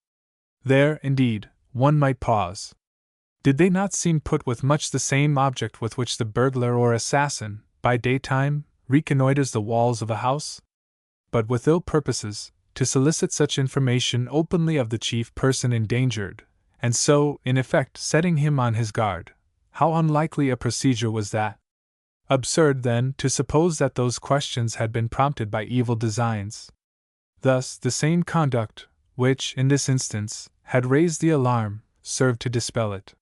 There, indeed, one might pause. Did they not seem put with much the same object with which the burglar or assassin, by daytime, reconnoiters the walls of a house? But with ill purposes, to solicit such information openly of the chief person endangered, and so, in effect, setting him on his guard. How unlikely a procedure was that! Absurd, then, to suppose that those questions had been prompted by evil designs. Thus, the same conduct, which, in this instance, had raised the alarm, served to dispel it.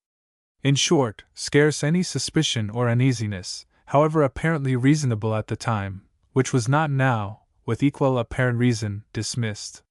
In short, scarce any suspicion or uneasiness, however apparently reasonable at the time, which was not now, with equal apparent reason, dismissed.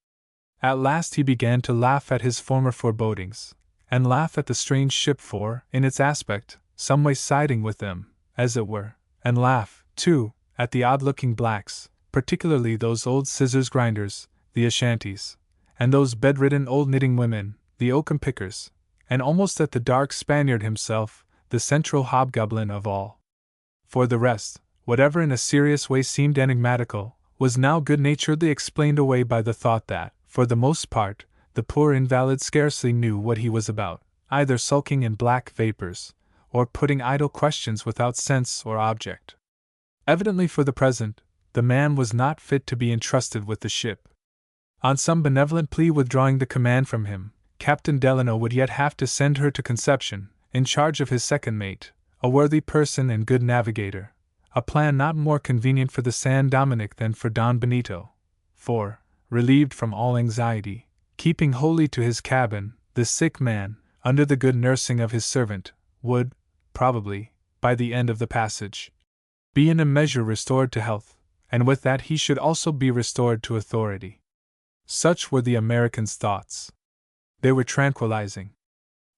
At last he began to laugh at his former forebodings, and laugh at the strange ship for, in its aspect, some way siding with them, as it were, and laugh, too, at the odd-looking blacks, particularly those old scissors grinders, the Ashantis, and those bedridden old knitting women, the oakum pickers, and almost at the dark Spaniard himself, the central hobgoblin of all. For the rest, whatever in a serious way seemed enigmatical, was now good-naturedly explained away by the thought that, for the most part, the poor invalid scarcely knew what he was about, either sulking in black vapors, or putting idle questions without sense or object. Evidently for the present, the man was not fit to be entrusted with the ship. On some benevolent plea withdrawing the command from him, Captain Delano would yet have to send her to Conception, in charge of his second mate, a worthy person and good navigator, a plan not more convenient for the San Dominick than for Don Benito, for, relieved from all anxiety, keeping wholly to his cabin, the sick man, under the good nursing of his servant, would, probably, by the end of the passage, be in a measure restored to health, and with that he should also be restored to authority. Such were the American's thoughts. They were tranquilizing.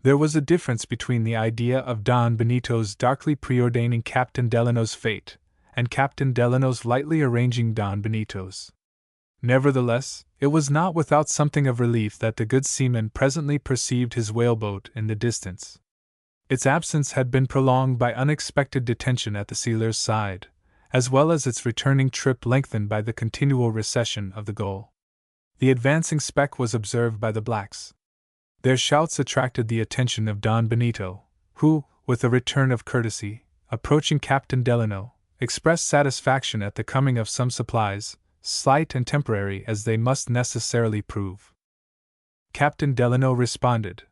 There was a difference between the idea of Don Benito's darkly preordaining Captain Delano's fate, and Captain Delano's lightly arranging Don Benito's. Nevertheless, it was not without something of relief that the good seaman presently perceived his whaleboat in the distance. Its absence had been prolonged by unexpected detention at the sealer's side, as well as its returning trip lengthened by the continual recession of the goal. The advancing speck was observed by the blacks. Their shouts attracted the attention of Don Benito, who, with a return of courtesy, approaching Captain Delano, expressed satisfaction at the coming of some supplies, slight and temporary as they must necessarily prove. Captain Delano responded,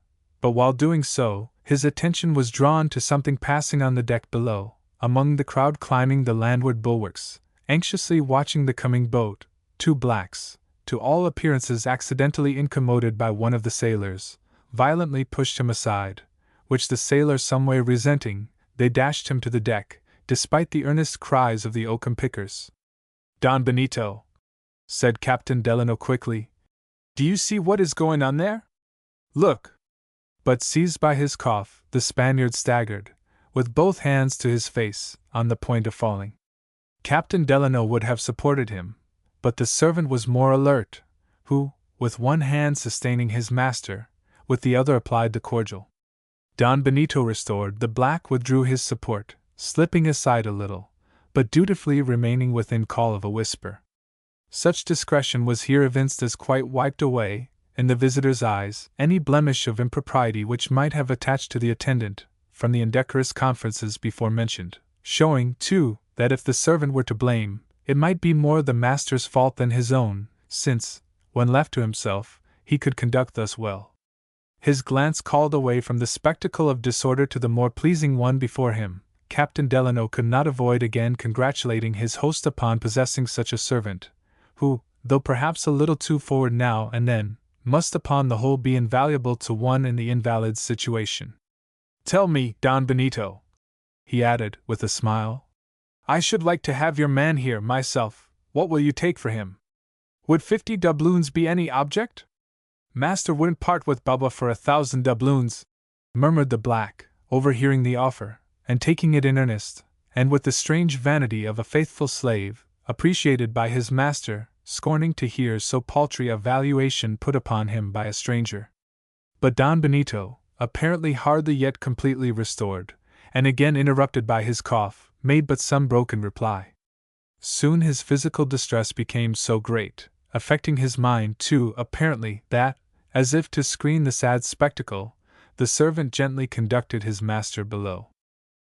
but while doing so, his attention was drawn to something passing on the deck below, among the crowd climbing the landward bulwarks, anxiously watching the coming boat. Two blacks, to all appearances accidentally incommoded by one of the sailors, violently pushed him aside, which the sailor some way resenting, they dashed him to the deck, despite the earnest cries of the oakum pickers. Don Benito, said Captain Delano quickly, do you see what is going on there? Look! But seized by his cough, the Spaniard staggered, with both hands to his face, on the point of falling. Captain Delano would have supported him, but the servant was more alert, who, with one hand sustaining his master, with the other applied the cordial. Don Benito restored, the black withdrew his support, slipping aside a little, but dutifully remaining within call of a whisper. Such discretion was here evinced as quite wiped away, in the visitor's eyes, any blemish of impropriety which might have attached to the attendant, from the indecorous conferences before mentioned, showing, too, that if the servant were to blame, it might be more the master's fault than his own, since, when left to himself, he could conduct thus well. His glance called away from the spectacle of disorder to the more pleasing one before him. Captain Delano could not avoid again congratulating his host upon possessing such a servant, who, though perhaps a little too forward now and then, must upon the whole be invaluable to one in the invalid's situation. Tell me, Don Benito, he added, with a smile, I should like to have your man here myself. What will you take for him? Would 50 doubloons be any object? Master wouldn't part with Baba for 1,000 doubloons, murmured the black, overhearing the offer, and taking it in earnest, and with the strange vanity of a faithful slave, appreciated by his master, scorning to hear so paltry a valuation put upon him by a stranger. But Don Benito, apparently hardly yet completely restored, and again interrupted by his cough, made but some broken reply. Soon his physical distress became so great, affecting his mind too apparently, that, as if to screen the sad spectacle, the servant gently conducted his master below.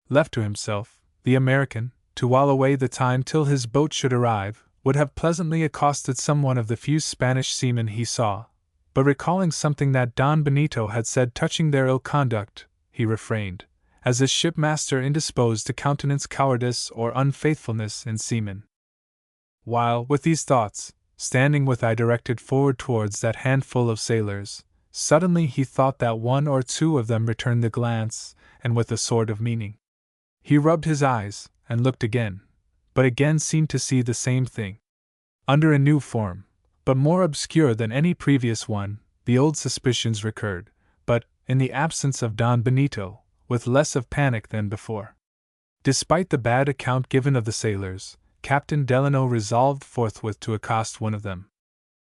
Left to himself, the American, to while away the time till his boat should arrive, would have pleasantly accosted some one of the few Spanish seamen he saw, but recalling something that Don Benito had said touching their ill conduct, he refrained, as a shipmaster indisposed to countenance cowardice or unfaithfulness in seamen. While, with these thoughts, standing with eye directed forward towards that handful of sailors, suddenly he thought that one or two of them returned the glance, and with a sort of meaning. He rubbed his eyes, and looked again, but again seemed to see the same thing. Under a new form, but more obscure than any previous one, the old suspicions recurred, but, in the absence of Don Benito, with less of panic than before. Despite the bad account given of the sailors, Captain Delano resolved forthwith to accost one of them.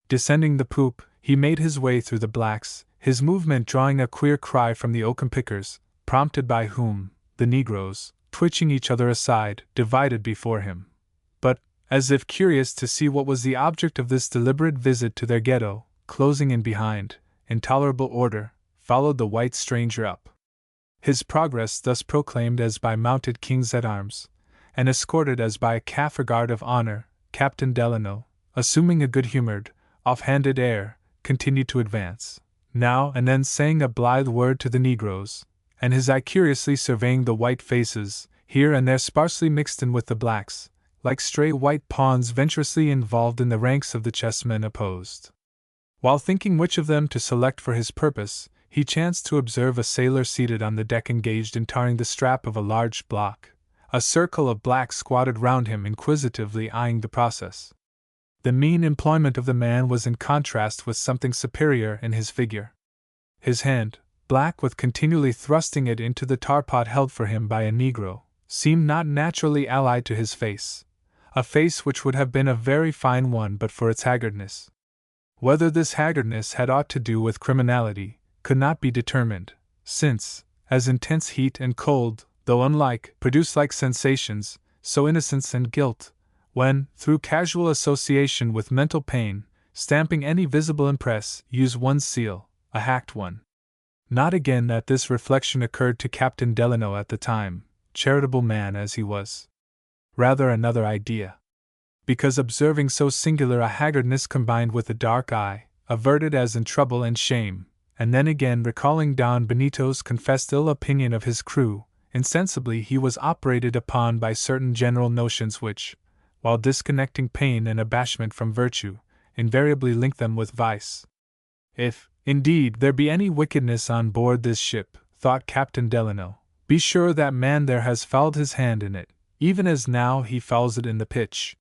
Descending the poop, he made his way through the blacks, his movement drawing a queer cry from the oakum pickers, prompted by whom, the negroes, twitching each other aside, divided before him. But, as if curious to see what was the object of this deliberate visit to their ghetto, closing in behind, in tolerable order, followed the white stranger up. His progress thus proclaimed as by mounted kings at arms, and escorted as by a Kaffir guard of honor, Captain Delano, assuming a good-humored, off-handed air, continued to advance, now and then saying a blithe word to the negroes, and his eye curiously surveying the white faces, here and there sparsely mixed in with the blacks, like stray white pawns venturously involved in the ranks of the chessmen opposed. While thinking which of them to select for his purpose, he chanced to observe a sailor seated on the deck engaged in tarring the strap of a large block. A circle of blacks squatted round him inquisitively eyeing the process. The mean employment of the man was in contrast with something superior in his figure. His hand, black with continually thrusting it into the tar-pot held for him by a negro, seemed not naturally allied to his face, a face which would have been a very fine one but for its haggardness. Whether this haggardness had aught to do with criminality, could not be determined, since, as intense heat and cold, though unlike, produce like sensations, so innocence and guilt, when, through casual association with mental pain, stamping any visible impress, use one's seal, a hacked one. Not again that this reflection occurred to Captain Delano at the time, charitable man as he was. Rather another idea. Because observing so singular a haggardness combined with a dark eye, averted as in trouble and shame, and then again recalling Don Benito's confessed ill opinion of his crew, insensibly he was operated upon by certain general notions which, while disconnecting pain and abashment from virtue, invariably link them with vice. If, indeed, there be any wickedness on board this ship, thought Captain Delano, be sure that man there has fouled his hand in it, even as now he fouls it in the pitch.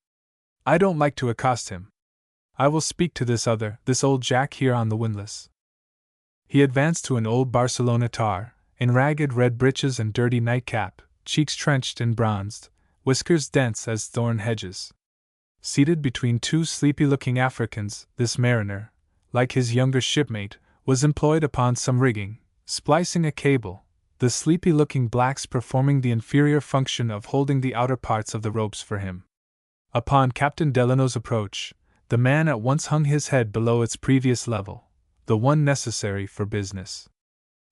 I don't like to accost him. I will speak to this old Jack here on the windlass. He advanced to an old Barcelona tar, in ragged red breeches and dirty nightcap, cheeks trenched and bronzed, whiskers dense as thorn hedges. Seated between two sleepy-looking Africans, this mariner, like his younger shipmate, was employed upon some rigging, splicing a cable, the sleepy-looking blacks performing the inferior function of holding the outer parts of the ropes for him. Upon Captain Delano's approach, the man at once hung his head below its previous level, the one necessary for business.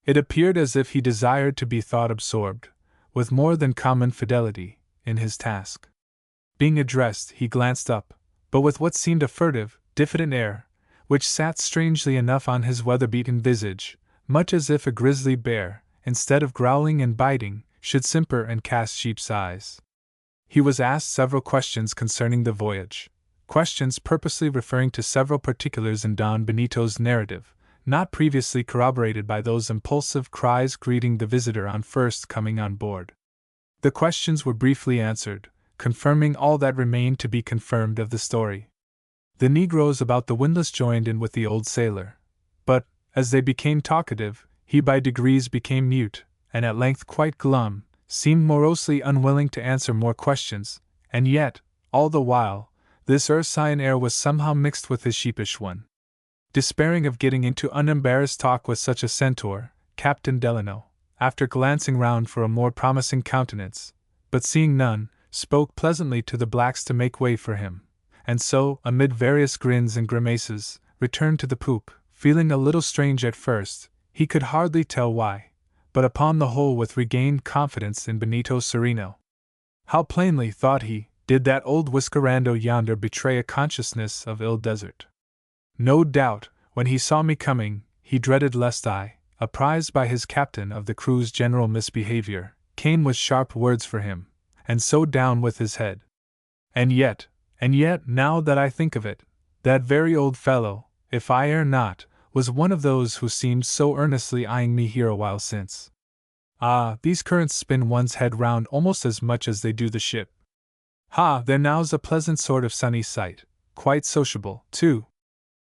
It appeared as if he desired to be thought absorbed, with more than common fidelity, in his task. Being addressed, he glanced up, but with what seemed a furtive, diffident air, which sat strangely enough on his weather-beaten visage, much as if a grizzly bear, instead of growling and biting, should simper and cast sheep's eyes. He was asked several questions concerning the voyage, questions purposely referring to several particulars in Don Benito's narrative, not previously corroborated by those impulsive cries greeting the visitor on first coming on board. The questions were briefly answered, confirming all that remained to be confirmed of the story. The negroes about the windlass joined in with the old sailor, but, as they became talkative, he by degrees became mute, and at length quite glum, seemed morosely unwilling to answer more questions, and yet, all the while, this ursine air was somehow mixed with his sheepish one. Despairing of getting into unembarrassed talk with such a centaur, Captain Delano, after glancing round for a more promising countenance, but seeing none, spoke pleasantly to the blacks to make way for him, and so, amid various grins and grimaces, returned to the poop, feeling a little strange at first, he could hardly tell why, but upon the whole with regained confidence in Benito Cereno. How plainly, thought he, did that old whiskerando yonder betray a consciousness of ill desert. No doubt, when he saw me coming, he dreaded lest I, apprised by his captain of the crew's general misbehavior, came with sharp words for him, and so down with his head. And yet, now that I think of it, that very old fellow, if I err not, was one of those who seemed so earnestly eyeing me here a while since. Ah, these currents spin one's head round almost as much as they do the ship. Ha, there now's a pleasant sort of sunny sight, quite sociable, too.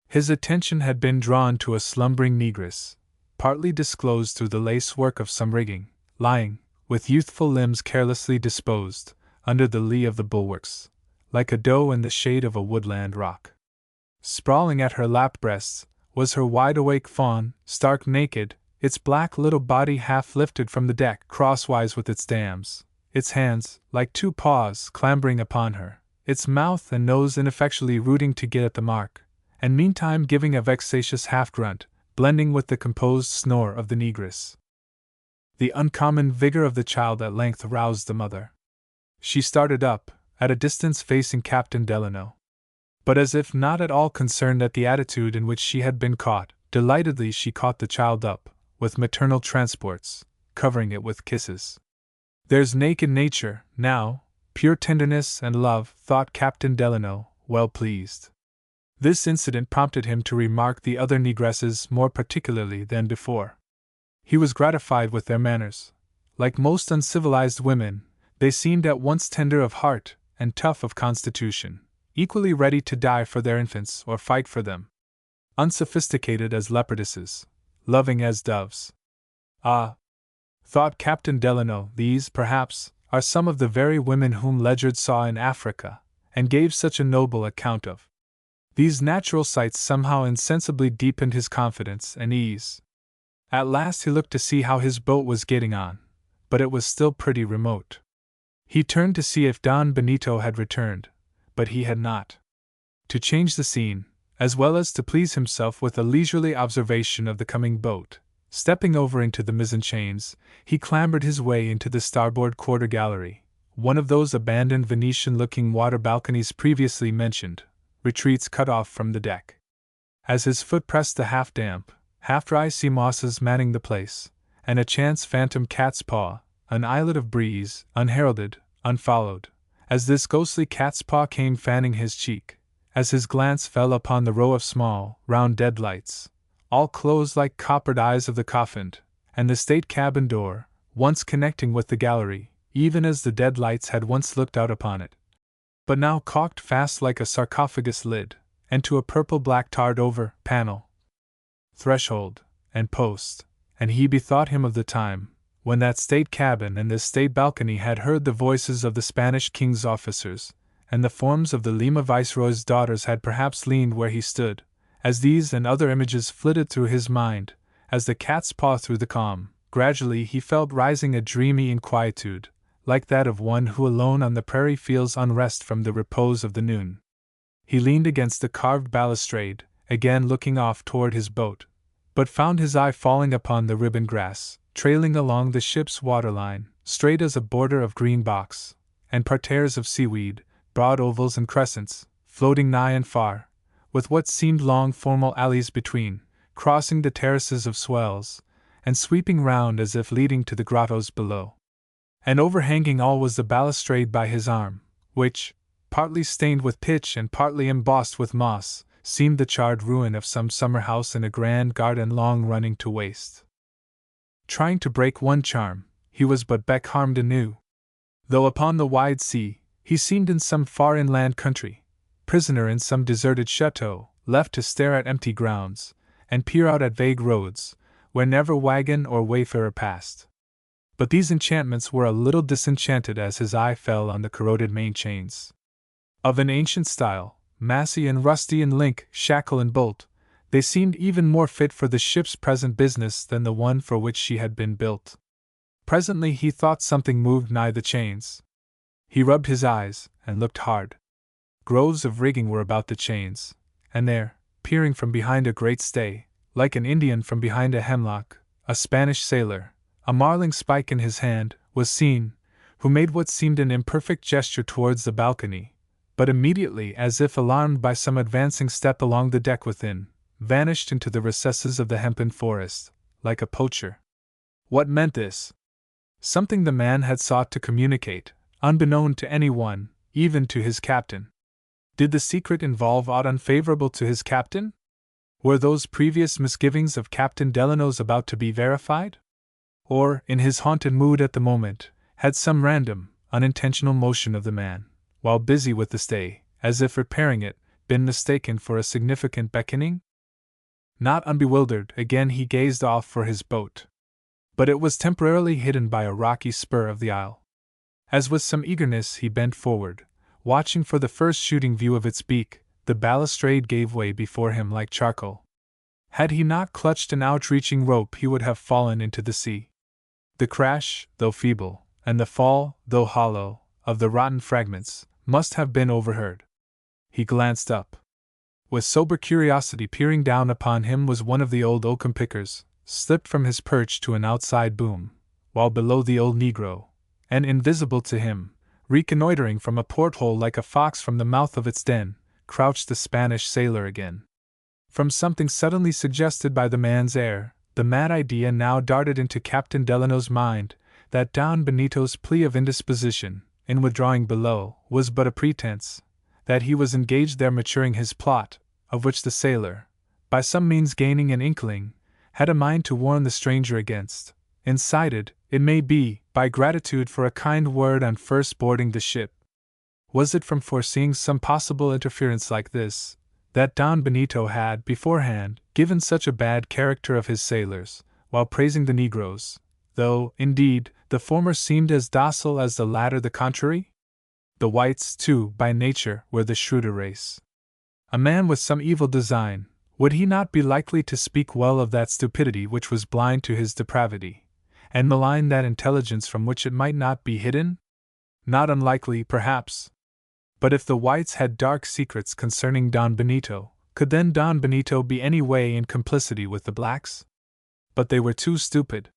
His attention had been drawn to a slumbering negress, partly disclosed through the lace-work of some rigging, lying, with youthful limbs carelessly disposed, under the lee of the bulwarks, like a doe in the shade of a woodland rock. Sprawling at her lap breasts was her wide-awake fawn, stark naked, its black little body half lifted from the deck crosswise with its dams, its hands, like two paws, clambering upon her, its mouth and nose ineffectually rooting to get at the mark, and meantime giving a vexatious half-grunt, blending with the composed snore of the negress. The uncommon vigor of the child at length roused the mother. She started up, at a distance facing Captain Delano. But as if not at all concerned at the attitude in which she had been caught, delightedly she caught the child up, with maternal transports, covering it with kisses. There's naked nature, now, pure tenderness and love, thought Captain Delano, well pleased. This incident prompted him to remark the other negresses more particularly than before. He was gratified with their manners. Like most uncivilized women, they seemed at once tender of heart and tough of constitution, equally ready to die for their infants or fight for them. Unsophisticated as leopardesses, loving as doves. Ah, thought Captain Delano, these, perhaps, are some of the very women whom Ledyard saw in Africa, and gave such a noble account of. These natural sights somehow insensibly deepened his confidence and ease. At last he looked to see how his boat was getting on, but it was still pretty remote. He turned to see if Don Benito had returned, but he had not. To change the scene, as well as to please himself with a leisurely observation of the coming boat, stepping over into the mizzen chains, he clambered his way into the starboard quarter gallery, one of those abandoned Venetian-looking water balconies previously mentioned, retreats cut off from the deck. As his foot pressed the half-damp, half-dry sea mosses manning the place, and a chance phantom cat's paw, an islet of breeze, unheralded, unfollowed, as this ghostly cat's paw came fanning his cheek, as his glance fell upon the row of small, round dead lights, all closed like coppered eyes of the coffined, and the state cabin door, once connecting with the gallery, even as the dead lights had once looked out upon it. but now caulked fast like a sarcophagus lid, and to a purple-black tarred-over panel, threshold, and post, and he bethought him of the time when that state cabin and this state balcony had heard the voices of the Spanish king's officers, and the forms of the Lima viceroy's daughters had perhaps leaned where he stood, as these and other images flitted through his mind, as the cat's paw through the calm. Gradually he felt rising a dreamy inquietude, like that of one who alone on the prairie feels unrest from the repose of the noon. He leaned against the carved balustrade, again looking off toward his boat, but found his eye falling upon the ribbon grass, trailing along the ship's waterline, straight as a border of green box, and parterres of seaweed, broad ovals and crescents, floating nigh and far, with what seemed long formal alleys between, crossing the terraces of swells, and sweeping round as if leading to the grottos below. And overhanging all was the balustrade by his arm, which, partly stained with pitch and partly embossed with moss, seemed the charred ruin of some summer house in a grand garden long running to waste. Trying to break one charm, he was but beck-harmed anew. Though upon the wide sea, he seemed in some far inland country, prisoner in some deserted chateau, left to stare at empty grounds, and peer out at vague roads, where never wagon or wayfarer passed. But these enchantments were a little disenchanted as his eye fell on the corroded main chains. Of an ancient style, massy and rusty in link, shackle and bolt, they seemed even more fit for the ship's present business than the one for which she had been built. Presently he thought something moved nigh the chains. He rubbed his eyes, and looked hard. Groves of rigging were about the chains, and there, peering from behind a great stay, like an Indian from behind a hemlock, a Spanish sailor, a marling spike in his hand, was seen, who made what seemed an imperfect gesture towards the balcony, but immediately, as if alarmed by some advancing step along the deck within, vanished into the recesses of the hempen forest, like a poacher. What meant this? Something the man had sought to communicate, unbeknown to any one, even to his captain. Did the secret involve aught unfavorable to his captain? Were those previous misgivings of Captain Delano's about to be verified? Or, in his haunted mood at the moment, had some random, unintentional motion of the man, while busy with the stay, as if repairing it, been mistaken for a significant beckoning? Not unbewildered, again he gazed off for his boat. But it was temporarily hidden by a rocky spur of the isle. As with some eagerness he bent forward, watching for the first shooting view of its beak, the balustrade gave way before him like charcoal. Had he not clutched an outreaching rope he would have fallen into the sea. The crash, though feeble, and the fall, though hollow, of the rotten fragments, must have been overheard. He glanced up. With sober curiosity peering down upon him was one of the old oakum pickers, slipped from his perch to an outside boom, while below the old negro, and invisible to him, reconnoitering from a porthole like a fox from the mouth of its den, crouched the Spanish sailor again. From something suddenly suggested by the man's air, the mad idea now darted into Captain Delano's mind, that Don Benito's plea of indisposition, in withdrawing below, was but a pretense, that he was engaged there maturing his plot, of which the sailor, by some means gaining an inkling, had a mind to warn the stranger against, incited, it may be, by gratitude for a kind word on first boarding the ship. Was it from foreseeing some possible interference like this, that Don Benito had, beforehand, given such a bad character of his sailors, while praising the negroes, though, indeed, the former seemed as docile as the latter the contrary? The whites, too, by nature, were the shrewder race. A man with some evil design, would he not be likely to speak well of that stupidity which was blind to his depravity, and malign that intelligence from which it might not be hidden? Not unlikely, perhaps. But if the whites had dark secrets concerning Don Benito, could then Don Benito be any way in complicity with the blacks? But they were too stupid.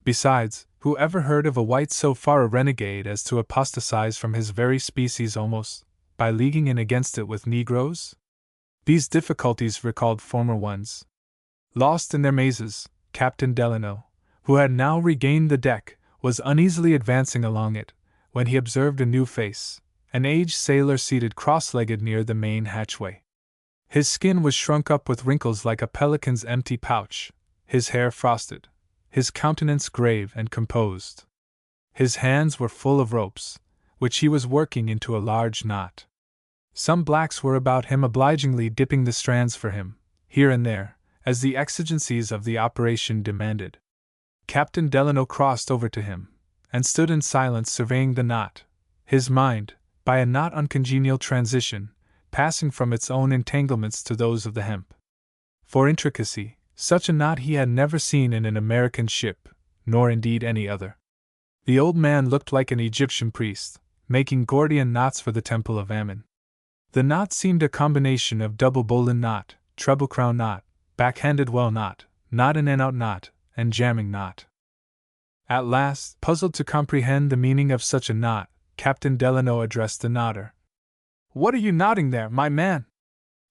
Besides, who ever heard of a white so far a renegade as to apostatize from his very species almost, by leaguing in against it with negroes? These difficulties recalled former ones. Lost in their mazes, Captain Delano, who had now regained the deck, was uneasily advancing along it, when he observed a new face, an aged sailor seated cross-legged near the main hatchway. His skin was shrunk up with wrinkles like a pelican's empty pouch, his hair frosted, his countenance grave and composed. His hands were full of ropes, which he was working into a large knot. Some blacks were about him obligingly dipping the strands for him, here and there, as the exigencies of the operation demanded. Captain Delano crossed over to him, and stood in silence surveying the knot, his mind, by a not uncongenial transition, passing from its own entanglements to those of the hemp. For intricacy, such a knot he had never seen in an American ship, nor indeed any other. The old man looked like an Egyptian priest, making Gordian knots for the temple of Ammon. The knot seemed a combination of double bowline knot, treble crown knot, backhanded well knot, knot in and out knot, and jamming knot. At last, puzzled to comprehend the meaning of such a knot, Captain Delano addressed the knotter. "What are you knotting there, my man?"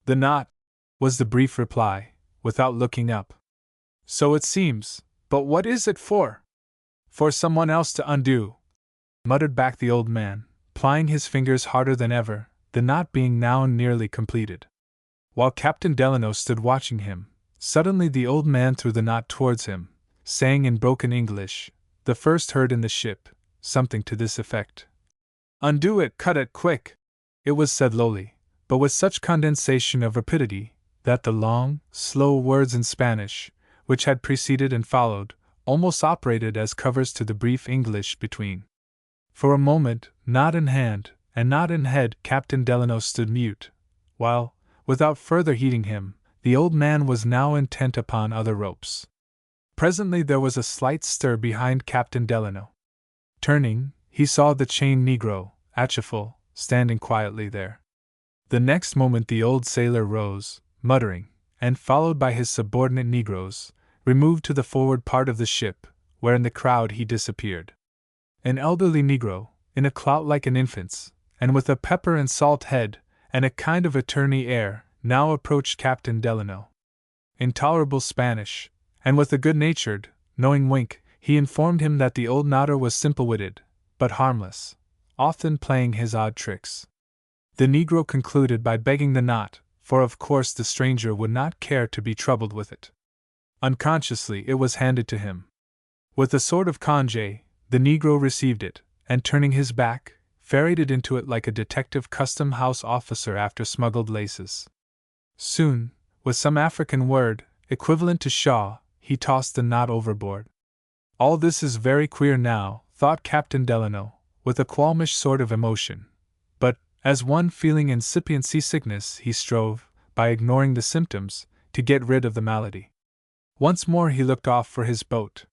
"The knot," was the brief reply, without looking up. "So it seems, but what is it for?" "For someone else to undo," muttered back the old man, plying his fingers harder than ever, the knot being now nearly completed. While Captain Delano stood watching him, suddenly the old man threw the knot towards him, saying in broken English, the first heard in the ship, something to this effect. "Undo it, cut it, quick!" It was said lowly, but with such condensation of rapidity, that the long, slow words in Spanish, which had preceded and followed, almost operated as covers to the brief English between. For a moment, knot in hand, and knot in head, Captain Delano stood mute, while, without further heeding him, the old man was now intent upon other ropes. Presently there was a slight stir behind Captain Delano. Turning, he saw the chained negro, Atchaful, standing quietly there. The next moment the old sailor rose, muttering, and followed by his subordinate negroes, removed to the forward part of the ship, where in the crowd he disappeared. An elderly negro, in a clout like an infant's, and with a pepper and salt head, and a kind of attorney air, now approached Captain Delano. In tolerable Spanish, and with a good-natured, knowing wink, he informed him that the old knotter was simple-witted, but harmless, often playing his odd tricks. The negro concluded by begging the knot, for of course the stranger would not care to be troubled with it. Unconsciously it was handed to him. With a sort of congé, the negro received it, and turning his back, ferreted into it like a detective custom-house officer after smuggled laces. Soon, with some African word, equivalent to Shaw, he tossed the knot overboard. All this is very queer now, thought Captain Delano, with a qualmish sort of emotion. But, as one feeling incipient seasickness, he strove, by ignoring the symptoms, to get rid of the malady. Once more he looked off for his boat.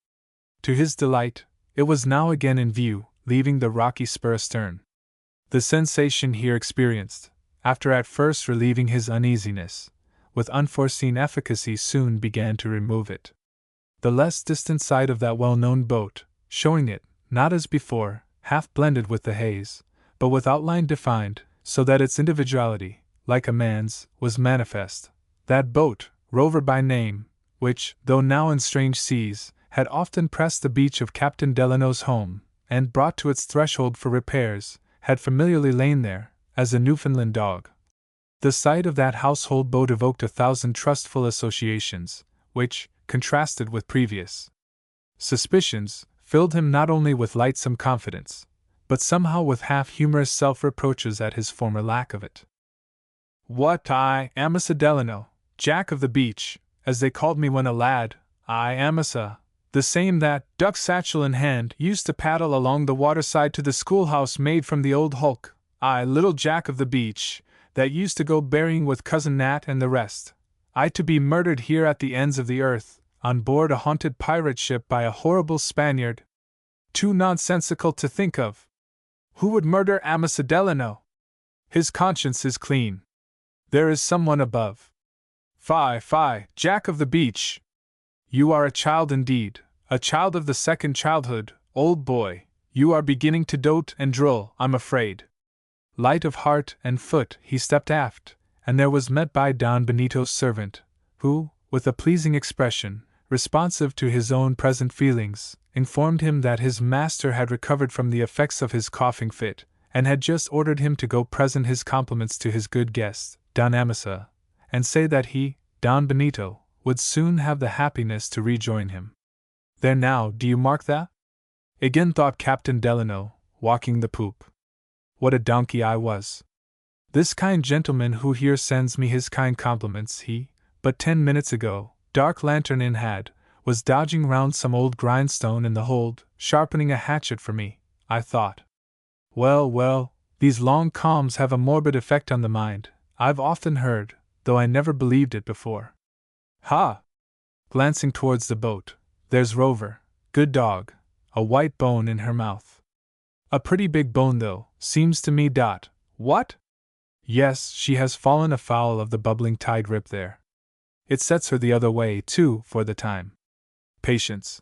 To his delight, it was now again in view, leaving the rocky spur astern. The sensation here experienced, after at first relieving his uneasiness, with unforeseen efficacy soon began to remove it. The less distant side of that well-known boat, showing it, not as before, half blended with the haze, but with outline defined, so that its individuality, like a man's, was manifest. That boat, Rover by name, which, though now in strange seas, had often pressed the beach of Captain Delano's home, and brought to its threshold for repairs, had familiarly lain there, as a Newfoundland dog. The sight of that household boat evoked 1,000 trustful associations, which, contrasted with previous suspicions, filled him not only with lightsome confidence, but somehow with half-humorous self-reproaches at his former lack of it. "What, I am a Delano, Jack of the Beach, as they called me when a lad, I am the same that, duck satchel in hand, used to paddle along the waterside to the schoolhouse made from the old hulk, I, little Jack of the Beach, that used to go berrying with Cousin Nat and the rest, I to be murdered here at the ends of the earth, on board a haunted pirate ship by a horrible Spaniard. Too nonsensical to think of. Who would murder Amasa Delano? His conscience is clean. There is someone above. Fie, Jack of the Beach! You are a child indeed, a child of the second childhood, old boy, you are beginning to dote and droll, I'm afraid." Light of heart and foot, he stepped aft, and there was met by Don Benito's servant, who, with a pleasing expression, responsive to his own present feelings, informed him that his master had recovered from the effects of his coughing fit, and had just ordered him to go present his compliments to his good guest, Don Amasa, and say that he, Don Benito, would soon have the happiness to rejoin him. There now, do you mark that? Again thought Captain Delano, walking the poop. what a donkey I was! This kind gentleman who here sends me his kind compliments, he, but 10 minutes ago, dark lantern in hand, was dodging round some old grindstone in the hold, sharpening a hatchet for me, I thought. Well, well, these long calms have a morbid effect on the mind, I've often heard, though I never believed it before. Ha! Glancing towards the boat, there's Rover, good dog, a white bone in her mouth. A pretty big bone though, seems to me. What? Yes, she has fallen afoul of the bubbling tide rip there. It sets her the other way, too, for the time. Patience.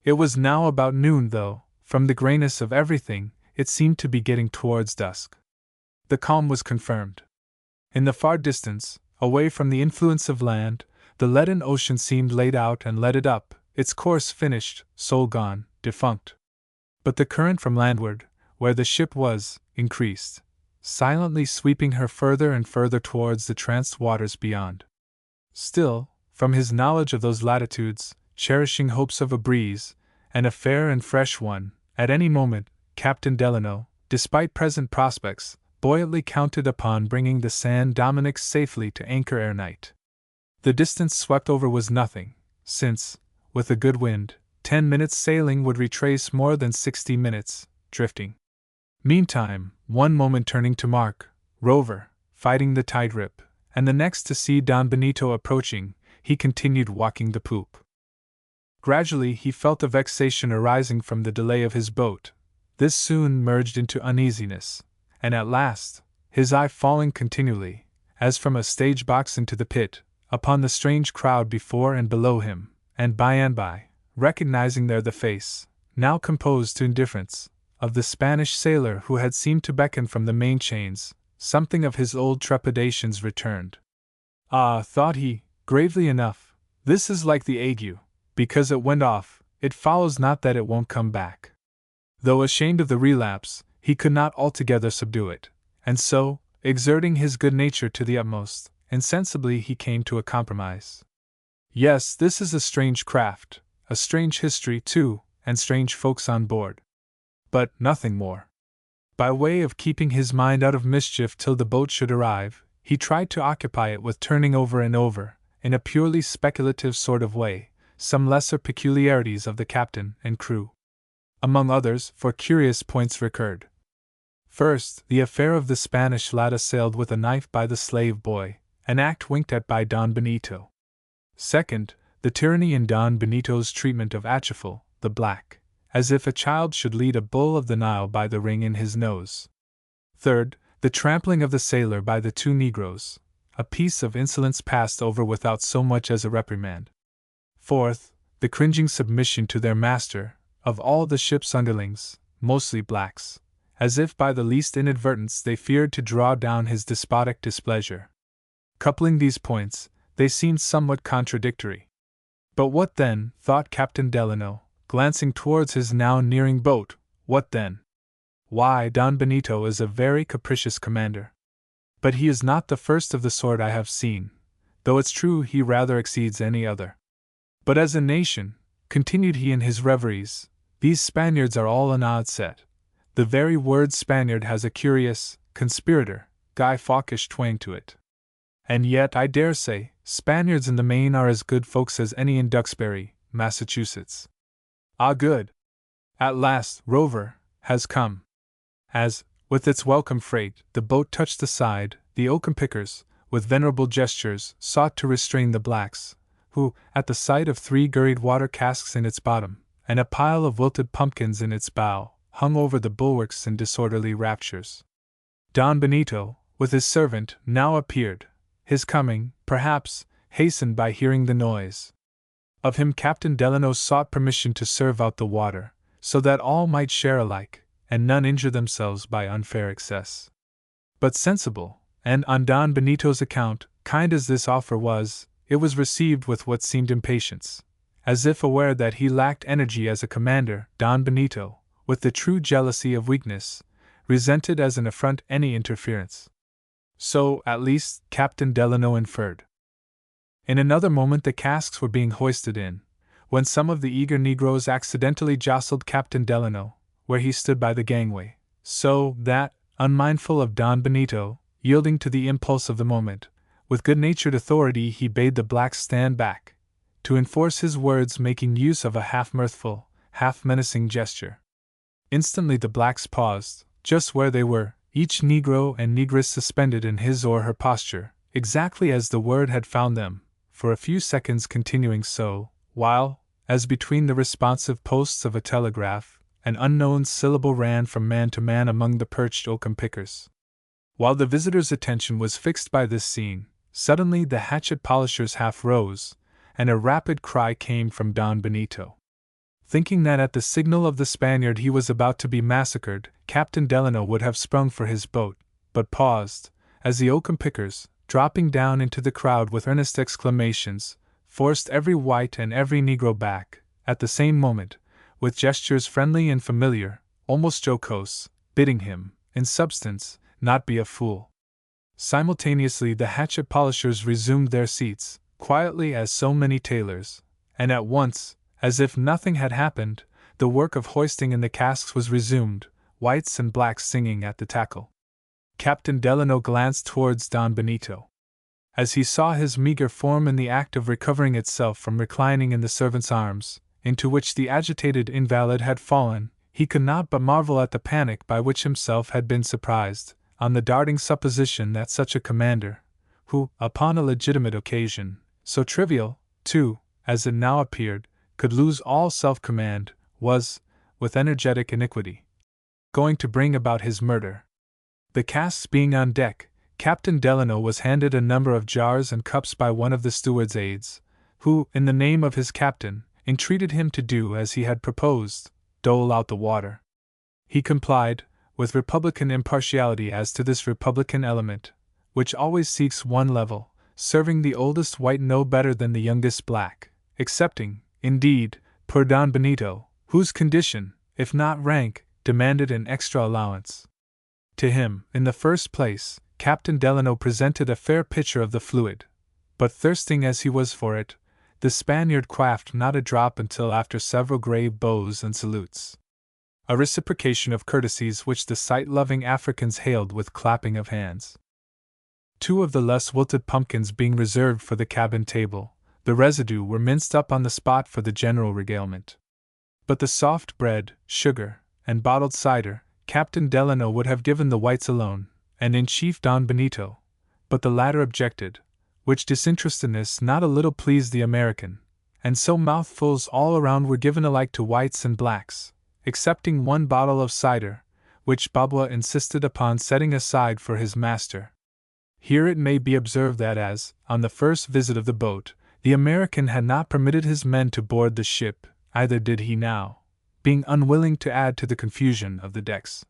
It was now about noon, though, from the grayness of everything, it seemed to be getting towards dusk. The calm was confirmed. In the far distance, away from the influence of land, the leaden ocean seemed laid out and leaded up, its course finished, soul gone, defunct. But the current from landward, where the ship was, increased, silently sweeping her further and further towards the tranced waters beyond. Still, from his knowledge of those latitudes, cherishing hopes of a breeze, and a fair and fresh one, at any moment, Captain Delano, despite present prospects, buoyantly counted upon bringing the San Dominick safely to anchor ere night. The distance swept over was nothing, since, with a good wind, 10 minutes sailing would retrace more than 60 minutes, drifting. Meantime, one moment turning to mark Rover, fighting the tide rip, and the next to see Don Benito approaching, he continued walking the poop. Gradually he felt a vexation arising from the delay of his boat. This soon merged into uneasiness, and at last, his eye falling continually, as from a stage box into the pit, upon the strange crowd before and below him, and by, recognizing there the face, now composed to indifference, of the Spanish sailor who had seemed to beckon from the main chains, something of his old trepidations returned. Ah, thought he, gravely enough, this is like the ague, because it went off, it follows not that it won't come back. Though ashamed of the relapse, he could not altogether subdue it, and so, exerting his good nature to the utmost, insensibly he came to a compromise. Yes, this is a strange craft, a strange history, too, and strange folks on board. But nothing more. By way of keeping his mind out of mischief till the boat should arrive, he tried to occupy it with turning over and over, in a purely speculative sort of way, some lesser peculiarities of the captain and crew. Among others, for curious points recurred. First, the affair of the Spanish lad assailed with a knife by the slave boy, an act winked at by Don Benito. Second, the tyranny in Don Benito's treatment of Achifal, the black, as if a child should lead a bull of the Nile by the ring in his nose. Third, the trampling of the sailor by the two Negroes, a piece of insolence passed over without so much as a reprimand. Fourth, the cringing submission to their master, of all the ship's underlings, mostly blacks, as if by the least inadvertence they feared to draw down his despotic displeasure. Coupling these points, they seemed somewhat contradictory. But what then, thought Captain Delano, glancing towards his now nearing boat, what then? Why, Don Benito is a very capricious commander. But he is not the first of the sort I have seen, though it's true he rather exceeds any other. But as a nation, continued he in his reveries, these Spaniards are all an odd set. The very word Spaniard has a curious, conspirator, Guy Fawkish twang to it. And yet, I dare say, Spaniards in the main are as good folks as any in Duxbury, Massachusetts. Ah, good! At last, Rover has come. As, with its welcome freight, the boat touched the side, the oakum pickers, with venerable gestures, sought to restrain the blacks, who, at the sight of 3 gurried water casks in its bottom, and a pile of wilted pumpkins in its bow, hung over the bulwarks in disorderly raptures. Don Benito, with his servant, now appeared, his coming, perhaps, hastened by hearing the noise. Of him Captain Delano sought permission to serve out the water, so that all might share alike, and none injure themselves by unfair excess. But sensible, and on Don Benito's account, kind as this offer was, it was received with what seemed impatience. As if aware that he lacked energy as a commander, Don Benito, with the true jealousy of weakness, resented as an affront any interference. So, at least, Captain Delano inferred. In another moment the casks were being hoisted in, when some of the eager Negroes accidentally jostled Captain Delano, where he stood by the gangway, so that, unmindful of Don Benito, yielding to the impulse of the moment. With good-natured authority he bade the blacks stand back, to enforce his words, making use of a half-mirthful, half-menacing gesture. Instantly the blacks paused, just where they were, each negro and negress suspended in his or her posture, exactly as the word had found them, for a few seconds continuing so, while, as between the responsive posts of a telegraph, an unknown syllable ran from man to man among the perched oakum pickers. While the visitor's attention was fixed by this scene, suddenly the hatchet polishers half rose, and a rapid cry came from Don Benito. Thinking that at the signal of the Spaniard he was about to be massacred, Captain Delano would have sprung for his boat, but paused, as the oakum pickers, dropping down into the crowd with earnest exclamations, forced every white and every negro back, at the same moment, with gestures friendly and familiar, almost jocose, bidding him, in substance, not be a fool. Simultaneously the hatchet polishers resumed their seats, quietly as so many tailors, and at once, as if nothing had happened, the work of hoisting in the casks was resumed, whites and blacks singing at the tackle. Captain Delano glanced towards Don Benito. As he saw his meager form in the act of recovering itself from reclining in the servant's arms, into which the agitated invalid had fallen, he could not but marvel at the panic by which himself had been surprised, on the darting supposition that such a commander, who, upon a legitimate occasion, so trivial, too, as it now appeared, could lose all self-command, was, with energetic iniquity, going to bring about his murder. The casks being on deck, Captain Delano was handed a number of jars and cups by one of the steward's aides, who, in the name of his captain, entreated him to do as he had proposed, dole out the water. He complied, with republican impartiality as to this republican element, which always seeks one level, serving the oldest white no better than the youngest black, excepting, indeed, poor Don Benito, whose condition, if not rank, demanded an extra allowance. To him, in the first place, Captain Delano presented a fair pitcher of the fluid, but thirsting as he was for it, the Spaniard quaffed not a drop until after several grave bows and salutes. A reciprocation of courtesies which the sight-loving Africans hailed with clapping of hands. 2 of the less wilted pumpkins being reserved for the cabin table, the residue were minced up on the spot for the general regalement. But the soft bread, sugar, and bottled cider, Captain Delano would have given the whites alone, and in chief Don Benito, but the latter objected, which disinterestedness not a little pleased the American, and so mouthfuls all around were given alike to whites and blacks, excepting one bottle of cider, which Babwa insisted upon setting aside for his master. Here it may be observed that as, on the first visit of the boat, the American had not permitted his men to board the ship, either did he now, being unwilling to add to the confusion of the decks.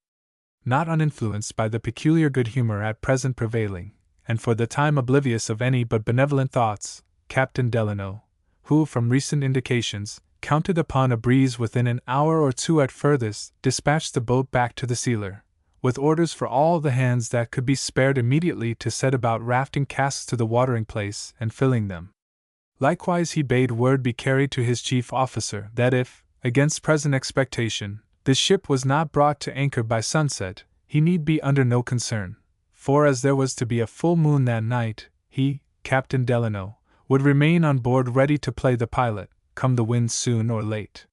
Not uninfluenced by the peculiar good humor at present prevailing, and for the time oblivious of any but benevolent thoughts, Captain Delano, who, from recent indications, counted upon a breeze within an hour or 2 at furthest, dispatched the boat back to the sealer, with orders for all the hands that could be spared immediately to set about rafting casks to the watering place and filling them. Likewise he bade word be carried to his chief officer that if, against present expectation, the ship was not brought to anchor by sunset, he need be under no concern, for as there was to be a full moon that night, he, Captain Delano, would remain on board ready to play the pilot, come the wind soon or late.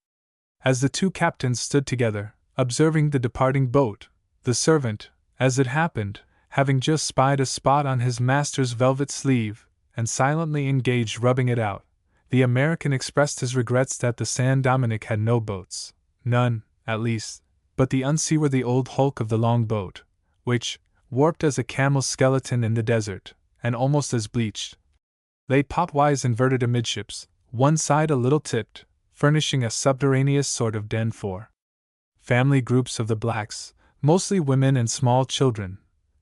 As the 2 captains stood together, observing the departing boat, the servant, as it happened, having just spied a spot on his master's velvet sleeve, and silently engaged rubbing it out, the American expressed his regrets that the San Dominick had no boats, none, at least, but the unseaworthy old hulk of the long boat, which, warped as a camel's skeleton in the desert, and almost as bleached, lay potwise inverted amidships, one side a little tipped, furnishing a subterraneous sort of den for family groups of the blacks, mostly women and small children,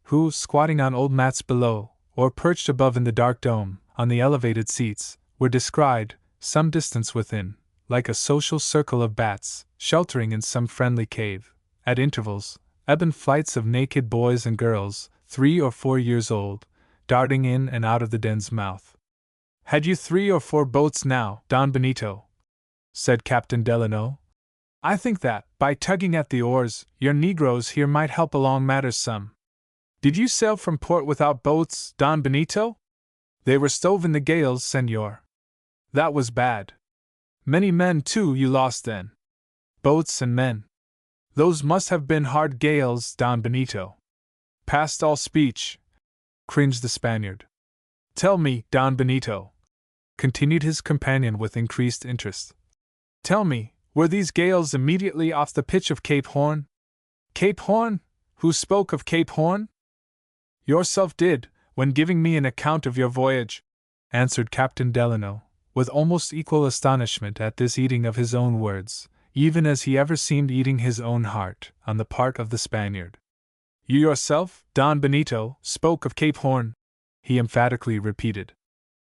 who, squatting on old mats below, or perched above in the dark dome, on the elevated seats, were descried, some distance within, like a social circle of bats, sheltering in some friendly cave. At intervals, ebon flights of naked boys and girls, 3 or 4 years old, darting in and out of the den's mouth. "Had you 3 or 4 boats now, Don Benito?" said Captain Delano. I think that, by tugging at the oars, your negroes here might help along matters some. Did you sail from port without boats, Don Benito? They were stove in the gales, senor. That was bad. Many men, too, you lost then. Boats and men. Those must have been hard gales, Don Benito. Past all speech, cringed the Spaniard. Tell me, Don Benito, continued his companion with increased interest. Tell me, were these gales immediately off the pitch of Cape Horn? Cape Horn? Who spoke of Cape Horn? Yourself did, when giving me an account of your voyage, answered Captain Delano, with almost equal astonishment at this eating of his own words, even as he ever seemed eating his own heart, on the part of the Spaniard. You yourself, Don Benito, spoke of Cape Horn, he emphatically repeated.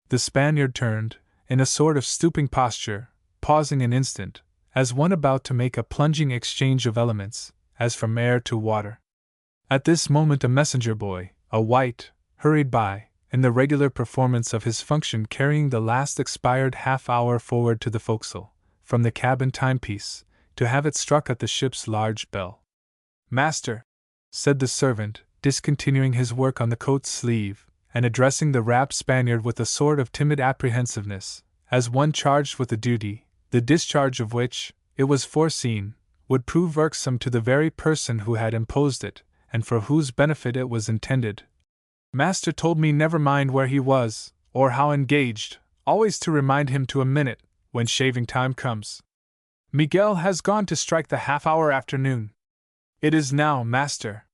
The Spaniard turned, in a sort of stooping posture, pausing an instant, as one about to make a plunging exchange of elements, as from air to water. At this moment a messenger boy, a white, hurried by, in the regular performance of his function carrying the last expired half-hour forward to the forecastle, from the cabin timepiece, to have it struck at the ship's large bell. Master, said the servant, discontinuing his work on the coat sleeve, and addressing the rapt Spaniard with a sort of timid apprehensiveness, as one charged with a duty, the discharge of which, it was foreseen, would prove irksome to the very person who had imposed it, and for whose benefit it was intended. Master told me never mind where he was, or how engaged, always to remind him to a minute, when shaving time comes. Miguel has gone to strike the half-hour afternoon. It is now, master.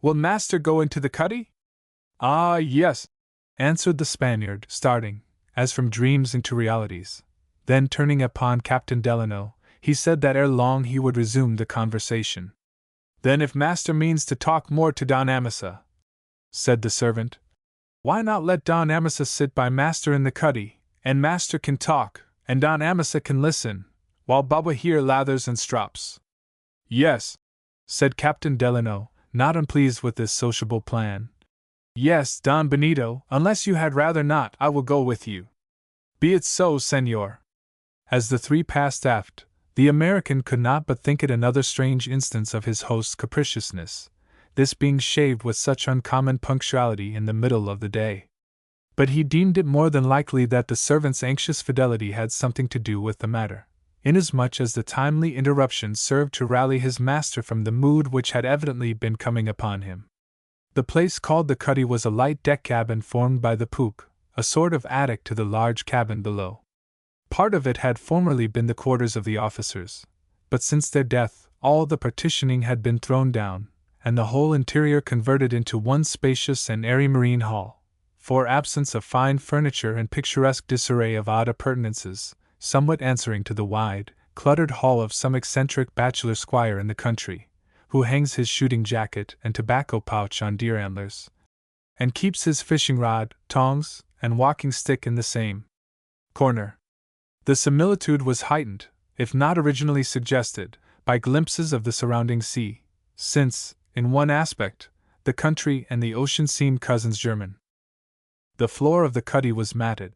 Will master go into the cuddy? Ah, yes, answered the Spaniard, starting, as from dreams into realities. Then turning upon Captain Delano, he said that ere long he would resume the conversation. Then if master means to talk more to Don Amasa, said the servant, why not let Don Amasa sit by master in the cuddy, and master can talk, and Don Amasa can listen, while Baba here lathers and strops. Yes, said Captain Delano, not unpleased with this sociable plan. Yes, Don Benito, unless you had rather not, I will go with you. Be it so, senor. As the three passed aft, the American could not but think it another strange instance of his host's capriciousness, this being shaved with such uncommon punctuality in the middle of the day. But he deemed it more than likely that the servant's anxious fidelity had something to do with the matter, inasmuch as the timely interruption served to rally his master from the mood which had evidently been coming upon him. The place called the cuddy was a light deck cabin formed by the poop, a sort of attic to the large cabin below. Part of it had formerly been the quarters of the officers, but since their death all the partitioning had been thrown down, and the whole interior converted into one spacious and airy marine hall, for absence of fine furniture and picturesque disarray of odd appurtenances, somewhat answering to the wide, cluttered hall of some eccentric bachelor squire in the country, who hangs his shooting jacket and tobacco pouch on deer antlers, and keeps his fishing rod, tongs, and walking stick in the same corner. The similitude was heightened, if not originally suggested, by glimpses of the surrounding sea, since, in one aspect, the country and the ocean seemed cousins german. The floor of the cuddy was matted.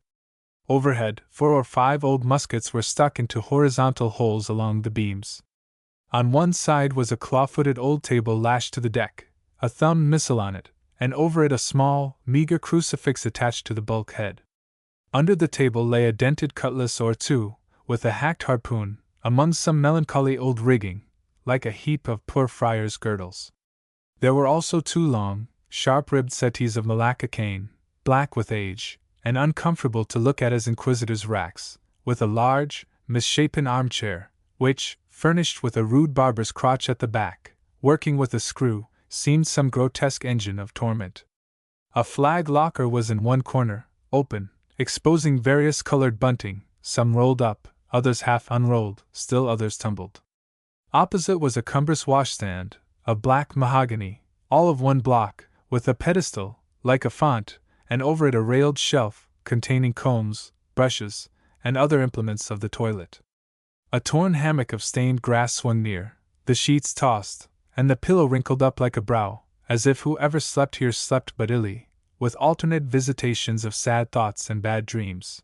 Overhead, 4 or 5 old muskets were stuck into horizontal holes along the beams. On one side was a claw-footed old table lashed to the deck, a thumbed missal on it, and over it a small, meager crucifix attached to the bulkhead. Under the table lay a dented cutlass or two, with a hacked harpoon, among some melancholy old rigging, like a heap of poor friars' girdles. There were also 2 long, sharp-ribbed settees of Malacca cane, black with age, and uncomfortable to look at as inquisitors' racks, with a large, misshapen armchair, which, furnished with a rude barber's crotch at the back, working with a screw, seemed some grotesque engine of torment. A flag locker was in one corner, open, exposing various colored bunting, some rolled up, others half unrolled, still others tumbled. Opposite was a cumbrous washstand, of black mahogany, all of one block, with a pedestal, like a font, and over it a railed shelf, containing combs, brushes, and other implements of the toilet. A torn hammock of stained grass swung near, the sheets tossed, and the pillow wrinkled up like a brow, as if whoever slept here slept but illy, with alternate visitations of sad thoughts and bad dreams.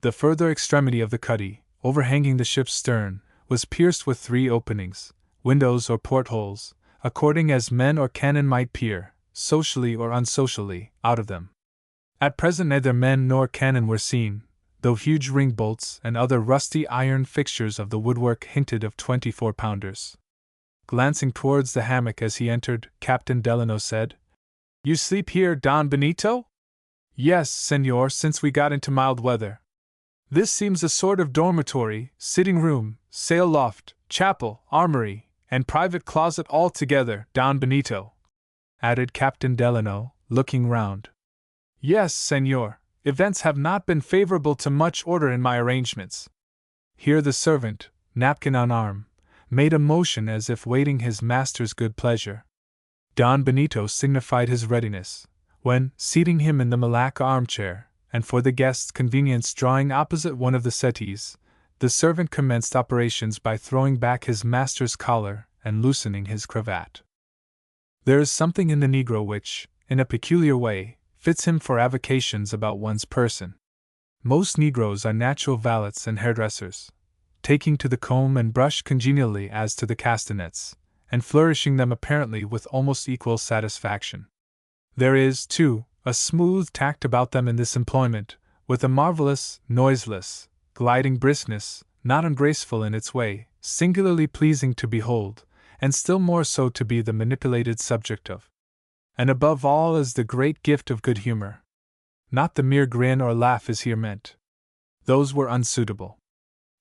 The further extremity of the cuddy, overhanging the ship's stern, was pierced with 3 openings, windows or portholes, according as men or cannon might peer, socially or unsocially, out of them. At present neither men nor cannon were seen, though huge ring bolts and other rusty iron fixtures of the woodwork hinted of 24-pounders. Glancing towards the hammock as he entered, Captain Delano said, "You sleep here, Don Benito?" "Yes, senor, since we got into mild weather." "This seems a sort of dormitory, sitting room, sail loft, chapel, armory, and private closet all together, Don Benito," added Captain Delano, looking round. "Yes, senor, events have not been favorable to much order in my arrangements." Here the servant, napkin on arm, made a motion as if waiting his master's good pleasure. Don Benito signified his readiness, when, seating him in the Malacca armchair, and for the guest's convenience drawing opposite one of the settees, the servant commenced operations by throwing back his master's collar and loosening his cravat. There is something in the Negro which, in a peculiar way, fits him for avocations about one's person. Most Negroes are natural valets and hairdressers, taking to the comb and brush congenially as to the castanets, and flourishing them apparently with almost equal satisfaction. There is, too, a smooth tact about them in this employment, with a marvelous, noiseless, gliding briskness, not ungraceful in its way, singularly pleasing to behold, and still more so to be the manipulated subject of. And above all is the great gift of good humor. Not the mere grin or laugh is here meant. Those were unsuitable.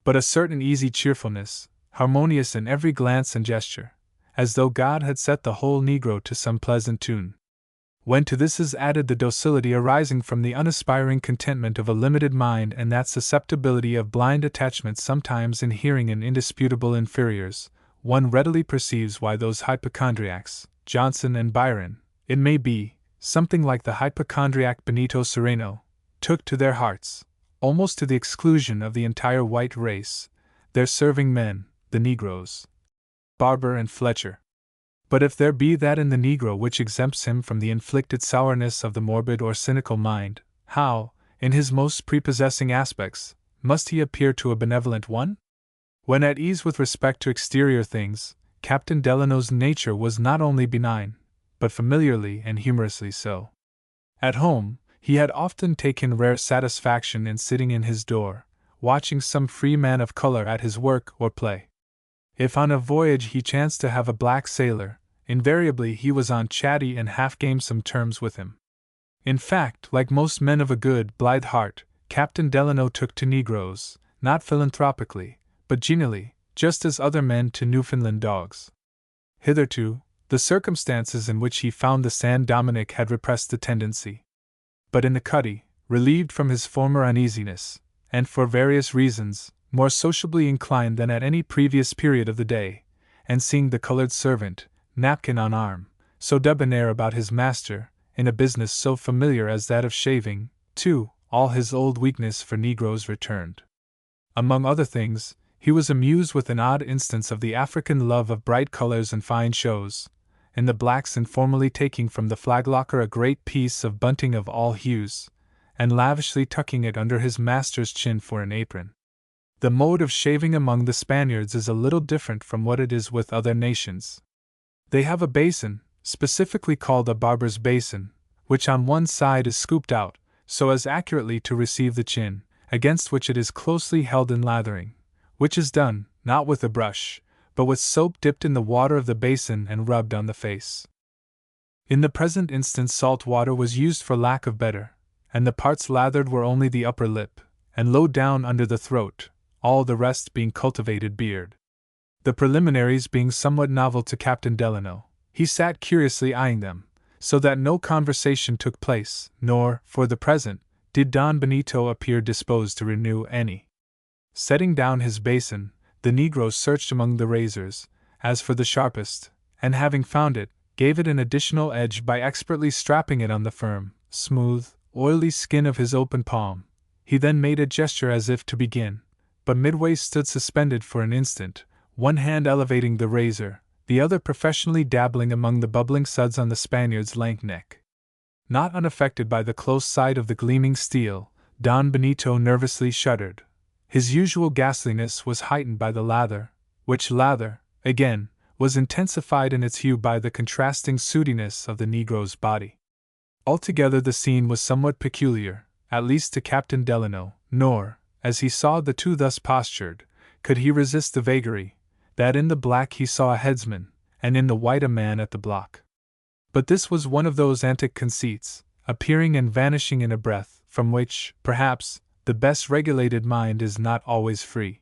But a certain easy cheerfulness, harmonious in every glance and gesture, as though God had set the whole Negro to some pleasant tune. When to this is added the docility arising from the unaspiring contentment of a limited mind and that susceptibility of blind attachment sometimes inhering in indisputable inferiors, one readily perceives why those hypochondriacs, Johnson and Byron, it may be, something like the hypochondriac Benito Sereno, took to their hearts, almost to the exclusion of the entire white race, their serving men, the Negroes, Barber and Fletcher. But if there be that in the Negro which exempts him from the inflicted sourness of the morbid or cynical mind, how, in his most prepossessing aspects, must he appear to a benevolent one? When at ease with respect to exterior things, Captain Delano's nature was not only benign, but familiarly and humorously so. At home, he had often taken rare satisfaction in sitting in his door, watching some free man of color at his work or play. If on a voyage he chanced to have a black sailor, invariably he was on chatty and half-gamesome terms with him. In fact, like most men of a good, blithe heart, Captain Delano took to Negroes, not philanthropically, but genially, just as other men to Newfoundland dogs. Hitherto, the circumstances in which he found the San Dominick had repressed the tendency. But in the cuddy, relieved from his former uneasiness, and for various reasons, more sociably inclined than at any previous period of the day, and seeing the colored servant, napkin on arm, so debonair about his master, in a business so familiar as that of shaving, too, all his old weakness for Negroes returned. Among other things, he was amused with an odd instance of the African love of bright colors and fine shows, in the blacks informally taking from the flaglocker a great piece of bunting of all hues, and lavishly tucking it under his master's chin for an apron. The mode of shaving among the Spaniards is a little different from what it is with other nations. They have a basin, specifically called a barber's basin, which on one side is scooped out, so as accurately to receive the chin, against which it is closely held in lathering, which is done, not with a brush, but with soap dipped in the water of the basin and rubbed on the face. In the present instance salt water was used for lack of better, and the parts lathered were only the upper lip, and low down under the throat, all the rest being cultivated beard. The preliminaries being somewhat novel to Captain Delano, he sat curiously eyeing them, so that no conversation took place, nor, for the present, did Don Benito appear disposed to renew any. Setting down his basin, the Negro searched among the razors, as for the sharpest, and having found it, gave it an additional edge by expertly strapping it on the firm, smooth, oily skin of his open palm. He then made a gesture as if to begin, but midway stood suspended for an instant, one hand elevating the razor, the other professionally dabbling among the bubbling suds on the Spaniard's lank neck. Not unaffected by the close sight of the gleaming steel, Don Benito nervously shuddered. His usual ghastliness was heightened by the lather, which lather, again, was intensified in its hue by the contrasting sootiness of the Negro's body. Altogether the scene was somewhat peculiar, at least to Captain Delano, nor, as he saw the two thus postured, could he resist the vagary, that in the black he saw a headsman, and in the white a man at the block. But this was one of those antic conceits, appearing and vanishing in a breath, from which, perhaps, the best regulated mind is not always free.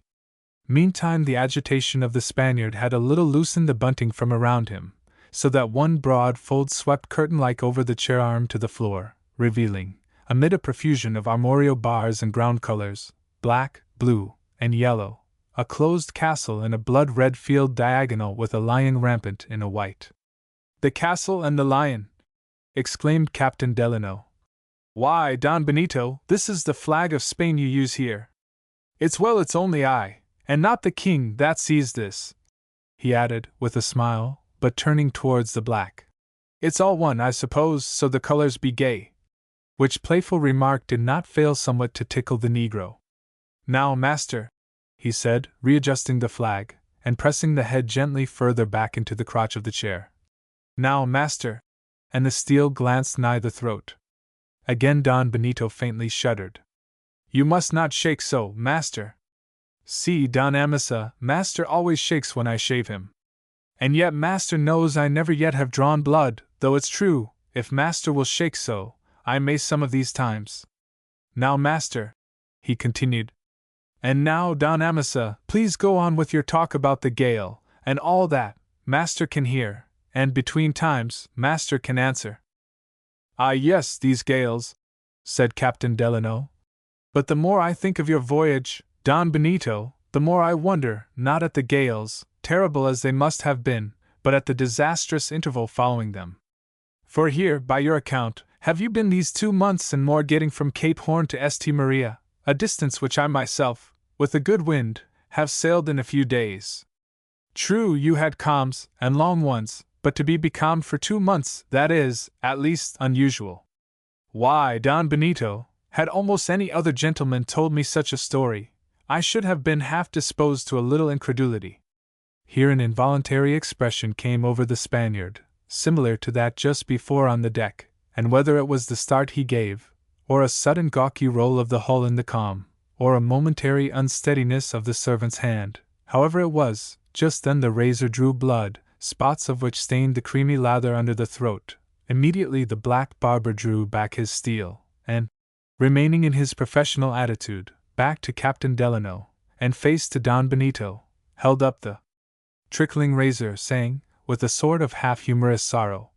Meantime the agitation of the Spaniard had a little loosened the bunting from around him, so that one broad fold swept curtain-like over the chair arm to the floor, revealing, amid a profusion of armorial bars and ground colors, black, blue, and yellow, a closed castle in a blood-red field diagonal with a lion rampant in a white. "The castle and the lion!" exclaimed Captain Delano. "Why, Don Benito, this is the flag of Spain you use here. It's only I, and not the king, that sees this," he added, with a smile, but turning towards the black. "It's all one, I suppose, so the colors be gay." Which playful remark did not fail somewhat to tickle the Negro. "Now, master," he said, readjusting the flag, and pressing the head gently further back into the crotch of the chair. "Now, master," and the steel glanced nigh the throat. Again Don Benito faintly shuddered. "You must not shake so, master. See, Don Amasa, master always shakes when I shave him. And yet master knows I never yet have drawn blood, though it's true, if master will shake so, I may some of these times. Now, master," he continued. "And now, Don Amasa, please go on with your talk about the gale, and all that, master can hear, and between times, master can answer." "Ah, yes, these gales," said Captain Delano. "But the more I think of your voyage, Don Benito, the more I wonder, not at the gales, terrible as they must have been, but at the disastrous interval following them. For here, by your account, have you been these 2 months and more getting from Cape Horn to St. Maria, a distance which I myself, with a good wind, have sailed in a few days. True, you had calms, and long ones, but to be becalmed for 2 months, that is, at least, unusual. Why, Don Benito, had almost any other gentleman told me such a story, I should have been half disposed to a little incredulity." Here an involuntary expression came over the Spaniard, similar to that just before on the deck, and whether it was the start he gave, or a sudden gawky roll of the hull in the calm, or a momentary unsteadiness of the servant's hand, however it was, just then the razor drew blood, spots of which stained the creamy lather under the throat. Immediately the black barber drew back his steel, and, remaining in his professional attitude, back to Captain Delano, and face to Don Benito, held up the trickling razor, saying, with a sort of half-humorous sorrow,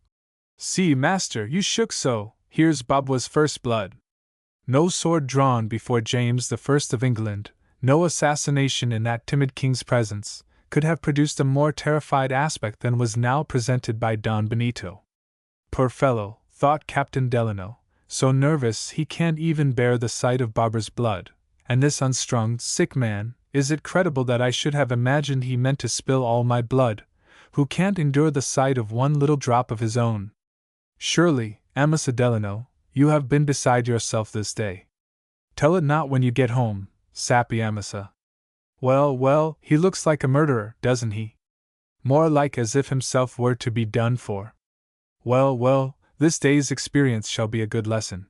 "See, master, you shook so, here's Bob's first blood. No sword drawn before James I of England, no assassination in that timid king's presence, could have produced a more terrified aspect than was now presented by Don Benito. Poor fellow, thought Captain Delano, so nervous he can't even bear the sight of Barbara's blood, and this unstrung, sick man, is it credible that I should have imagined he meant to spill all my blood, who can't endure the sight of one little drop of his own? Surely, Amasa Delano, you have been beside yourself this day. Tell it not when you get home, sappy Amasa. Well, he looks like a murderer, doesn't he? More like as if himself were to be done for. Well, this day's experience shall be a good lesson."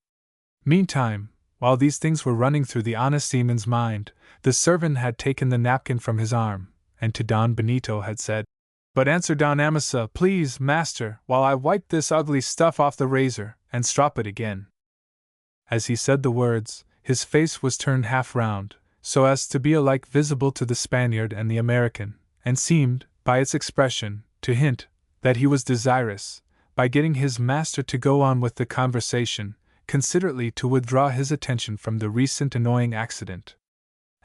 Meantime, while these things were running through the honest seaman's mind, the servant had taken the napkin from his arm, and to Don Benito had said, "But answer Don Amasa, please, master, while I wipe this ugly stuff off the razor, and strop it again." As he said the words, his face was turned half round, so as to be alike visible to the Spaniard and the American, and seemed, by its expression, to hint that he was desirous, by getting his master to go on with the conversation, considerately to withdraw his attention from the recent annoying accident.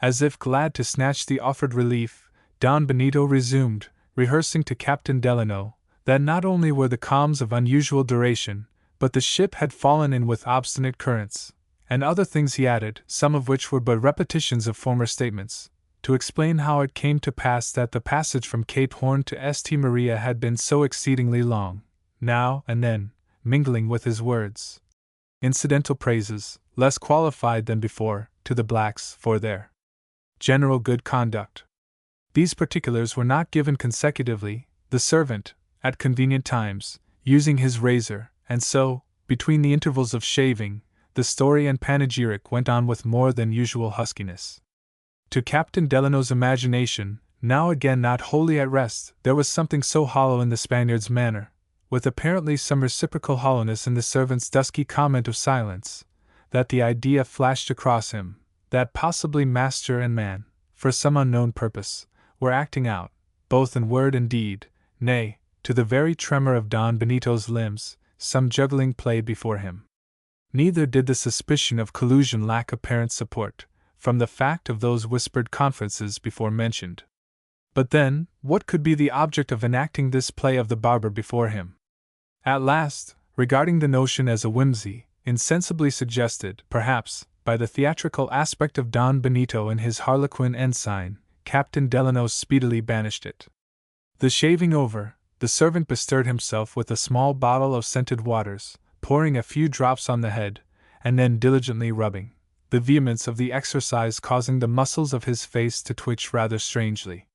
As if glad to snatch the offered relief, Don Benito resumed, rehearsing to Captain Delano, that not only were the calms of unusual duration, but the ship had fallen in with obstinate currents, and other things he added, some of which were but repetitions of former statements, to explain how it came to pass that the passage from Cape Horn to St. Maria had been so exceedingly long, now and then, mingling with his words incidental praises, less qualified than before, to the blacks for their general good conduct. These particulars were not given consecutively, the servant, at convenient times, using his razor, and so, between the intervals of shaving, the story and panegyric went on with more than usual huskiness. To Captain Delano's imagination, now again not wholly at rest, there was something so hollow in the Spaniard's manner, with apparently some reciprocal hollowness in the servant's dusky comment of silence, that the idea flashed across him, that possibly master and man, for some unknown purpose, were acting out, both in word and deed, nay, to the very tremor of Don Benito's limbs, some juggling play before him. Neither did the suspicion of collusion lack apparent support, from the fact of those whispered conferences before mentioned. But then, what could be the object of enacting this play of the barber before him? At last, regarding the notion as a whimsy, insensibly suggested, perhaps, by the theatrical aspect of Don Benito and his harlequin ensign, Captain Delano speedily banished it. The shaving over, the servant bestirred himself with a small bottle of scented waters, pouring a few drops on the head, and then diligently rubbing, the vehemence of the exercise causing the muscles of his face to twitch rather strangely.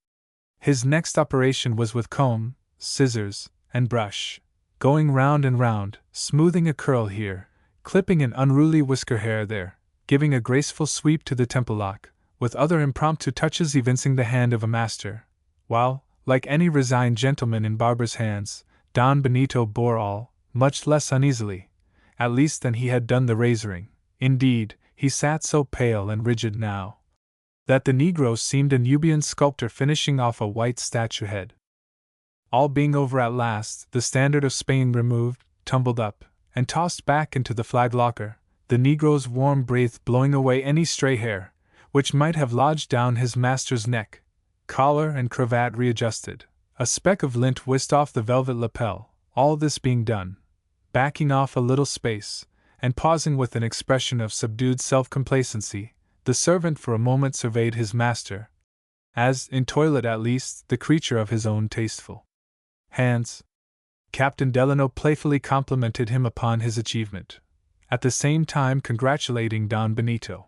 His next operation was with comb, scissors, and brush, going round and round, smoothing a curl here, clipping an unruly whisker hair there, giving a graceful sweep to the temple lock, with other impromptu touches evincing the hand of a master, while, like any resigned gentleman in barber's hands, Don Benito bore all, much less uneasily, at least than he had done the razoring. Indeed, he sat so pale and rigid now, that the Negro seemed a Nubian sculptor finishing off a white statue head. All being over at last, the standard of Spain removed, tumbled up, and tossed back into the flag locker, the Negro's warm breath blowing away any stray hair, which might have lodged down his master's neck, collar and cravat readjusted, a speck of lint whisked off the velvet lapel, all this being done, backing off a little space, and pausing with an expression of subdued self-complacency, the servant for a moment surveyed his master, as, in toilet at least, the creature of his own tasteful hands. Captain Delano playfully complimented him upon his achievement, at the same time congratulating Don Benito.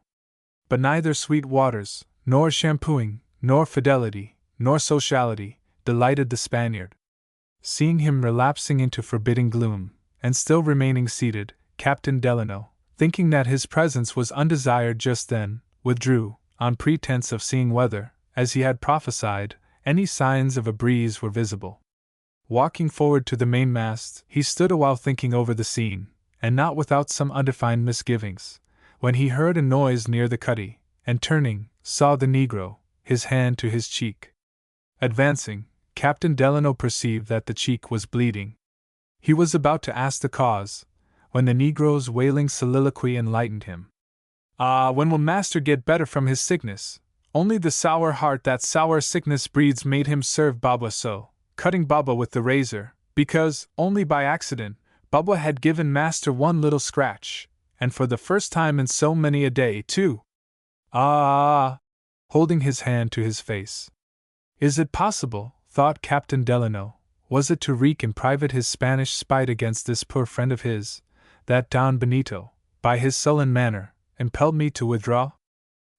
But neither sweet waters, nor shampooing, nor fidelity, nor sociality, delighted the Spaniard. Seeing him relapsing into forbidding gloom, and still remaining seated, Captain Delano, thinking that his presence was undesired just then, withdrew, on pretense of seeing whether, as he had prophesied, any signs of a breeze were visible. Walking forward to the mainmast, he stood awhile thinking over the scene, and not without some undefined misgivings, when he heard a noise near the cuddy, and turning, saw the Negro, his hand to his cheek. Advancing, Captain Delano perceived that the cheek was bleeding. He was about to ask the cause, when the Negro's wailing soliloquy enlightened him. "Ah, when will master get better from his sickness? Only the sour heart that sour sickness breeds made him serve Baba so, cutting Baba with the razor, because, only by accident, Baba had given master one little scratch, and for the first time in so many a day, too. Ah!" holding his hand to his face. Is it possible, thought Captain Delano, was it to wreak in private his Spanish spite against this poor friend of his, that Don Benito, by his sullen manner, impelled me to withdraw?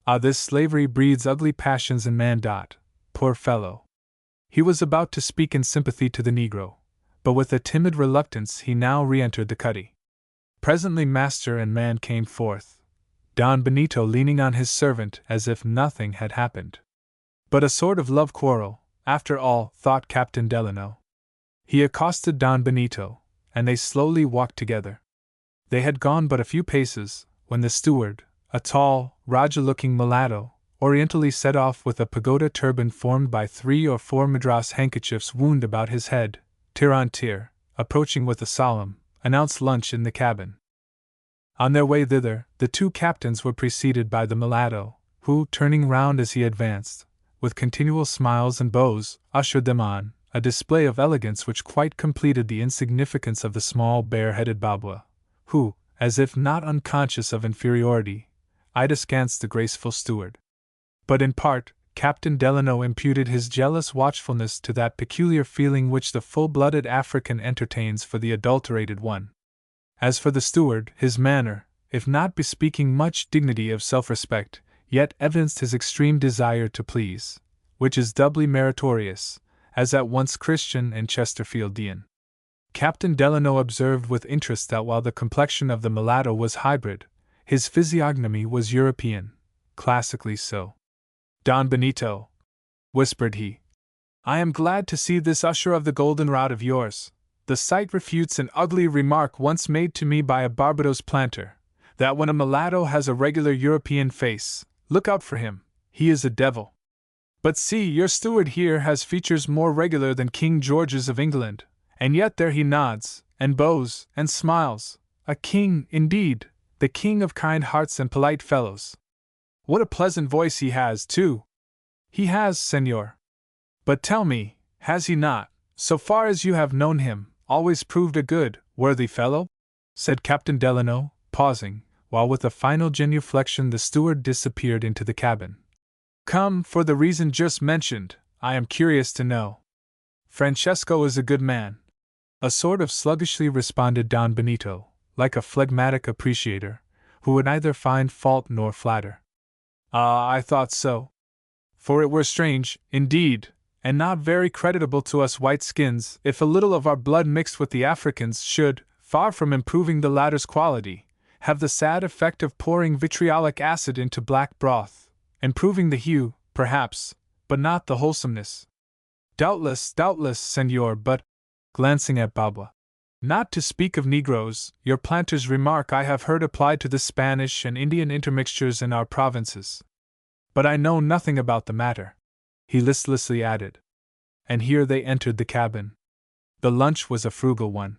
Ah, this slavery breeds ugly passions in man. Poor fellow! He was about to speak in sympathy to the Negro, but with a timid reluctance he now re-entered the cuddy. Presently master and man came forth, Don Benito leaning on his servant as if nothing had happened. But a sort of love quarrel, after all, thought Captain Delano. He accosted Don Benito, and they slowly walked together. They had gone but a few paces, when the steward, a tall, Raja-looking mulatto, orientally set off with a pagoda turban formed by 3 or 4 Madras handkerchiefs wound about his head, tier, approaching with a solemn, announced lunch in the cabin. On their way thither, the two captains were preceded by the mulatto, who, turning round as he advanced, with continual smiles and bows, ushered them on, a display of elegance which quite completed the insignificance of the small bare-headed Babua, who, as if not unconscious of inferiority, eyed askance the graceful steward. But in part, Captain Delano imputed his jealous watchfulness to that peculiar feeling which the full-blooded African entertains for the adulterated one. As for the steward, his manner, if not bespeaking much dignity of self-respect, yet evinced his extreme desire to please, which is doubly meritorious, as at once Christian and Chesterfieldian. Captain Delano observed with interest that while the complexion of the mulatto was hybrid, his physiognomy was European, classically so. "Don Benito," whispered he, "I am glad to see this usher of the golden rod of yours. The sight refutes an ugly remark once made to me by a Barbados planter, that when a mulatto has a regular European face, look out for him, he is a devil. But see, your steward here has features more regular than King George's of England, and yet there he nods, and bows, and smiles. A king, indeed, the king of kind hearts and polite fellows. What a pleasant voice he has, too!" "He has, senor. But tell me, has he not, so far as you have known him, always proved a good, worthy fellow?" said Captain Delano, pausing, while with a final genuflection the steward disappeared into the cabin. "Come, for the reason just mentioned, I am curious to know." "Francesco is a good man," a sort of sluggishly responded Don Benito, like a phlegmatic appreciator, who would neither find fault nor flatter. "Ah, I thought so. For it were strange, indeed, and not very creditable to us white skins, if a little of our blood mixed with the Africans should, far from improving the latter's quality, have the sad effect of pouring vitriolic acid into black broth, improving the hue, perhaps, but not the wholesomeness." Doubtless, senor, but," glancing at Baba, "not to speak of Negroes, your planter's remark I have heard applied to the Spanish and Indian intermixtures in our provinces. But I know nothing about the matter," he listlessly added. And here they entered the cabin. The lunch was a frugal one.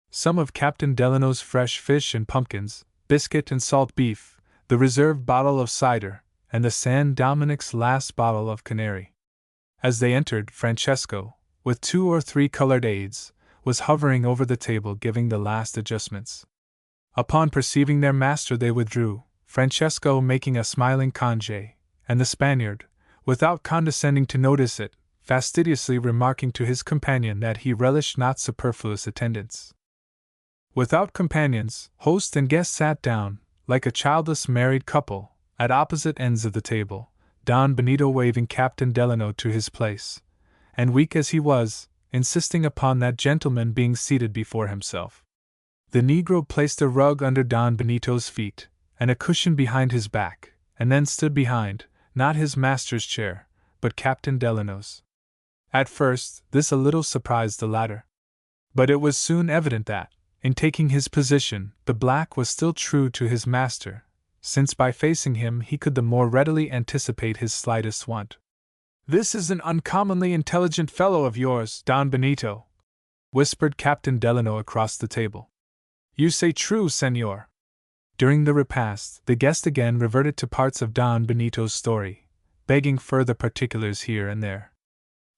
Some of Captain Delano's fresh fish and pumpkins, biscuit and salt beef, the reserved bottle of cider, and the San Dominic's last bottle of Canary. As they entered, Francesco, with 2 or 3 colored aides, was hovering over the table giving the last adjustments. Upon perceiving their master they withdrew, Francesco making a smiling conge, and the Spaniard, without condescending to notice it, fastidiously remarking to his companion that he relished not superfluous attendance. Without companions, host and guest sat down, like a childless married couple, at opposite ends of the table, Don Benito waving Captain Delano to his place, and weak as he was, insisting upon that gentleman being seated before himself. The Negro placed a rug under Don Benito's feet, and a cushion behind his back, and then stood behind, not his master's chair, but Captain Delano's. At first, this a little surprised the latter. But it was soon evident that, in taking his position, the black was still true to his master, since by facing him he could the more readily anticipate his slightest want. "This is an uncommonly intelligent fellow of yours, Don Benito," whispered Captain Delano across the table. "You say true, senor." During the repast, the guest again reverted to parts of Don Benito's story, begging further particulars here and there.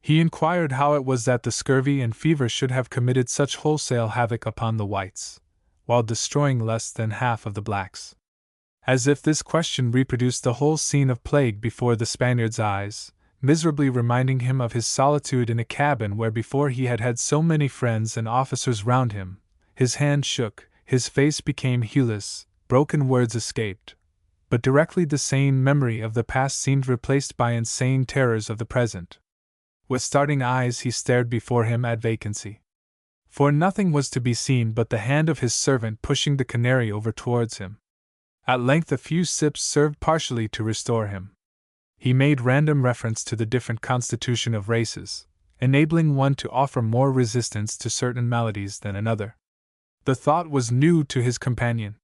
He inquired how it was that the scurvy and fever should have committed such wholesale havoc upon the whites, while destroying less than half of the blacks. As if this question reproduced the whole scene of plague before the Spaniard's eyes, miserably reminding him of his solitude in a cabin where before he had had so many friends and officers round him, his hand shook, his face became hueless, broken words escaped. But directly the sane memory of the past seemed replaced by insane terrors of the present. With starting eyes he stared before him at vacancy. For nothing was to be seen but the hand of his servant pushing the canary over towards him. At length a few sips served partially to restore him. He made random reference to the different constitution of races, enabling one to offer more resistance to certain maladies than another. The thought was new to his companion.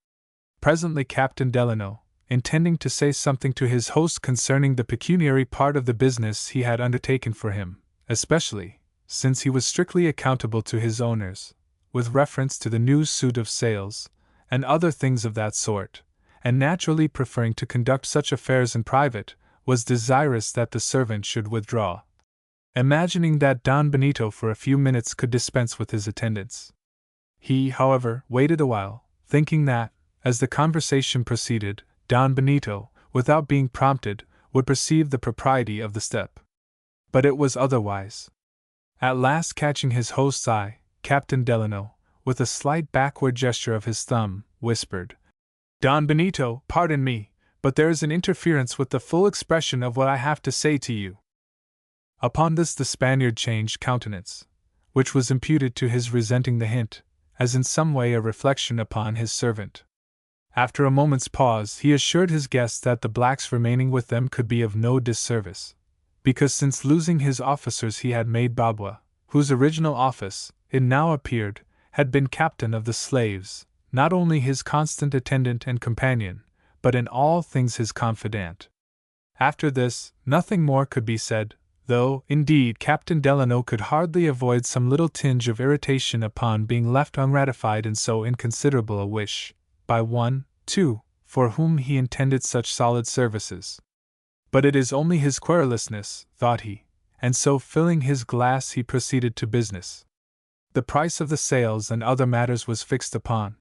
Presently Captain Delano, intending to say something to his host concerning the pecuniary part of the business he had undertaken for him, especially, since he was strictly accountable to his owners, with reference to the new suit of sails, and other things of that sort, and naturally preferring to conduct such affairs in private, was desirous that the servant should withdraw, imagining that Don Benito for a few minutes could dispense with his attendance. He, however, waited a while, thinking that, as the conversation proceeded, Don Benito, without being prompted, would perceive the propriety of the step. But it was otherwise. At last, catching his host's eye, Captain Delano, with a slight backward gesture of his thumb, whispered, "Don Benito, pardon me, but there is an interference with the full expression of what I have to say to you." Upon this the Spaniard changed countenance, which was imputed to his resenting the hint, as in some way a reflection upon his servant. After a moment's pause, he assured his guests that the blacks remaining with them could be of no disservice, because since losing his officers he had made Babwa, whose original office, it now appeared, had been captain of the slaves, not only his constant attendant and companion, but in all things his confidant. After this, nothing more could be said, though, indeed, Captain Delano could hardly avoid some little tinge of irritation upon being left unratified in so inconsiderable a wish, by one, too, for whom he intended such solid services. But it is only his querulousness, thought he, and so filling his glass he proceeded to business. The price of the sails and other matters was fixed upon.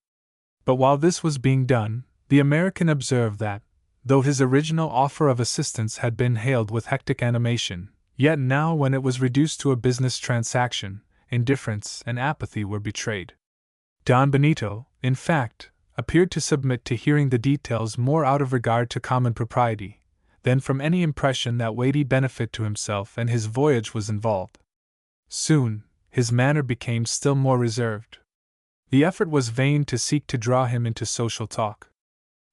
But while this was being done, the American observed that, though his original offer of assistance had been hailed with hectic animation, yet now when it was reduced to a business transaction, indifference and apathy were betrayed. Don Benito, in fact, appeared to submit to hearing the details more out of regard to common propriety, than from any impression that weighty benefit to himself and his voyage was involved. Soon, his manner became still more reserved. The effort was vain to seek to draw him into social talk.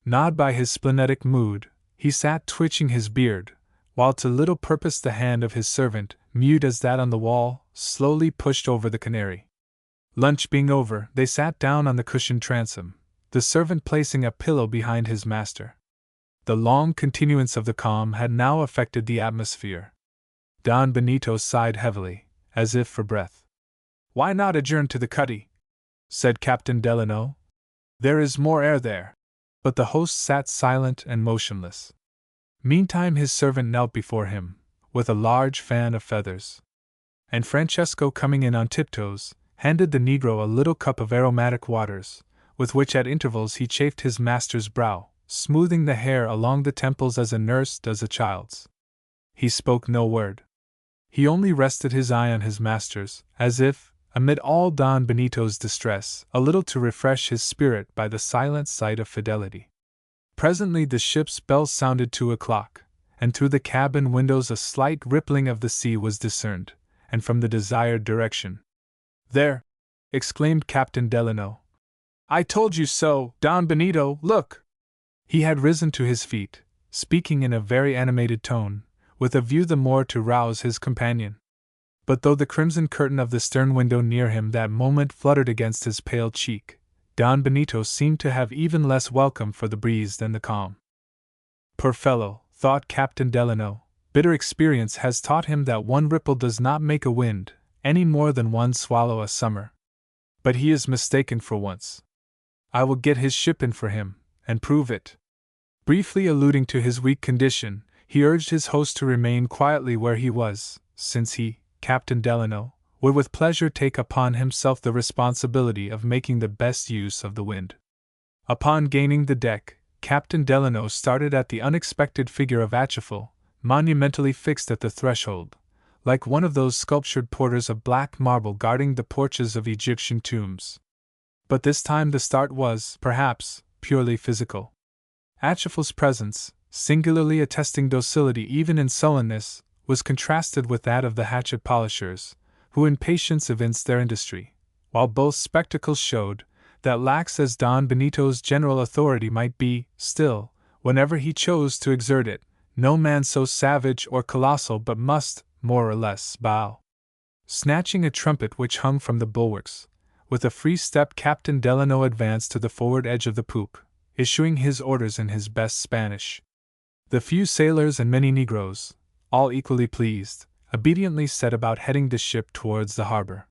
Gnawed by his splenetic mood, he sat twitching his beard, while to little purpose the hand of his servant, mute as that on the wall, slowly pushed over the canary. Lunch being over, they sat down on the cushioned transom, the servant placing a pillow behind his master. The long continuance of the calm had now affected the atmosphere. Don Benito sighed heavily, as if for breath. "Why not adjourn to the cuddy?" said Captain Delano. "There is more air there." But the host sat silent and motionless. Meantime his servant knelt before him, with a large fan of feathers. And Francesco, coming in on tiptoes, handed the negro a little cup of aromatic waters, with which at intervals he chafed his master's brow, smoothing the hair along the temples as a nurse does a child's. He spoke no word. He only rested his eye on his master's, as if, amid all Don Benito's distress, a little to refresh his spirit by the silent sight of fidelity. Presently the ship's bells sounded 2 o'clock, and through the cabin windows a slight rippling of the sea was discerned, and from the desired direction. "There!" exclaimed Captain Delano. "I told you so, Don Benito, look!" He had risen to his feet, speaking in a very animated tone, with a view the more to rouse his companion. But though the crimson curtain of the stern window near him that moment fluttered against his pale cheek, Don Benito seemed to have even less welcome for the breeze than the calm. Poor fellow, thought Captain Delano, bitter experience has taught him that one ripple does not make a wind, any more than one swallow a summer. But he is mistaken for once. I will get his ship in for him, and prove it. Briefly alluding to his weak condition, he urged his host to remain quietly where he was, since he, Captain Delano, would with pleasure take upon himself the responsibility of making the best use of the wind. Upon gaining the deck, Captain Delano started at the unexpected figure of Achifel, monumentally fixed at the threshold, like one of those sculptured porters of black marble guarding the porches of Egyptian tombs. But this time the start was, perhaps, purely physical. Achifel's presence, singularly attesting docility even in sullenness, was contrasted with that of the hatchet polishers, who in patience evinced their industry, while both spectacles showed that, lax as Don Benito's general authority might be, still, whenever he chose to exert it, no man so savage or colossal but must, more or less, bow. Snatching a trumpet which hung from the bulwarks, with a free step Captain Delano advanced to the forward edge of the poop, issuing his orders in his best Spanish. The few sailors and many negroes, all equally pleased, obediently set about heading the ship towards the harbor.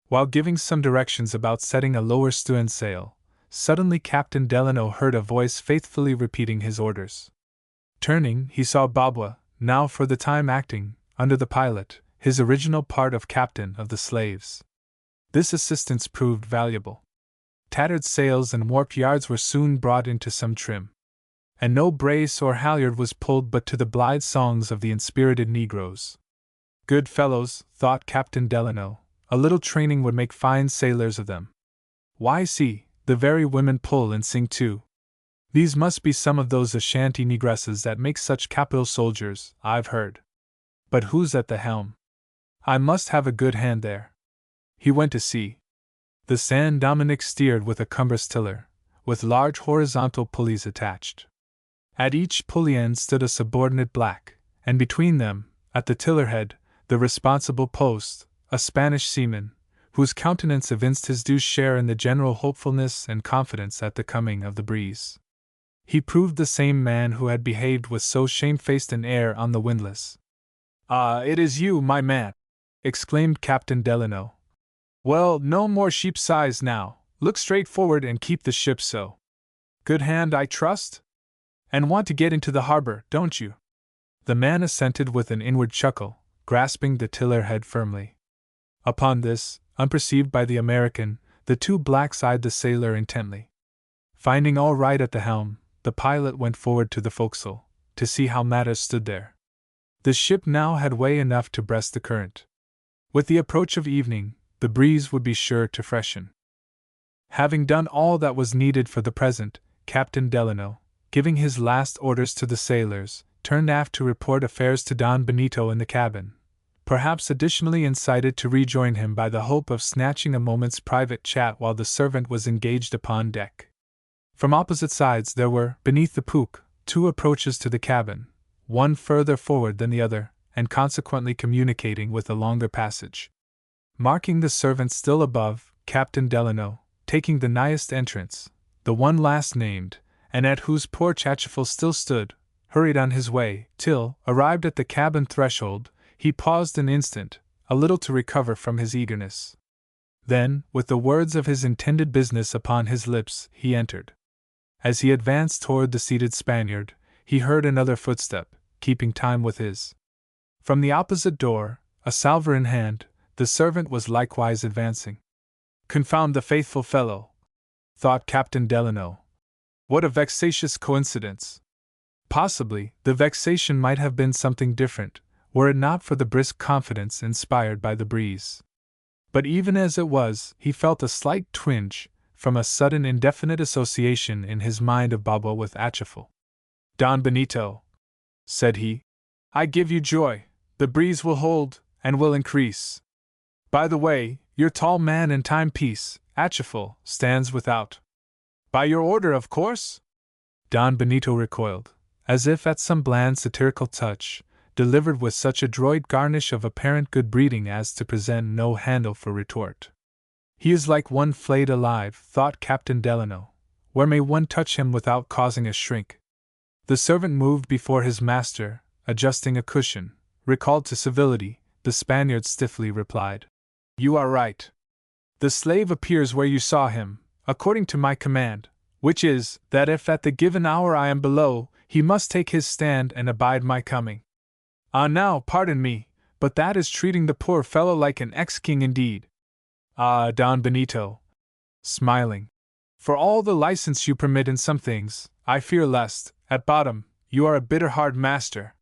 While giving some directions about setting a lower stern sail, suddenly Captain Delano heard a voice faithfully repeating his orders. Turning, he saw Babwa, now for the time acting, under the pilot, his original part of captain of the slaves. This assistance proved valuable. Tattered sails and warped yards were soon brought into some trim, and no brace or halyard was pulled but to the blithe songs of the inspirited negroes. Good fellows, thought Captain Delano, a little training would make fine sailors of them. Why, see, the very women pull and sing too. These must be some of those Ashanti negresses that make such capital soldiers, I've heard. But who's at the helm? I must have a good hand there. He went to sea. The San Dominick steered with a cumbrous tiller, with large horizontal pulleys attached. At each pulley end stood a subordinate black, and between them, at the tiller head, the responsible post, a Spanish seaman, whose countenance evinced his due share in the general hopefulness and confidence at the coming of the breeze. He proved the same man who had behaved with so shamefaced an air on the windlass. "Ah, it is you, my man!" exclaimed Captain Delano. "Well, no more sheep's eyes now. Look straight forward and keep the ship so. Good hand, I trust? And want to get into the harbor, don't you?" The man assented with an inward chuckle, grasping the tiller head firmly. Upon this, unperceived by the American, the two blacks eyed the sailor intently. Finding all right at the helm, the pilot went forward to the forecastle, to see how matters stood there. The ship now had way enough to breast the current. With the approach of evening, the breeze would be sure to freshen. Having done all that was needed for the present, Captain Delano, giving his last orders to the sailors, turned aft to report affairs to Don Benito in the cabin, perhaps additionally incited to rejoin him by the hope of snatching a moment's private chat while the servant was engaged upon deck. From opposite sides there were, beneath the poop, two approaches to the cabin, one further forward than the other, and consequently communicating with a longer passage. Marking the servant still above, Captain Delano, taking the nighest entrance, the one last named, and at whose porch Atchaful still stood, hurried on his way, till, arrived at the cabin threshold, he paused an instant, a little to recover from his eagerness. Then, with the words of his intended business upon his lips, he entered. As he advanced toward the seated Spaniard, he heard another footstep, keeping time with his. From the opposite door, a salver in hand, the servant was likewise advancing. "Confound the faithful fellow!" thought Captain Delano. "What a vexatious coincidence!" Possibly, the vexation might have been something different, were it not for the brisk confidence inspired by the breeze. But even as it was, he felt a slight twinge, from a sudden indefinite association in his mind of Baba with Atchaful. "Don Benito," said he, "I give you joy. The breeze will hold, and will increase. By the way, your tall man and timepiece, Atchaful, stands without." "By your order, of course?" Don Benito recoiled, as if at some bland satirical touch, delivered with such adroit garnish of apparent good breeding as to present no handle for retort. He is like one flayed alive, thought Captain Delano. Where may one touch him without causing a shrink? The servant moved before his master, adjusting a cushion. Recalled to civility, the Spaniard stiffly replied, "You are right. The slave appears where you saw him, according to my command, which is, that if at the given hour I am below, he must take his stand and abide my coming. Ah, now, pardon me, but that is treating the poor fellow like an ex-king indeed. Ah, Don Benito," smiling, "for all the license you permit in some things, I fear lest, at bottom, you are a bitter hard master."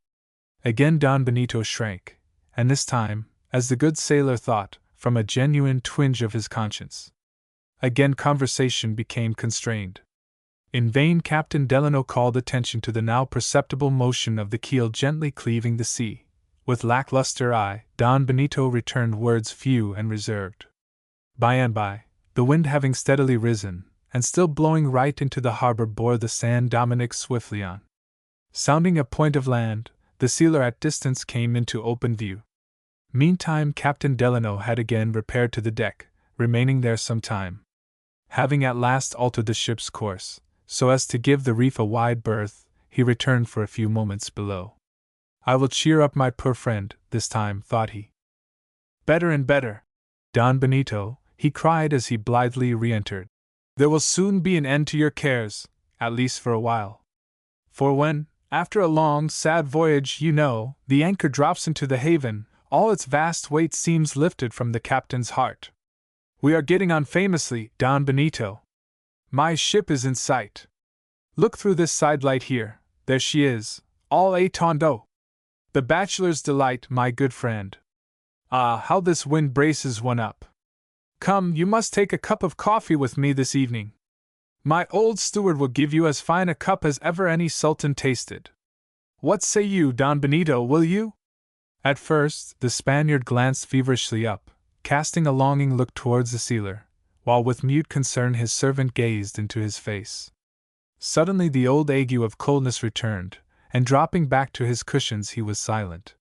Again Don Benito shrank, and this time, as the good sailor thought, from a genuine twinge of his conscience. Again conversation became constrained. In vain Captain Delano called attention to the now perceptible motion of the keel gently cleaving the sea. With lackluster eye, Don Benito returned words few and reserved. By and by, the wind having steadily risen, and still blowing right into the harbor, bore the San Dominick swiftly on. Sounding a point of land, the sealer at distance came into open view. Meantime Captain Delano had again repaired to the deck, remaining there some time. Having at last altered the ship's course, so as to give the reef a wide berth, he returned for a few moments below. "I will cheer up my poor friend, this time," thought he. "Better and better, Don Benito," he cried as he blithely re-entered. "There will soon be an end to your cares, at least for a while. For when, after a long, sad voyage, you know, the anchor drops into the haven, all its vast weight seems lifted from the captain's heart. We are getting on famously, Don Benito. My ship is in sight. Look through this side light here, there she is, all étendue. The bachelor's delight, my good friend. Ah, how this wind braces one up. Come, you must take a cup of coffee with me this evening. My old steward will give you as fine a cup as ever any sultan tasted. What say you, Don Benito, will you?" At first, the Spaniard glanced feverishly up, casting a longing look towards the sealer, while with mute concern his servant gazed into his face. Suddenly the old ague of coldness returned, and dropping back to his cushions he was silent.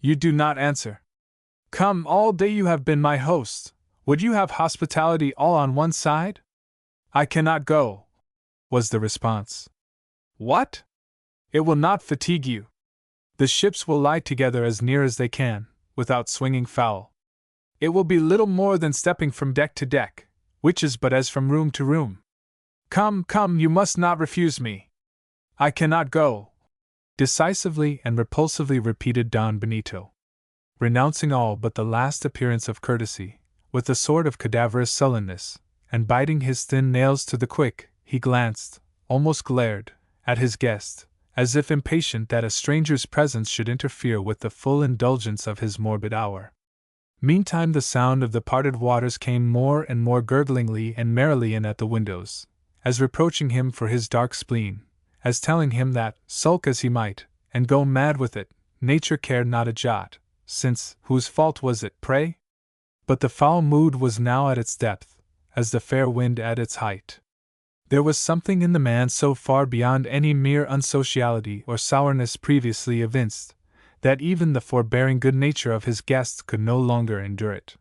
"You do not answer. Come, all day you have been my host. Would you have hospitality all on one side?" "I cannot go," was the response. "What? It will not fatigue you. The ships will lie together as near as they can, without swinging foul. It will be little more than stepping from deck to deck, which is but as from room to room. Come, come, you must not refuse me." "I cannot go," decisively and repulsively repeated Don Benito. Renouncing all but the last appearance of courtesy, with a sort of cadaverous sullenness, and biting his thin nails to the quick, he glanced, almost glared, at his guest, as if impatient that a stranger's presence should interfere with the full indulgence of his morbid hour. Meantime the sound of the parted waters came more and more gurglingly and merrily in at the windows, as reproaching him for his dark spleen, as telling him that, sulk as he might, and go mad with it, nature cared not a jot, since, whose fault was it, pray? But the foul mood was now at its depth, as the fair wind at its height. There was something in the man so far beyond any mere unsociality or sourness previously evinced, that even the forbearing good nature of his guests could no longer endure it.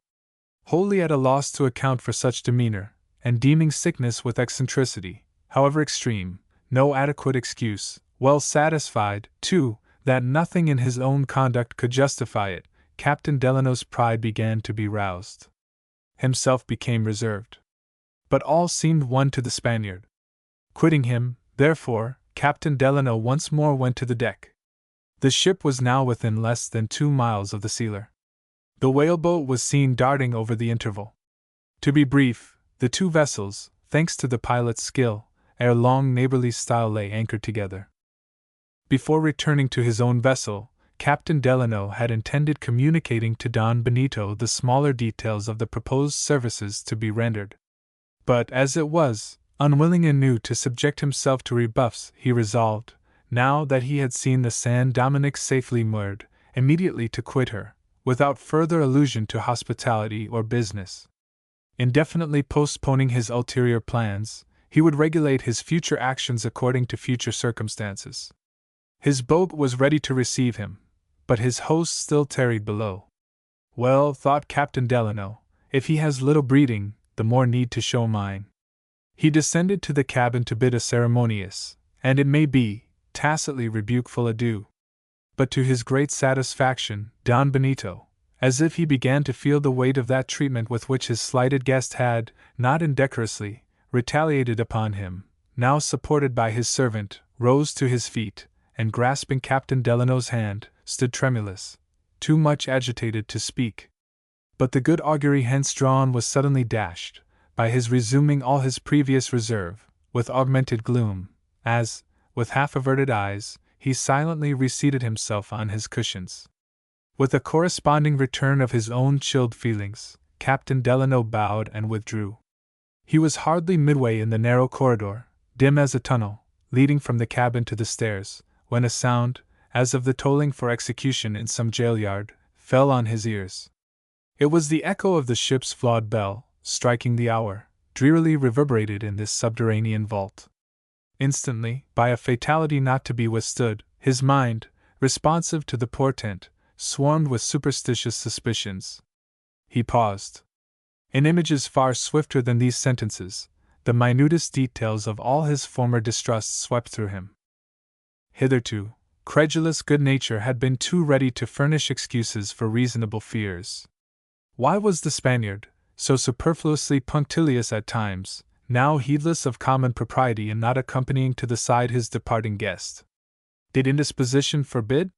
Wholly at a loss to account for such demeanor, and deeming sickness with eccentricity, however extreme, no adequate excuse, well satisfied, too, that nothing in his own conduct could justify it, Captain Delano's pride began to be roused. Himself became reserved. But all seemed one to the Spaniard. Quitting him, therefore, Captain Delano once more went to the deck. The ship was now within less than 2 miles of the sealer. The whaleboat was seen darting over the interval. To be brief, the two vessels, thanks to the pilot's skill, ere long neighborly style lay anchored together. Before returning to his own vessel, Captain Delano had intended communicating to Don Benito the smaller details of the proposed services to be rendered. But as it was, unwilling anew to subject himself to rebuffs, he resolved, now that he had seen the San Dominick safely moored, immediately to quit her, without further allusion to hospitality or business. Indefinitely postponing his ulterior plans, he would regulate his future actions according to future circumstances. His boat was ready to receive him, but his host still tarried below. Well, thought Captain Delano, if he has little breeding, the more need to show mine. He descended to the cabin to bid a ceremonious, and it may be, tacitly rebukeful adieu. But to his great satisfaction, Don Benito, as if he began to feel the weight of that treatment with which his slighted guest had, not indecorously, retaliated upon him, now supported by his servant, rose to his feet, and grasping Captain Delano's hand, stood tremulous, too much agitated to speak. But the good augury hence drawn was suddenly dashed, by his resuming all his previous reserve, with augmented gloom, as, with half-averted eyes, he silently reseated himself on his cushions. With a corresponding return of his own chilled feelings, Captain Delano bowed and withdrew. He was hardly midway in the narrow corridor, dim as a tunnel, leading from the cabin to the stairs, when a sound, as of the tolling for execution in some jail yard, fell on his ears. It was the echo of the ship's flawed bell, striking the hour, drearily reverberated in this subterranean vault. Instantly, by a fatality not to be withstood, his mind, responsive to the portent, swarmed with superstitious suspicions. He paused. In images far swifter than these sentences, the minutest details of all his former distrusts swept through him. Hitherto, credulous good nature had been too ready to furnish excuses for reasonable fears. Why was the Spaniard, so superfluously punctilious at times, now heedless of common propriety in not accompanying to the side his departing guest? Did indisposition forbid?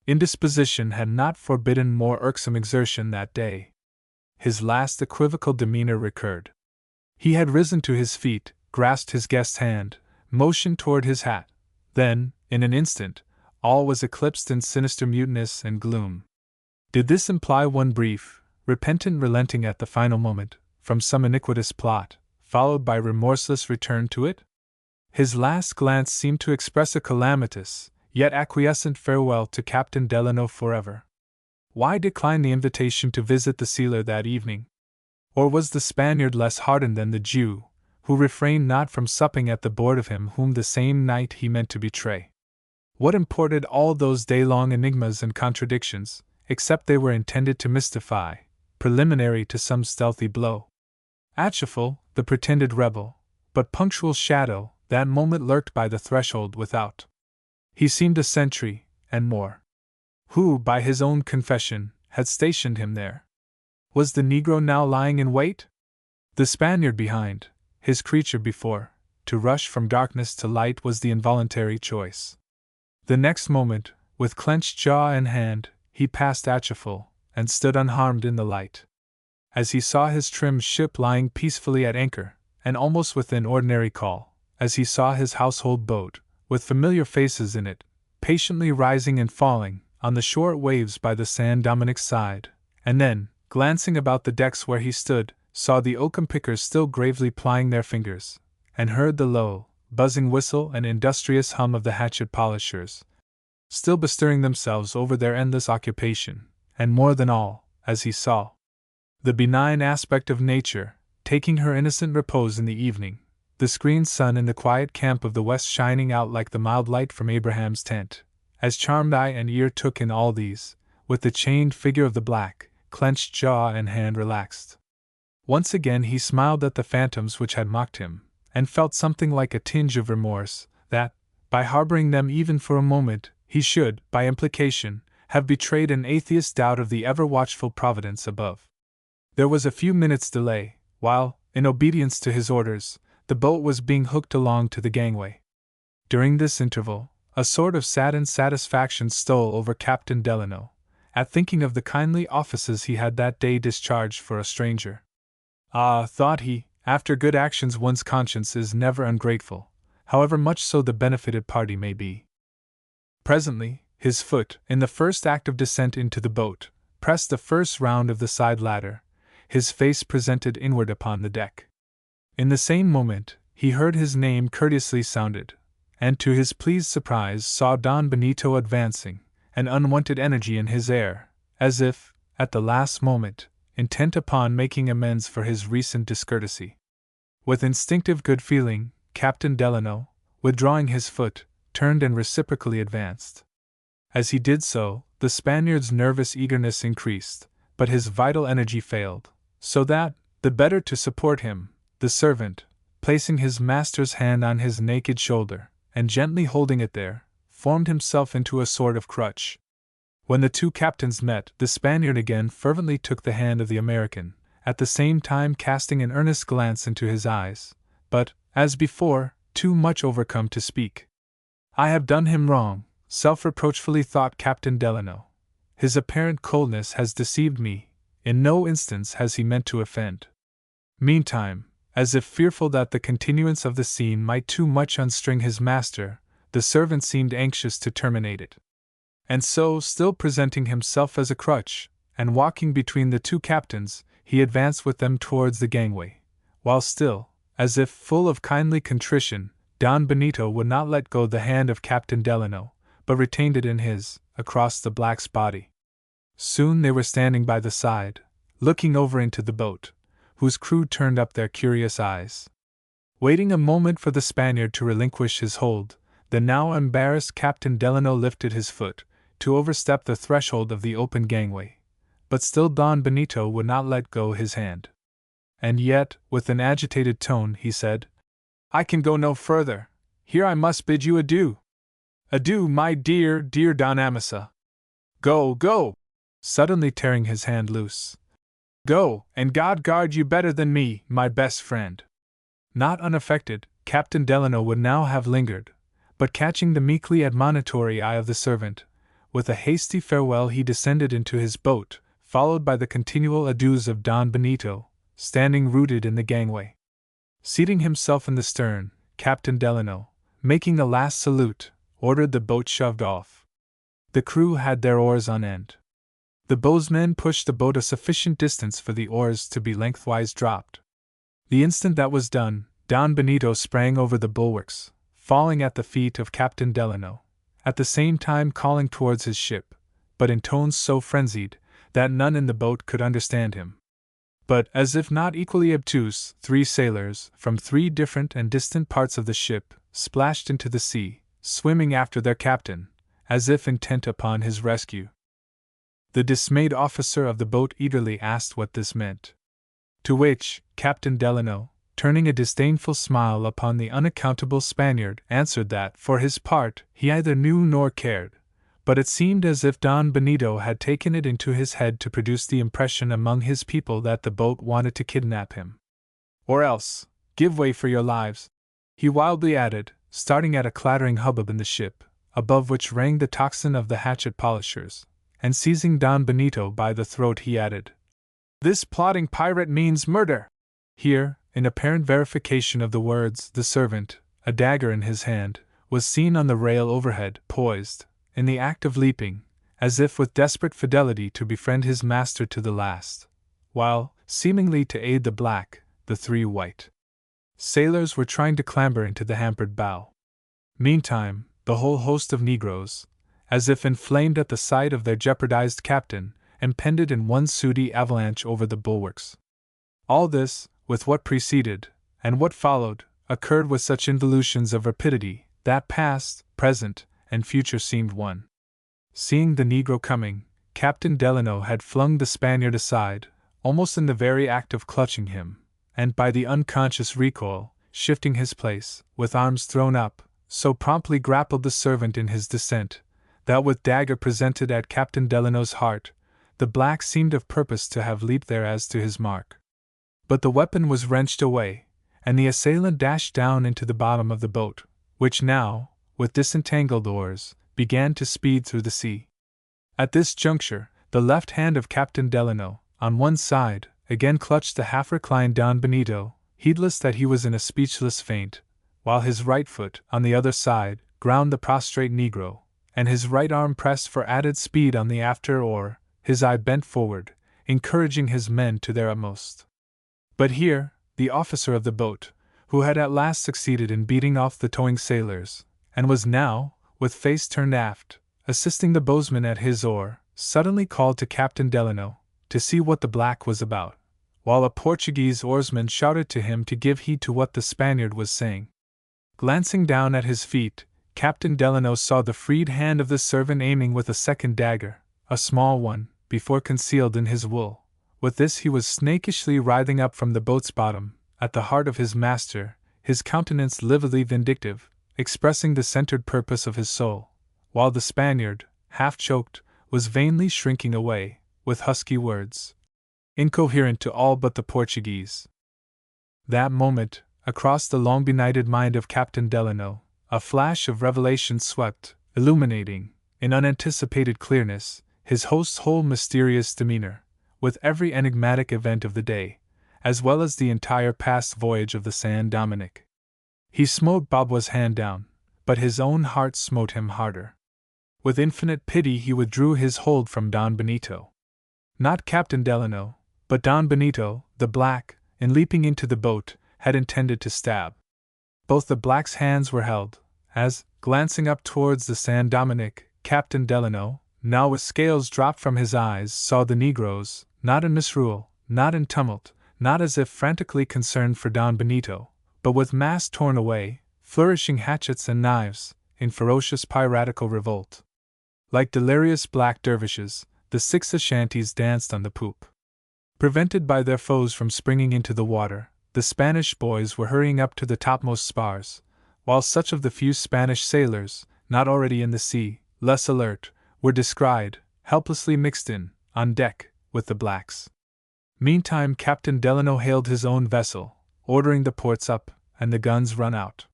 Indisposition had not forbidden more irksome exertion that day. His last equivocal demeanor recurred. He had risen to his feet, grasped his guest's hand, motioned toward his hat. Then, in an instant, all was eclipsed in sinister muteness and gloom. Did this imply one brief, repentant relenting at the final moment, from some iniquitous plot, followed by remorseless return to it? His last glance seemed to express a calamitous, yet acquiescent farewell to Captain Delano forever. why decline the invitation to visit the sealer that evening? Or was the Spaniard less hardened than the Jew, who refrained not from supping at the board of him whom the same night he meant to betray? What imported all those day-long enigmas and contradictions, except they were intended to mystify, preliminary to some stealthy blow? Achifel, the pretended rebel, but punctual shadow, that moment lurked by the threshold without. He seemed a sentry, and more. Who, by his own confession, had stationed him there? Was the Negro now lying in wait? The Spaniard behind, his creature before, to rush from darkness to light was the involuntary choice. The next moment, with clenched jaw and hand, he passed Achifel, and stood unharmed in the light. As he saw his trim ship lying peacefully at anchor, and almost within ordinary call, as he saw his household boat, with familiar faces in it, patiently rising and falling, on the short waves by the San Dominic's side, and then, glancing about the decks where he stood, saw the oakum pickers still gravely plying their fingers, and heard the low, buzzing whistle and industrious hum of the hatchet polishers, still bestirring themselves over their endless occupation, and more than all, as he saw the benign aspect of nature, taking her innocent repose in the evening, the screened sun in the quiet camp of the west shining out like the mild light from Abraham's tent, as charmed eye and ear took in all these, with the chained figure of the black, clenched jaw and hand relaxed. Once again he smiled at the phantoms which had mocked him, and felt something like a tinge of remorse, that, by harboring them even for a moment, he should, by implication, have betrayed an atheist doubt of the ever-watchful providence above. There was a few minutes' delay, while, in obedience to his orders, the boat was being hooked along to the gangway. During this interval, a sort of saddened satisfaction stole over Captain Delano, at thinking of the kindly offices he had that day discharged for a stranger. Ah, thought he, after good actions one's conscience is never ungrateful, however much so the benefited party may be. Presently, his foot, in the first act of descent into the boat, pressed the first round of the side ladder, his face presented inward upon the deck. In the same moment, he heard his name courteously sounded, and to his pleased surprise saw Don Benito advancing, an unwonted energy in his air, as if, at the last moment, intent upon making amends for his recent discourtesy. With instinctive good feeling, Captain Delano, withdrawing his foot, turned and reciprocally advanced. As he did so, the Spaniard's nervous eagerness increased, but his vital energy failed, so that, the better to support him, the servant, placing his master's hand on his naked shoulder, and gently holding it there, formed himself into a sort of crutch. When the two captains met, the Spaniard again fervently took the hand of the American, at the same time casting an earnest glance into his eyes, but, as before, too much overcome to speak. "I have done him wrong," self-reproachfully thought Captain Delano. "His apparent coldness has deceived me, in no instance has he meant to offend." Meantime, as if fearful that the continuance of the scene might too much unstring his master, the servant seemed anxious to terminate it. And so, still presenting himself as a crutch, and walking between the two captains, he advanced with them towards the gangway, while still, as if full of kindly contrition, Don Benito would not let go the hand of Captain Delano, but retained it in his, across the black's body. Soon they were standing by the side, looking over into the boat, whose crew turned up their curious eyes. Waiting a moment for the Spaniard to relinquish his hold, the now embarrassed Captain Delano lifted his foot, to overstep the threshold of the open gangway, but still Don Benito would not let go his hand. And yet, with an agitated tone, he said, "I can go no further. Here I must bid you adieu. Adieu, my dear, dear Don Amasa. Go, go!" suddenly tearing his hand loose. "Go, and God guard you better than me, my best friend." Not unaffected, Captain Delano would now have lingered, but catching the meekly admonitory eye of the servant, with a hasty farewell he descended into his boat, followed by the continual adieus of Don Benito, standing rooted in the gangway. Seating himself in the stern, Captain Delano, making a last salute, ordered the boat shoved off. The crew had their oars on end. The bowsmen pushed the boat a sufficient distance for the oars to be lengthwise dropped. The instant that was done, Don Benito sprang over the bulwarks, falling at the feet of Captain Delano, at the same time calling towards his ship, but in tones so frenzied, that none in the boat could understand him. But, as if not equally obtuse, 3 sailors, from 3 different and distant parts of the ship, splashed into the sea, swimming after their captain, as if intent upon his rescue. The dismayed officer of the boat eagerly asked what this meant. To which, Captain Delano, turning a disdainful smile upon the unaccountable Spaniard, answered that, for his part, he either knew nor cared, but it seemed as if Don Benito had taken it into his head to produce the impression among his people that the boat wanted to kidnap him. Or else, give way for your lives, he wildly added, starting at a clattering hubbub in the ship, above which rang the tocsin of the hatchet polishers, and seizing Don Benito by the throat he added, "This plotting pirate means murder!" Here, in apparent verification of the words, the servant, a dagger in his hand, was seen on the rail overhead, poised, in the act of leaping, as if with desperate fidelity to befriend his master to the last, while, seemingly to aid the 3 white sailors were trying to clamber into the hampered bow. Meantime, the whole host of negroes, as if inflamed at the sight of their jeopardized captain, impended in one sooty avalanche over the bulwarks. All this, with what preceded, and what followed, occurred with such involutions of rapidity, that past, present, and future seemed one. Seeing the negro coming, Captain Delano had flung the Spaniard aside, almost in the very act of clutching him, and by the unconscious recoil, shifting his place, with arms thrown up, so promptly grappled the servant in his descent, that with dagger presented at Captain Delano's heart, the black seemed of purpose to have leaped there as to his mark. But the weapon was wrenched away, and the assailant dashed down into the bottom of the boat, which now, with disentangled oars, began to speed through the sea. At this juncture, the left hand of Captain Delano, on one side, again clutched the half-reclined Don Benito, heedless that he was in a speechless faint, while his right foot, on the other side, ground the prostrate negro, and his right arm pressed for added speed on the after oar, his eye bent forward, encouraging his men to their utmost. But here, the officer of the boat, who had at last succeeded in beating off the towing sailors, and was now, with face turned aft, assisting the bowsman at his oar, suddenly called to Captain Delano, to see what the black was about, while a Portuguese oarsman shouted to him to give heed to what the Spaniard was saying. Glancing down at his feet, Captain Delano saw the freed hand of the servant aiming with a second dagger, a small one, before concealed in his wool. With this he was snakishly writhing up from the boat's bottom, at the heart of his master, his countenance lividly vindictive, expressing the centered purpose of his soul, while the Spaniard, half choked, was vainly shrinking away, with husky words, incoherent to all but the Portuguese. That moment, across the long-benighted mind of Captain Delano, a flash of revelation swept, illuminating, in unanticipated clearness, his host's whole mysterious demeanor, with every enigmatic event of the day, as well as the entire past voyage of the San Dominick. He smote Bobwa's hand down, but his own heart smote him harder. With infinite pity he withdrew his hold from Don Benito. Not Captain Delano, but Don Benito, the black, in leaping into the boat, had intended to stab. Both the black's hands were held, as, glancing up towards the San Dominick, Captain Delano, now with scales dropped from his eyes, saw the negroes, not in misrule, not in tumult, not as if frantically concerned for Don Benito, but with masks torn away, flourishing hatchets and knives, in ferocious piratical revolt. Like delirious black dervishes, the 6 Ashantis danced on the poop. Prevented by their foes from springing into the water, the Spanish boys were hurrying up to the topmost spars, while such of the few Spanish sailors, not already in the sea, less alert, were descried, helplessly mixed in, on deck, with the blacks. Meantime Captain Delano hailed his own vessel, ordering the ports up, and the guns run out.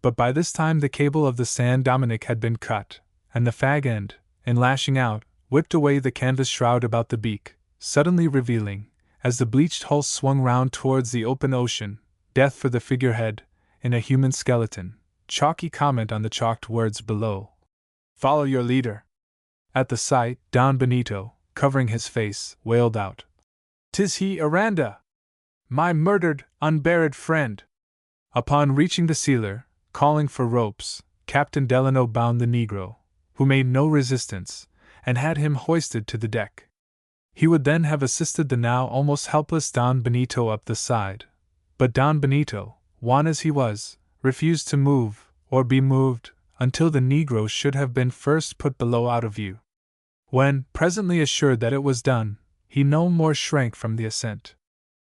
But by this time the cable of the San Dominick had been cut, and the fag end, in lashing out, whipped away the canvas shroud about the beak, suddenly revealing, as the bleached hull swung round towards the open ocean, death for the figurehead, in a human skeleton, chalky comment on the chalked words below. "Follow your leader." At the sight, Don Benito, covering his face, wailed out, "'Tis he, Aranda! My murdered, unburied friend!" Upon reaching the sealer, calling for ropes, Captain Delano bound the negro, who made no resistance, and had him hoisted to the deck. He would then have assisted the now almost helpless Don Benito up the side. But Don Benito, wan as he was, refused to move, or be moved, until the Negro should have been first put below out of view. When, presently assured that it was done, he no more shrank from the ascent.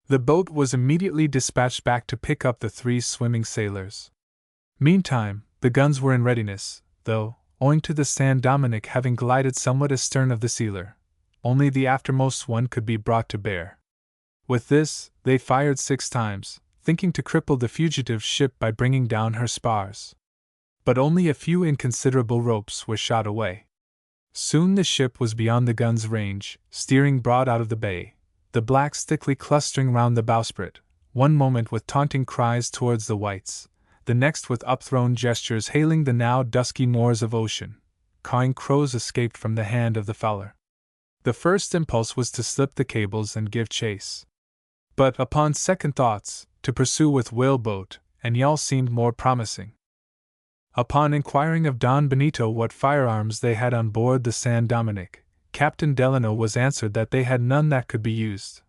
The boat was immediately dispatched back to pick up the 3 swimming sailors. Meantime, the guns were in readiness, though, owing to the San Dominick having glided somewhat astern of the sealer, only the aftermost one could be brought to bear. With this, they fired 6 times, thinking to cripple the fugitive ship by bringing down her spars. But only a few inconsiderable ropes were shot away. Soon the ship was beyond the gun's range, steering broad out of the bay, the blacks thickly clustering round the bowsprit, one moment with taunting cries towards the whites, the next with upthrown gestures hailing the now dusky moors of ocean, cawing crows escaped from the hand of the fowler. The first impulse was to slip the cables and give chase. But, upon second thoughts, to pursue with whaleboat and yawl seemed more promising. Upon inquiring of Don Benito what firearms they had on board the San Dominick, Captain Delano was answered that they had none that could be used,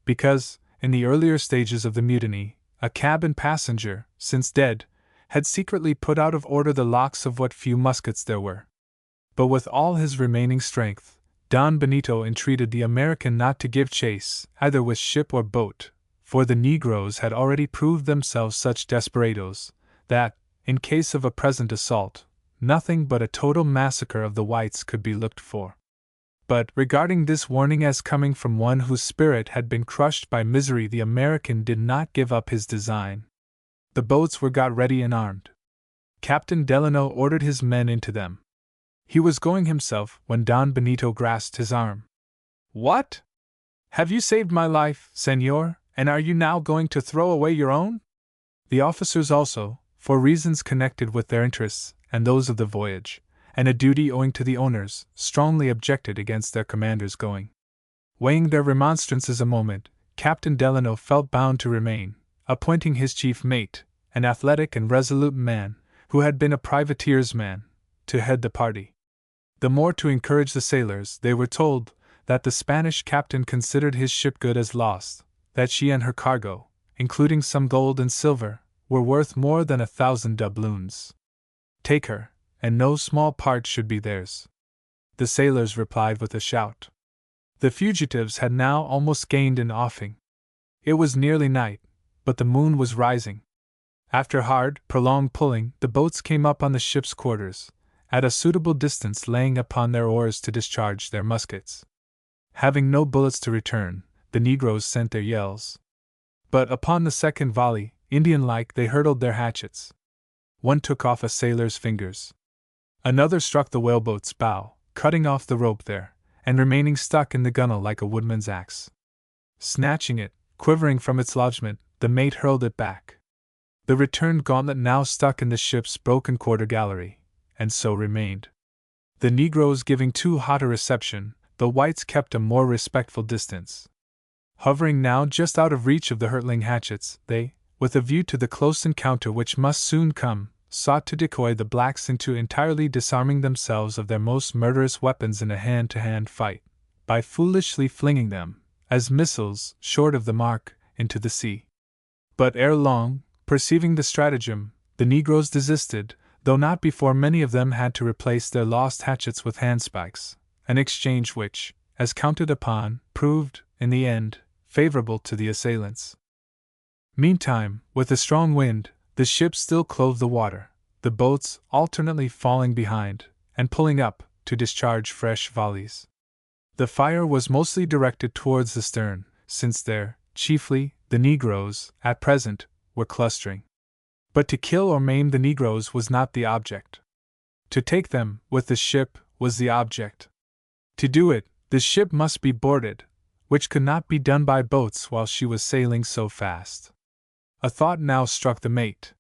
because, in the earlier stages of the mutiny, a cabin passenger, since dead, had secretly put out of order the locks of what few muskets there were. But with all his remaining strength, Don Benito entreated the American not to give chase, either with ship or boat, for the Negroes had already proved themselves such desperadoes, that, in case of a present assault, nothing but a total massacre of the whites could be looked for. But, regarding this warning as coming from one whose spirit had been crushed by misery, the American did not give up his design. The boats were got ready and armed. Captain Delano ordered his men into them. He was going himself when Don Benito grasped his arm. "What? Have you saved my life, senor, and are you now going to throw away your own?" The officers also, for reasons connected with their interests and those of the voyage, and a duty owing to the owners, strongly objected against their commander's going. Weighing their remonstrances a moment, Captain Delano felt bound to remain, appointing his chief mate, an athletic and resolute man, who had been a privateer's man, to head the party. The more to encourage the sailors, they were told that the Spanish captain considered his ship good as lost, that she and her cargo, including some gold and silver, were worth more than 1,000 doubloons. Take her, and no small part should be theirs. The sailors replied with a shout. The fugitives had now almost gained an offing. It was nearly night, but the moon was rising. After hard, prolonged pulling, the boats came up on the ship's quarters, at a suitable distance, laying upon their oars to discharge their muskets. Having no bullets to return, the Negroes sent their yells. But upon the second volley, Indian-like, they hurled their hatchets. One took off a sailor's fingers. Another struck the whaleboat's bow, cutting off the rope there, and remaining stuck in the gunwale like a woodman's axe. Snatching it, quivering from its lodgment, the mate hurled it back. The returned gauntlet now stuck in the ship's broken quarter gallery, and so remained. The Negroes giving too hot a reception, the whites kept a more respectful distance. Hovering now just out of reach of the hurtling hatchets, they, with a view to the close encounter which must soon come, sought to decoy the blacks into entirely disarming themselves of their most murderous weapons in a hand-to-hand fight, by foolishly flinging them, as missiles, short of the mark, into the sea. But ere long, perceiving the stratagem, the Negroes desisted, though not before many of them had to replace their lost hatchets with handspikes, an exchange which, as counted upon, proved, in the end, favorable to the assailants. Meantime, with a strong wind, the ship still clove the water, the boats alternately falling behind, and pulling up, to discharge fresh volleys. The fire was mostly directed towards the stern, since there, chiefly, the Negroes, at present, were clustering. But to kill or maim the Negroes was not the object. To take them, with the ship, was the object. To do it, the ship must be boarded, which could not be done by boats while she was sailing so fast. A thought now struck the mate.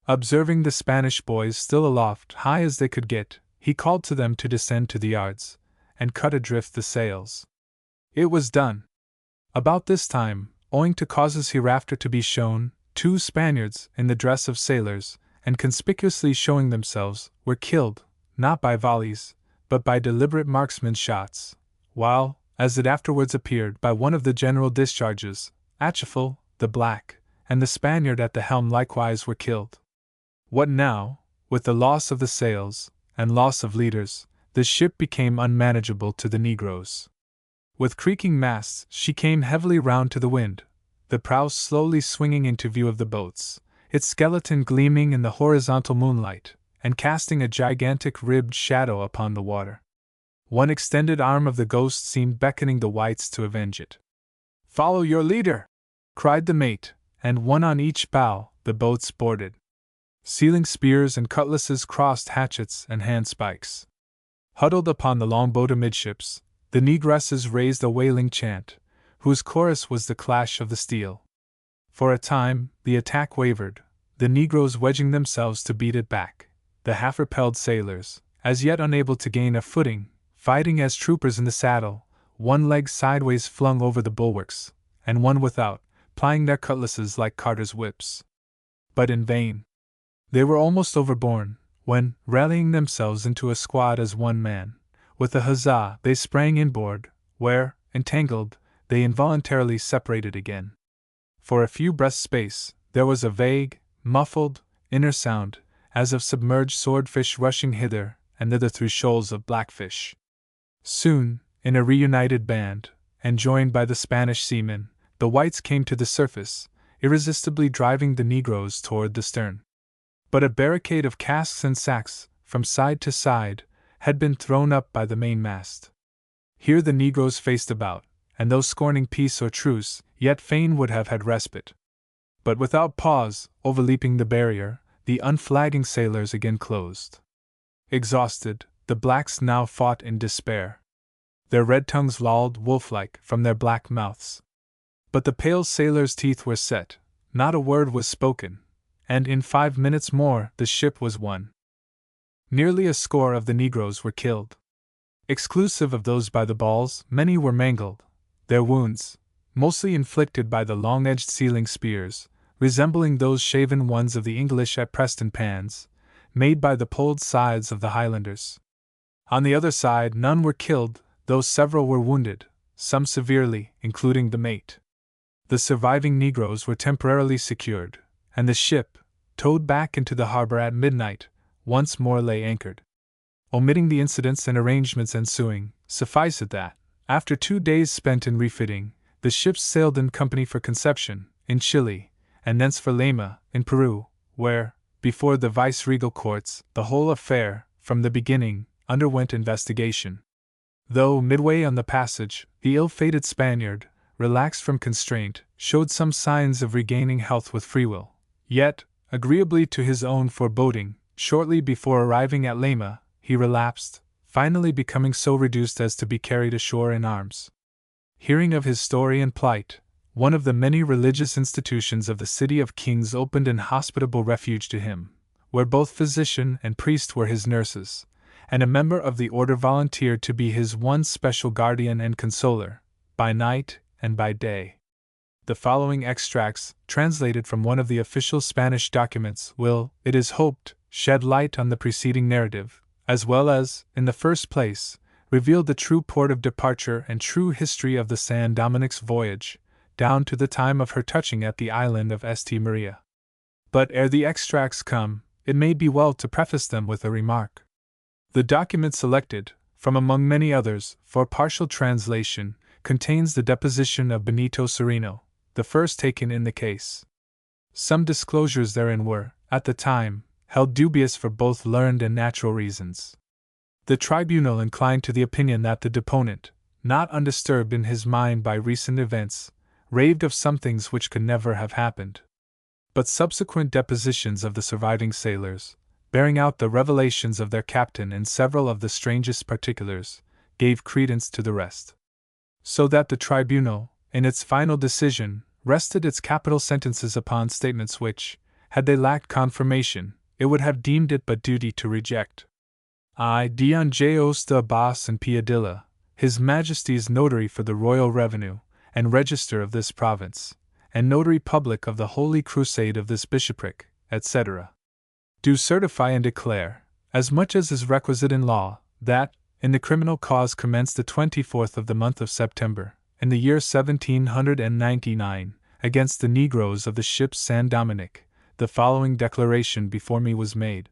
Observing the Spanish boys still aloft, high as they could get, he called to them to descend to the yards, and cut adrift the sails. It was done. About this time, owing to causes hereafter to be shown, 2 Spaniards, in the dress of sailors, and conspicuously showing themselves, were killed, not by volleys, but by deliberate marksman's shots, while, as it afterwards appeared by one of the general discharges. Achifal, the black, and the Spaniard at the helm likewise were killed. What now, with the loss of the sails, and loss of leaders, the ship became unmanageable to the negroes. With creaking masts, she came heavily round to the wind, the prow slowly swinging into view of the boats, its skeleton gleaming in the horizontal moonlight, and casting a gigantic ribbed shadow upon the water. One extended arm of the Ghost seemed beckoning the whites to avenge it. "Follow your leader!" cried the mate, and one on each bow, the boats boarded. Sealing spears and cutlasses crossed hatchets and handspikes. Huddled upon the longboat amidships, the negresses raised a wailing chant, whose chorus was the clash of the steel. For a time, the attack wavered, the negroes wedging themselves to beat it back, the half-repelled sailors, as yet unable to gain a footing, fighting as troopers in the saddle, one leg sideways flung over the bulwarks, and one without, plying their cutlasses like carters' whips. But in vain. They were almost overborne, when, rallying themselves into a squad as one man, with a huzzah they sprang inboard, where, entangled, they involuntarily separated again. For a few breaths' space, there was a vague, muffled, inner sound, as of submerged swordfish rushing hither and thither through shoals of blackfish. Soon, in a reunited band, and joined by the Spanish seamen, the whites came to the surface, irresistibly driving the negroes toward the stern. But a barricade of casks and sacks, from side to side, had been thrown up by the mainmast. Here the negroes faced about, and though scorning peace or truce, yet fain would have had respite. But without pause, overleaping the barrier, the unflagging sailors again closed. Exhausted, the blacks now fought in despair. Their red tongues lolled wolf-like from their black mouths. But the pale sailors' teeth were set, not a word was spoken, and in 5 minutes more the ship was won. Nearly a score of the negroes were killed. Exclusive of those by the balls, many were mangled, their wounds, mostly inflicted by the long-edged sealing spears, resembling those shaven ones of the English at Preston Pans, made by the poled sides of the Highlanders. On the other side none were killed, though several were wounded, some severely, including the mate. The surviving negroes were temporarily secured, and the ship, towed back into the harbor at midnight, once more lay anchored. Omitting the incidents and arrangements ensuing, suffice it that, after 2 days spent in refitting, the ships sailed in company for Conception, in Chile, and thence for Lima, in Peru, where, before the viceregal courts, the whole affair, from the beginning, underwent investigation. Though, midway on the passage, the ill-fated Spaniard, relaxed from constraint, showed some signs of regaining health with free will, yet, agreeably to his own foreboding, shortly before arriving at Lima, he relapsed, finally becoming so reduced as to be carried ashore in arms. Hearing of his story and plight, one of the many religious institutions of the City of Kings opened an hospitable refuge to him, where both physician and priest were his nurses, and a member of the order volunteered to be his one special guardian and consoler, by night and by day. The following extracts, translated from one of the official Spanish documents, will, it is hoped, shed light on the preceding narrative, as well as, in the first place, reveal the true port of departure and true history of the San Dominic's voyage, down to the time of her touching at the island of St. Maria. But ere the extracts come, it may be well to preface them with a remark. The document selected, from among many others, for partial translation, contains the deposition of Benito Cereno, the first taken in the case. Some disclosures therein were, at the time, held dubious for both learned and natural reasons. The tribunal inclined to the opinion that the deponent, not undisturbed in his mind by recent events, raved of some things which could never have happened. But subsequent depositions of the surviving sailors, bearing out the revelations of their captain in several of the strangest particulars, gave credence to the rest. So that the tribunal, in its final decision, rested its capital sentences upon statements which, had they lacked confirmation, it would have deemed it but duty to reject. I, Don Jos de Abbas and Piadilla, His Majesty's notary for the royal revenue, and register of this province, and notary public of the Holy Crusade of this bishopric, etc., do certify and declare, as much as is requisite in law, that, in the criminal cause commenced the 24th of the month of September, in the year 1799, against the negroes of the ship San Dominick, the following declaration before me was made.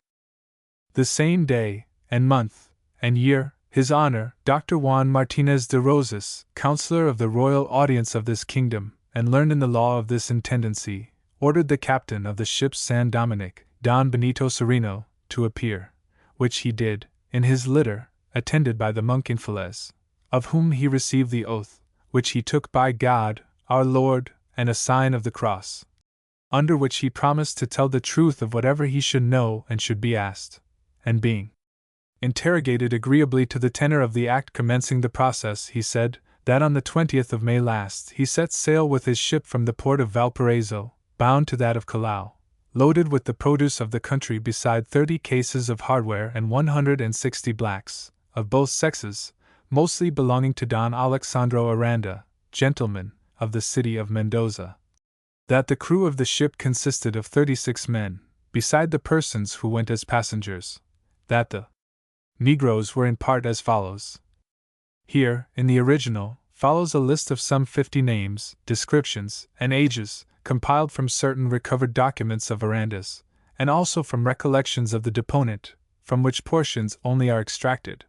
The same day, and month, and year, His Honor, Dr. Juan Martinez de Rosas, Counselor of the Royal Audience of this kingdom, and learned in the law of this intendancy, ordered the captain of the ship San Dominick, Don Benito Sereno, to appear, which he did, in his litter, attended by the monk Infelez, of whom he received the oath, which he took by God, our Lord, and a sign of the cross, under which he promised to tell the truth of whatever he should know and should be asked, and being interrogated agreeably to the tenor of the act commencing the process, he said that on the 20th of May last he set sail with his ship from the port of Valparaiso, bound to that of Callao, loaded with the produce of the country beside 30 cases of hardware and 160 blacks, of both sexes, mostly belonging to Don Alexandro Aranda, gentleman, of the city of Mendoza. That the crew of the ship consisted of 36 men, beside the persons who went as passengers. That the negroes were in part as follows. Here, in the original, follows a list of some 50 names, descriptions, and ages, compiled from certain recovered documents of Aranda's, and also from recollections of the deponent, from which portions only are extracted.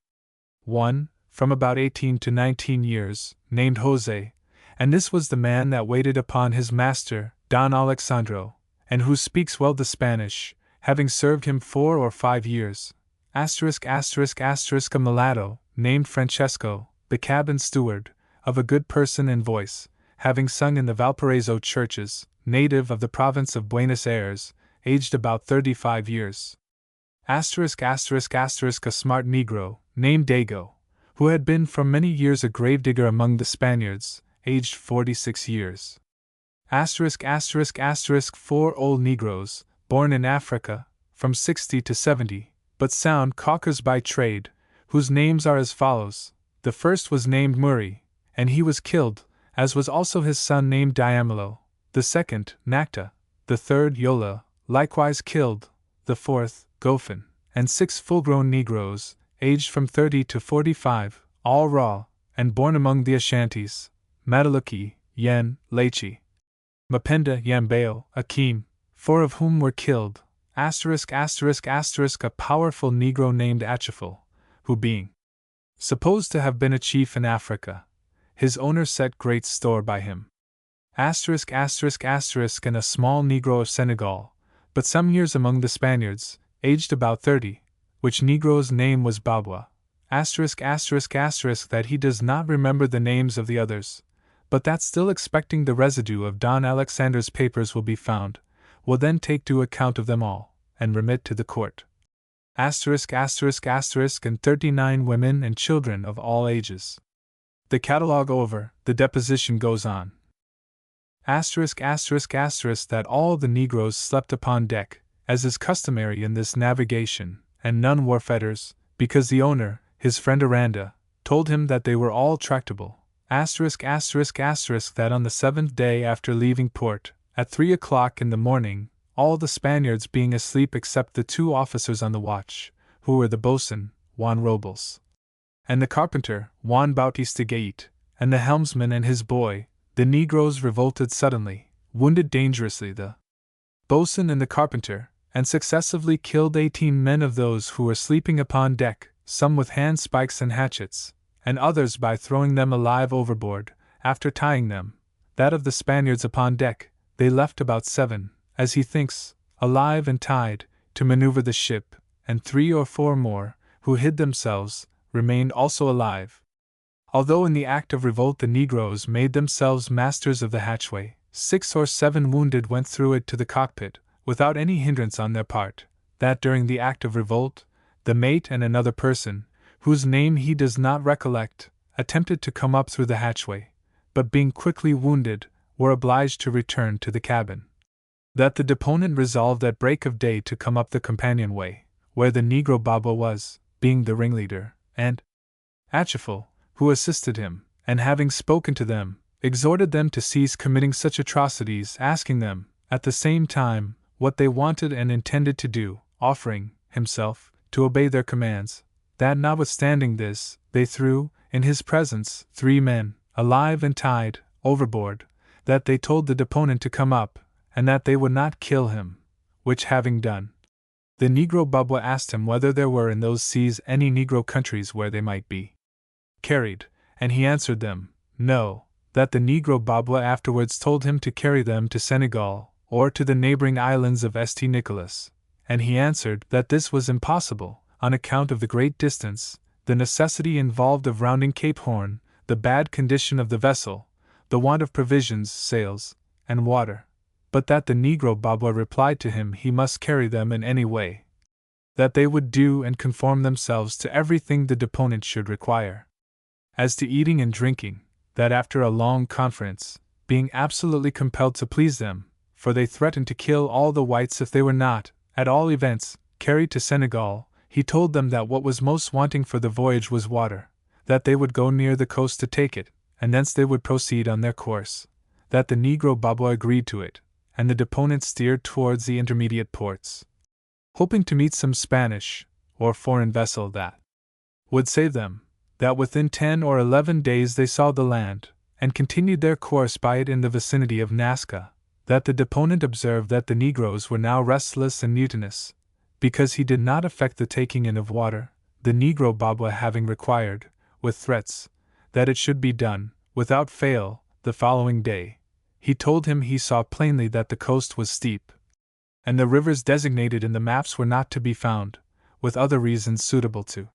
1. From about 18 to 19 years, named Jose, and this was the man that waited upon his master, Don Alexandro, and who speaks well the Spanish, having served him 4 or 5 years. A mulatto, named Francesco, the cabin steward, of a good person and voice, having sung in the Valparaiso churches, native of the province of Buenos Aires, aged about 35 years. A smart Negro, named Dago, who had been for many years a gravedigger among the Spaniards, aged 46 years. 4 old Negroes, born in Africa, from 60 to 70, but sound caulkers by trade, whose names are as follows. The first was named Murray, and he was killed, as was also his son named Diamolo, the second, Nacta, the third, Yola, likewise killed, the fourth, Goffin, and 6 full-grown Negroes, aged from 30 to 45, all raw, and born among the Ashantis, Mataluki, Yen, Lechi, Mapenda, Yambeo, Akim, 4 of whom were killed. ******, a powerful Negro named Achifal, who being supposed to have been a chief in Africa, his owner set great store by him. *****, and a small Negro of Senegal, but some years among the Spaniards, aged about 30, which Negro's name was Babwa. *****, that he does not remember the names of the others, but that still expecting the residue of Don Alexander's papers will be found, will then take due account of them all, and remit to the court. *****, and 39 women and children of all ages. The catalogue over, the deposition goes on. *****, that all the Negroes slept upon deck, as is customary in this navigation, and none wore fetters, because the owner, his friend Aranda, told him that they were all tractable. *****, that on the 7th day after leaving port, at 3 o'clock in the morning, all the Spaniards being asleep except the 2 officers on the watch, who were the boatswain, Juan Robles, and the carpenter, Juan Bautista Gait, and the helmsman and his boy, the Negroes revolted suddenly, wounded dangerously the boatswain and the carpenter, and successively killed 18 men of those who were sleeping upon deck, some with handspikes and hatchets, and others by throwing them alive overboard, after tying them. That of the Spaniards upon deck, they left about 7, as he thinks, alive and tied, to maneuver the ship, and 3 or 4 more, who hid themselves, remained also alive. Although in the act of revolt the Negroes made themselves masters of the hatchway, 6 or 7 wounded went through it to the cockpit, without any hindrance on their part. That during the act of revolt, the mate and another person, whose name he does not recollect, attempted to come up through the hatchway, but being quickly wounded, were obliged to return to the cabin. That the deponent resolved at break of day to come up the companionway, where the Negro Baba was, being the ringleader, and Achifal, who assisted him, and having spoken to them, exhorted them to cease committing such atrocities, asking them, at the same time, what they wanted and intended to do, offering, himself, to obey their commands. that notwithstanding this, they threw, in his presence, 3 men, alive and tied, overboard, that they told the deponent to come up, and that they would not kill him, which having done, the Negro Babwa asked him whether there were in those seas any Negro countries where they might be carried, and he answered them, no, that the Negro Babwa afterwards told him to carry them to Senegal, or to the neighboring islands of St. Nicholas, and he answered that this was impossible, on account of the great distance, the necessity involved of rounding Cape Horn, the bad condition of the vessel, the want of provisions, sails, and water, but that the Negro Babwa replied to him he must carry them in any way, that they would do and conform themselves to everything the deponent should require. As to eating and drinking, that after a long conference, being absolutely compelled to please them, for they threatened to kill all the whites if they were not, at all events, carried to Senegal, he told them that what was most wanting for the voyage was water, that they would go near the coast to take it, and thence they would proceed on their course, that the Negro Babwa agreed to it, and the deponent steered towards the intermediate ports, hoping to meet some Spanish or foreign vessel that would save them, that within 10 or 11 days they saw the land, and continued their course by it in the vicinity of Nasca, that the deponent observed that the Negroes were now restless and mutinous, because he did not effect the taking in of water, the Negro Babwa having required, with threats, that it should be done, without fail, the following day. He told him he saw plainly that the coast was steep, and the rivers designated in the maps were not to be found, with other reasons suitable to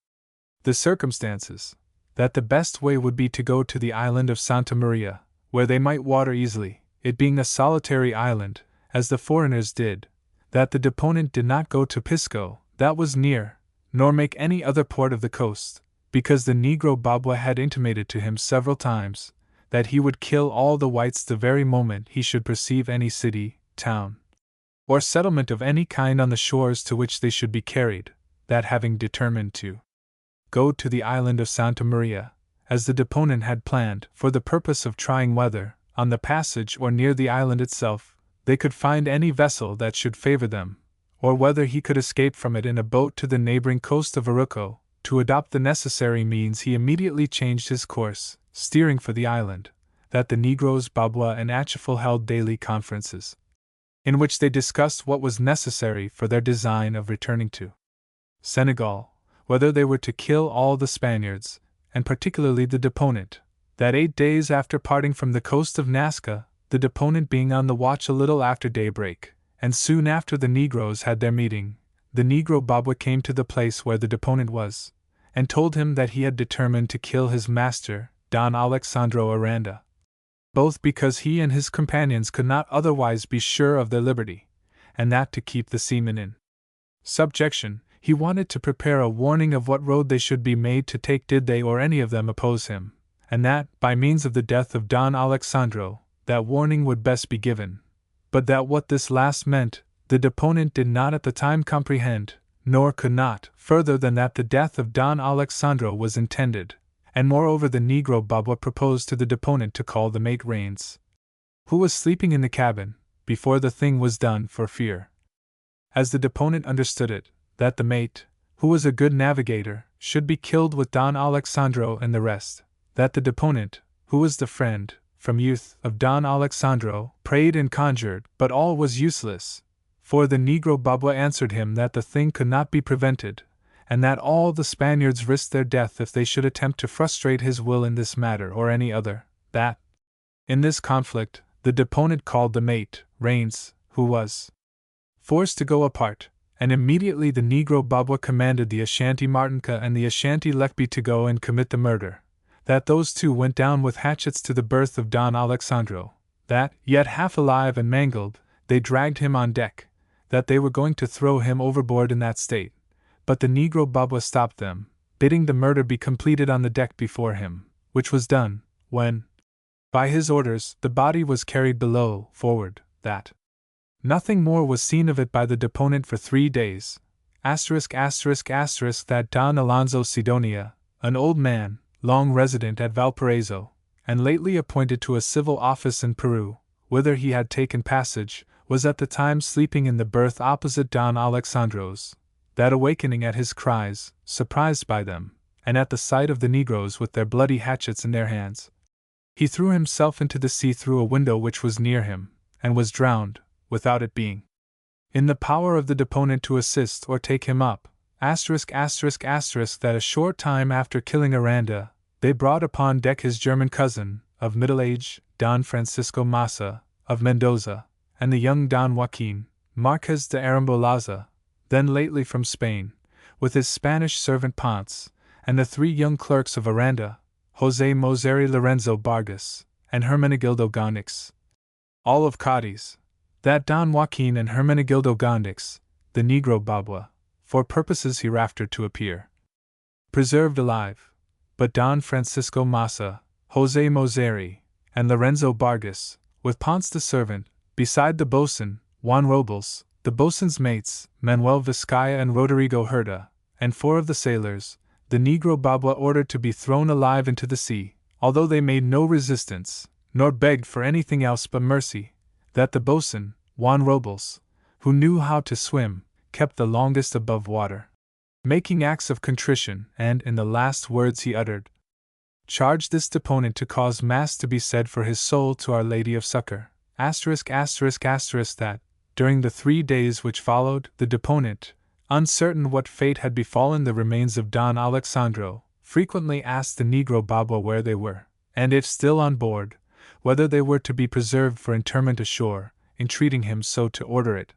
the circumstances, that the best way would be to go to the island of Santa Maria, where they might water easily, it being a solitary island, as the foreigners did, that the deponent did not go to Pisco, that was near, nor make any other port of the coast, because the Negro Babwa had intimated to him several times, that he would kill all the whites the very moment he should perceive any city, town, or settlement of any kind on the shores to which they should be carried, that having determined to go to the island of Santa Maria, as the deponent had planned, for the purpose of trying whether, on the passage or near the island itself, they could find any vessel that should favor them, or whether he could escape from it in a boat to the neighboring coast of Aruco. To adopt the necessary means he immediately changed his course, steering for the island, that the Negroes Babwa and Achifal held daily conferences, in which they discussed what was necessary for their design of returning to Senegal, whether they were to kill all the Spaniards, and particularly the deponent, that 8 days after parting from the coast of Nasca, the deponent being on the watch a little after daybreak, and soon after the Negroes had their meeting, the Negro Babwa came to the place where the deponent was, and told him that he had determined to kill his master, Don Alexandro Aranda, both because he and his companions could not otherwise be sure of their liberty, and that to keep the seamen in subjection, he wanted to prepare a warning of what road they should be made to take did they or any of them oppose him, and that, by means of the death of Don Alexandro, that warning would best be given, but that what this last meant, the deponent did not at the time comprehend, nor could not, further than that the death of Don Alexandro was intended, and moreover the Negro Babwa proposed to the deponent to call the mate Rains, who was sleeping in the cabin, before the thing was done, for fear, as the deponent understood it, that the mate, who was a good navigator, should be killed with Don Alexandro and the rest, that the deponent, who was the friend, from youth, of Don Alexandro, prayed and conjured, but all was useless, for the Negro Babwa answered him that the thing could not be prevented, and that all the Spaniards risked their death if they should attempt to frustrate his will in this matter or any other, that, in this conflict, the deponent called the mate, Rains, who was forced to go apart, and immediately the Negro Babwa commanded the Ashanti Martinka and the Ashanti Lekbi to go and commit the murder, that those two went down with hatchets to the berth of Don Alexandro, that, yet half alive and mangled, they dragged him on deck, that they were going to throw him overboard in that state, but the Negro Babwa stopped them, bidding the murder be completed on the deck before him, which was done, when, by his orders, the body was carried below, forward, that nothing more was seen of it by the deponent for 3 days, ******, that Don Alonso Sidonia, an old man, long resident at Valparaiso, and lately appointed to a civil office in Peru, whither he had taken passage, was at the time sleeping in the berth opposite Don Alexandro's, that awakening at his cries, surprised by them, and at the sight of the negroes with their bloody hatchets in their hands, he threw himself into the sea through a window which was near him, and was drowned, without it being in the power of the deponent to assist or take him up. That a short time after killing Aranda, they brought upon deck his German cousin, of middle age, Don Francisco Massa, of Mendoza, and the young Don Joaquin, Marquez de Arambolaza, then lately from Spain, with his Spanish servant Ponce, and the 3 young clerks of Aranda, Jose Moseri Lorenzo Vargas, and Hermenegildo Gondix. All of Cadiz, that Don Joaquin and Hermenegildo Gondix, the Negro Babua, for purposes hereafter to appear, preserved alive, but Don Francisco Massa, Jose Moseri, and Lorenzo Vargas, with Ponce the servant, beside the boatswain, Juan Robles, the boatswain's mates, Manuel Vizcaya and Rodrigo Herda, and 4 of the sailors, the Negro Babua ordered to be thrown alive into the sea, although they made no resistance, nor begged for anything else but mercy, that the boatswain, Juan Robles, who knew how to swim, kept the longest above water, making acts of contrition, and, in the last words he uttered, charged this deponent to cause Mass to be said for his soul to Our Lady of Succor. That, during the 3 days which followed, the deponent, uncertain what fate had befallen the remains of Don Alexandro, frequently asked the Negro Babua where they were, and if still on board, whether they were to be preserved for interment ashore, entreating him so to order it.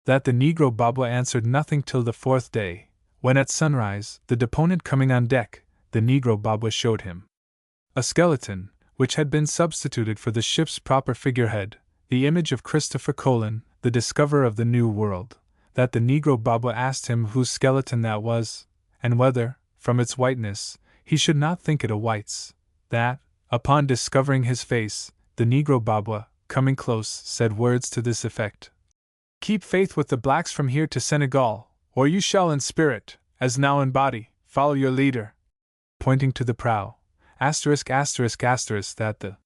That the Negro Babua answered nothing till the 4th day, when at sunrise, the deponent coming on deck, the Negro Babua showed him a skeleton, which had been substituted for the ship's proper figurehead, the image of Christopher Colon, the discoverer of the New World. That the Negro Babua asked him whose skeleton that was, and whether, from its whiteness, he should not think it a white's. That, upon discovering his face, the Negro Babua, coming close, said words to this effect: "Keep faith with the blacks from here to Senegal, or you shall in spirit, as now in body, follow your leader," pointing to the prow. That the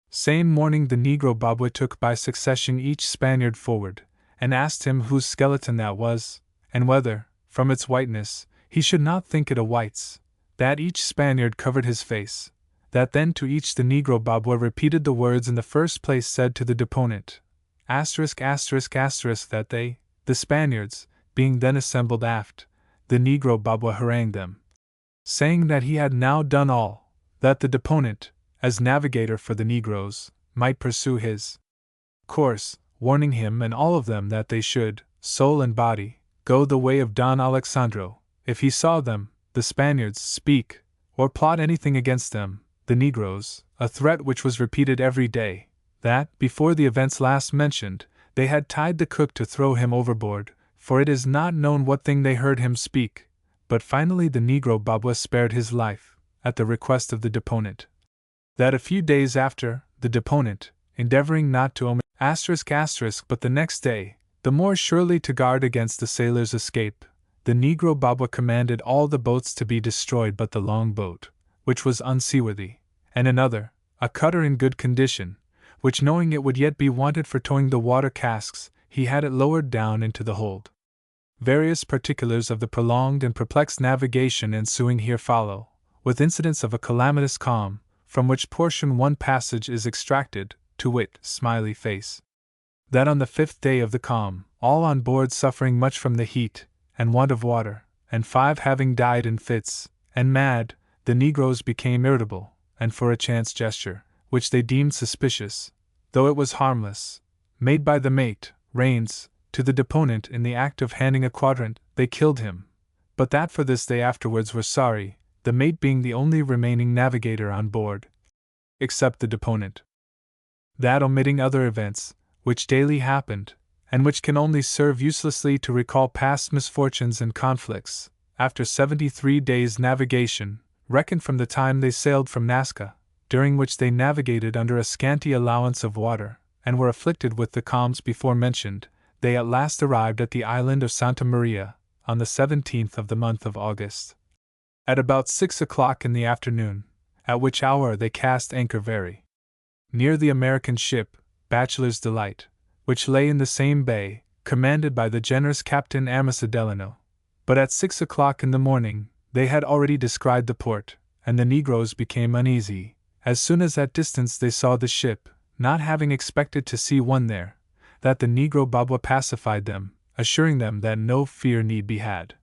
same morning the Negro Babua took by succession each Spaniard forward, and asked him whose skeleton that was, and whether, from its whiteness, he should not think it a white's. That each Spaniard covered his face. That then to each the Negro Babua repeated the words in the first place said to the deponent. That they, the Spaniards, being then assembled aft, the Negro Babua harangued them, saying that he had now done all, that the deponent, as navigator for the Negroes, might pursue his course, warning him and all of them that they should, soul and body, go the way of Don Alexandro, if he saw them, the Spaniards, speak, or plot anything against them, the Negroes, a threat which was repeated every day. That, before the events last mentioned, they had tied the cook to throw him overboard, for it is not known what thing they heard him speak, but finally the Negro Babua spared his life, at the request of the deponent. That a few days after, the deponent, endeavoring not to omit but the next day, the more surely to guard against the sailors' escape, the Negro Babua commanded all the boats to be destroyed but the long boat, which was unseaworthy, and another, a cutter in good condition, which knowing it would yet be wanted for towing the water casks, he had it lowered down into the hold. Various particulars of the prolonged and perplexed navigation ensuing here follow, with incidents of a calamitous calm, from which portion one passage is extracted, to wit, smiley face. That on the 5th day of the calm, all on board suffering much from the heat, and want of water, and 5 having died in fits, and mad, the Negroes became irritable, and for a chance gesture, which they deemed suspicious, though it was harmless, made by the mate, Rains, to the deponent in the act of handing a quadrant, they killed him, but that for this they afterwards were sorry, the mate being the only remaining navigator on board, except the deponent. That omitting other events, which daily happened, and which can only serve uselessly to recall past misfortunes and conflicts, after 73 days' navigation, reckoned from the time they sailed from Nazca, during which they navigated under a scanty allowance of water, and were afflicted with the calms before mentioned, they at last arrived at the island of Santa Maria, on the 17th of the month of August, at about 6 o'clock in the afternoon, at which hour they cast anchor very near the American ship, Bachelor's Delight, which lay in the same bay, commanded by the generous Captain Amasa Delano, But at 6 o'clock in the morning, they had already descried the port, and the negroes became uneasy, as soon as at distance they saw the ship, not having expected to see one there, that the negro Babwa pacified them, assuring them that no fear need be had.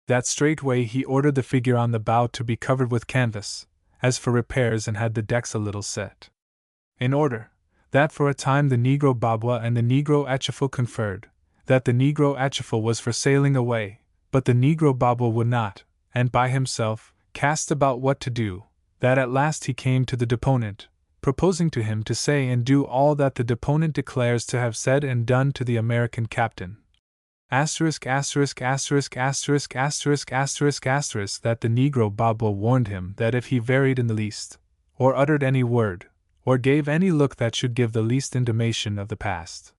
That straightway he ordered the figure on the bow to be covered with canvas, as for repairs, and had the decks a little set in order, that for a time the negro Babwa and the negro Achifal conferred, that the negro Achifal was for sailing away, but the negro Babwa would not, and by himself cast about what to do, that at last he came to the deponent, proposing to him to say and do all that the deponent declares to have said and done to the American captain. That the negro Babwa warned him that if he varied in the least, or uttered any word, or gave any look that should give the least intimation of the past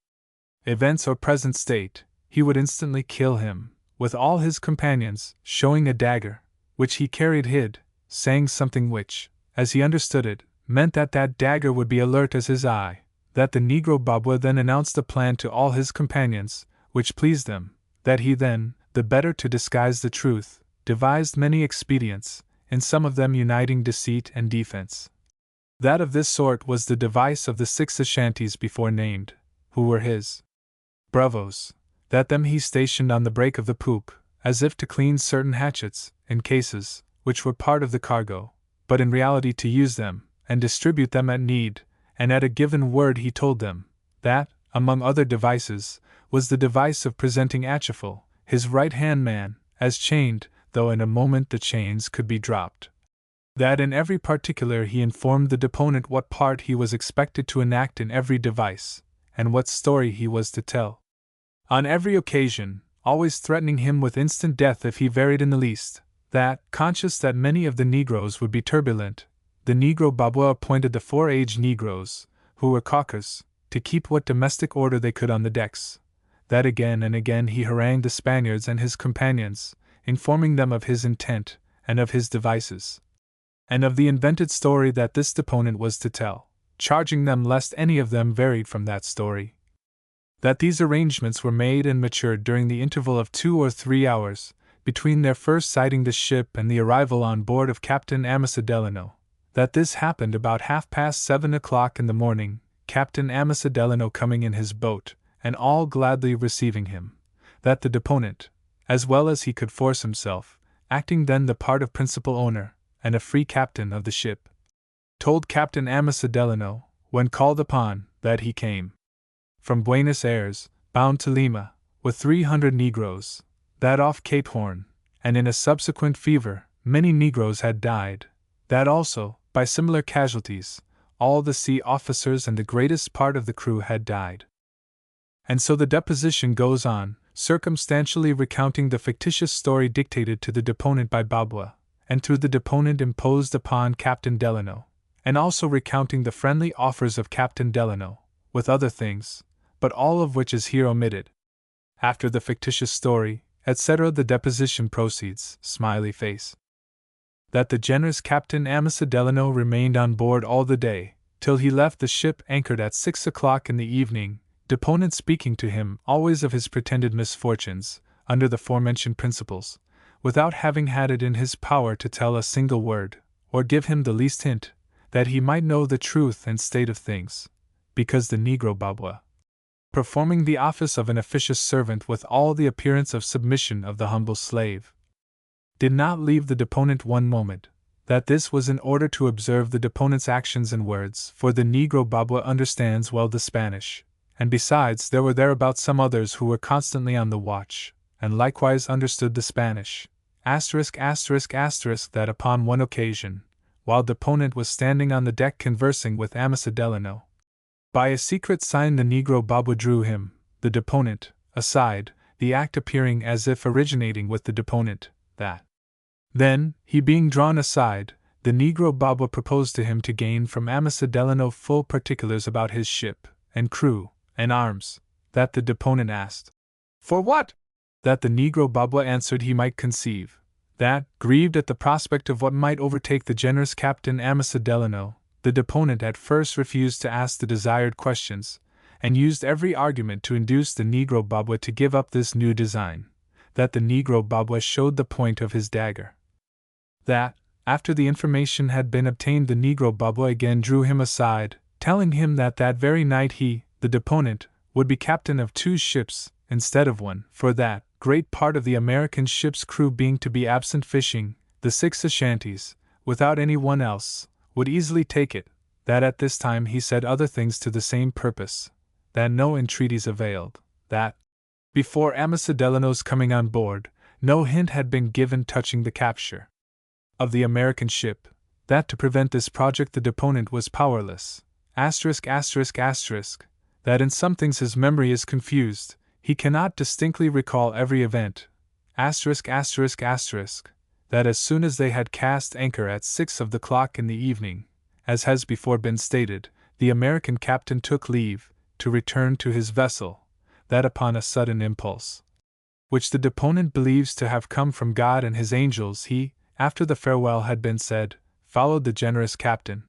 events or present state, he would instantly kill him, with all his companions, showing a dagger, which he carried hid, saying something which, as he understood it, meant that that dagger would be alert as his eye. That the negro Babwa then announced the plan to all his companions, which pleased them, that he then, the better to disguise the truth, devised many expedients, in some of them uniting deceit and defense. That of this sort was the device of the 6 Ashantis before named, who were his bravos, that them he stationed on the break of the poop, as if to clean certain hatchets, in cases, which were part of the cargo, but in reality to use them, and distribute them at need, and at a given word he told them, that, among other devices, was the device of presenting Achifal, his right-hand man, as chained, though in a moment the chains could be dropped. That in every particular he informed the deponent what part he was expected to enact in every device, and what story he was to tell. On every occasion, always threatening him with instant death if he varied in the least, that, conscious that many of the negroes would be turbulent, the negro Babwa appointed the 4 aged negroes, who were caulkers, to keep what domestic order they could on the decks. That again and again he harangued the Spaniards and his companions, informing them of his intent, and of his devices, and of the invented story that this deponent was to tell, charging them lest any of them varied from that story. That these arrangements were made and matured during the interval of 2 or 3 hours, between their first sighting the ship and the arrival on board of Captain Amasa Delano. That this happened about 7:30 o'clock in the morning, Captain Amasa Delano coming in his boat, and all gladly receiving him. That the deponent, as well as he could force himself, acting then the part of principal owner, and a free captain of the ship, told Captain Amasa Delano, when called upon, that he came from Buenos Aires, bound to Lima, with 300 negroes, that off Cape Horn, and in a subsequent fever, many negroes had died, that also, by similar casualties, all the sea officers and the greatest part of the crew had died. And so the deposition goes on, circumstantially recounting the fictitious story dictated to the deponent by Babwa, and through the deponent imposed upon Captain Delano, and also recounting the friendly offers of Captain Delano, with other things, but all of which is here omitted. After the fictitious story, etc., the deposition proceeds, smiley face. That the generous Captain Amasa Delano remained on board all the day, till he left the ship anchored at 6 o'clock in the evening, deponent speaking to him always of his pretended misfortunes, under the forementioned principles, without having had it in his power to tell a single word, or give him the least hint, that he might know the truth and state of things, because the negro Babwa, performing the office of an officious servant with all the appearance of submission of the humble slave, did not leave the deponent one moment, that this was in order to observe the deponent's actions and words, for the negro Babwa understands well the Spanish, and besides there were thereabouts some others who were constantly on the watch, and likewise understood the Spanish, that upon one occasion, while deponent was standing on the deck conversing with Amasa Delano, by a secret sign the negro Babwa drew him, the deponent, aside, the act appearing as if originating with the deponent, that then, he being drawn aside, the negro Babwa proposed to him to gain from Amasa Delano full particulars about his ship, and crew, and arms. That the deponent asked, "For what?" That the negro Babwa answered he might conceive. That, grieved at the prospect of what might overtake the generous Captain Amasa Delano, the deponent at first refused to ask the desired questions, and used every argument to induce the negro Babwa to give up this new design. that the Negro Babwa showed the point of his dagger. That, after the information had been obtained, the Negro Babwa again drew him aside, telling him that very night he, the deponent, would be captain of 2 ships, instead of 1, for that, great part of the American ship's crew being to be absent fishing, the 6 Ashantis, without any one else, would easily take it, that at this time he said other things to the same purpose, that no entreaties availed, that, before Amasa Delano's coming on board, no hint had been given touching the capture of the American ship, that to prevent this project the deponent was powerless, that in some things his memory is confused, he cannot distinctly recall every event, that as soon as they had cast anchor at 6 of the clock in the evening, as has before been stated, the American captain took leave, to return to his vessel, that upon a sudden impulse, which the deponent believes to have come from God and his angels, he, after the farewell had been said, followed the generous captain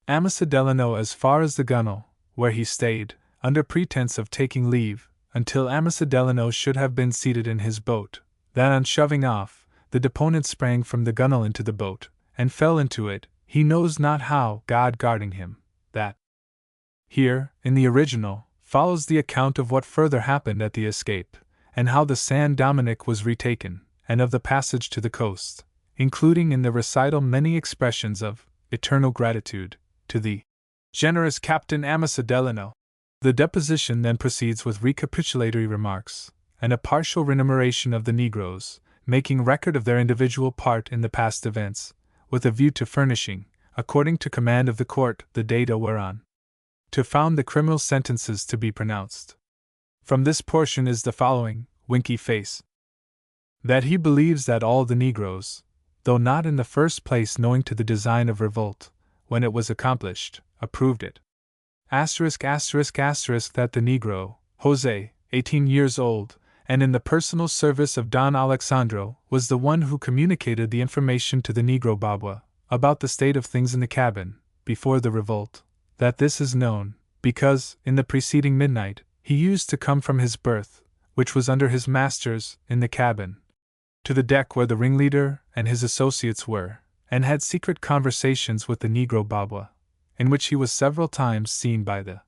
Amasa Delano as far as the gunwale, where he stayed, under pretense of taking leave, until Amasa Delano should have been seated in his boat, that on shoving off, the deponent sprang from the gunwale into the boat, and fell into it, he knows not how, God guarding him, that. Here, in the original, follows the account of what further happened at the escape, and how the San Dominick was retaken, and of the passage to the coast, including in the recital many expressions of eternal gratitude to the generous Captain Amasa Delano. The deposition then proceeds with recapitulatory remarks, and a partial remuneration of the Negroes, making record of their individual part in the past events, with a view to furnishing, according to command of the court, the data whereon to found the criminal sentences to be pronounced. From this portion is the following winky face: that he believes that all the Negroes, though not in the first place knowing to the design of revolt, when it was accomplished, approved it. That the Negro, Jose, 18 years old, and in the personal service of Don Alexandro, was the one who communicated the information to the Negro Babwa about the state of things in the cabin, before the revolt. That this is known, because, in the preceding midnight, he used to come from his berth, which was under his master's, in the cabin, to the deck where the ringleader and his associates were, and had secret conversations with the Negro Babwa, in which he was several times seen by the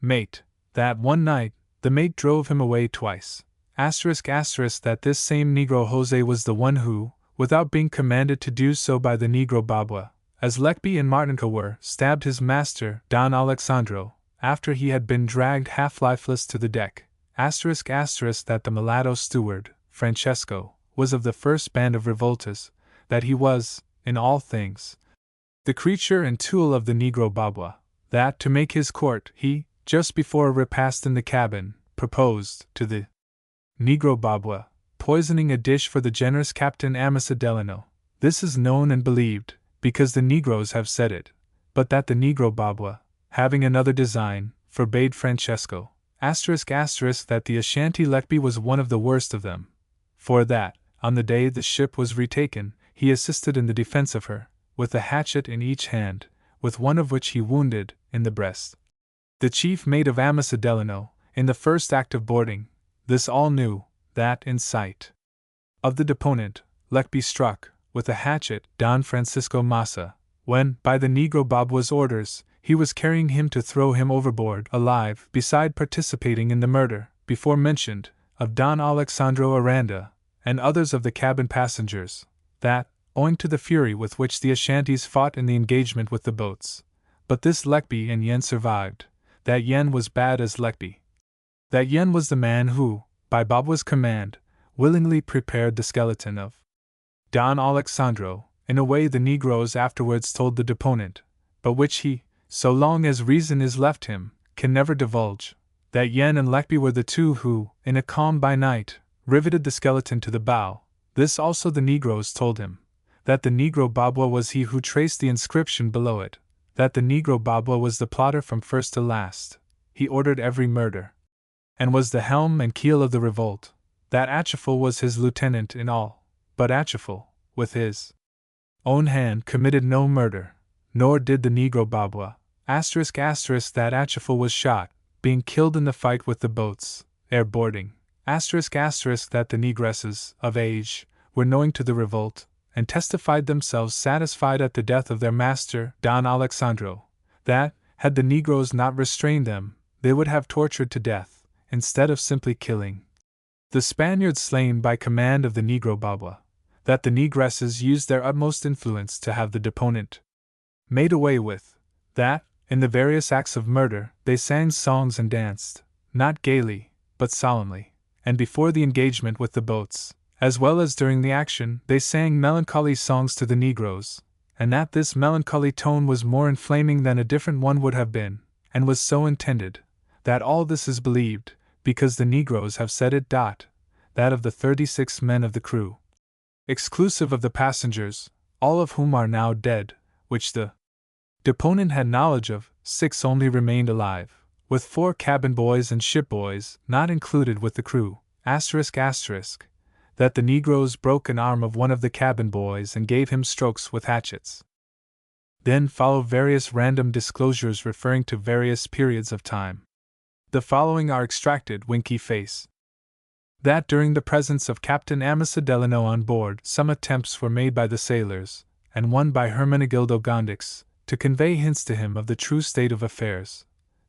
mate. That one night, the mate drove him away twice. That this same Negro Jose was the one who, without being commanded to do so by the Negro Babwa, as Leckby and Martinka were, stabbed his master, Don Alexandro, after he had been dragged half lifeless to the deck. That the mulatto steward, Francesco, was of the first band of revolters, that he was, in all things, the creature and tool of the Negro Babwa, that to make his court, he, just before a repast in the cabin, proposed to the Negro Babwa poisoning a dish for the generous Captain Amasa Delano. This is known and believed, because the Negroes have said it, but that the Negro Babwa, having another design, forbade Francesco, that the Ashanti Leckby was one of the worst of them, for that, on the day the ship was retaken, he assisted in the defense of her, with a hatchet in each hand, with one of which he wounded, in the breast, the chief mate of Amasa Delano, in the first act of boarding. This all knew, that, in sight of the deponent, Leckby struck, with a hatchet, Don Francisco Massa, when, by the Negro Babwa's orders, he was carrying him to throw him overboard alive, beside participating in the murder, before mentioned, of Don Alexandro Aranda, and others of the cabin passengers, that, owing to the fury with which the Ashantis fought in the engagement with the boats, but this Leckby and Yen survived, that Yen was bad as Leckby. That Yen was the man who, by Babwa's command, willingly prepared the skeleton of Don Alexandro, in a way the Negroes afterwards told the deponent, but which he, so long as reason is left him, can never divulge. That Yen and Leckby were the two who, in a calm by night, riveted the skeleton to the bow. This also the Negroes told him. That the Negro Babwa was he who traced the inscription below it. That the Negro Babwa was the plotter from first to last. He ordered every murder, and was the helm and keel of the revolt. That Achifal was his lieutenant in all, but Achifal, with his own hand, committed no murder, nor did the Negro Babwa. That Achifal was shot, being killed in the fight with the boats, ere boarding, that the negresses, of age, were knowing to the revolt, and testified themselves satisfied at the death of their master, Don Alexandro, that, had the Negroes not restrained them, they would have tortured to death, instead of simply killing the Spaniards slain by command of the Negro Baba, that the negresses used their utmost influence to have the deponent made away with, that, in the various acts of murder, they sang songs and danced, not gaily, but solemnly, and before the engagement with the boats, as well as during the action, they sang melancholy songs to the Negroes, and that this melancholy tone was more inflaming than a different one would have been, and was so intended, that all this is believed, because the Negroes have said it. That of the 36 men of the crew, exclusive of the passengers, all of whom are now dead, which the deponent had knowledge of, 6 only remained alive, with 4 cabin boys and ship boys not included with the crew, ***, that the Negroes broke an arm of one of the cabin boys and gave him strokes with hatchets. Then follow various random disclosures referring to various periods of time. The following are extracted: Winky Face. That during the presence of Captain Amasa Delano on board, some attempts were made by the sailors, and one by Hermenegildo Gondix, to convey hints to him of the true state of affairs,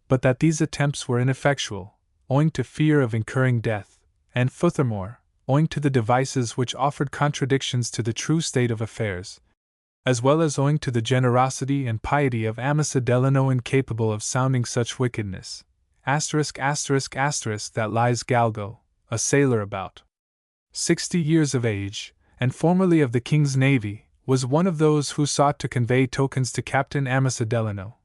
but that these attempts were ineffectual, owing to fear of incurring death, and furthermore, owing to the devices which offered contradictions to the true state of affairs, as well as owing to the generosity and piety of Amasa Delano incapable of sounding such wickedness. ****, that lies Galgo, a sailor about 60 years of age, and formerly of the King's Navy, was one of those who sought to convey tokens to Captain Amasa Delano,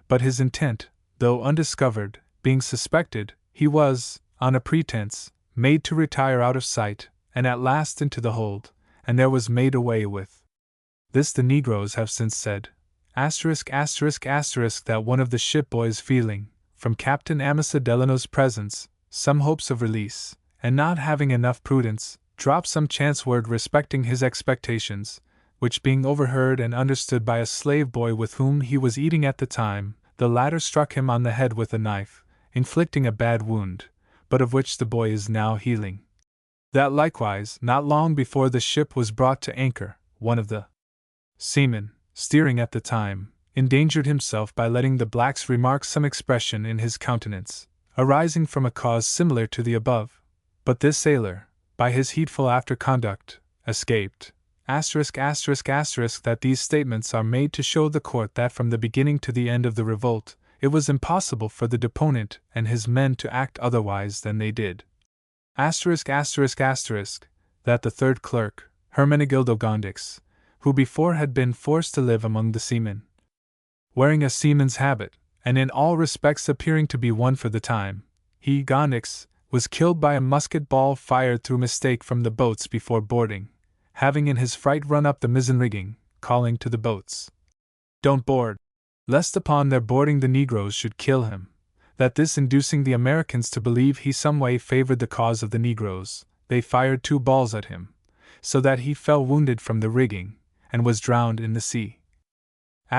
but his intent, though undiscovered, being suspected, he was, on a pretense, made to retire out of sight, and at last into the hold, and there was made away with. This the Negroes have since said, ****, that one of the ship boys feeling, from Captain Amasa Delano's presence, some hopes of release, and not having enough prudence, dropped some chance word respecting his expectations, which being overheard and understood by a slave boy with whom he was eating at the time, the latter struck him on the head with a knife, inflicting a bad wound, but of which the boy is now healing. That likewise, not long before the ship was brought to anchor, one of the seamen, steering at the time, endangered himself by letting the blacks remark some expression in his countenance, arising from a cause similar to the above, but this sailor, by his heedful after-conduct, escaped. ***, that these statements are made to show the court that from the beginning to the end of the revolt, it was impossible for the deponent and his men to act otherwise than they did. ***, that the third clerk, Hermenegildo Gondix, who before had been forced to live among the seamen, wearing a seaman's habit, and in all respects appearing to be one for the time, he, Gondix, was killed by a musket ball fired through mistake from the boats before boarding, having in his fright run up the mizzen rigging, calling to the boats, "Don't board!" lest upon their boarding the Negroes should kill him, that this inducing the Americans to believe he some way favored the cause of the Negroes, they fired 2 balls at him, so that he fell wounded from the rigging, and was drowned in the sea. ***,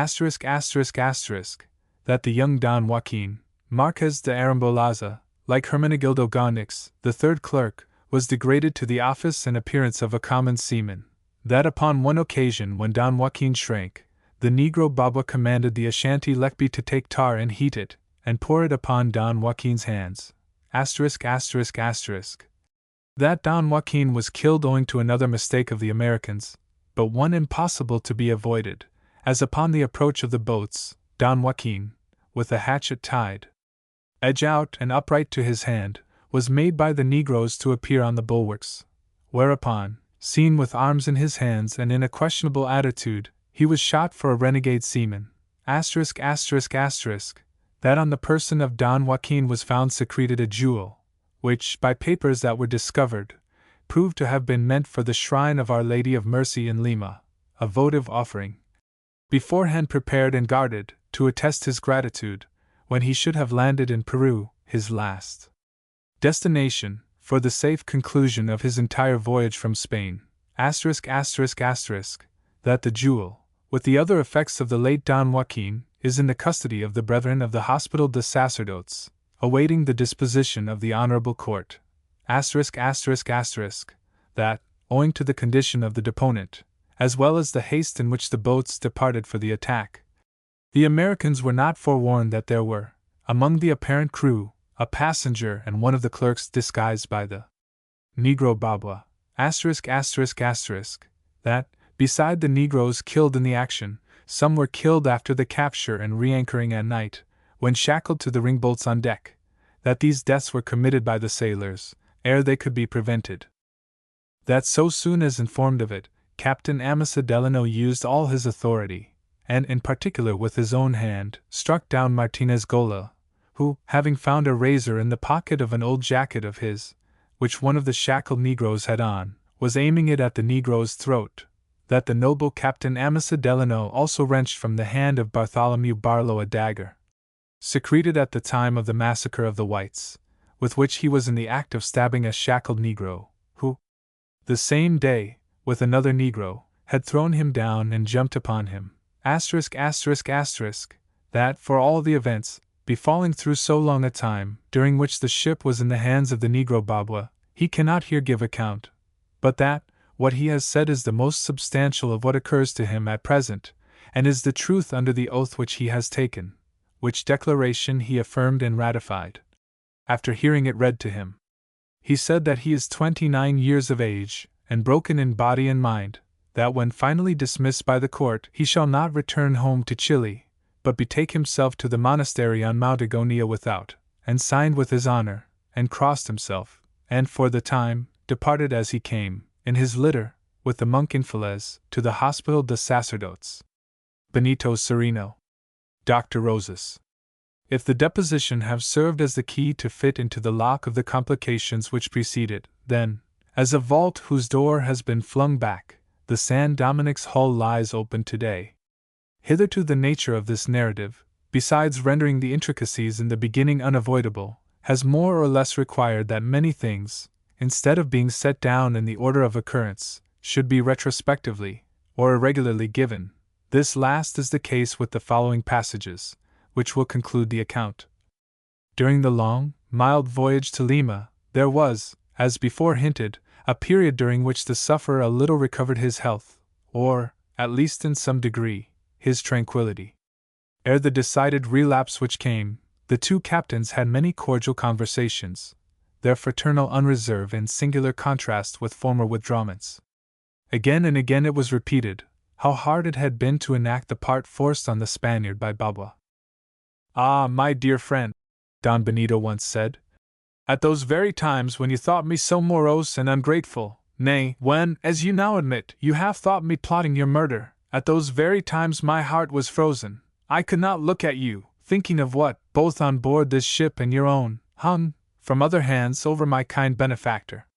that the young Don Joaquin, Marquez de Arambolaza, like Hermenegildo Gondix, the third clerk, was degraded to the office and appearance of a common seaman, that upon one occasion when Don Joaquin shrank, the Negro Baba commanded the Ashanti Lekbi to take tar and heat it, and pour it upon Don Joaquin's hands. ***, that Don Joaquin was killed owing to another mistake of the Americans, but one impossible to be avoided, as upon the approach of the boats, Don Joaquin, with a hatchet tied edge out and upright to his hand, was made by the Negroes to appear on the bulwarks, whereupon, seen with arms in his hands and in a questionable attitude, he was shot for a renegade seaman. ***, that on the person of Don Joaquin was found secreted a jewel, which, by papers that were discovered, proved to have been meant for the shrine of Our Lady of Mercy in Lima, a votive offering, beforehand prepared and guarded, to attest his gratitude, when he should have landed in Peru, his last destination, for the safe conclusion of his entire voyage from Spain. ***, that the jewel, with the other effects of the late Don Joaquin, is in the custody of the Brethren of the Hospital de Sacerdotes, awaiting the disposition of the Honorable Court. that, owing to the condition of the deponent, as well as the haste in which the boats departed for the attack, the Americans were not forewarned that there were, among the apparent crew, a passenger and one of the clerks disguised by the Negro Babwa, that, beside the Negroes killed in the action, some were killed after the capture and re-anchoring at night, when shackled to the ringbolts on deck, that these deaths were committed by the sailors, ere they could be prevented. That so soon as informed of it, Captain Amasa Delano used all his authority, and in particular with his own hand, struck down Martinez Gola, who, having found a razor in the pocket of an old jacket of his, which one of the shackled Negroes had on, was aiming it at the Negro's throat, that the noble Captain Amasa Delano also wrenched from the hand of Bartholomew Barlow a dagger, secreted at the time of the massacre of the whites, with which he was in the act of stabbing a shackled Negro, who, the same day, with another Negro, had thrown him down and jumped upon him, that, for all the events, befalling through so long a time, during which the ship was in the hands of the Negro Babwa, he cannot here give account, but that, what he has said is the most substantial of what occurs to him at present, and is the truth under the oath which he has taken, which declaration he affirmed and ratified. After hearing it read to him, he said that he is 29 years of age, and broken in body and mind, that when finally dismissed by the court he shall not return home to Chile, but betake himself to the monastery on Mount Agonia without, and signed with his honor, and crossed himself, and for the time, departed as he came, in his litter, with the monk Infelez, to the Hospital de Sacerdotes. Benito Sereno. Dr. Rosas. If the deposition have served as the key to fit into the lock of the complications which precede it, then, as a vault whose door has been flung back, the San Dominic's hull lies open today. Hitherto the nature of this narrative, besides rendering the intricacies in the beginning unavoidable, has more or less required that many things, instead of being set down in the order of occurrence, should be retrospectively, or irregularly given. This last is the case with the following passages, which will conclude the account. During the long, mild voyage to Lima, there was, as before hinted, a period during which the sufferer a little recovered his health, or, at least in some degree, his tranquillity. Ere the decided relapse which came, the two captains had many cordial conversations, their fraternal unreserve in singular contrast with former withdrawments. Again and again it was repeated, how hard it had been to enact the part forced on the Spaniard by Babwa. "Ah, my dear friend," Don Benito once said, "at those very times when you thought me so morose and ungrateful, nay, when, as you now admit, you have thought me plotting your murder, at those very times my heart was frozen. I could not look at you, thinking of what, both on board this ship and your own, hung, from other hands, over my kind benefactor.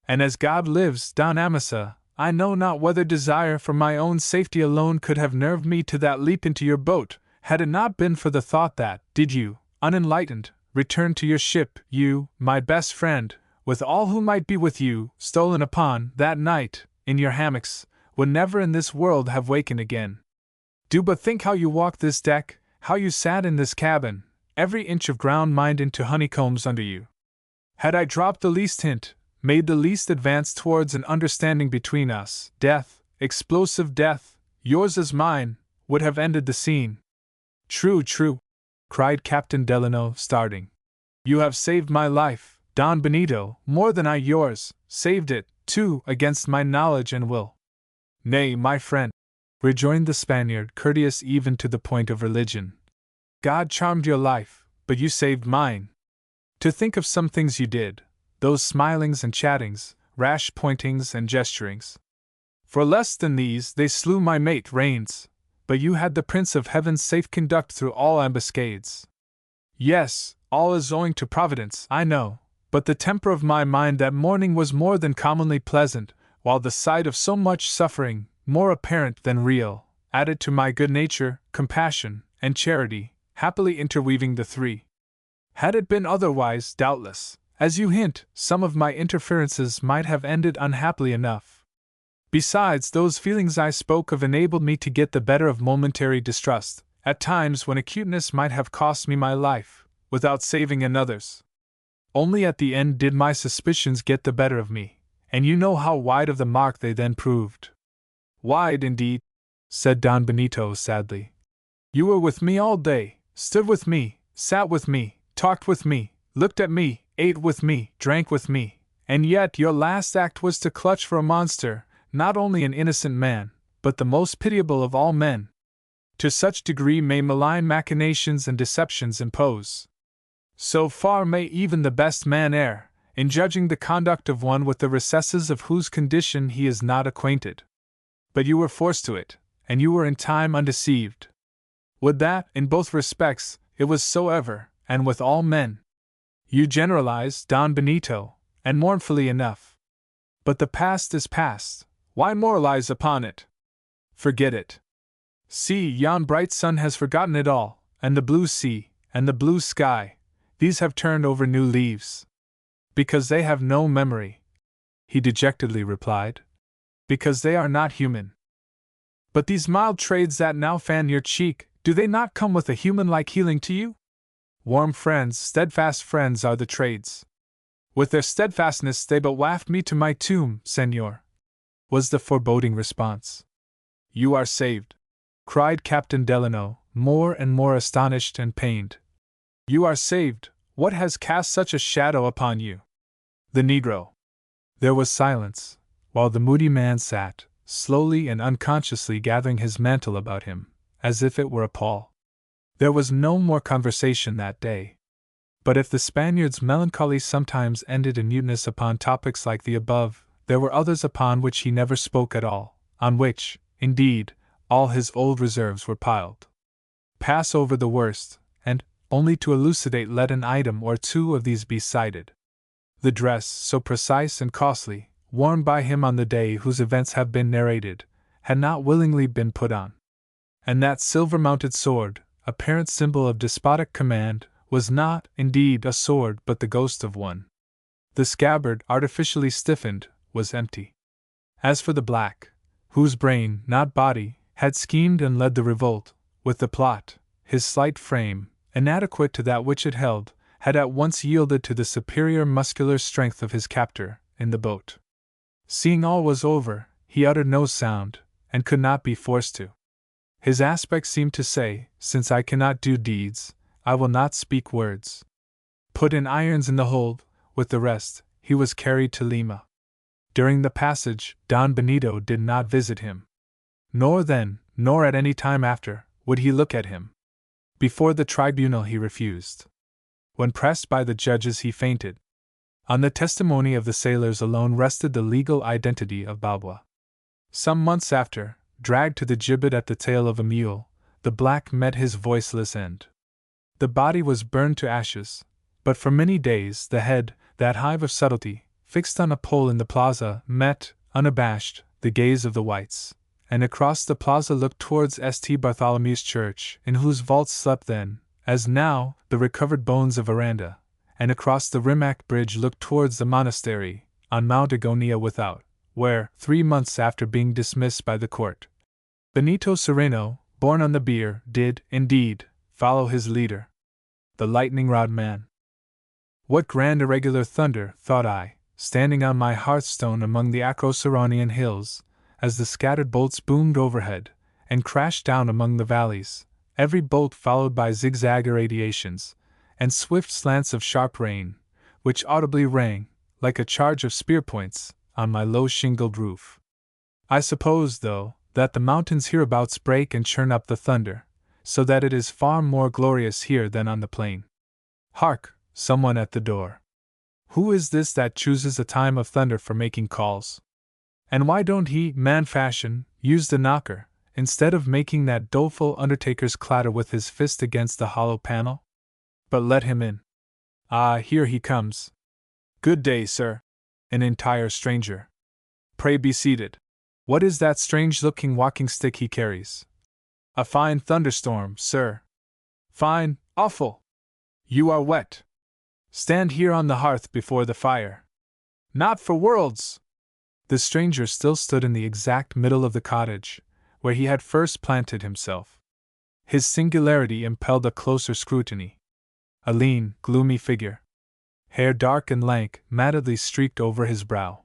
And as God lives, Don Amasa, I know not whether desire for my own safety alone could have nerved me to that leap into your boat, had it not been for the thought that, did you, unenlightened, return to your ship, you, my best friend, with all who might be with you, stolen upon, that night, in your hammocks, would never in this world have wakened again. Do but think how you walked this deck, how you sat in this cabin, every inch of ground mined into honeycombs under you. Had I dropped the least hint, made the least advance towards an understanding between us, death, explosive death, yours as mine, would have ended the scene." "True, true," cried Captain Delano, starting. "You have saved my life, Don Benito, more than I yours, saved it, too, against my knowledge and will." "Nay, my friend," rejoined the Spaniard, courteous even to the point of religion. "God charmed your life, but you saved mine. To think of some things you did, those smilings and chattings, rash pointings and gesturings. For less than these they slew my mate, Rains, but you had the Prince of Heaven's safe conduct through all ambuscades. Yes, all is owing to Providence, I know, but the temper of my mind that morning was more than commonly pleasant, while the sight of so much suffering, more apparent than real, added to my good nature, compassion, and charity, happily interweaving the three. Had it been otherwise, doubtless, as you hint, some of my interferences might have ended unhappily enough. Besides, those feelings I spoke of enabled me to get the better of momentary distrust, at times when acuteness might have cost me my life, without saving another's. Only at the end did my suspicions get the better of me, and you know how wide of the mark they then proved. Wide, indeed, said Don Benito sadly. You were with me all day, stood with me, sat with me, talked with me, looked at me, ate with me, drank with me, and yet your last act was to clutch for a monster, not only an innocent man, but the most pitiable of all men. To such degree may malign machinations and deceptions impose. So far may even the best man err, in judging the conduct of one with the recesses of whose condition he is not acquainted. But you were forced to it, and you were in time undeceived. Would that, in both respects, it was so ever, and with all men. You generalize, Don Benito, and mournfully enough. But the past is past, why moralize upon it? Forget it. See, yon bright sun has forgotten it all, and the blue sea, and the blue sky, these have turned over new leaves. Because they have no memory, he dejectedly replied. Because they are not human. But these mild trades that now fan your cheek, do they not come with a human-like healing to you? Warm friends, steadfast friends are the trades. With their steadfastness they but waft me to my tomb, senor, was the foreboding response. You are saved, cried Captain Delano, more and more astonished and pained. You are saved. What has cast such a shadow upon you? The Negro. There was silence, while the moody man sat, slowly and unconsciously gathering his mantle about him, as if it were a pall. There was no more conversation that day. But if the Spaniard's melancholy sometimes ended in muteness upon topics like the above, there were others upon which he never spoke at all, on which, indeed, all his old reserves were piled. Pass over the worst, and, only to elucidate, let an item or two of these be cited. The dress, so precise and costly, worn by him on the day whose events have been narrated, had not willingly been put on. And that silver-mounted sword, apparent symbol of despotic command, was not, indeed, a sword but the ghost of one. The scabbard, artificially stiffened, was empty. As for the black, whose brain, not body, had schemed and led the revolt, with the plot, his slight frame, inadequate to that which it held, had at once yielded to the superior muscular strength of his captor, in the boat. Seeing all was over, he uttered no sound, and could not be forced to. His aspect seemed to say, since I cannot do deeds, I will not speak words. Put in irons in the hold, with the rest, he was carried to Lima. During the passage, Don Benito did not visit him. Nor then, nor at any time after, would he look at him. Before the tribunal he refused. When pressed by the judges he fainted. On the testimony of the sailors alone rested the legal identity of Balboa. Some months after, dragged to the gibbet at the tail of a mule, the black met his voiceless end. The body was burned to ashes, but for many days the head, that hive of subtlety, fixed on a pole in the plaza, met, unabashed, the gaze of the whites, and across the plaza looked towards St. Bartholomew's Church, in whose vaults slept then, as now, the recovered bones of Aranda, and across the Rimac Bridge looked towards the monastery, on Mount Agonia without, where, 3 months after being dismissed by the court, Benito Sereno, born on the bier, did, indeed, follow his leader, the lightning-rod man. What grand irregular thunder, thought I, standing on my hearthstone among the Acroceraunian hills, as the scattered bolts boomed overhead, and crashed down among the valleys, every bolt followed by zigzag irradiations, and swift slants of sharp rain, which audibly rang, like a charge of spear-points, on my low shingled roof. I suppose, though, that the mountains hereabouts break and churn up the thunder, so that it is far more glorious here than on the plain. Hark! Someone at the door. Who is this that chooses a time of thunder for making calls? And why don't he, man-fashion, use the knocker, instead of making that doleful undertaker's clatter with his fist against the hollow panel? But let him in. Ah, here he comes. Good day, sir. An entire stranger. Pray be seated. What is that strange-looking walking stick he carries? A fine thunderstorm, sir. Fine, awful. You are wet. Stand here on the hearth before the fire. Not for worlds! The stranger still stood in the exact middle of the cottage, where he had first planted himself. His singularity impelled a closer scrutiny. A lean, gloomy figure. hair dark and lank, mattedly streaked over his brow.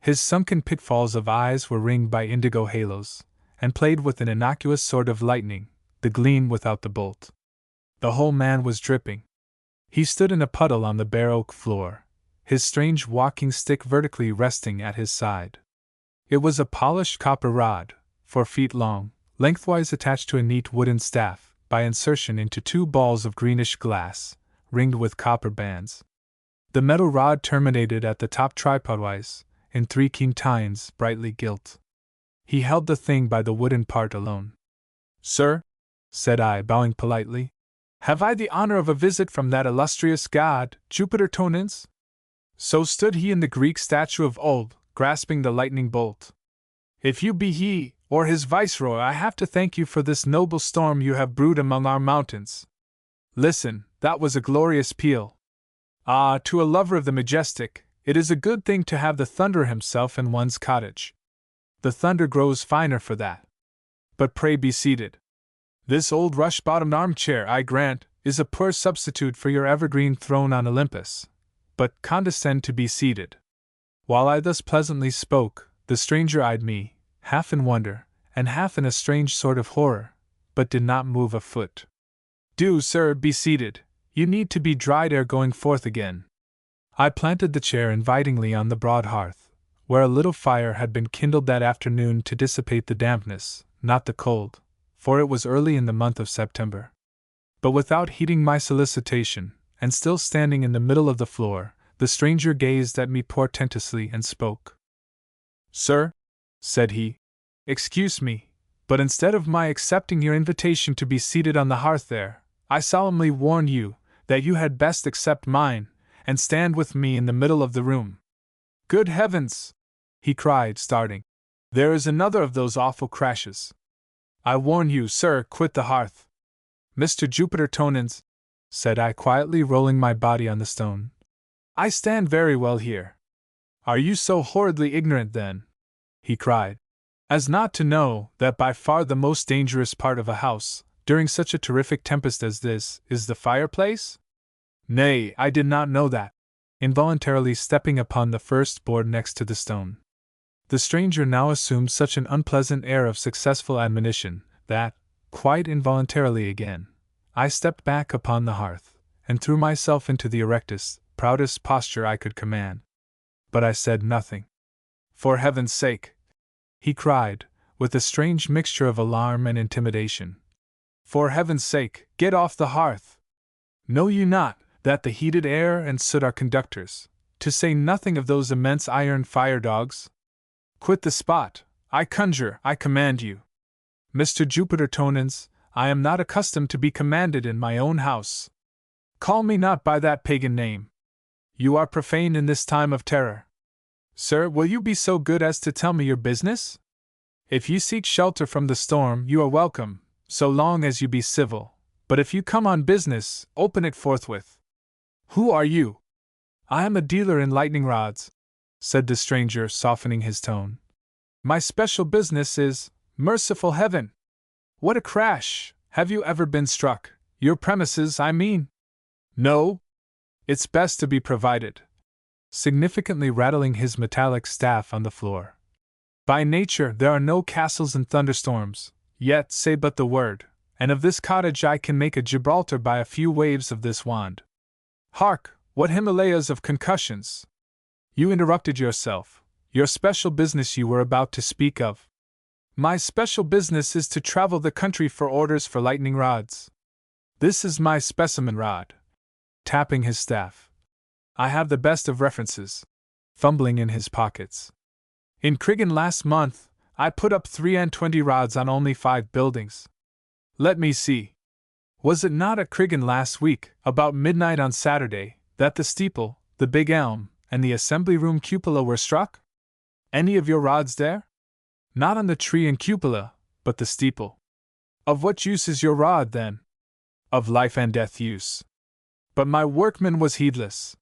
His sunken pitfalls of eyes were ringed by indigo halos, and played with an innocuous sort of lightning, the gleam without the bolt. The whole man was dripping. He stood in a puddle on the bare oak floor, his strange walking stick vertically resting at his side. It was a polished copper rod, 4 feet long, lengthwise attached to a neat wooden staff, by insertion into 2 balls of greenish glass, ringed with copper bands. The metal rod terminated at the top tripodwise, in 3 keen tines, brightly gilt. He held the thing by the wooden part alone. "Sir," said I, bowing politely, "have I the honor of a visit from that illustrious god, Jupiter Tonans?" So stood he in the Greek statue of old, grasping the lightning bolt. "If you be he, or his viceroy, I have to thank you for this noble storm you have brewed among our mountains. Listen, that was a glorious peal. Ah, to a lover of the majestic, it is a good thing to have the thunder himself in one's cottage. The thunder grows finer for that. But pray be seated. This old rush-bottomed armchair, I grant, is a poor substitute for your evergreen throne on Olympus, but condescend to be seated." While I thus pleasantly spoke, the stranger eyed me, half in wonder, and half in a strange sort of horror, but did not move a foot. "Do, sir, be seated. You need to be dried ere going forth again." I planted the chair invitingly on the broad hearth, where a little fire had been kindled that afternoon to dissipate the dampness, not the cold, for it was early in the month of September. But without heeding my solicitation, and still standing in the middle of the floor, the stranger gazed at me portentously and spoke. "Sir," said he, "excuse me, but instead of my accepting your invitation to be seated on the hearth there, I solemnly warn you that you had best accept mine, and stand with me in the middle of the room." "Good heavens!" he cried, starting. "There is another of those awful crashes. I warn you, sir, quit the hearth." "Mr. Jupiter Tonans," said I quietly, rolling my body on the stone, "I stand very well here." "Are you so horridly ignorant, then," he cried, "as not to know that by far the most dangerous part of a house, during such a terrific tempest as this, is the fireplace?" "Nay, I did not know that," involuntarily stepping upon the first board next to the stone. The stranger now assumed such an unpleasant air of successful admonition that, quite involuntarily again, I stepped back upon the hearth, and threw myself into the erectest, proudest posture I could command. But I said nothing. "For heaven's sake!" he cried, with a strange mixture of alarm and intimidation. "For heaven's sake, get off the hearth! Know you not that the heated air and soot are conductors, to say nothing of those immense iron fire-dogs? Quit the spot, I conjure, I command you. Mr. Jupiter Tonans, I am not accustomed to be commanded in my own house. Call me not by that pagan name. You are profane in this time of terror. Sir, will you be so good as to tell me your business? If you seek shelter from the storm, you are welcome, so long as you be civil, but if you come on business, open it forthwith. Who are you?" "I am a dealer in lightning rods," said the stranger, softening his tone. "My special business is, merciful heaven! What a crash! Have you ever been struck? Your premises, I mean?" "No. It's best to be provided," significantly rattling his metallic staff on the floor. "By nature there are no castles in thunderstorms, yet say but the word, and of this cottage I can make a Gibraltar by a few waves of this wand. Hark, what Himalayas of concussions! You interrupted yourself. Your special business you were about to speak of." "My special business is to travel the country for orders for lightning rods. This is my specimen rod," tapping his staff. "I have the best of references," fumbling in his pockets. "In Criggan last month, I put up 23 rods on only 5 buildings. Let me see. Was it not at Criggan last week, about midnight on Saturday, that the steeple, the big elm, and the assembly room cupola were struck? Any of your rods there?" "Not on the tree and cupola, but the steeple." "Of what use is your rod, then?" "Of life and death use." "But my workman was heedless.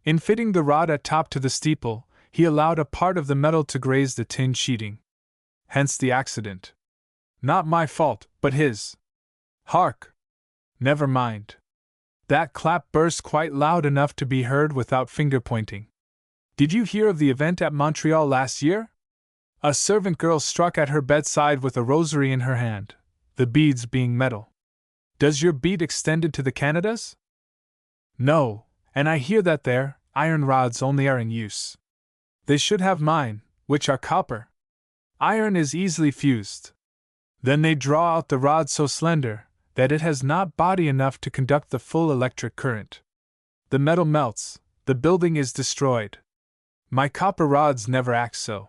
In fitting the rod at top to the steeple, he allowed a part of the metal to graze the tin sheeting. Hence the accident. Not my fault, but his. Hark! Never mind. That clap burst quite loud enough to be heard without finger-pointing. Did you hear of the event at Montreal last year? A servant girl struck at her bedside with a rosary in her hand, the beads being metal. Does your beat extend to the Canadas? No, and I hear that their iron rods only are in use. They should have mine, which are copper. Iron is easily fused. Then they draw out the rod so slender that it has not body enough to conduct the full electric current. The metal melts, the building is destroyed. My copper rods never act so.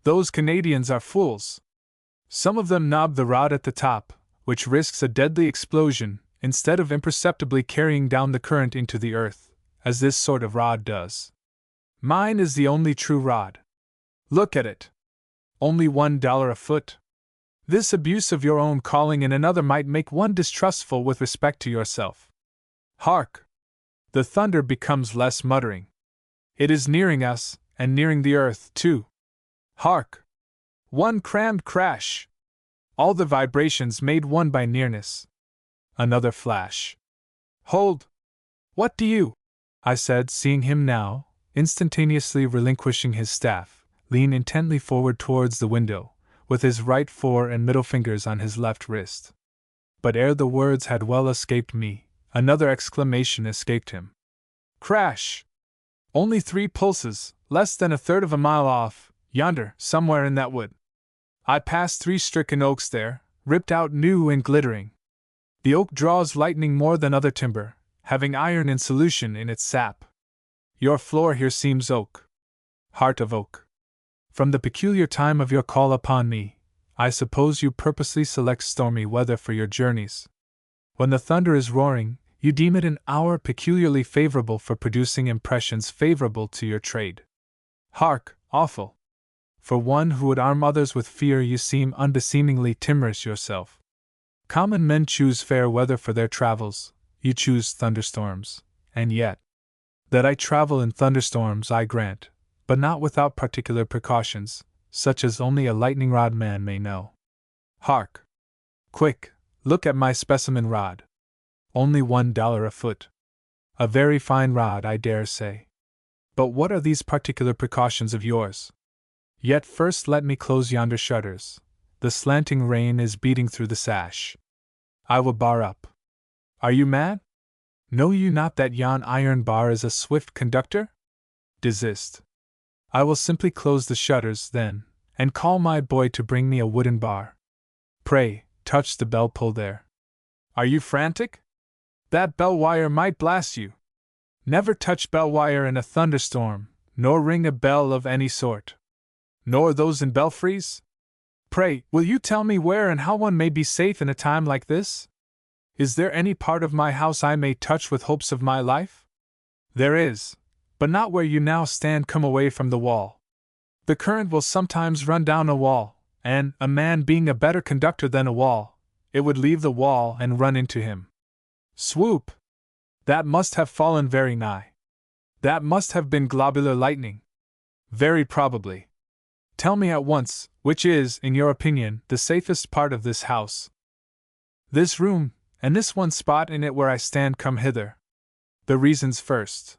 Those Canadians are fools. Some of them knob the rod at the top, which risks a deadly explosion, instead of imperceptibly carrying down the current into the earth, as this sort of rod does. Mine is the only true rod. Look at it. Only $1 a foot. This abuse of your own calling in another might make one distrustful with respect to yourself. Hark! The thunder becomes less muttering. It is nearing us, and nearing the earth, too. Hark! One crammed crash! All the vibrations made one by nearness. Another flash. Hold! What do you? I said, seeing him now, instantaneously relinquishing his staff, lean intently forward towards the window, with his right fore and middle fingers on his left wrist. But ere the words had well escaped me, another exclamation escaped him. Crash! Only 3 pulses, less than a third of a mile off, yonder, somewhere in that wood. I passed 3 stricken oaks there, ripped out new and glittering. The oak draws lightning more than other timber, having iron in solution in its sap. Your floor here seems oak. Heart of oak. From the peculiar time of your call upon me, I suppose you purposely select stormy weather for your journeys. When the thunder is roaring, you deem it an hour peculiarly favorable for producing impressions favorable to your trade. Hark, awful! For one who would arm others with fear, you seem unbeseemingly timorous yourself. Common men choose fair weather for their travels, you choose thunderstorms, and yet. That I travel in thunderstorms I grant, but not without particular precautions, such as only a lightning-rod man may know. Hark! Quick, look at my specimen rod. Only $1 a foot. A very fine rod, I dare say. But what are these particular precautions of yours? Yet first let me close yonder shutters. The slanting rain is beating through the sash. I will bar up. Are you mad? Know you not that yon iron bar is a swift conductor? Desist. I will simply close the shutters, then, and call my boy to bring me a wooden bar. Pray, touch the bell pull there. Are you frantic? That bell wire might blast you. Never touch bell wire in a thunderstorm, nor ring a bell of any sort. Nor those in belfries? Pray, will you tell me where and how one may be safe in a time like this? Is there any part of my house I may touch with hopes of my life? There is, but not where you now stand. Come away from the wall. The current will sometimes run down a wall, and, a man being a better conductor than a wall, it would leave the wall and run into him. Swoop! That must have fallen very nigh. That must have been globular lightning. Very probably. Tell me at once, which is, in your opinion, the safest part of this house? This room, and this one spot in it where I stand. Come hither. The reasons first.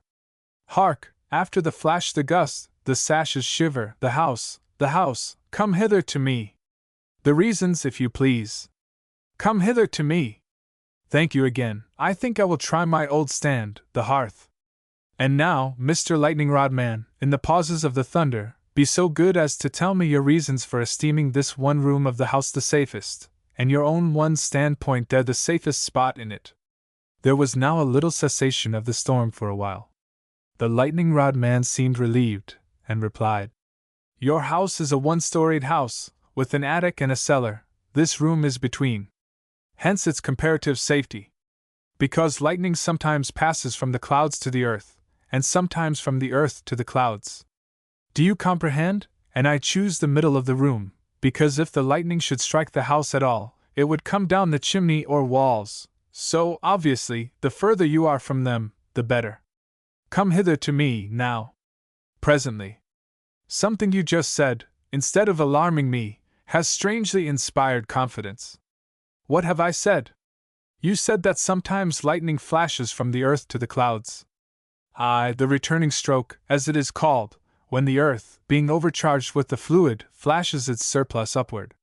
Hark, after the flash, the gust, the sashes shiver, the house, come hither to me. The reasons, if you please. Come hither to me. Thank you again. I think I will try my old stand, the hearth. And now, Mr. Lightning Rod Man, in the pauses of the thunder, be so good as to tell me your reasons for esteeming this one room of the house the safest, and your own one standpoint there the safest spot in it. There was now a little cessation of the storm for a while. The Lightning Rod Man seemed relieved, and replied, Your house is a one-storied house, with an attic and a cellar. This room is between. Hence its comparative safety. Because lightning sometimes passes from the clouds to the earth, and sometimes from the earth to the clouds. Do you comprehend? And I choose the middle of the room, because if the lightning should strike the house at all, it would come down the chimney or walls, so, obviously, the further you are from them, the better. Come hither to me, now. Presently. Something you just said, instead of alarming me, has strangely inspired confidence. What have I said? You said that sometimes lightning flashes from the earth to the clouds. Aye, the returning stroke, as it is called, when the earth, being overcharged with the fluid, flashes its surplus upward.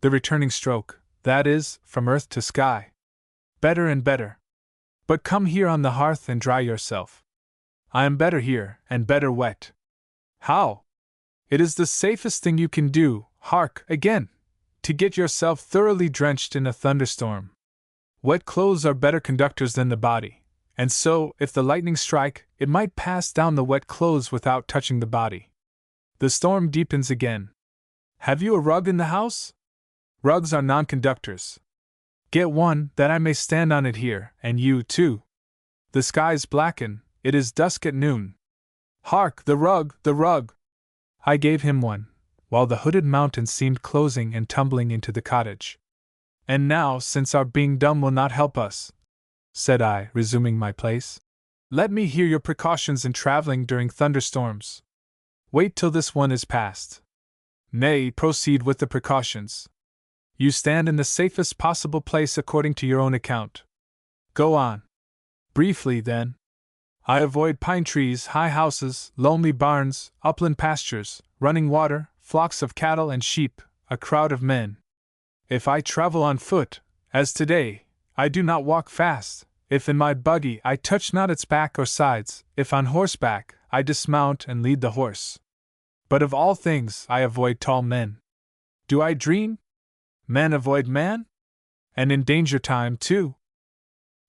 The returning stroke, that is, from earth to sky. Better and better. But come here on the hearth and dry yourself. I am better here, and better wet. How? It is the safest thing you can do, hark, again, to get yourself thoroughly drenched in a thunderstorm. Wet clothes are better conductors than the body, and so, if the lightning strike, it might pass down the wet clothes without touching the body. The storm deepens again. Have you a rug in the house? Rugs are non-conductors. Get one, that I may stand on it here, and you, too. The skies blacken, it is dusk at noon. Hark, the rug, the rug! I gave him one, while the hooded mountains seemed closing and tumbling into the cottage. And now, since our being dumb will not help us, said I, resuming my place, let me hear your precautions in traveling during thunderstorms. Wait till this one is past. Nay, proceed with the precautions. You stand in the safest possible place according to your own account. Go on. Briefly, then. I avoid pine trees, high houses, lonely barns, upland pastures, running water, flocks of cattle and sheep, a crowd of men. If I travel on foot, as today, I do not walk fast. If in my buggy, I touch not its back or sides. If on horseback, I dismount and lead the horse. But of all things, I avoid tall men. Do I dream? Men avoid man? And in danger time, too?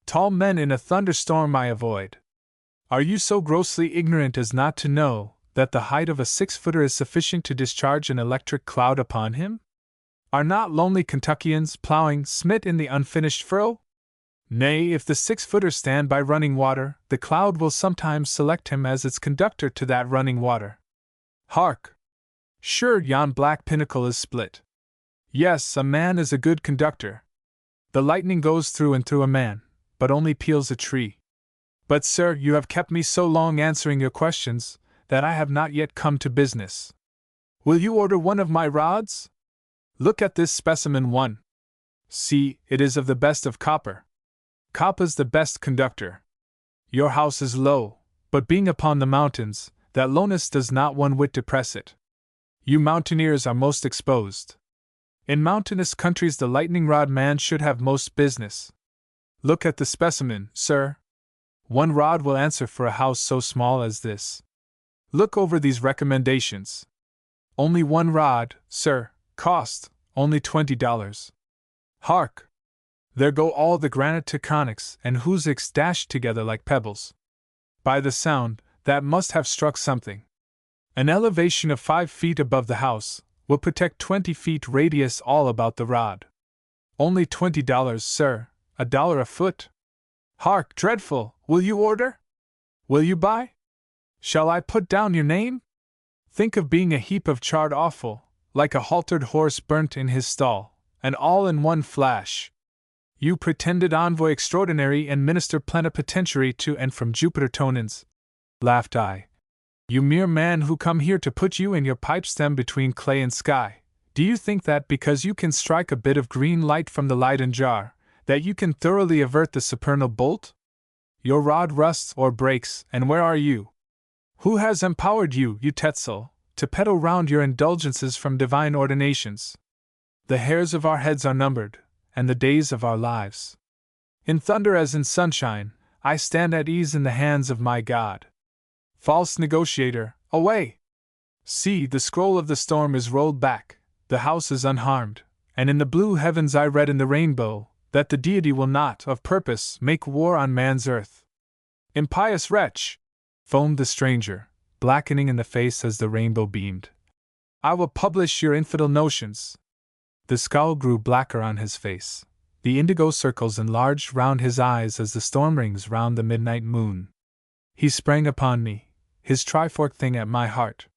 Tall men in a thunderstorm I avoid. Are you so grossly ignorant as not to know that the height of a 6-footer is sufficient to discharge an electric cloud upon him? Are not lonely Kentuckians plowing smit in the unfinished furrow? Nay, if the 6-footer stand by running water, the cloud will sometimes select him as its conductor to that running water. Hark! Sure, yon black pinnacle is split. Yes, a man is a good conductor. The lightning goes through and through a man, but only peels a tree. But, sir, you have kept me so long answering your questions, that I have not yet come to business. Will you order one of my rods? Look at this specimen one. See, it is of the best of copper. Copper's the best conductor. Your house is low, but being upon the mountains, that lowness does not one whit depress it. You mountaineers are most exposed. In mountainous countries the lightning rod man should have most business. Look at the specimen, sir. One rod will answer for a house so small as this. Look over these recommendations. Only one rod, sir, cost only $20. Hark! There go all the granite tectonics and hoosics dashed together like pebbles. By the sound, that must have struck something. An elevation of 5 feet above the house will protect 20 feet radius all about the rod. Only $20, sir, $1 a foot. Hark, dreadful, will you order? Will you buy? Shall I put down your name? Think of being a heap of charred offal, like a haltered horse burnt in his stall, and all in one flash. You pretended envoy extraordinary and minister plenipotentiary to and from Jupiter Tonans, laughed I. You mere man who come here to put you and your pipe stem between clay and sky, do you think that because you can strike a bit of green light from the Leyden jar, that you can thoroughly avert the supernal bolt? Your rod rusts or breaks, and where are you? Who has empowered you, you Tetzel, to peddle round your indulgences from divine ordinations? The hairs of our heads are numbered, and the days of our lives. In thunder as in sunshine, I stand at ease in the hands of my God. False negotiator, away! See, the scroll of the storm is rolled back, the house is unharmed, and in the blue heavens I read in the rainbow, that the deity will not, of purpose, make war on man's earth. Impious wretch! Foamed the stranger, blackening in the face as the rainbow beamed. I will publish your infidel notions. The scowl grew blacker on his face. The indigo circles enlarged round his eyes as the storm rings round the midnight moon. He sprang upon me, his trifork thing at my heart.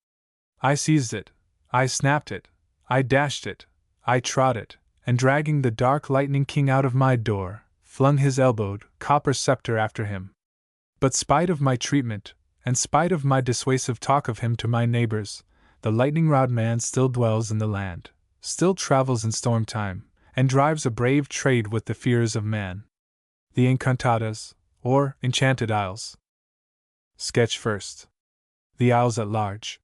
I seized it, I snapped it, I dashed it, I trod it, and dragging the dark lightning king out of my door, flung his elbowed, copper scepter after him. But spite of my treatment, and spite of my dissuasive talk of him to my neighbors, the lightning rod man still dwells in the land, still travels in storm time, and drives a brave trade with the fears of man. The Encantadas, or Enchanted Isles. Sketch first. The Isles at large.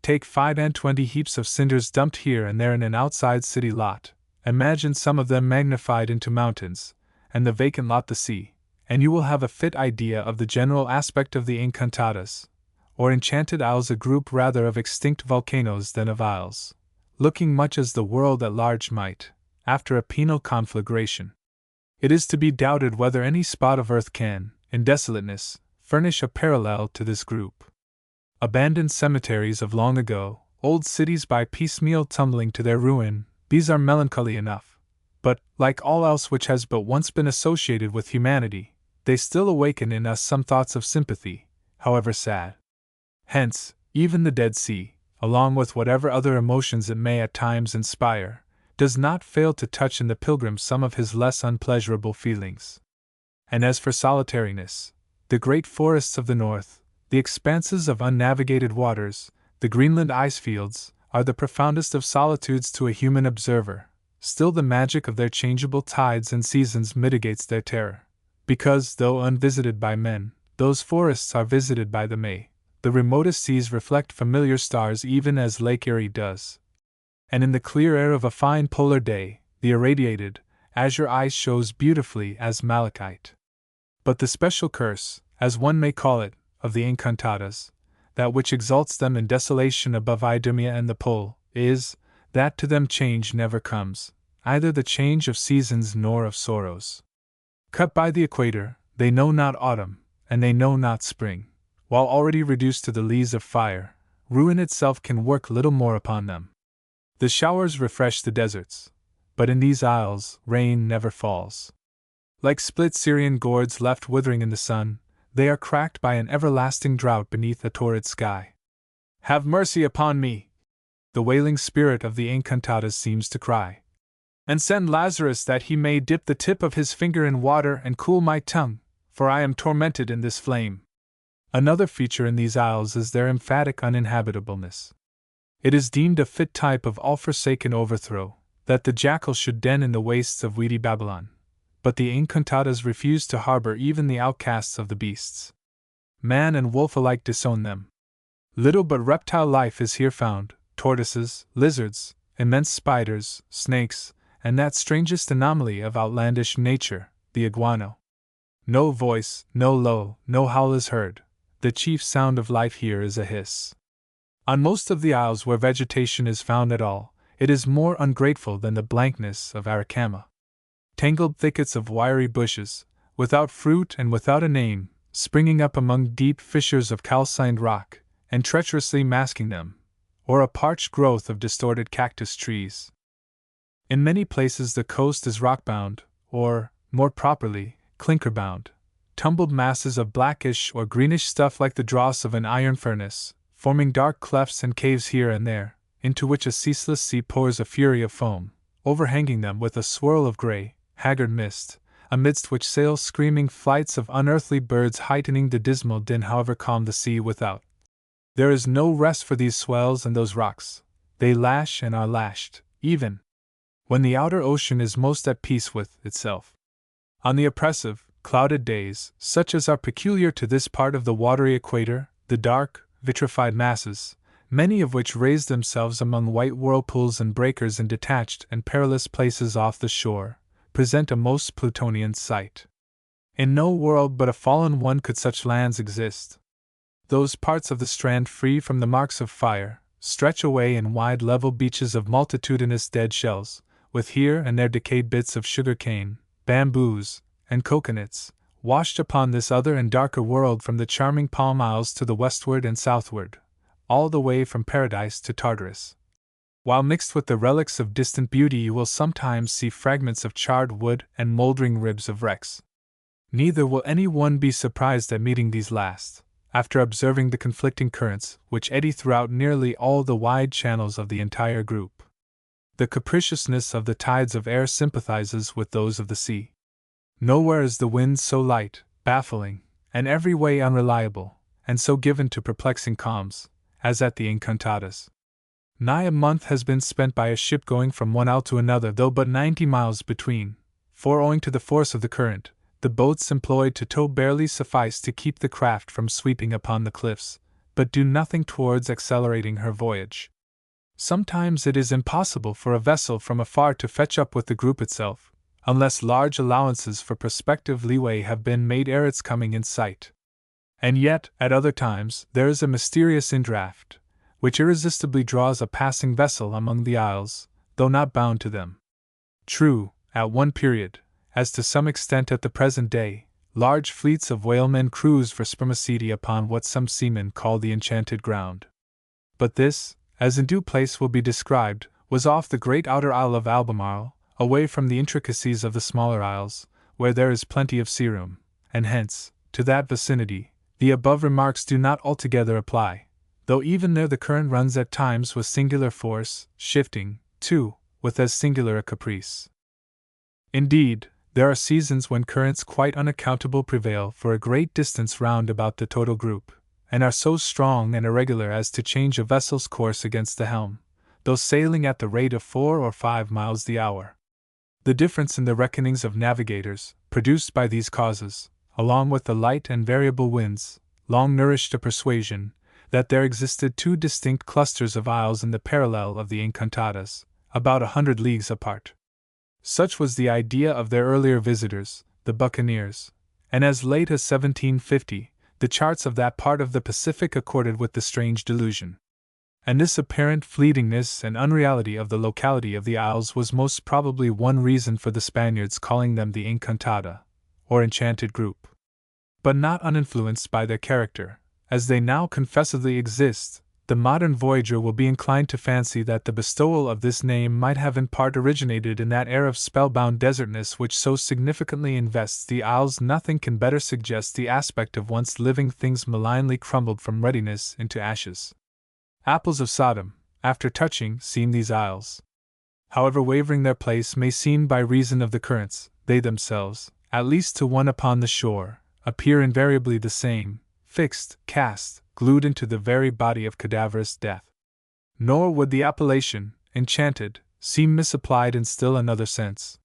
Take 25 heaps of cinders dumped here and there in an outside city lot. Imagine some of them magnified into mountains, and the vacant lot the sea, and you will have a fit idea of the general aspect of the Encantadas, or Enchanted Isles, a group rather of extinct volcanoes than of isles, looking much as the world at large might, after a penal conflagration. It is to be doubted whether any spot of earth can, in desolateness, furnish a parallel to this group. Abandoned cemeteries of long ago, old cities by piecemeal tumbling to their ruin, these are melancholy enough, but, like all else which has but once been associated with humanity, they still awaken in us some thoughts of sympathy, however sad. Hence, even the Dead Sea, along with whatever other emotions it may at times inspire, does not fail to touch in the pilgrim some of his less unpleasurable feelings. And as for solitariness, the great forests of the north, the expanses of unnavigated waters, the Greenland icefields, are the profoundest of solitudes to a human observer. Still the magic of their changeable tides and seasons mitigates their terror, because, though unvisited by men, those forests are visited by the May. The remotest seas reflect familiar stars even as Lake Erie does. And in the clear air of a fine polar day, the irradiated, azure ice shows beautifully as malachite. But the special curse, as one may call it, of the Encantadas, that which exalts them in desolation above Idumea and the Pole, is, that to them change never comes, either the change of seasons nor of sorrows. Cut by the equator, they know not autumn, and they know not spring. While already reduced to the lees of fire, ruin itself can work little more upon them. The showers refresh the deserts, but in these isles rain never falls. Like split Syrian gourds left withering in the sun, they are cracked by an everlasting drought beneath a torrid sky. "Have mercy upon me!" the wailing spirit of the Encantadas seems to cry. "And send Lazarus that he may dip the tip of his finger in water and cool my tongue, for I am tormented in this flame." Another feature in these isles is their emphatic uninhabitableness. It is deemed a fit type of all forsaken overthrow, that the jackal should den in the wastes of weedy Babylon. But the Encantadas refuse to harbor even the outcasts of the beasts. Man and wolf alike disown them. Little but reptile life is here found: tortoises, lizards, immense spiders, snakes, and that strangest anomaly of outlandish nature, the iguano. No voice, no low, no howl is heard. The chief sound of life here is a hiss. On most of the isles where vegetation is found at all, it is more ungrateful than the blankness of Aracama. Tangled thickets of wiry bushes, without fruit and without a name, springing up among deep fissures of calcined rock, and treacherously masking them, or a parched growth of distorted cactus trees. In many places the coast is rock-bound, or, more properly, clinker-bound, tumbled masses of blackish or greenish stuff like the dross of an iron furnace, forming dark clefts and caves here and there, into which a ceaseless sea pours a fury of foam, overhanging them with a swirl of gray, haggard mist, amidst which sail screaming flights of unearthly birds, heightening the dismal din however calm the sea without. There is no rest for these swells and those rocks. They lash and are lashed, even when the outer ocean is most at peace with itself. On the oppressive, clouded days, such as are peculiar to this part of the watery equator, the dark, vitrified masses, many of which raise themselves among white whirlpools and breakers in detached and perilous places off the shore, present a most Plutonian sight. In no world but a fallen one could such lands exist. Those parts of the strand free from the marks of fire stretch away in wide level beaches of multitudinous dead shells, with here and there decayed bits of sugar cane, bamboos, and coconuts, washed upon this other and darker world from the charming Palm Isles to the westward and southward, all the way from Paradise to Tartarus. While mixed with the relics of distant beauty you will sometimes see fragments of charred wood and moldering ribs of wrecks. Neither will any one be surprised at meeting these last, after observing the conflicting currents which eddy throughout nearly all the wide channels of the entire group. The capriciousness of the tides of air sympathizes with those of the sea. Nowhere is the wind so light, baffling, and every way unreliable, and so given to perplexing calms, as at the Encantadas. Nigh a month has been spent by a ship going from one isle to another, though but 90 miles between, for owing to the force of the current, the boats employed to tow barely suffice to keep the craft from sweeping upon the cliffs, but do nothing towards accelerating her voyage. Sometimes it is impossible for a vessel from afar to fetch up with the group itself, unless large allowances for prospective leeway have been made ere its coming in sight. And yet, at other times, there is a mysterious indraft, which irresistibly draws a passing vessel among the isles, though not bound to them. True, at one period, as to some extent at the present day, large fleets of whalemen cruise for spermaceti upon what some seamen call the enchanted ground. But this, as in due place will be described, was off the great outer isle of Albemarle, away from the intricacies of the smaller isles, where there is plenty of sea room, and hence, to that vicinity, the above remarks do not altogether apply, though even there the current runs at times with singular force, shifting, too, with as singular a caprice. Indeed, there are seasons when currents quite unaccountable prevail for a great distance round about the total group, and are so strong and irregular as to change a vessel's course against the helm, though sailing at the rate of 4 or 5 miles the hour. The difference in the reckonings of navigators, produced by these causes, along with the light and variable winds, long nourished a persuasion that there existed 2 distinct clusters of isles in the parallel of the Encantadas, about 100 leagues apart. Such was the idea of their earlier visitors, the buccaneers, and as late as 1750, the charts of that part of the Pacific accorded with the strange delusion. And this apparent fleetingness and unreality of the locality of the isles was most probably one reason for the Spaniards calling them the Encantada, or enchanted group. But not uninfluenced by their character, as they now confessedly exist, the modern voyager will be inclined to fancy that the bestowal of this name might have in part originated in that air of spellbound desertness which so significantly invests the isles. Nothing can better suggest the aspect of once living things malignly crumbled from readiness into ashes. Apples of Sodom, after touching, seem these isles. However wavering their place may seem by reason of the currents, they themselves, at least to one upon the shore, appear invariably the same, fixed, cast, glued into the very body of cadaverous death. Nor would the appellation, enchanted, seem misapplied in still another sense.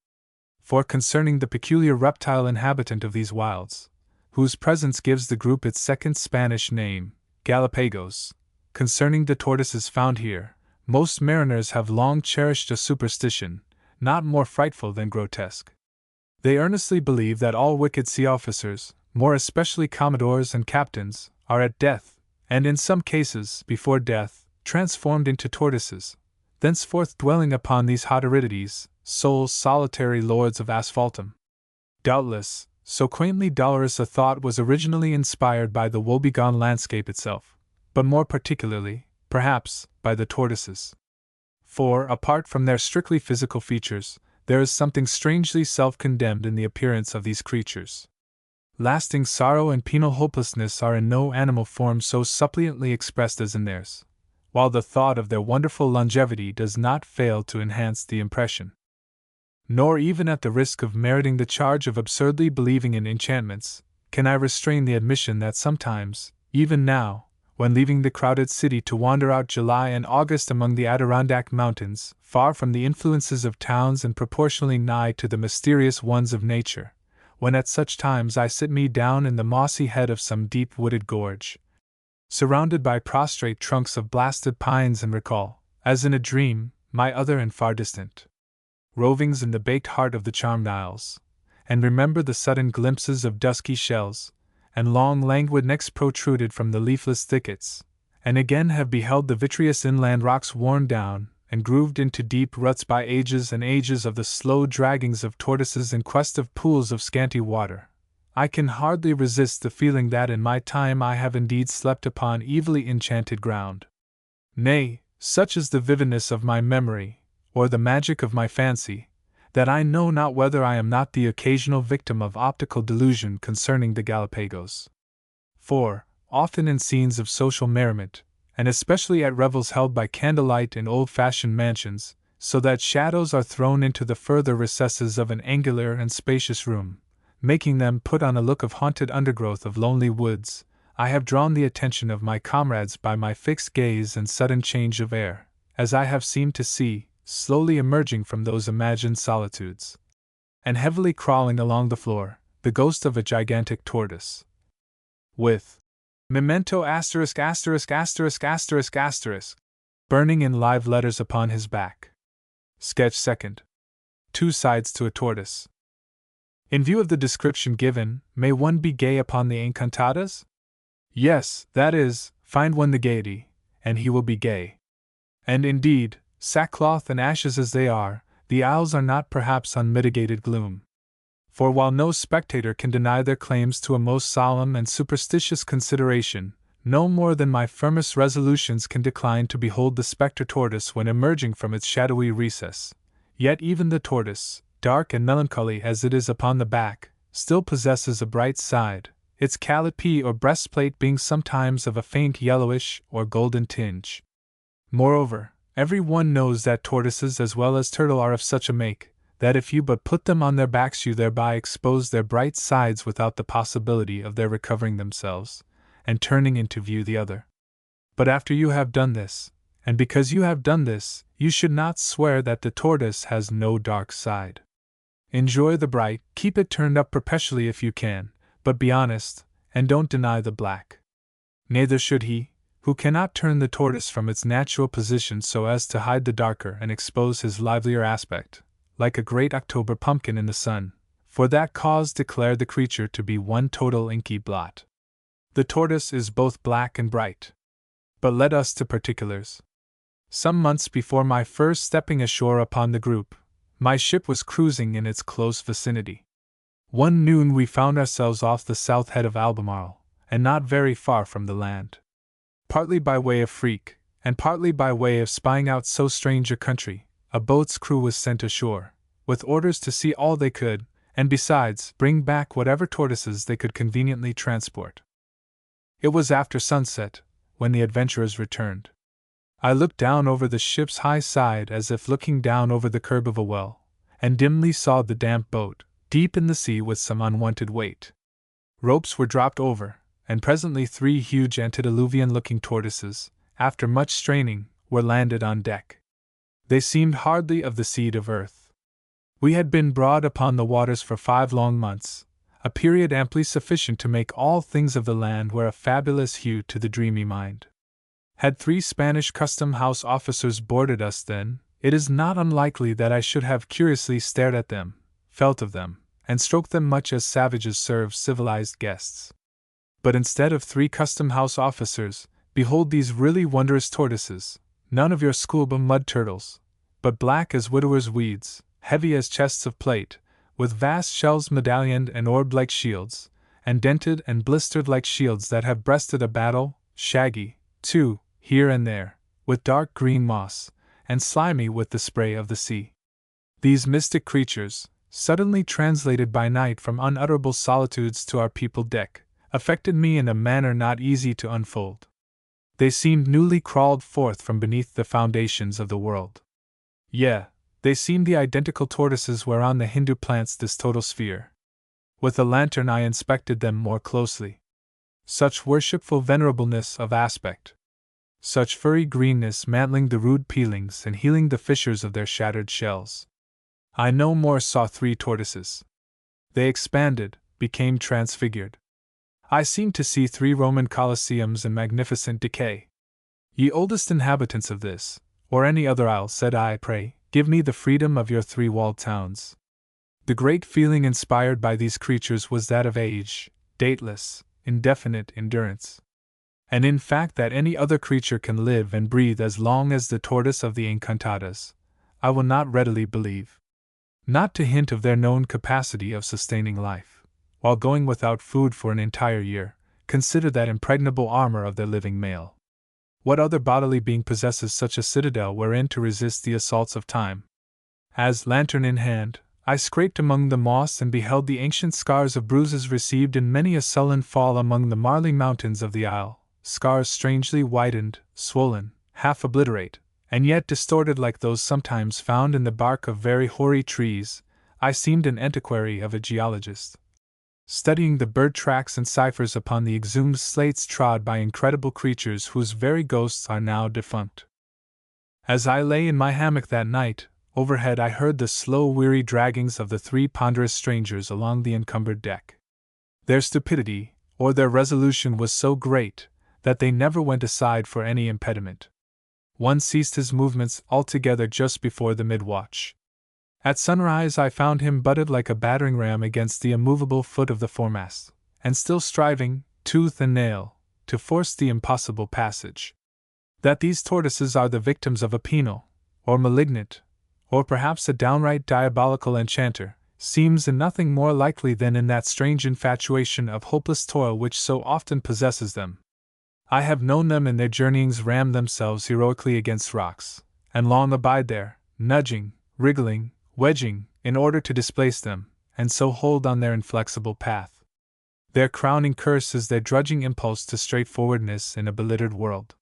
For concerning the peculiar reptile inhabitant of these wilds, whose presence gives the group its second Spanish name, Galapagos, concerning the tortoises found here, most mariners have long cherished a superstition, not more frightful than grotesque. They earnestly believe that all wicked sea officers, more especially commodores and captains, are at death, and in some cases, before death, transformed into tortoises, thenceforth dwelling upon these hot aridities, sole solitary lords of asphaltum. Doubtless, so quaintly dolorous a thought was originally inspired by the woebegone landscape itself, but more particularly, perhaps, by the tortoises. For, apart from their strictly physical features, there is something strangely self-condemned in the appearance of these creatures. Lasting sorrow and penal hopelessness are in no animal form so suppliantly expressed as in theirs, while the thought of their wonderful longevity does not fail to enhance the impression. Nor even at the risk of meriting the charge of absurdly believing in enchantments, can I restrain the admission that sometimes, even now, when leaving the crowded city to wander out July and August among the Adirondack Mountains, far from the influences of towns and proportionally nigh to the mysterious ones of nature, when at such times I sit me down in the mossy head of some deep wooded gorge, surrounded by prostrate trunks of blasted pines, and recall, as in a dream, my other and far distant rovings in the baked heart of the charmed isles, and remember the sudden glimpses of dusky shells, and long languid necks protruded from the leafless thickets, and again have beheld the vitreous inland rocks worn down and grooved into deep ruts by ages and ages of the slow draggings of tortoises in quest of pools of scanty water, I can hardly resist the feeling that in my time I have indeed slept upon evilly enchanted ground. Nay, such is the vividness of my memory, or the magic of my fancy, that I know not whether I am not the occasional victim of optical delusion concerning the Galapagos. For, often in scenes of social merriment, and especially at revels held by candlelight in old-fashioned mansions, so that shadows are thrown into the further recesses of an angular and spacious room, making them put on a look of haunted undergrowth of lonely woods, I have drawn the attention of my comrades by my fixed gaze and sudden change of air, as I have seemed to see, slowly emerging from those imagined solitudes, and heavily crawling along the floor, the ghost of a gigantic tortoise. With memento asterisk asterisk asterisk asterisk asterisk burning in live letters upon his back. Sketch second. 2 sides to a tortoise. In view of the description given, may one be gay upon the Encantadas? Yes, that is, find one the gaiety, and he will be gay. And indeed, sackcloth and ashes as they are, the Isles are not perhaps unmitigated gloom. For while no spectator can deny their claims to a most solemn and superstitious consideration, no more than my firmest resolutions can decline to behold the spectre tortoise when emerging from its shadowy recess. Yet even the tortoise, dark and melancholy as it is upon the back, still possesses a bright side, its callipee or breastplate being sometimes of a faint yellowish or golden tinge. Moreover, every one knows that tortoises as well as turtle are of such a make, that if you but put them on their backs you thereby expose their bright sides without the possibility of their recovering themselves, and turning into view the other. But after you have done this, and because you have done this, you should not swear that the tortoise has no dark side. Enjoy the bright, keep it turned up perpetually if you can, but be honest, and don't deny the black. Neither should he, who cannot turn the tortoise from its natural position so as to hide the darker and expose his livelier aspect, like a great October pumpkin in the sun, for that cause declare the creature to be one total inky blot. The tortoise is both black and bright. But let us to particulars. Some months before my first stepping ashore upon the group, my ship was cruising in its close vicinity. One noon we found ourselves off the south head of Albemarle, and not very far from the land. Partly by way of freak, and partly by way of spying out so strange a country, a boat's crew was sent ashore, with orders to see all they could, and besides, bring back whatever tortoises they could conveniently transport. It was after sunset, when the adventurers returned. I looked down over the ship's high side as if looking down over the curb of a well, and dimly saw the damp boat, deep in the sea with some unwonted weight. Ropes were dropped over, and presently 3 huge antediluvian-looking tortoises, after much straining, were landed on deck. They seemed hardly of the seed of earth. We had been broad upon the waters for 5 long months, a period amply sufficient to make all things of the land wear a fabulous hue to the dreamy mind. Had 3 Spanish custom-house officers boarded us then, it is not unlikely that I should have curiously stared at them, felt of them, and stroked them much as savages serve civilized guests. But instead of 3 custom-house officers, behold these really wondrous tortoises, none of your schoolboy mud turtles, but black as widowers' weeds, heavy as chests of plate, with vast shells medallioned and orbed like shields, and dented and blistered like shields that have breasted a battle, shaggy, too, here and there, with dark green moss, and slimy with the spray of the sea. These mystic creatures, suddenly translated by night from unutterable solitudes to our peopled deck, affected me in a manner not easy to unfold. They seemed newly crawled forth from beneath the foundations of the world. Yea, they seemed the identical tortoises whereon the Hindu plants this total sphere. With a lantern I inspected them more closely. Such worshipful venerableness of aspect! Such furry greenness mantling the rude peelings and healing the fissures of their shattered shells! I no more saw 3 tortoises. They expanded, became transfigured. I seemed to see 3 Roman colosseums in magnificent decay. Ye oldest inhabitants of this, or any other isle, said I, pray, give me the freedom of your 3-walled towns. The great feeling inspired by these creatures was that of age, dateless, indefinite endurance. And in fact that any other creature can live and breathe as long as the tortoise of the Encantadas, I will not readily believe. Not to hint of their known capacity of sustaining life, while going without food for an entire year, consider that impregnable armor of their living male. What other bodily being possesses such a citadel wherein to resist the assaults of time? As, lantern in hand, I scraped among the moss and beheld the ancient scars of bruises received in many a sullen fall among the marly mountains of the isle, scars strangely whitened, swollen, half obliterate, and yet distorted like those sometimes found in the bark of very hoary trees, I seemed an antiquary of a geologist, studying the bird tracks and ciphers upon the exhumed slates trod by incredible creatures whose very ghosts are now defunct. As I lay in my hammock that night, overhead I heard the slow, weary draggings of the three ponderous strangers along the encumbered deck. Their stupidity, or their resolution, was so great that they never went aside for any impediment. One ceased his movements altogether just before the mid-watch. At sunrise I found him butted like a battering ram against the immovable foot of the foremast, and still striving, tooth and nail, to force the impossible passage. That these tortoises are the victims of a penal, or malignant, or perhaps a downright diabolical enchanter, seems in nothing more likely than in that strange infatuation of hopeless toil which so often possesses them. I have known them in their journeyings ram themselves heroically against rocks, and long abide there, nudging, wriggling, wedging, in order to displace them, and so hold on their inflexible path. Their crowning curse is their drudging impulse to straightforwardness in a belittered world.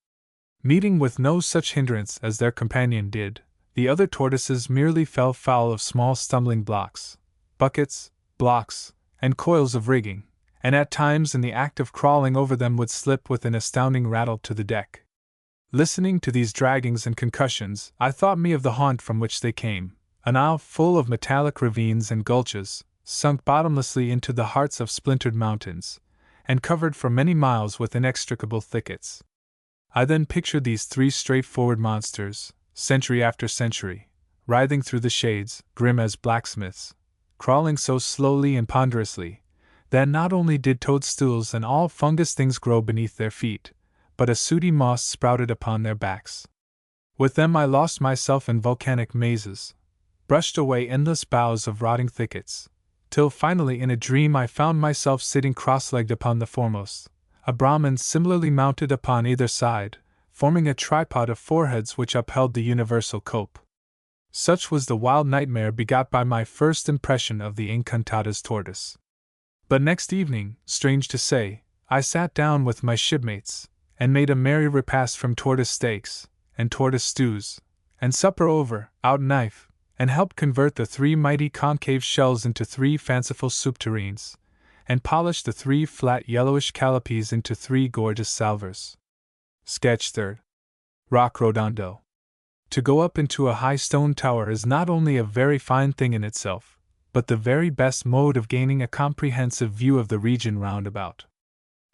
Meeting with no such hindrance as their companion did, the other tortoises merely fell foul of small stumbling blocks, buckets, blocks, and coils of rigging, and at times in the act of crawling over them would slip with an astounding rattle to the deck. Listening to these draggings and concussions, I thought me of the haunt from which they came, an isle full of metallic ravines and gulches, sunk bottomlessly into the hearts of splintered mountains, and covered for many miles with inextricable thickets. I then pictured these three straightforward monsters, century after century, writhing through the shades, grim as blacksmiths, crawling so slowly and ponderously that not only did toadstools and all fungus things grow beneath their feet, but a sooty moss sprouted upon their backs. With them I lost myself in volcanic mazes, brushed away endless boughs of rotting thickets, till finally in a dream I found myself sitting cross-legged upon the foremost, a Brahmin similarly mounted upon either side, forming a tripod of foreheads which upheld the universal cope. Such was the wild nightmare begot by my first impression of the Incantata's tortoise. But next evening, strange to say, I sat down with my shipmates, and made a merry repast from tortoise steaks, and tortoise stews, and supper over, out knife, and helped convert the three mighty concave shells into three fanciful soup tureens, and polished the three flat yellowish calipes into three gorgeous salvers. Sketch 3rd. Rock Rodondo. To go up into a high stone tower is not only a very fine thing in itself, but the very best mode of gaining a comprehensive view of the region round about.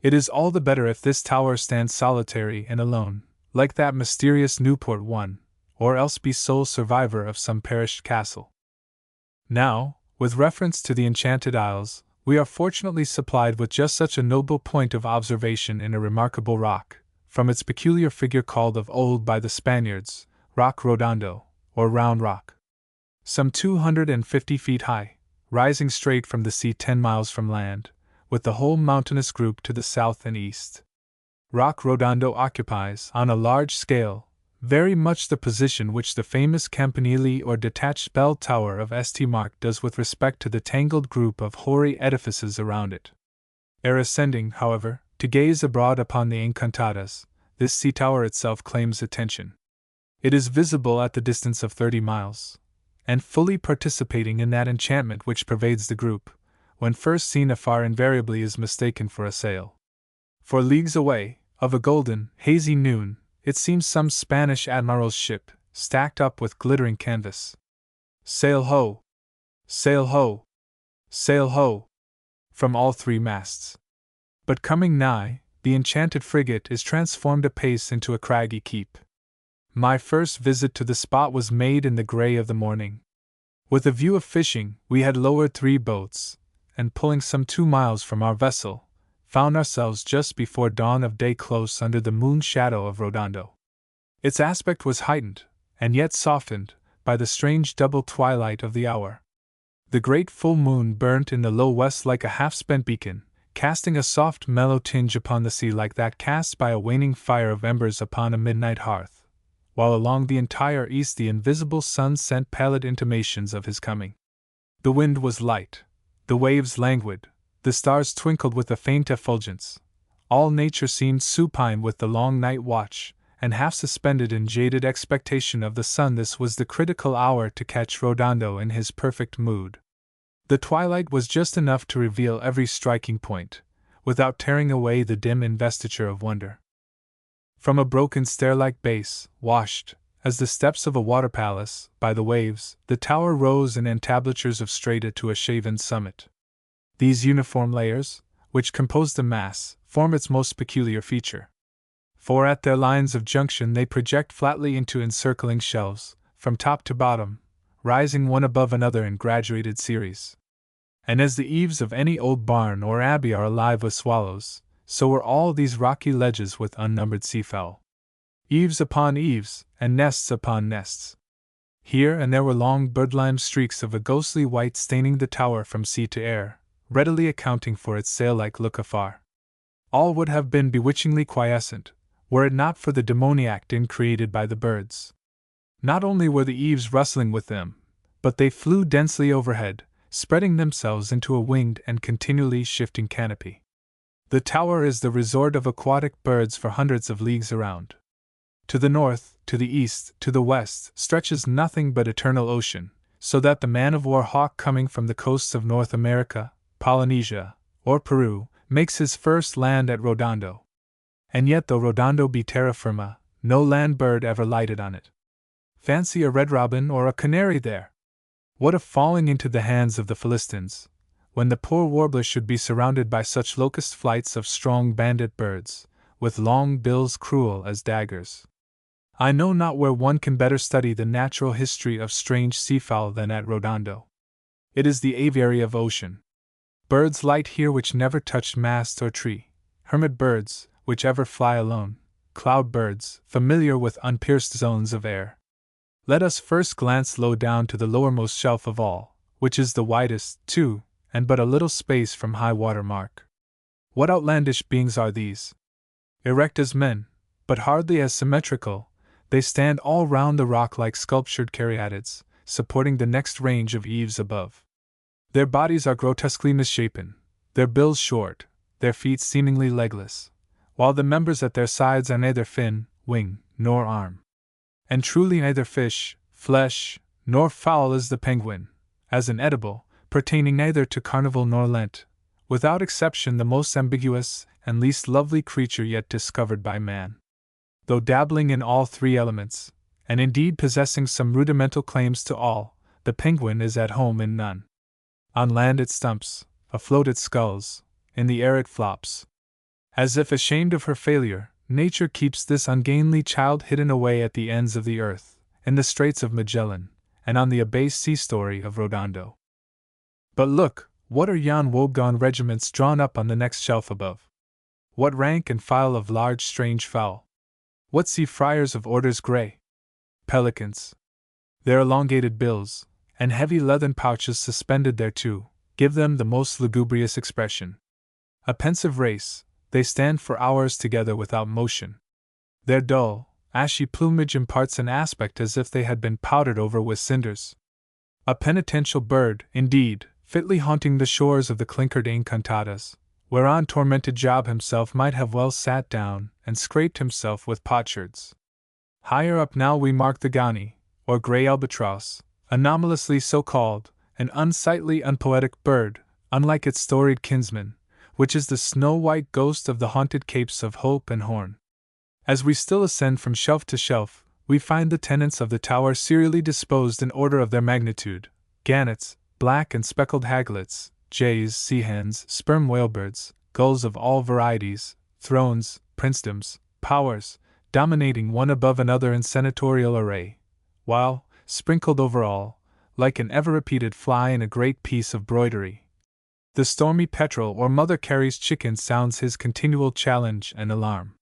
It is all the better if this tower stands solitary and alone, like that mysterious Newport one, or else be sole survivor of some perished castle. Now, with reference to the Enchanted Isles, we are fortunately supplied with just such a noble point of observation in a remarkable rock, from its peculiar figure called of old by the Spaniards, Rock Rodondo, or Round Rock. Some 250 feet high, rising straight from the sea 10 miles from land, with the whole mountainous group to the south and east. Rock Rodondo occupies, on a large scale, very much the position which the famous campanile or detached bell tower of St. Mark does with respect to the tangled group of hoary edifices around it. Ere ascending, however, to gaze abroad upon the Encantadas, this sea tower itself claims attention. It is visible at the distance of 30 miles, and fully participating in that enchantment which pervades the group, when first seen afar invariably is mistaken for a sail. For leagues away, of a golden, hazy noon, it seems some Spanish admiral's ship, stacked up with glittering canvas. Sail ho! Sail ho! Sail ho! From all three masts. But coming nigh, the enchanted frigate is transformed apace into a craggy keep. My first visit to the spot was made in the grey of the morning. With a view of fishing, we had lowered 3 boats, and pulling some 2 miles from our vessel, found ourselves just before dawn of day close under the moon shadow of Rodondo. Its aspect was heightened, and yet softened, by the strange double twilight of the hour. The great full moon burnt in the low west like a half-spent beacon, casting a soft mellow tinge upon the sea like that cast by a waning fire of embers upon a midnight hearth, while along the entire east the invisible sun sent pallid intimations of his coming. The wind was light, the waves languid, the stars twinkled with a faint effulgence. All nature seemed supine with the long night watch, and half suspended in jaded expectation of the sun. This was the critical hour to catch Rodondo in his perfect mood. The twilight was just enough to reveal every striking point, without tearing away the dim investiture of wonder. From a broken stair-like base, washed, as the steps of a water palace, by the waves, the tower rose in entablatures of strata to a shaven summit. These uniform layers, which compose the mass, form its most peculiar feature. For at their lines of junction they project flatly into encircling shelves, from top to bottom, rising one above another in graduated series. And as the eaves of any old barn or abbey are alive with swallows, so were all these rocky ledges with unnumbered seafowl. Eaves upon eaves, and nests upon nests. Here and there were long birdlime streaks of a ghostly white staining the tower from sea to air, readily accounting for its sail-like look afar. All would have been bewitchingly quiescent, were it not for the demoniac din created by the birds. Not only were the eaves rustling with them, but they flew densely overhead, spreading themselves into a winged and continually shifting canopy. The tower is the resort of aquatic birds for hundreds of leagues around. To the north, to the east, to the west, stretches nothing but eternal ocean, so that the man-of-war hawk coming from the coasts of North America, Polynesia, or Peru, makes his first land at Rodondo. And yet though Rodondo be terra firma, no land bird ever lighted on it. Fancy a red robin or a canary there! What a falling into the hands of the Philistines, when the poor warbler should be surrounded by such locust flights of strong bandit birds, with long bills cruel as daggers. I know not where one can better study the natural history of strange seafowl than at Rodondo. It is the aviary of ocean. Birds light here which never touched mast or tree, hermit birds, which ever fly alone, cloud birds, familiar with unpierced zones of air. Let us first glance low down to the lowermost shelf of all, which is the widest, too, and but a little space from high water mark. What outlandish beings are these? Erect as men, but hardly as symmetrical, they stand all round the rock like sculptured caryatids, supporting the next range of eaves above. Their bodies are grotesquely misshapen, their bills short, their feet seemingly legless, while the members at their sides are neither fin, wing, nor arm. And truly neither fish, flesh, nor fowl is the penguin, as an edible, pertaining neither to carnival nor Lent, without exception the most ambiguous and least lovely creature yet discovered by man. Though dabbling in all three elements, and indeed possessing some rudimental claims to all, the penguin is at home in none. On land it stumps, afloat it sculls, in the air it flops. As if ashamed of her failure, Nature keeps this ungainly child hidden away at the ends of the earth, in the Straits of Magellan, and on the abased sea-story of Rodondo. But look, what are yon woebegone regiments drawn up on the next shelf above? What rank and file of large strange fowl? What sea friars of orders grey? Pelicans. Their elongated bills, and heavy leathern pouches suspended thereto, give them the most lugubrious expression. A pensive race, they stand for hours together without motion. Their dull, ashy plumage imparts an aspect as if they had been powdered over with cinders. A penitential bird, indeed, fitly haunting the shores of the clinkered encantadas, whereon tormented Job himself might have well sat down and scraped himself with potsherds. Higher up now we mark the gani, or grey albatross, anomalously so called, an unsightly, unpoetic bird, unlike its storied kinsman, which is the snow-white ghost of the haunted capes of Hope and Horn. As we still ascend from shelf to shelf, we find the tenants of the tower serially disposed in order of their magnitude: gannets, black and speckled haglets, jays, sea-hens, sperm whalebirds, gulls of all varieties, thrones, princedoms, powers, dominating one above another in senatorial array, while, sprinkled over all, like an ever-repeated fly in a great piece of broidery, the stormy petrel or mother carries chicken sounds his continual challenge and alarm.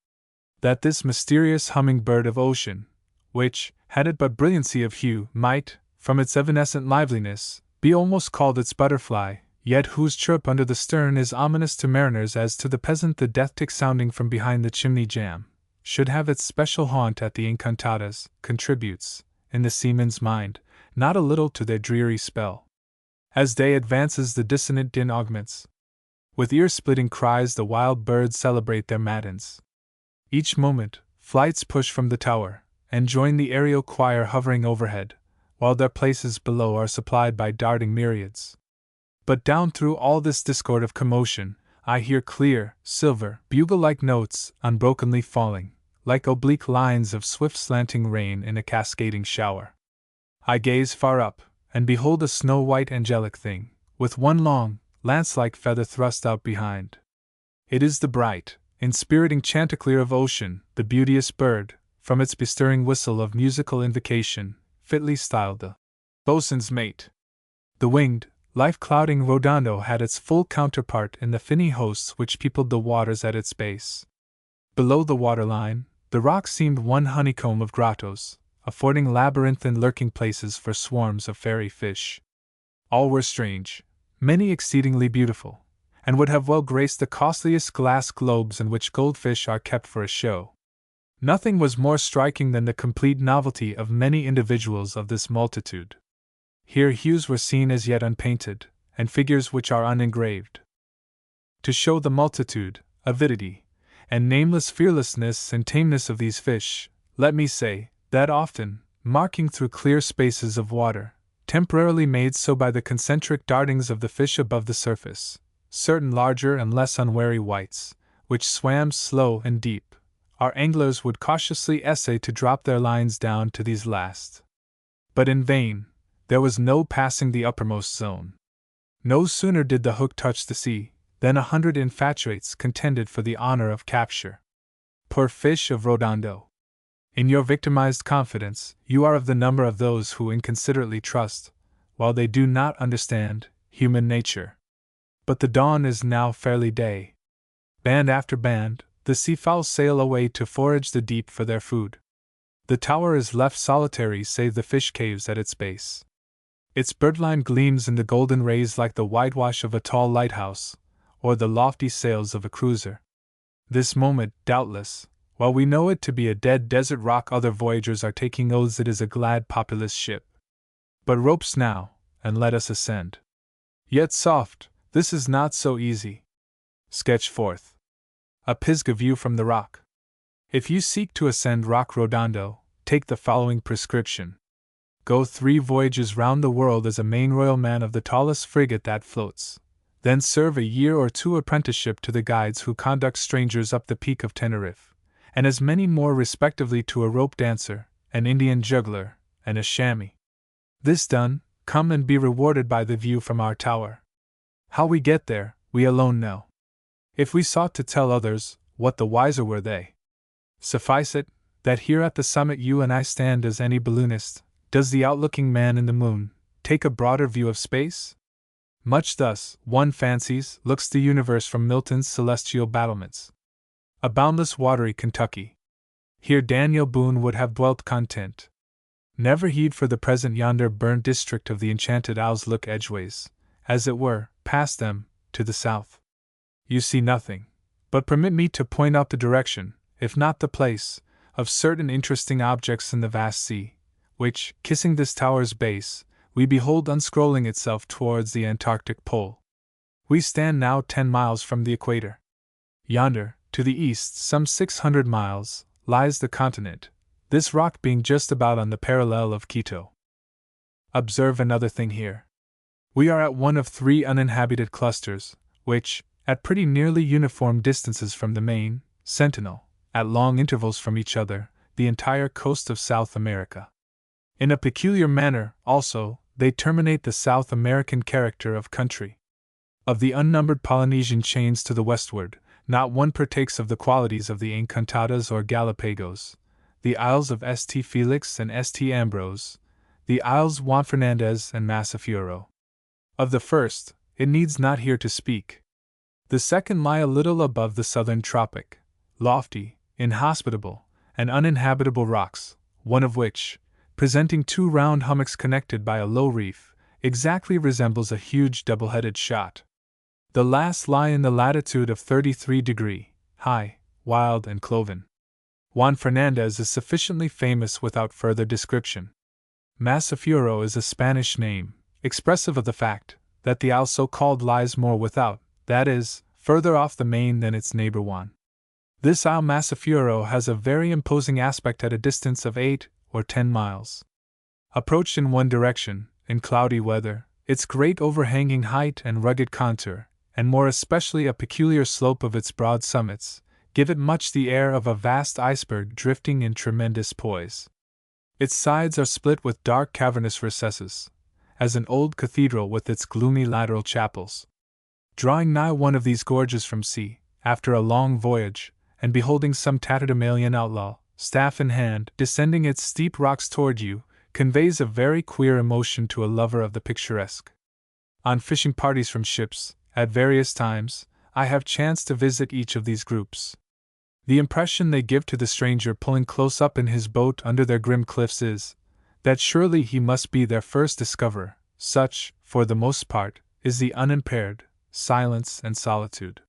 That this mysterious hummingbird of ocean, which, had it but brilliancy of hue, might, from its evanescent liveliness, be almost called its butterfly, yet whose chirp under the stern is ominous to mariners as to the peasant the death-tick sounding from behind the chimney jamb, should have its special haunt at the encantadas, contributes, in the seaman's mind, not a little to their dreary spell. As day advances the dissonant din augments. With ear-splitting cries the wild birds celebrate their matins. Each moment, flights push from the tower, and join the aerial choir hovering overhead, while their places below are supplied by darting myriads. But down through all this discord of commotion, I hear clear, silver, bugle-like notes unbrokenly falling, like oblique lines of swift slanting rain in a cascading shower. I gaze far up, and behold a snow-white angelic thing, with one long, lance-like feather thrust out behind. It is the bright, inspiriting chanticleer of ocean, the beauteous bird, from its bestirring whistle of musical invocation, fitly styled the boatswain's mate. The winged, life-clouding Rodondo had its full counterpart in the finny hosts which peopled the waters at its base. Below the waterline, the rock seemed one honeycomb of grottos, affording labyrinthine lurking places for swarms of fairy fish. All were strange, many exceedingly beautiful, and would have well graced the costliest glass globes in which goldfish are kept for a show. Nothing was more striking than the complete novelty of many individuals of this multitude. Here hues were seen as yet unpainted, and figures which are unengraved. To show the multitude, avidity, and nameless fearlessness and tameness of these fish, let me say, that often, marking through clear spaces of water, temporarily made so by the concentric dartings of the fish above the surface, certain larger and less unwary whites, which swam slow and deep, our anglers would cautiously essay to drop their lines down to these last. But in vain, there was no passing the uppermost zone. No sooner did the hook touch the sea, than 100 infatuates contended for the honor of capture. Poor fish of Rodondo! In your victimized confidence, you are of the number of those who inconsiderately trust, while they do not understand, human nature. But the dawn is now fairly day. Band after band, the seafowl sail away to forage the deep for their food. The tower is left solitary save the fish caves at its base. Its birdline gleams in the golden rays like the whitewash of a tall lighthouse, or the lofty sails of a cruiser. This moment, doubtless, while we know it to be a dead desert rock, other voyagers are taking oaths it is a glad populous ship. But ropes now, and let us ascend. Yet soft, this is not so easy. Sketch forth a Pisgah view from the rock. If you seek to ascend Rock Rodondo, take the following prescription. Go 3 voyages round the world as a main royal man of the tallest frigate that floats. Then serve a year or 2 apprenticeship to the guides who conduct strangers up the peak of Tenerife, and as many more respectively to a rope dancer, an Indian juggler, and a chamois. This done, come and be rewarded by the view from our tower. How we get there, we alone know. If we sought to tell others, what the wiser were they. Suffice it, that here at the summit you and I stand as any balloonist. Does the outlooking man in the moon take a broader view of space? Much thus, one fancies, looks the universe from Milton's celestial battlements. A boundless watery Kentucky. Here Daniel Boone would have dwelt content. Never heed for the present yonder burnt district of the enchanted owls look edgeways, as it were, past them, to the south. You see nothing, but permit me to point out the direction, if not the place, of certain interesting objects in the vast sea, which, kissing this tower's base, we behold unscrolling itself towards the Antarctic pole. We stand now 10 miles from the equator. Yonder, to the east, some 600 miles, lies the continent, this rock being just about on the parallel of Quito. Observe another thing here. We are at one of 3 uninhabited clusters, which, at pretty nearly uniform distances from the main, sentinel, at long intervals from each other, the entire coast of South America. In a peculiar manner, also, they terminate the South American character of country. Of the unnumbered Polynesian chains to the westward, not one partakes of the qualities of the Encantadas or Galapagos, the Isles of St. Felix and St. Ambrose, the Isles Juan Fernandez and Massafioro. Of the first, it needs not here to speak. The second lie a little above the southern tropic, lofty, inhospitable, and uninhabitable rocks, one of which, presenting 2 round hummocks connected by a low reef, exactly resembles a huge double-headed shot. The last lie in the latitude of 33°, high, wild, and cloven. Juan Fernandez is sufficiently famous without further description. Massafioro is a Spanish name, expressive of the fact that the isle so called lies more without, that is, further off the main than its neighbor Juan. This isle Massafioro has a very imposing aspect at a distance of 8 or 10 miles. Approached in one direction, in cloudy weather, its great overhanging height and rugged contour, and more especially a peculiar slope of its broad summits, give it much the air of a vast iceberg drifting in tremendous poise. Its sides are split with dark cavernous recesses, as an old cathedral with its gloomy lateral chapels. Drawing nigh one of these gorges from sea, after a long voyage, and beholding some tatterdemalion outlaw, staff in hand, descending its steep rocks toward you, conveys a very queer emotion to a lover of the picturesque. On fishing parties from ships, at various times, I have chanced to visit each of these groups. The impression they give to the stranger pulling close up in his boat under their grim cliffs is, that surely he must be their first discoverer. Such, for the most part, is the unimpaired silence and solitude.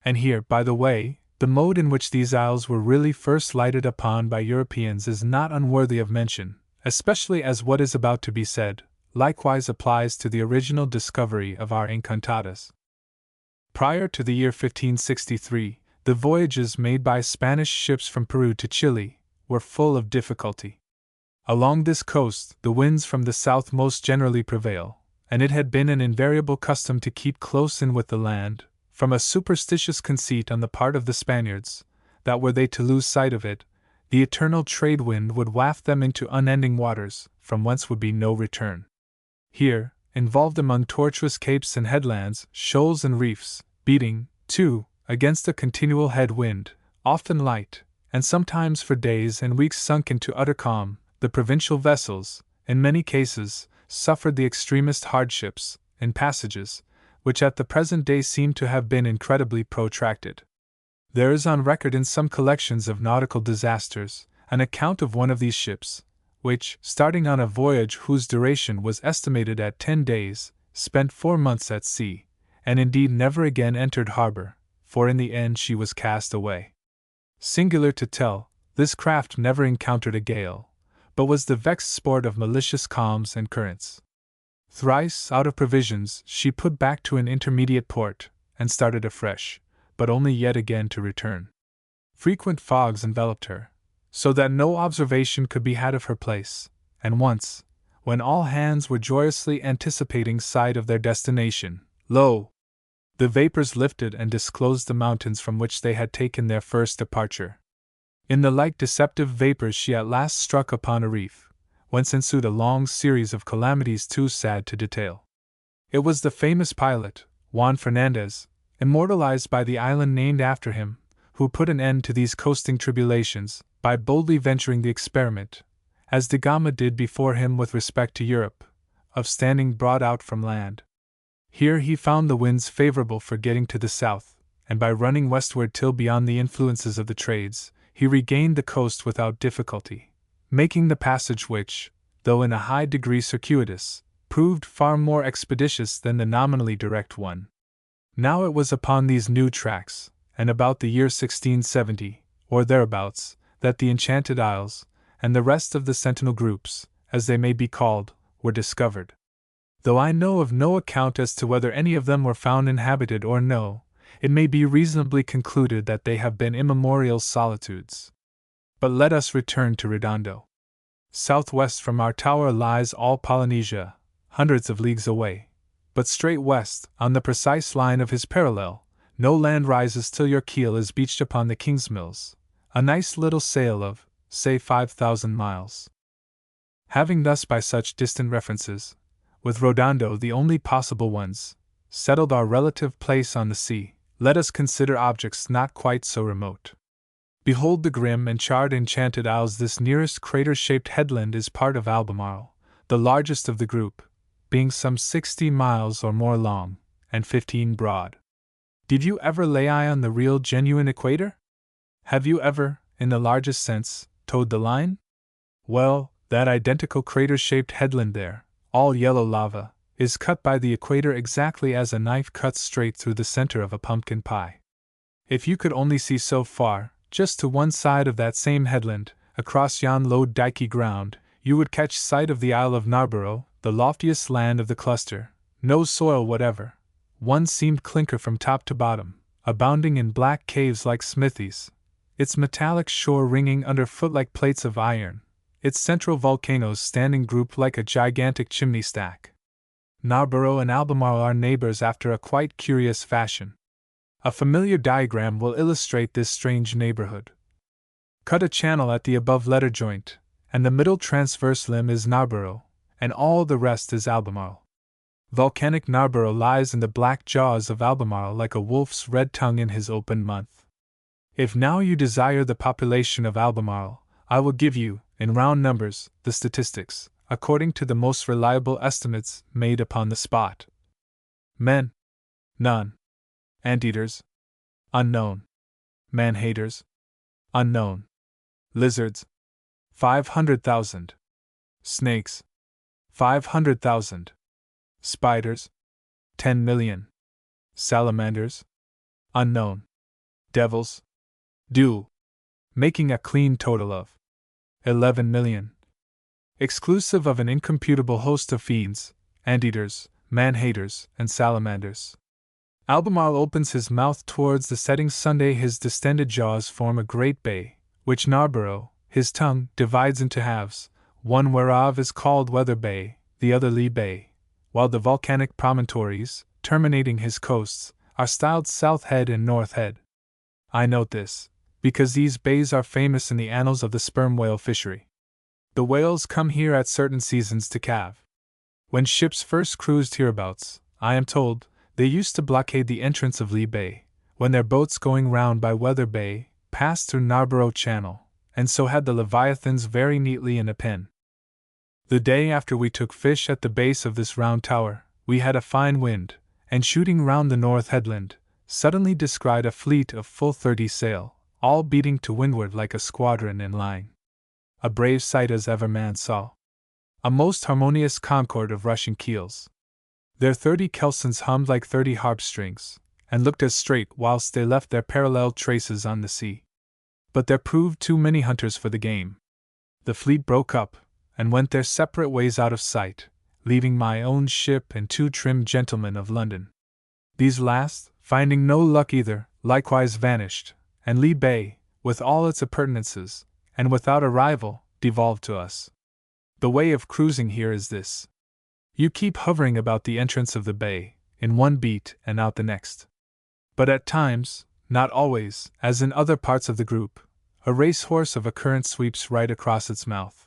And here, by the way, the mode in which these isles were really first lighted upon by Europeans is not unworthy of mention, especially as what is about to be said likewise applies to the original discovery of our Encantadas. Prior to the year 1563, the voyages made by Spanish ships from Peru to Chile were full of difficulty. Along this coast, the winds from the south most generally prevail, and it had been an invariable custom to keep close in with the land, from a superstitious conceit on the part of the Spaniards, that were they to lose sight of it, the eternal trade wind would waft them into unending waters, from whence would be no return. Here, involved among tortuous capes and headlands, shoals and reefs, beating, too, against a continual head wind, often light, and sometimes for days and weeks sunk into utter calm, the provincial vessels, in many cases, suffered the extremest hardships, in passages, which at the present day seem to have been incredibly protracted. There is on record in some collections of nautical disasters, an account of one of these ships, which, starting on a voyage whose duration was estimated at 10 days, spent 4 months at sea, and indeed never again entered harbor, for in the end she was cast away. Singular to tell, this craft never encountered a gale, but was the vexed sport of malicious calms and currents. Thrice, out of provisions, she put back to an intermediate port, and started afresh, but only yet again to return. Frequent fogs enveloped her, so that no observation could be had of her place, and once, when all hands were joyously anticipating sight of their destination, lo! The vapors lifted and disclosed the mountains from which they had taken their first departure. In the like deceptive vapors she at last struck upon a reef, whence ensued a long series of calamities too sad to detail. It was the famous pilot, Juan Fernandez, immortalized by the island named after him, who put an end to these coasting tribulations, by boldly venturing the experiment, as da Gama did before him with respect to Europe, of standing broad out from land. Here he found the winds favorable for getting to the south, and by running westward till beyond the influences of the trades, he regained the coast without difficulty, making the passage which, though in a high degree circuitous, proved far more expeditious than the nominally direct one. Now it was upon these new tracks, and about the year 1670, or thereabouts, that the Enchanted Isles, and the rest of the Sentinel groups, as they may be called, were discovered. Though I know of no account as to whether any of them were found inhabited or no, it may be reasonably concluded that they have been immemorial solitudes. But let us return to Redondo. Southwest from our tower lies all Polynesia, hundreds of leagues away, but straight west, on the precise line of his parallel, no land rises till your keel is beached upon the King's Mills, a nice little sail of, say 5,000 miles. Having thus by such distant references, with Redondo the only possible ones, settled our relative place on the sea, let us consider objects not quite so remote. Behold the grim and charred Enchanted Isles. This nearest crater-shaped headland is part of Albemarle, the largest of the group, being some 60 miles or more long, and 15 broad. Did you ever lay eye on the real genuine equator? Have you ever, in the largest sense, towed the line? Well, that identical crater-shaped headland there, all yellow lava, is cut by the equator exactly as a knife cuts straight through the center of a pumpkin pie. If you could only see so far, just to one side of that same headland, across yon low dikey ground, you would catch sight of the Isle of Narborough, the loftiest land of the cluster, no soil whatever. One seamed clinker from top to bottom, abounding in black caves like smithies, its metallic shore ringing underfoot like plates of iron, its central volcanoes standing grouped like a gigantic chimney stack. Narborough and Albemarle are neighbors after a quite curious fashion. A familiar diagram will illustrate this strange neighborhood. Cut a channel at the above letter joint, and the middle transverse limb is Narborough, and all the rest is Albemarle. Volcanic Narborough lies in the black jaws of Albemarle like a wolf's red tongue in his open mouth. If now you desire the population of Albemarle, I will give you, in round numbers, the statistics, according to the most reliable estimates made upon the spot. Men? None. Anteaters? Unknown. Man-haters? Unknown. Lizards? 500,000. Snakes? 500,000. Spiders? 10 million. Salamanders? Unknown. Devils? Making a clean total of 11 million. Exclusive of an incomputable host of fiends, anteaters, man-haters, and salamanders. Albemarle opens his mouth towards the setting sun. His distended jaws form a great bay, which Narborough, his tongue, divides into halves, one whereof is called Weather Bay, the other Lee Bay, while the volcanic promontories, terminating his coasts, are styled South Head and North Head. I note this, because these bays are famous in the annals of the sperm whale fishery. The whales come here at certain seasons to calve. When ships first cruised hereabouts, I am told, they used to blockade the entrance of Lee Bay, when their boats going round by Weather Bay passed through Narborough Channel, and so had the leviathans very neatly in a pen. The day after we took fish at the base of this round tower, we had a fine wind, and shooting round the north headland, suddenly descried a fleet of full 30 sail, all beating to windward like a squadron in line. A brave sight as ever man saw. A most harmonious concord of rushing keels. Their 30 kelsons hummed like 30 harp strings, and looked as straight whilst they left their parallel traces on the sea. But there proved too many hunters for the game. The fleet broke up, and went their separate ways out of sight, leaving my own ship and 2 trim gentlemen of London. These last, finding no luck either, likewise vanished, and Lee Bay, with all its appurtenances, and without a rival, devolved to us. The way of cruising here is this. You keep hovering about the entrance of the bay, in one beat and out the next. But at times, not always, as in other parts of the group, a racehorse of a current sweeps right across its mouth.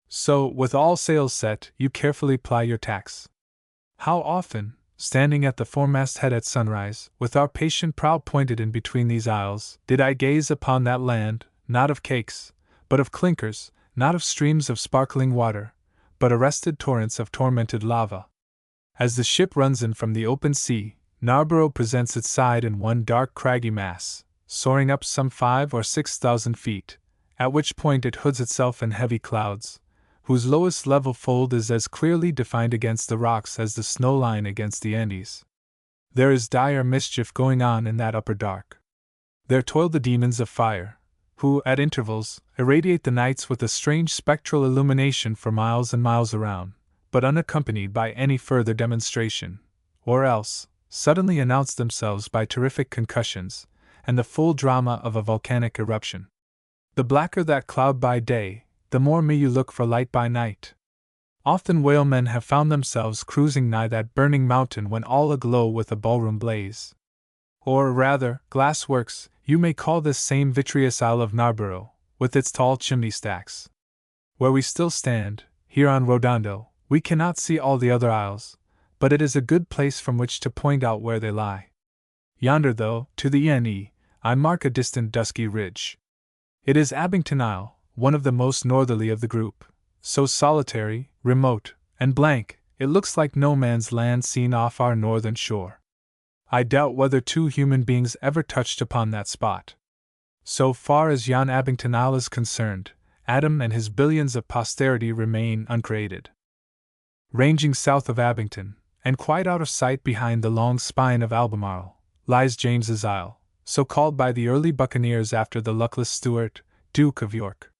So, with all sails set, you carefully ply your tacks. How often, standing at the foremast head at sunrise, with our patient prow pointed in between these isles, did I gaze upon that land, not of cakes, but of clinkers, not of streams of sparkling water, but arrested torrents of tormented lava. As the ship runs in from the open sea, Narborough presents its side in one dark craggy mass, soaring up some 5,000 or 6,000 feet, at which point it hoods itself in heavy clouds, whose lowest level fold is as clearly defined against the rocks as the snow line against the Andes. There is dire mischief going on in that upper dark. There toil the demons of fire, who, at intervals, irradiate the nights with a strange spectral illumination for miles and miles around, but unaccompanied by any further demonstration, or else, suddenly announce themselves by terrific concussions, and the full drama of a volcanic eruption. The blacker that cloud by day, the more may you look for light by night. Often whalemen have found themselves cruising nigh that burning mountain when all aglow with a ballroom blaze. Or rather, glassworks, you may call this same vitreous Isle of Narborough, with its tall chimney stacks. Where we still stand, here on Rodondo, we cannot see all the other isles, but it is a good place from which to point out where they lie. Yonder, though, to the Ene, I mark a distant dusky ridge. It is Abington Isle, one of the most northerly of the group, so solitary, remote, and blank, it looks like no man's land seen off our northern shore. I doubt whether 2 human beings ever touched upon that spot. So far as yon Abington Isle is concerned, Adam and his billions of posterity remain uncreated. Ranging south of Abington, and quite out of sight behind the long spine of Albemarle, lies James's Isle, so called by the early buccaneers after the luckless Stuart, Duke of York.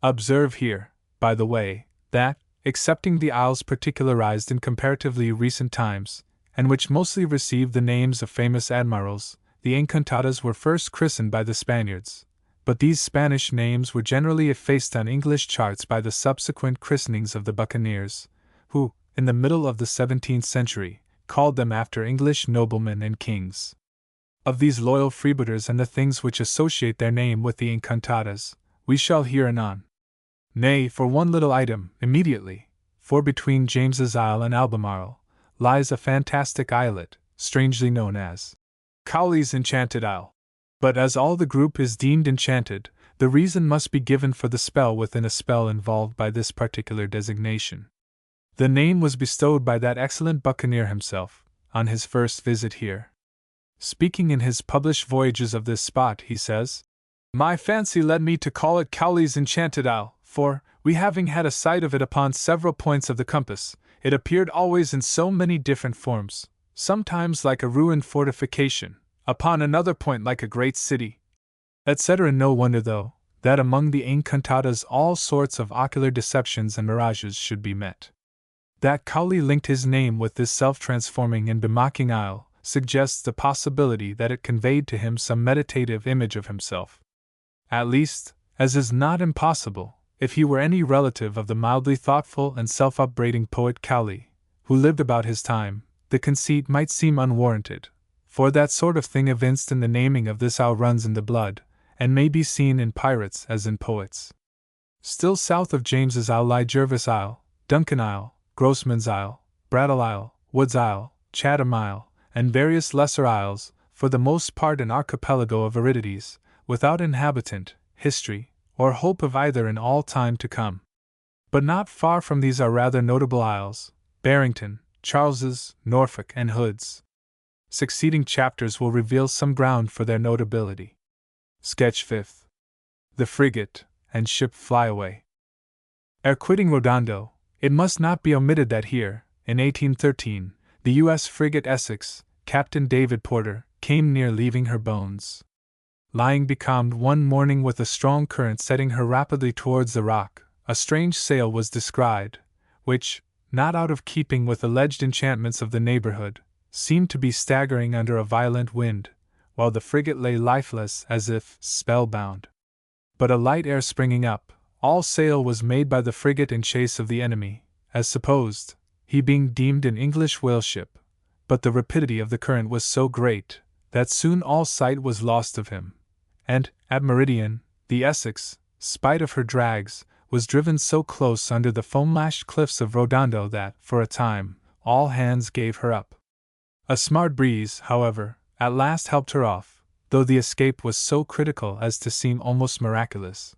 Observe here, by the way, that, excepting the isles particularized in comparatively recent times, and which mostly received the names of famous admirals, the Encantadas were first christened by the Spaniards, but these Spanish names were generally effaced on English charts by the subsequent christenings of the buccaneers, who, in the middle of the 17th century, called them after English noblemen and kings. Of these loyal freebooters and the things which associate their name with the Encantadas, we shall hear anon. Nay, for one little item, immediately, for between James's Isle and Albemarle lies a fantastic islet, strangely known as Cowley's Enchanted Isle. But as all the group is deemed enchanted, the reason must be given for the spell within a spell involved by this particular designation. The name was bestowed by that excellent buccaneer himself, on his first visit here. Speaking in his published voyages of this spot, he says, "My fancy led me to call it Cowley's Enchanted Isle, for, we having had a sight of it upon several points of the compass, it appeared always in so many different forms, sometimes like a ruined fortification, upon another point like a great city, etc. No wonder, though, that among the Encantadas all sorts of ocular deceptions and mirages should be met. That Cowley linked his name with this self-transforming and bemocking isle suggests the possibility that it conveyed to him some meditative image of himself. At least, as is not impossible, if he were any relative of the mildly thoughtful and self-upbraiding poet Cowley, who lived about his time, the conceit might seem unwarranted, for that sort of thing evinced in the naming of this isle runs in the blood, and may be seen in pirates as in poets. Still south of James's Isle lie Jervis Isle, Duncan Isle, Grossman's Isle, Brattle Isle, Woods Isle, Chatham Isle, and various lesser isles, for the most part an archipelago of aridities, without inhabitant, history, or hope of either in all time to come. But not far from these are rather notable isles, Barrington, Charles's, Norfolk, and Hood's. Succeeding chapters will reveal some ground for their notability. Sketch 5th. The frigate and ship fly away. Ere quitting Rodondo, it must not be omitted that here, in 1813, the U.S. frigate Essex, Captain David Porter, came near leaving her bones. Lying becalmed one morning with a strong current setting her rapidly towards the rock, a strange sail was descried, which, not out of keeping with alleged enchantments of the neighborhood, seemed to be staggering under a violent wind, while the frigate lay lifeless as if spellbound. But a light air springing up, all sail was made by the frigate in chase of the enemy, as supposed, he being deemed an English whale ship, but the rapidity of the current was so great, that soon all sight was lost of him, and, at meridian, the Essex, spite of her drags, was driven so close under the foam-lashed cliffs of Rodondo that, for a time, all hands gave her up. A smart breeze, however, at last helped her off, though the escape was so critical as to seem almost miraculous.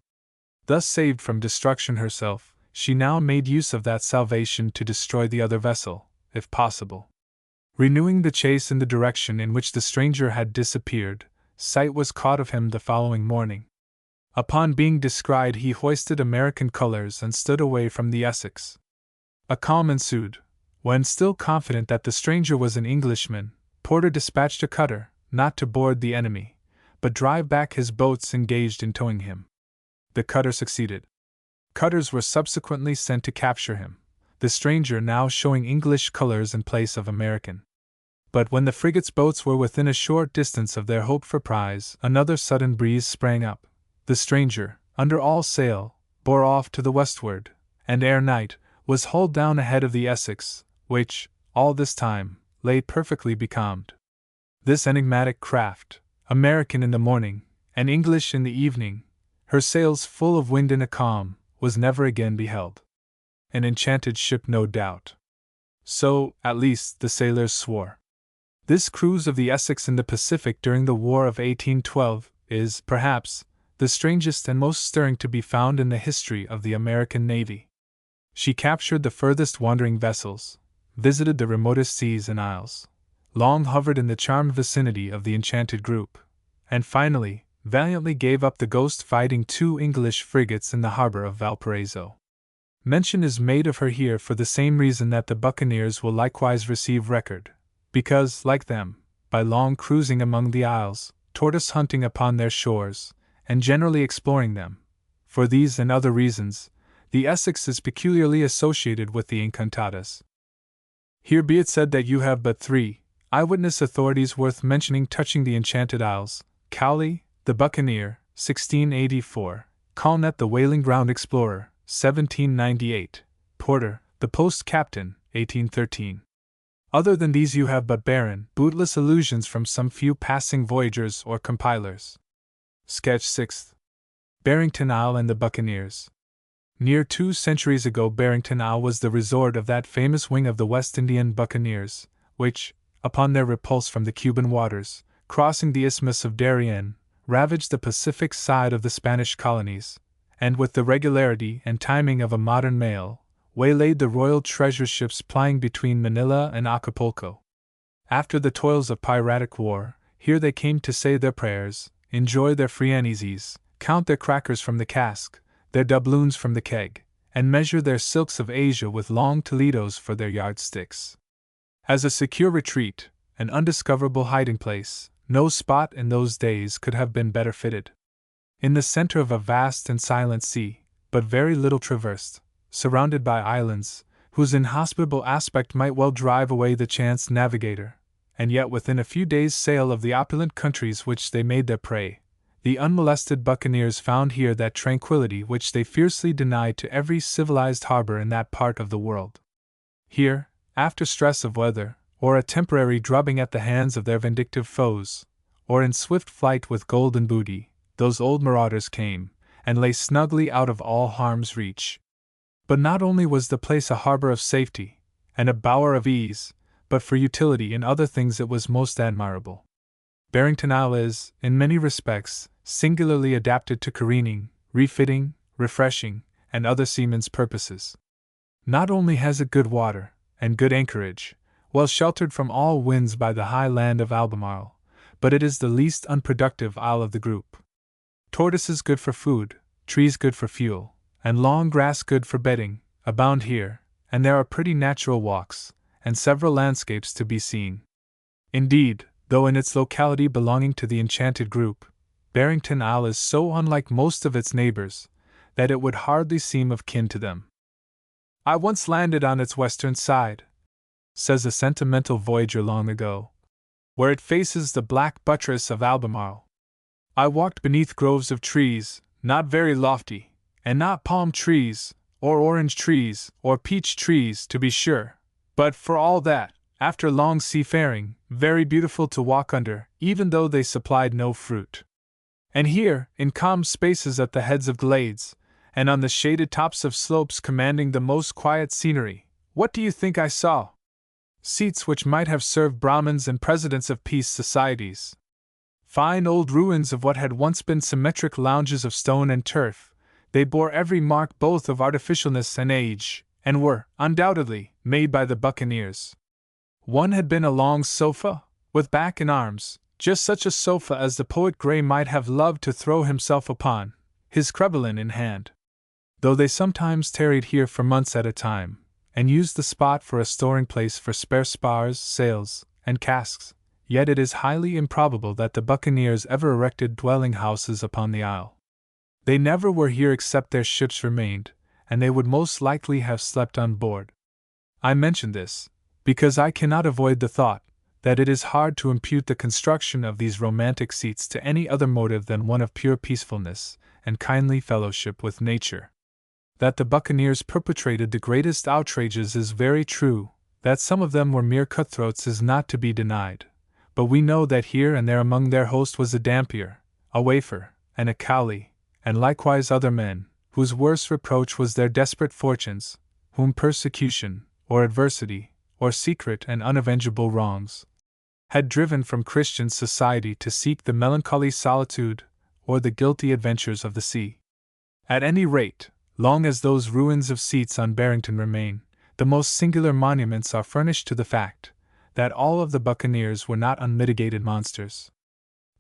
Thus saved from destruction herself, she now made use of that salvation to destroy the other vessel, if possible. Renewing the chase in the direction in which the stranger had disappeared, sight was caught of him the following morning. Upon being descried, he hoisted American colors and stood away from the Essex. A calm ensued. When still confident that the stranger was an Englishman, Porter dispatched a cutter, not to board the enemy, but drive back his boats engaged in towing him. The cutter succeeded. Cutters were subsequently sent to capture him, the stranger now showing English colors in place of American. But when the frigate's boats were within a short distance of their hoped-for prize, another sudden breeze sprang up. The stranger, under all sail, bore off to the westward, and ere night, was hull down ahead of the Essex, which, all this time, lay perfectly becalmed. This enigmatic craft, American in the morning, and English in the evening, her sails full of wind in a calm, was never again beheld. An enchanted ship, no doubt. So, at least, the sailors swore. This cruise of the Essex in the Pacific during the War of 1812 is, perhaps, the strangest and most stirring to be found in the history of the American Navy. She captured the furthest wandering vessels, visited the remotest seas and isles, long hovered in the charmed vicinity of the enchanted group, and finally, valiantly gave up the ghost fighting 2 English frigates in the harbor of Valparaiso. Mention is made of her here for the same reason that the buccaneers will likewise receive record, because, like them, by long cruising among the isles, tortoise hunting upon their shores, and generally exploring them, for these and other reasons, the Essex is peculiarly associated with the Encantadas. Here be it said that you have but 3 eyewitness authorities worth mentioning touching the Enchanted Isles: Cowley, the buccaneer, 1684, Colnet, the whaling ground explorer, 1798, Porter, the post captain, 1813. Other than these you have but barren, bootless allusions from some few passing voyagers or compilers. Sketch 6th. Barrington Isle and the Buccaneers. Near 2 centuries ago Barrington Isle was the resort of that famous wing of the West Indian buccaneers, which, upon their repulse from the Cuban waters, crossing the Isthmus of Darien, ravaged the Pacific side of the Spanish colonies, and with the regularity and timing of a modern mail, waylaid the royal treasure ships plying between Manila and Acapulco. After the toils of piratic war, here they came to say their prayers, enjoy their free and easies, count their crackers from the cask, their doubloons from the keg, and measure their silks of Asia with long Toledos for their yardsticks. As a secure retreat, an undiscoverable hiding place, no spot in those days could have been better fitted. In the center of a vast and silent sea, but very little traversed, surrounded by islands, whose inhospitable aspect might well drive away the chance navigator, and yet within a few days' sail of the opulent countries which they made their prey, the unmolested buccaneers found here that tranquility which they fiercely denied to every civilized harbor in that part of the world. Here, after stress of weather, or a temporary drubbing at the hands of their vindictive foes, or in swift flight with golden booty, those old marauders came, and lay snugly out of all harm's reach. But not only was the place a harbor of safety, and a bower of ease, but for utility in other things it was most admirable. Barrington Isle is, in many respects, singularly adapted to careening, refitting, refreshing, and other seamen's purposes. Not only has it good water, and good anchorage, well sheltered from all winds by the high land of Albemarle, but it is the least unproductive isle of the group. Tortoises good for food, trees good for fuel, and long grass good for bedding, abound here, and there are pretty natural walks, and several landscapes to be seen. Indeed, though in its locality belonging to the Enchanted Group, Barrington Isle is so unlike most of its neighbors, that it would hardly seem of kin to them. I once landed on its western side, says a sentimental voyager long ago, where it faces the black buttress of Albemarle. I walked beneath groves of trees, not very lofty, and not palm trees, or orange trees, or peach trees, to be sure, but for all that, after long seafaring, very beautiful to walk under, even though they supplied no fruit. And here, in calm spaces at the heads of glades, and on the shaded tops of slopes commanding the most quiet scenery, what do you think I saw? Seats which might have served Brahmins and presidents of peace societies. Fine old ruins of what had once been symmetric lounges of stone and turf, they bore every mark both of artificialness and age, and were, undoubtedly, made by the buccaneers. One had been a long sofa, with back and arms, just such a sofa as the poet Gray might have loved to throw himself upon, his crinoline in hand. Though they sometimes tarried here for months at a time, and used the spot for a storing place for spare spars, sails, and casks, yet it is highly improbable that the buccaneers ever erected dwelling-houses upon the isle. They never were here except their ships remained, and they would most likely have slept on board. I mention this, because I cannot avoid the thought that it is hard to impute the construction of these romantic seats to any other motive than one of pure peacefulness and kindly fellowship with nature. That the buccaneers perpetrated the greatest outrages is very true, that some of them were mere cutthroats is not to be denied, but we know that here and there among their host was a Dampier, a Wafer, and a Cowley, and likewise other men, whose worst reproach was their desperate fortunes, whom persecution, or adversity, or secret and unavengeable wrongs, had driven from Christian society to seek the melancholy solitude, or the guilty adventures of the sea. At any rate, long as those ruins of seats on Barrington remain, the most singular monuments are furnished to the fact that all of the buccaneers were not unmitigated monsters.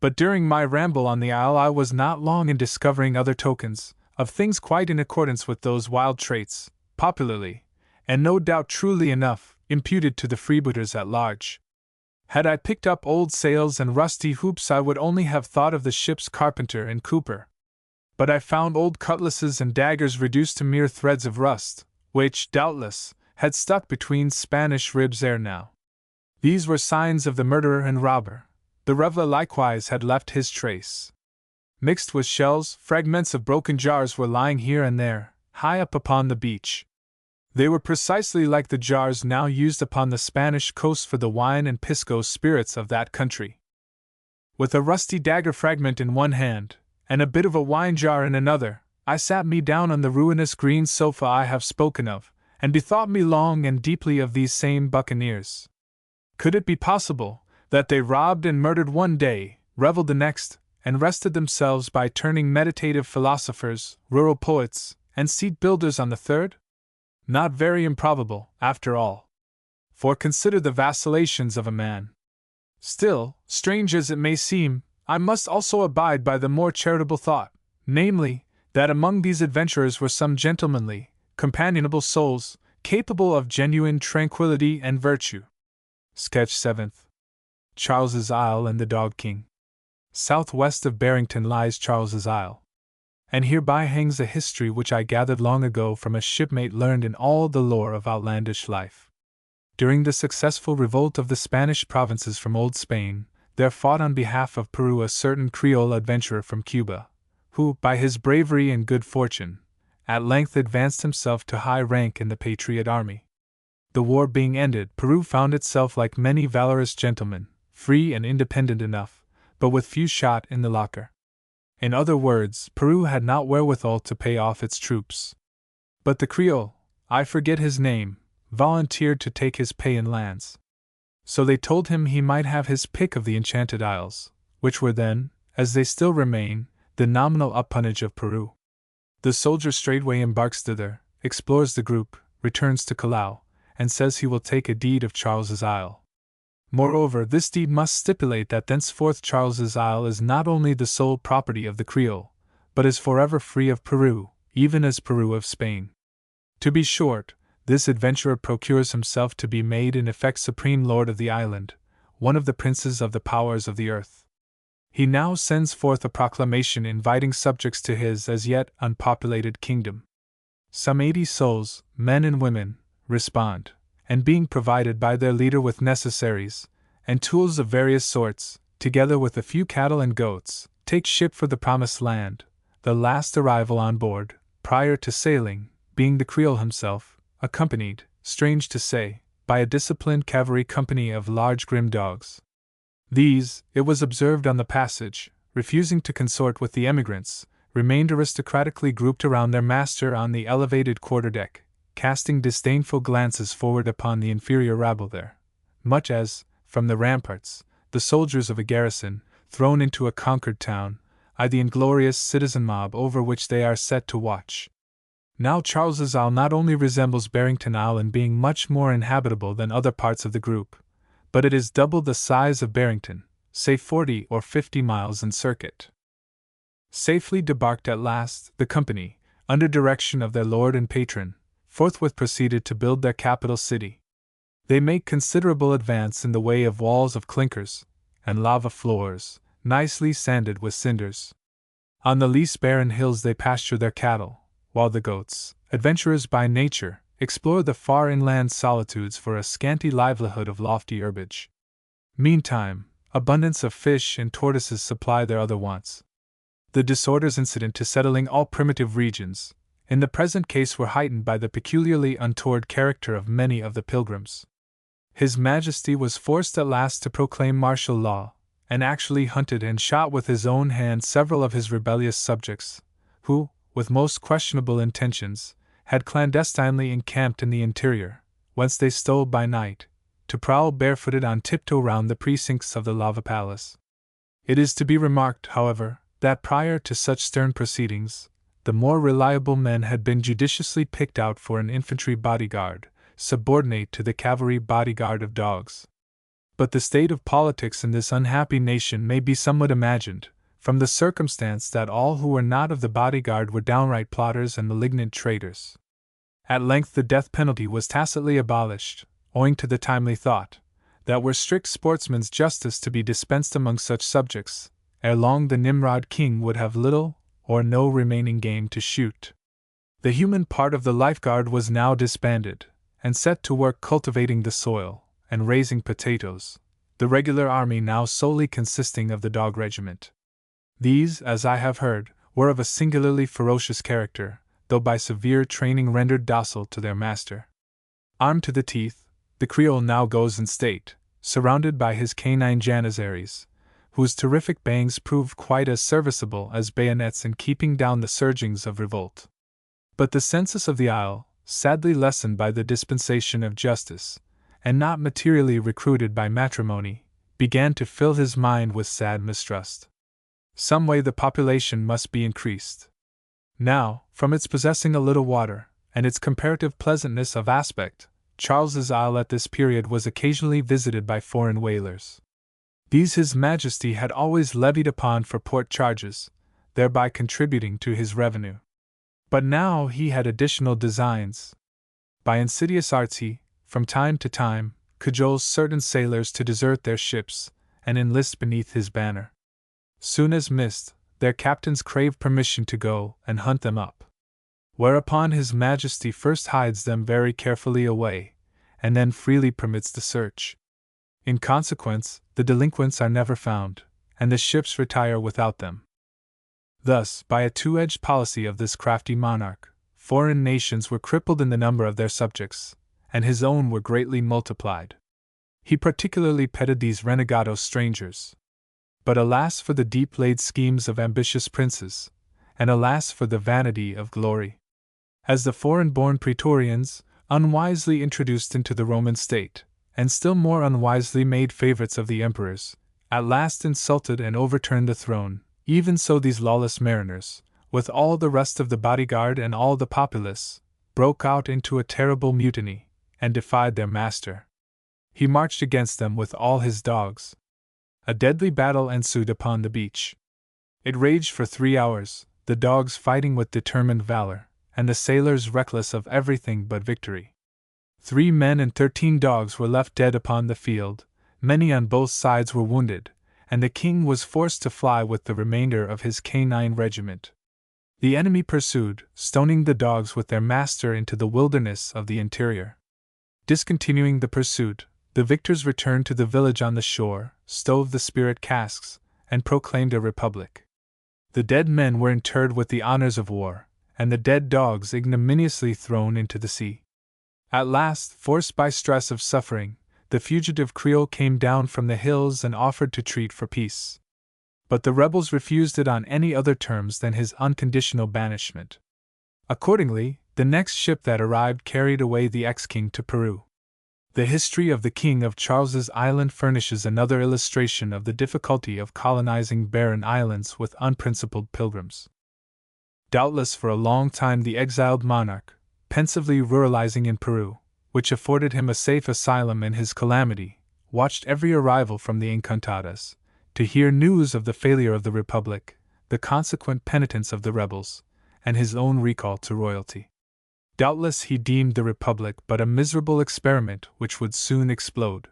But during my ramble on the isle I was not long in discovering other tokens of things quite in accordance with those wild traits, popularly, and no doubt truly enough, imputed to the freebooters at large. Had I picked up old sails and rusty hoops I would only have thought of the ship's carpenter and cooper. But I found old cutlasses and daggers reduced to mere threads of rust, which, doubtless, had stuck between Spanish ribs ere now. These were signs of the murderer and robber. The reveller likewise had left his trace. Mixed with shells, fragments of broken jars were lying here and there, high up upon the beach. They were precisely like the jars now used upon the Spanish coast for the wine and pisco spirits of that country. With a rusty dagger fragment in one hand, and a bit of a wine jar in another, I sat me down on the ruinous green sofa I have spoken of, and bethought me long and deeply of these same buccaneers. Could it be possible that they robbed and murdered one day, reveled the next, and rested themselves by turning meditative philosophers, rural poets, and seat builders on the third? Not very improbable, after all. For consider the vacillations of a man. Still, strange as it may seem, I must also abide by the more charitable thought, namely, that among these adventurers were some gentlemanly, companionable souls, capable of genuine tranquility and virtue. Sketch 7th. Charles's Isle and the Dog King. Southwest of Barrington lies Charles's Isle. And hereby hangs a history which I gathered long ago from a shipmate learned in all the lore of outlandish life. During the successful revolt of the Spanish provinces from Old Spain, there fought on behalf of Peru a certain Creole adventurer from Cuba, who, by his bravery and good fortune, at length advanced himself to high rank in the Patriot army. The war being ended, Peru found itself like many valorous gentlemen, free and independent enough, but with few shot in the locker. In other words, Peru had not wherewithal to pay off its troops. But the Creole, I forget his name, volunteered to take his pay in lands. So they told him he might have his pick of the Enchanted Isles, which were then, as they still remain, the nominal appanage of Peru. The soldier straightway embarks thither, explores the group, returns to Callao, and says he will take a deed of Charles's Isle. Moreover, this deed must stipulate that thenceforth Charles's Isle is not only the sole property of the Creole, but is forever free of Peru, even as Peru of Spain. To be short, this adventurer procures himself to be made in effect supreme lord of the island, one of the princes of the powers of the earth. He now sends forth a proclamation inviting subjects to his as yet unpopulated kingdom. Some 80 souls, men and women, respond, and being provided by their leader with necessaries and tools of various sorts, together with a few cattle and goats, take ship for the promised land, the last arrival on board, prior to sailing, being the Creole himself, accompanied, strange to say, by a disciplined cavalry company of large grim dogs. These, it was observed on the passage, refusing to consort with the emigrants, remained aristocratically grouped around their master on the elevated quarterdeck, casting disdainful glances forward upon the inferior rabble there, much as, from the ramparts, the soldiers of a garrison, thrown into a conquered town, eye the inglorious citizen mob over which they are set to watch. Now Charles's Isle not only resembles Barrington Isle in being much more inhabitable than other parts of the group, but it is double the size of Barrington, say 40 or 50 miles in circuit. Safely debarked at last, the company, under direction of their lord and patron, forthwith proceeded to build their capital city. They make considerable advance in the way of walls of clinkers, and lava floors, nicely sanded with cinders. On the least barren hills they pasture their cattle, while the goats, adventurers by nature, explore the far inland solitudes for a scanty livelihood of lofty herbage. Meantime, abundance of fish and tortoises supply their other wants. The disorders incident to settling all primitive regions, in the present case were heightened by the peculiarly untoward character of many of the pilgrims. His Majesty was forced at last to proclaim martial law, and actually hunted and shot with his own hand several of his rebellious subjects, who, with most questionable intentions, had clandestinely encamped in the interior, whence they stole by night, to prowl barefooted on tiptoe round the precincts of the lava palace. It is to be remarked, however, that prior to such stern proceedings, the more reliable men had been judiciously picked out for an infantry bodyguard, subordinate to the cavalry bodyguard of dogs. But the state of politics in this unhappy nation may be somewhat imagined, from the circumstance that all who were not of the bodyguard were downright plotters and malignant traitors. At length the death penalty was tacitly abolished, owing to the timely thought, that were strict sportsman's justice to be dispensed among such subjects, ere long the Nimrod king would have little or no remaining game to shoot. The human part of the lifeguard was now disbanded, and set to work cultivating the soil, and raising potatoes, the regular army now solely consisting of the dog regiment. These, as I have heard, were of a singularly ferocious character, though by severe training rendered docile to their master. Armed to the teeth, the Creole now goes in state, surrounded by his canine Janissaries, whose terrific bangs prove quite as serviceable as bayonets in keeping down the surgings of revolt. But the census of the isle, sadly lessened by the dispensation of justice, and not materially recruited by matrimony, began to fill his mind with sad mistrust. Some way the population must be increased. Now, from its possessing a little water, and its comparative pleasantness of aspect, Charles's Isle at this period was occasionally visited by foreign whalers. These His Majesty had always levied upon for port charges, thereby contributing to his revenue. But now he had additional designs. By insidious arts he, from time to time, cajoles certain sailors to desert their ships and enlist beneath his banner. Soon as missed, their captains crave permission to go and hunt them up. Whereupon His Majesty first hides them very carefully away, and then freely permits the search. In consequence, the delinquents are never found, and the ships retire without them. Thus, by a two-edged policy of this crafty monarch, foreign nations were crippled in the number of their subjects, and his own were greatly multiplied. He particularly petted these renegado strangers. But alas for the deep-laid schemes of ambitious princes, and alas for the vanity of glory. As the foreign-born Praetorians, unwisely introduced into the Roman state, and still more unwisely made favorites of the emperors, at last insulted and overturned the throne, even so these lawless mariners, with all the rest of the bodyguard and all the populace, broke out into a terrible mutiny, and defied their master. He marched against them with all his dogs. A deadly battle ensued upon the beach. It raged for 3 hours, the dogs fighting with determined valor, and the sailors reckless of everything but victory. 3 men and 13 dogs were left dead upon the field, many on both sides were wounded, and the king was forced to fly with the remainder of his canine regiment. The enemy pursued, stoning the dogs with their master into the wilderness of the interior. Discontinuing the pursuit, the victors returned to the village on the shore, stove the spirit casks, and proclaimed a republic. The dead men were interred with the honors of war, and the dead dogs ignominiously thrown into the sea. At last, forced by stress of suffering, the fugitive Creole came down from the hills and offered to treat for peace. But the rebels refused it on any other terms than his unconditional banishment. Accordingly, the next ship that arrived carried away the ex-king to Peru. The history of the King of Charles's Island furnishes another illustration of the difficulty of colonizing barren islands with unprincipled pilgrims. Doubtless for a long time the exiled monarch, pensively ruralizing in Peru, which afforded him a safe asylum in his calamity, watched every arrival from the Encantadas, to hear news of the failure of the Republic, the consequent penitence of the rebels, and his own recall to royalty. Doubtless he deemed the Republic but a miserable experiment which would soon explode.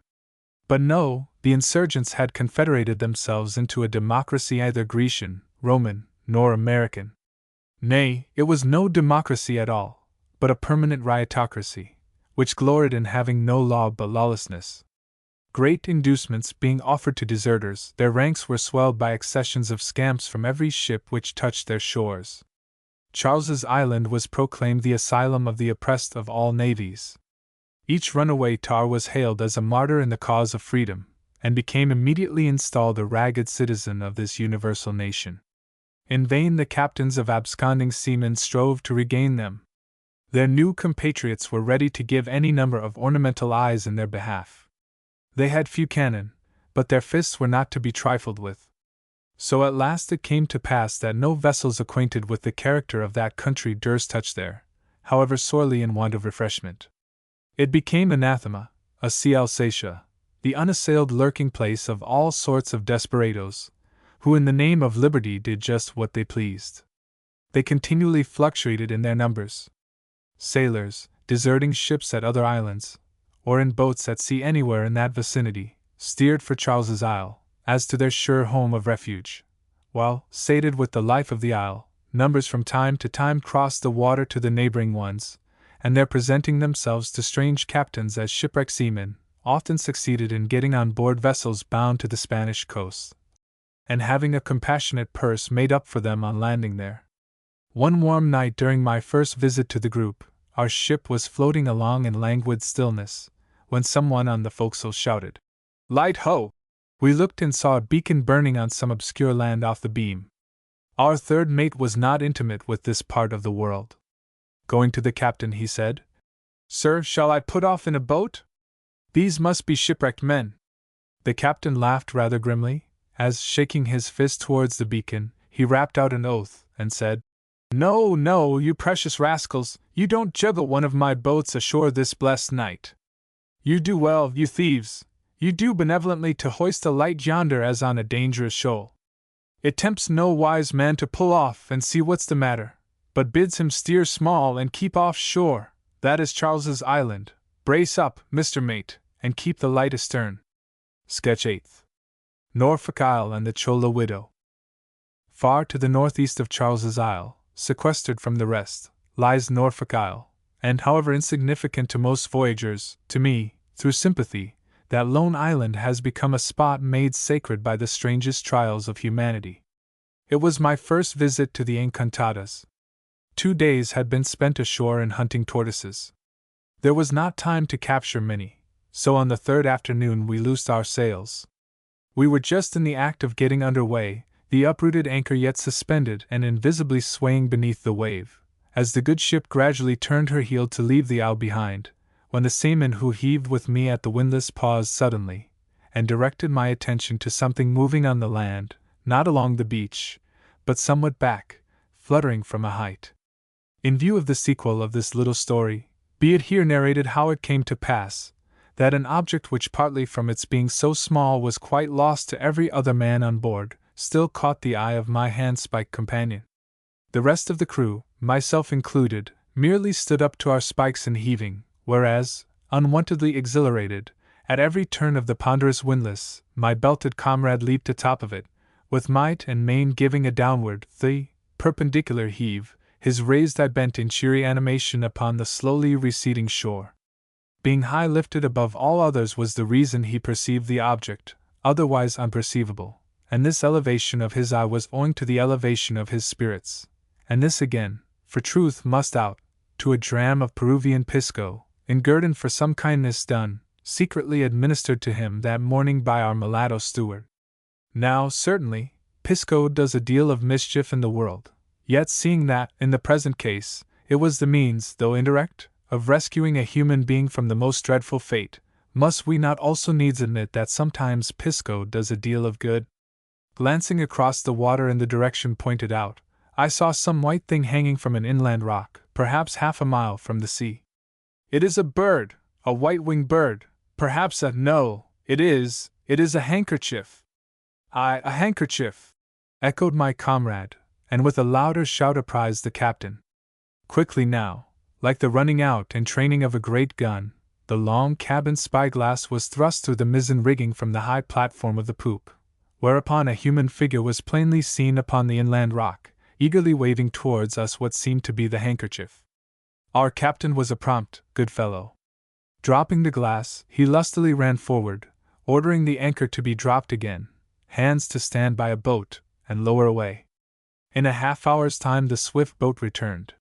But no, the insurgents had confederated themselves into a democracy neither Grecian, Roman, nor American. Nay, it was no democracy at all, but a permanent riotocracy, which gloried in having no law but lawlessness. Great inducements being offered to deserters, their ranks were swelled by accessions of scamps from every ship which touched their shores. Charles's Island was proclaimed the asylum of the oppressed of all navies. Each runaway tar was hailed as a martyr in the cause of freedom, and became immediately installed a ragged citizen of this universal nation. In vain the captains of absconding seamen strove to regain them. Their new compatriots were ready to give any number of ornamental eyes in their behalf. They had few cannon, but their fists were not to be trifled with. So at last it came to pass that no vessels acquainted with the character of that country durst touch there, however sorely in want of refreshment. It became anathema, a sea Alsatia, the unassailed lurking place of all sorts of desperadoes, who in the name of liberty did just what they pleased. They continually fluctuated in their numbers. Sailors, deserting ships at other islands, or in boats at sea anywhere in that vicinity, steered for Charles's Isle, as to their sure home of refuge, while, sated with the life of the isle, numbers from time to time crossed the water to the neighboring ones, and there presenting themselves to strange captains as shipwrecked seamen, often succeeded in getting on board vessels bound to the Spanish coast, and having a compassionate purse made up for them on landing there. One warm night during my first visit to the group, our ship was floating along in languid stillness, when someone on the forecastle shouted, "Light ho!" We looked and saw a beacon burning on some obscure land off the beam. Our third mate was not intimate with this part of the world. Going to the captain, he said, "Sir, shall I put off in a boat? These must be shipwrecked men." The captain laughed rather grimly, as, shaking his fist towards the beacon, he rapped out an oath, and said, "No, no, you precious rascals, you don't juggle one of my boats ashore this blessed night. You do well, you thieves, you do benevolently to hoist a light yonder as on a dangerous shoal. It tempts no wise man to pull off and see what's the matter, but bids him steer small and keep off shore. That is Charles's Island. Brace up, Mr. Mate, and keep the light astern." Sketch 8th. Norfolk Isle and the Chola Widow. Far to the northeast of Charles's Isle, sequestered from the rest, lies Norfolk Isle, and however insignificant to most voyagers, to me, through sympathy, that lone island has become a spot made sacred by the strangest trials of humanity. It was my first visit to the Encantadas. 2 days had been spent ashore in hunting tortoises. There was not time to capture many, so on the third afternoon we loosed our sails. We were just in the act of getting under way, the uprooted anchor yet suspended and invisibly swaying beneath the wave, as the good ship gradually turned her heel to leave the isle behind, when the seaman who heaved with me at the windlass paused suddenly, and directed my attention to something moving on the land, not along the beach, but somewhat back, fluttering from a height. In view of the sequel of this little story, be it here narrated how it came to pass, that an object which partly from its being so small was quite lost to every other man on board, still caught the eye of my handspike companion. The rest of the crew, myself included, merely stood up to our spikes and heaving, whereas, unwontedly exhilarated, at every turn of the ponderous windlass, my belted comrade leaped atop of it, with might and main giving a downward, perpendicular heave, his raised eye bent in cheery animation upon the slowly receding shore. Being high lifted above all others was the reason he perceived the object, otherwise unperceivable, and this elevation of his eye was owing to the elevation of his spirits, and this again, for truth must out, to a dram of Peruvian pisco, in guerdon for some kindness done, secretly administered to him that morning by our mulatto steward. Now, certainly, pisco does a deal of mischief in the world, yet seeing that, in the present case, it was the means, though indirect, of rescuing a human being from the most dreadful fate, must we not also needs admit that sometimes pisco does a deal of good? Glancing across the water in the direction pointed out, I saw some white thing hanging from an inland rock, perhaps half a mile from the sea. "It is a bird, a white-winged bird, perhaps it is a handkerchief." "Aye, a handkerchief," echoed my comrade, and with a louder shout apprised the captain. Quickly now, like the running out and training of a great gun, the long cabin spyglass was thrust through the mizzen rigging from the high platform of the poop, whereupon a human figure was plainly seen upon the inland rock, eagerly waving towards us what seemed to be the handkerchief. Our captain was a prompt, good fellow. Dropping the glass, he lustily ran forward, ordering the anchor to be dropped again, hands to stand by a boat, and lower away. In a half-hour's time the swift boat returned.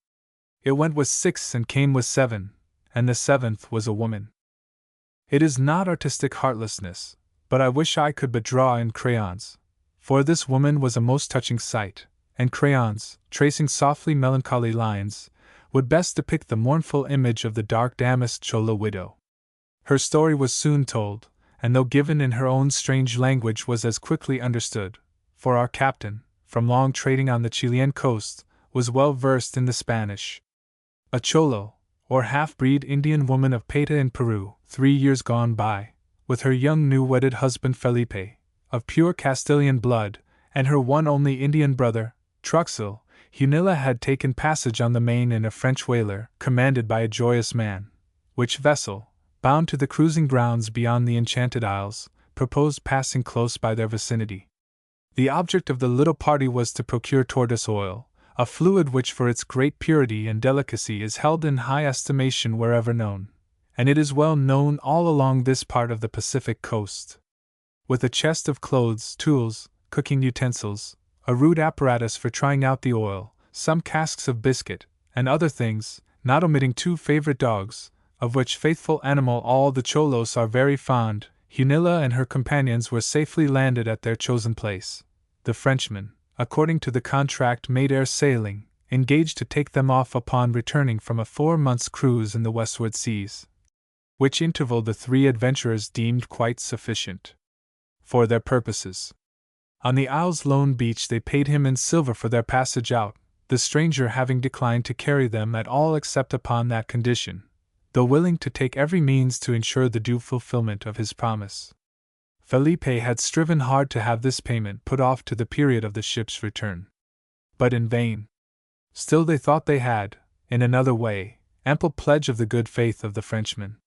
It went with 6 and came with 7, and the 7th was a woman. It is not artistic heartlessness, but I wish I could but draw in crayons, for this woman was a most touching sight, and crayons, tracing softly melancholy lines, would best depict the mournful image of the dark damasked Chola widow. Her story was soon told, and though given in her own strange language was as quickly understood, for our captain, from long trading on the Chilean coast, was well versed in the Spanish. A Cholo, or half-breed Indian woman of Payta in Peru, 3 years gone by, with her young new-wedded husband Felipe, of pure Castilian blood, and her one only Indian brother, Truxil, Hunilla had taken passage on the Main in a French whaler, commanded by a joyous man, which vessel, bound to the cruising grounds beyond the Enchanted Isles, proposed passing close by their vicinity. The object of the little party was to procure tortoise oil, a fluid which for its great purity and delicacy is held in high estimation wherever known, and it is well known all along this part of the Pacific coast. With a chest of clothes, tools, cooking utensils, a rude apparatus for trying out the oil, some casks of biscuit, and other things, not omitting 2 favorite dogs, of which faithful animal all the Cholos are very fond. Hunilla and her companions were safely landed at their chosen place. The Frenchman, according to the contract made ere sailing, engaged to take them off upon returning from a 4 months' cruise in the westward seas, which interval the 3 adventurers deemed quite sufficient for their purposes. On the isle's lone beach they paid him in silver for their passage out, the stranger having declined to carry them at all except upon that condition, though willing to take every means to ensure the due fulfillment of his promise. Felipe had striven hard to have this payment put off to the period of the ship's return, but in vain. Still they thought they had, in another way, ample pledge of the good faith of the Frenchman.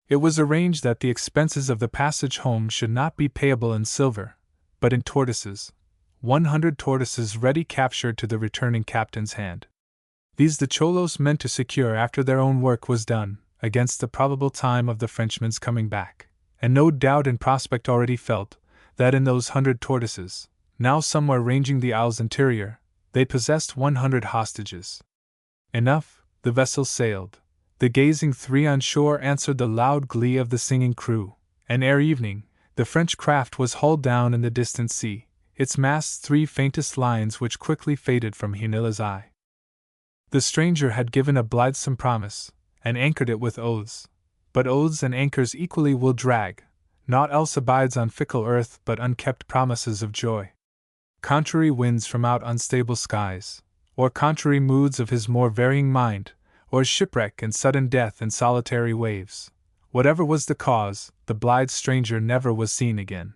It was arranged that the expenses of the passage home should not be payable in silver, but in tortoises, 100 tortoises ready captured to the returning captain's hand. These the Cholos meant to secure after their own work was done, against the probable time of the Frenchman's coming back, and no doubt in prospect already felt, that in those 100 tortoises, now somewhere ranging the isle's interior, they possessed 100 hostages. Enough, the vessel sailed. The gazing 3 on shore answered the loud glee of the singing crew, and ere evening, the French craft was hull down in the distant sea, its masts 3 faintest lines which quickly faded from Hunilla's eye. The stranger had given a blithesome promise, and anchored it with oaths. But oaths and anchors equally will drag, naught else abides on fickle earth but unkept promises of joy. Contrary winds from out unstable skies, or contrary moods of his more varying mind, or shipwreck and sudden death in solitary waves, whatever was the cause, the blithe stranger never was seen again.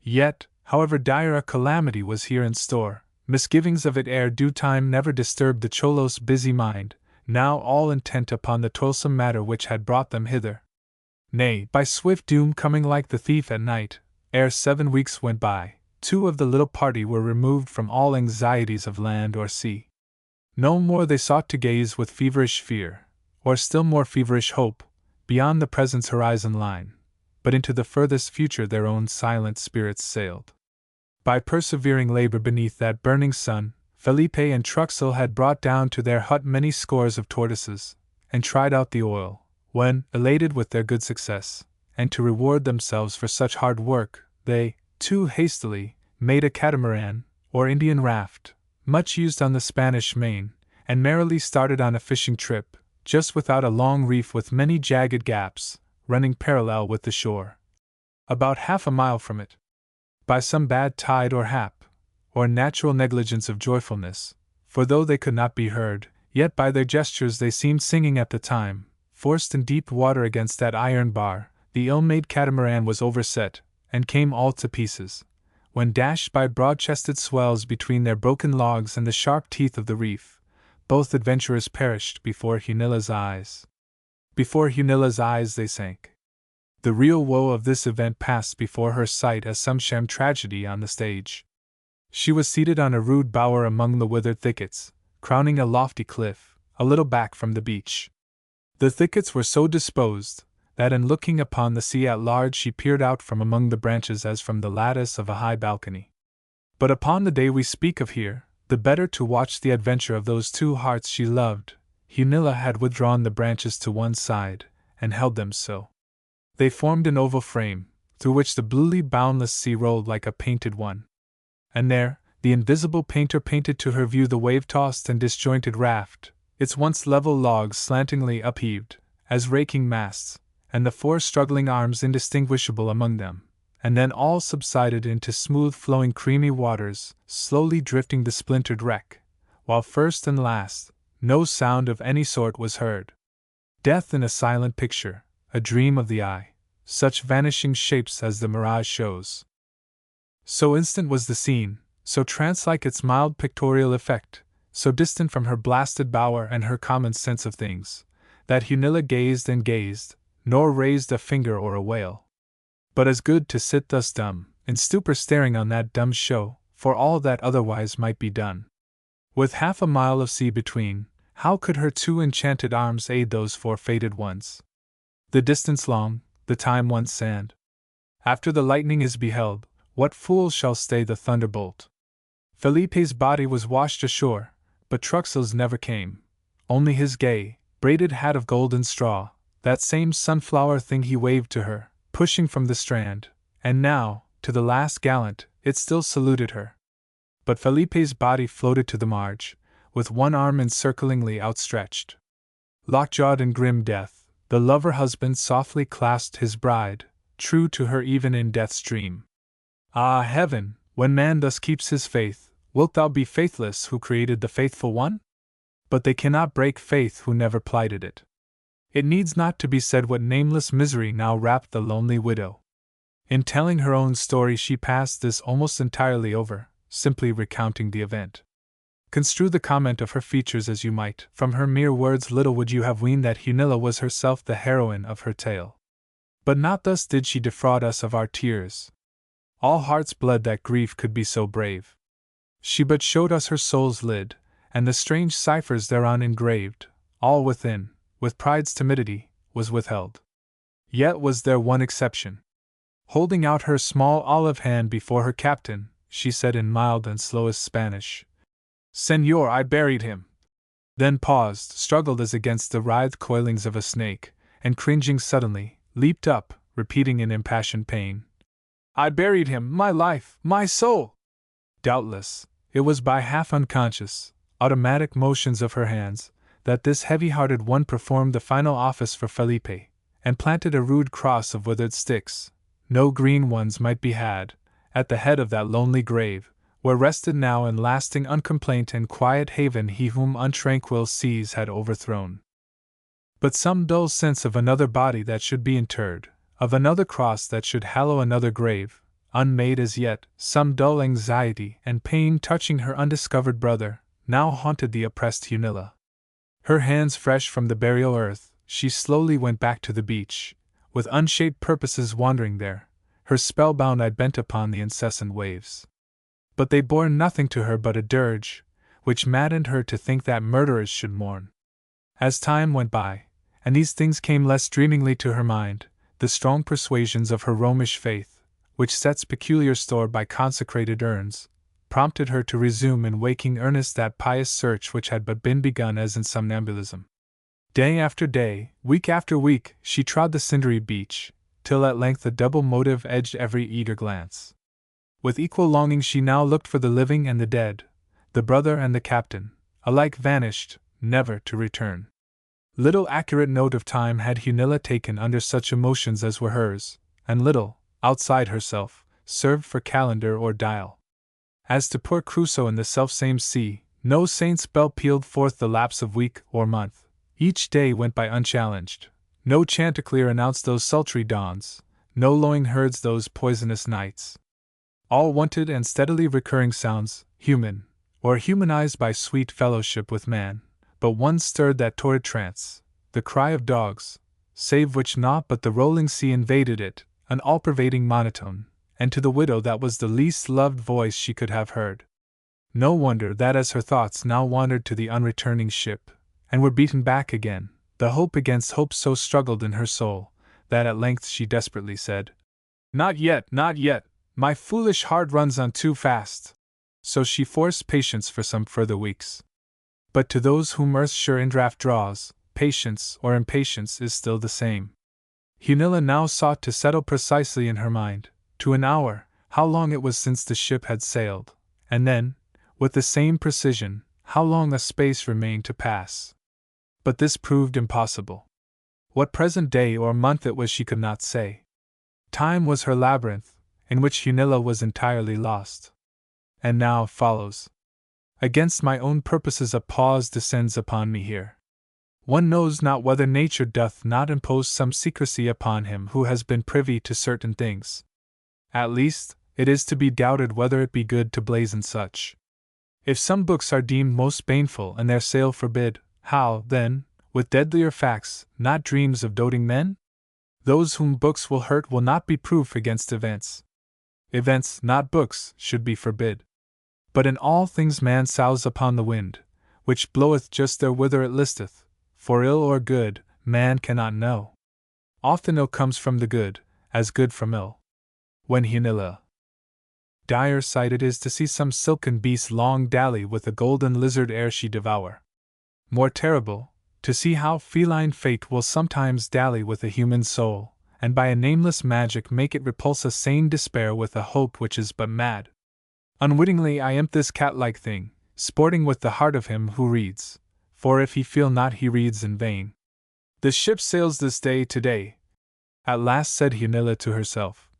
Yet, however dire a calamity was here in store, misgivings of it ere due time never disturbed the Cholos' busy mind, now all intent upon the toilsome matter which had brought them hither. Nay, by swift doom coming like the thief at night, ere 7 weeks went by, 2 of the little party were removed from all anxieties of land or sea. No more they sought to gaze with feverish fear, or still more feverish hope, beyond the present's horizon line, but into the furthest future their own silent spirits sailed. By persevering labor beneath that burning sun, Felipe and Truxell had brought down to their hut many scores of tortoises, and tried out the oil, when, elated with their good success, and to reward themselves for such hard work, they, too hastily, made a catamaran, or Indian raft, much used on the Spanish Main, and merrily started on a fishing trip, just without a long reef with many jagged gaps, running parallel with the shore, about half a mile from it. By some bad tide or hap, or natural negligence of joyfulness, for though they could not be heard, yet by their gestures they seemed singing at the time, forced in deep water against that iron bar, the ill-made catamaran was overset, and came all to pieces, when dashed by broad-chested swells between their broken logs and the sharp teeth of the reef, both adventurers perished before Hunilla's eyes. Before Hunilla's eyes they sank. The real woe of this event passed before her sight as some sham tragedy on the stage. She was seated on a rude bower among the withered thickets, crowning a lofty cliff, a little back from the beach. The thickets were so disposed, that in looking upon the sea at large she peered out from among the branches as from the lattice of a high balcony. But upon the day we speak of here, the better to watch the adventure of those 2 hearts she loved, Hunilla had withdrawn the branches to one side, and held them so. They formed an oval frame, through which the bluely boundless sea rolled like a painted one. And there, the invisible painter painted to her view the wave-tossed and disjointed raft, its once level logs slantingly upheaved, as raking masts, and the 4 struggling arms indistinguishable among them, and then all subsided into smooth-flowing creamy waters, slowly drifting the splintered wreck, while first and last, no sound of any sort was heard. Death in a silent picture, a dream of the eye, such vanishing shapes as the mirage shows. So instant was the scene, so trance-like its mild pictorial effect, so distant from her blasted bower and her common sense of things, that Hunilla gazed and gazed, nor raised a finger or a wail. But as good to sit thus dumb, in stupor staring on that dumb show, for all that otherwise might be done. With half a mile of sea between, how could her 2 enchanted arms aid those 4 fated ones? The distance long, the time once sand. After the lightning is beheld, what fool shall stay the thunderbolt? Felipe's body was washed ashore, but Truxell's never came. Only his gay, braided hat of golden straw, that same sunflower thing he waved to her, pushing from the strand, and now, to the last gallant, it still saluted her. But Felipe's body floated to the marge, with one arm encirclingly outstretched. Lockjawed in grim death, the lover-husband softly clasped his bride, true to her even in death's dream. Ah, heaven, when man thus keeps his faith, wilt thou be faithless who created the faithful one? But they cannot break faith who never plighted it. It needs not to be said what nameless misery now wrapped the lonely widow. In telling her own story she passed this almost entirely over, simply recounting the event. Construe the comment of her features as you might, from her mere words little would you have weened that Hunilla was herself the heroine of her tale. But not thus did she defraud us of our tears. All hearts bled that grief could be so brave. She but showed us her soul's lid, and the strange ciphers thereon engraved, all within, with pride's timidity, was withheld. Yet was there one exception. Holding out her small olive hand before her captain, she said in mild and slowest Spanish, "Señor, I buried him." Then paused, struggled as against the writhed coilings of a snake, and cringing suddenly, leaped up, repeating in impassioned pain, "I buried him, my life, my soul!" Doubtless, it was by half unconscious, automatic motions of her hands, that this heavy-hearted one performed the final office for Felipe, and planted a rude cross of withered sticks, no green ones might be had, at the head of that lonely grave, where rested now in lasting uncomplaint and quiet haven he whom untranquil seas had overthrown. But some dull sense of another body that should be interred, of another cross that should hallow another grave, unmade as yet, some dull anxiety and pain touching her undiscovered brother, now haunted the oppressed Hunilla. Her hands fresh from the burial earth, she slowly went back to the beach, with unshaped purposes wandering there, her spellbound eye bent upon the incessant waves. But they bore nothing to her but a dirge, which maddened her to think that murderers should mourn. As time went by, and these things came less dreamingly to her mind, the strong persuasions of her Romish faith, which sets peculiar store by consecrated urns, prompted her to resume in waking earnest that pious search which had but been begun as in somnambulism. Day after day, week after week, she trod the cindery beach, till at length a double motive edged every eager glance. With equal longing she now looked for the living and the dead, the brother and the captain, alike vanished, never to return. Little accurate note of time had Hunilla taken under such emotions as were hers, and little, outside herself, served for calendar or dial. As to poor Crusoe in the selfsame sea, no saint's bell pealed forth the lapse of week or month. Each day went by unchallenged. No chanticleer announced those sultry dawns, no lowing herds those poisonous nights. All wonted and steadily recurring sounds, human, or humanized by sweet fellowship with man, but one stirred that torrid trance, the cry of dogs, save which naught but the rolling sea invaded it, an all-pervading monotone, and to the widow that was the least loved voice she could have heard. No wonder that as her thoughts now wandered to the unreturning ship, and were beaten back again, the hope against hope so struggled in her soul, that at length she desperately said, "Not yet, not yet, my foolish heart runs on too fast." So she forced patience for some further weeks. But to those whom earth's sure indraft draws, patience or impatience is still the same. Hunilla now sought to settle precisely in her mind, to an hour, how long it was since the ship had sailed, and then, with the same precision, how long a space remained to pass. But this proved impossible. What present day or month it was she could not say. Time was her labyrinth, in which Hunilla was entirely lost. And now follows. Against my own purposes a pause descends upon me here. One knows not whether nature doth not impose some secrecy upon him who has been privy to certain things. At least, it is to be doubted whether it be good to blazon such. If some books are deemed most baneful and their sale forbid, how, then, with deadlier facts, not dreams of doting men? Those whom books will hurt will not be proof against events. Events, not books, should be forbid. But in all things man sows upon the wind, which bloweth just there whither it listeth, for ill or good, man cannot know. Often ill comes from the good, as good from ill. When Hunilla dire sight it is to see some silken beast long dally with a golden lizard ere she devour. More terrible, to see how feline fate will sometimes dally with a human soul, and by a nameless magic make it repulse a sane despair with a hope which is but mad. Unwittingly I imp this cat-like thing, sporting with the heart of him who reads, for if he feel not he reads in vain. The ship sails this day today, at last said Hunilla to herself.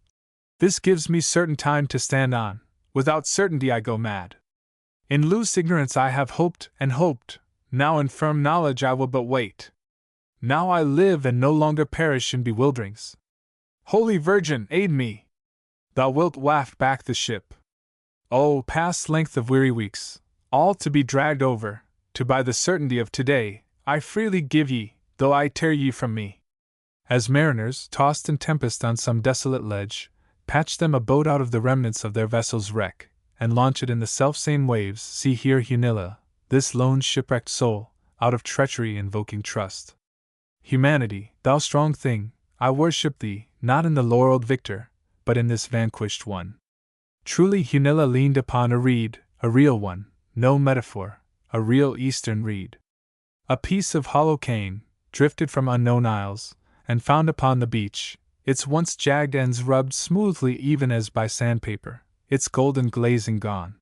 This gives me certain time to stand on, without certainty I go mad. In loose ignorance I have hoped and hoped, now in firm knowledge I will but wait. Now I live and no longer perish in bewilderings. Holy Virgin, aid me! Thou wilt waft back the ship. Oh, past length of weary weeks, all to be dragged over, to by the certainty of today, I freely give ye, though I tear ye from me. As mariners, tossed in tempest on some desolate ledge, patch them a boat out of the remnants of their vessel's wreck, and launch it in the selfsame waves, see here Hunilla, this lone shipwrecked soul, out of treachery invoking trust. Humanity, thou strong thing, I worship thee, not in the laureled victor, but in this vanquished one. Truly Hunilla leaned upon a reed, a real one, no metaphor, a real eastern reed. A piece of hollow cane, drifted from unknown isles, and found upon the beach, its once jagged ends rubbed smoothly even as by sandpaper, its golden glazing gone.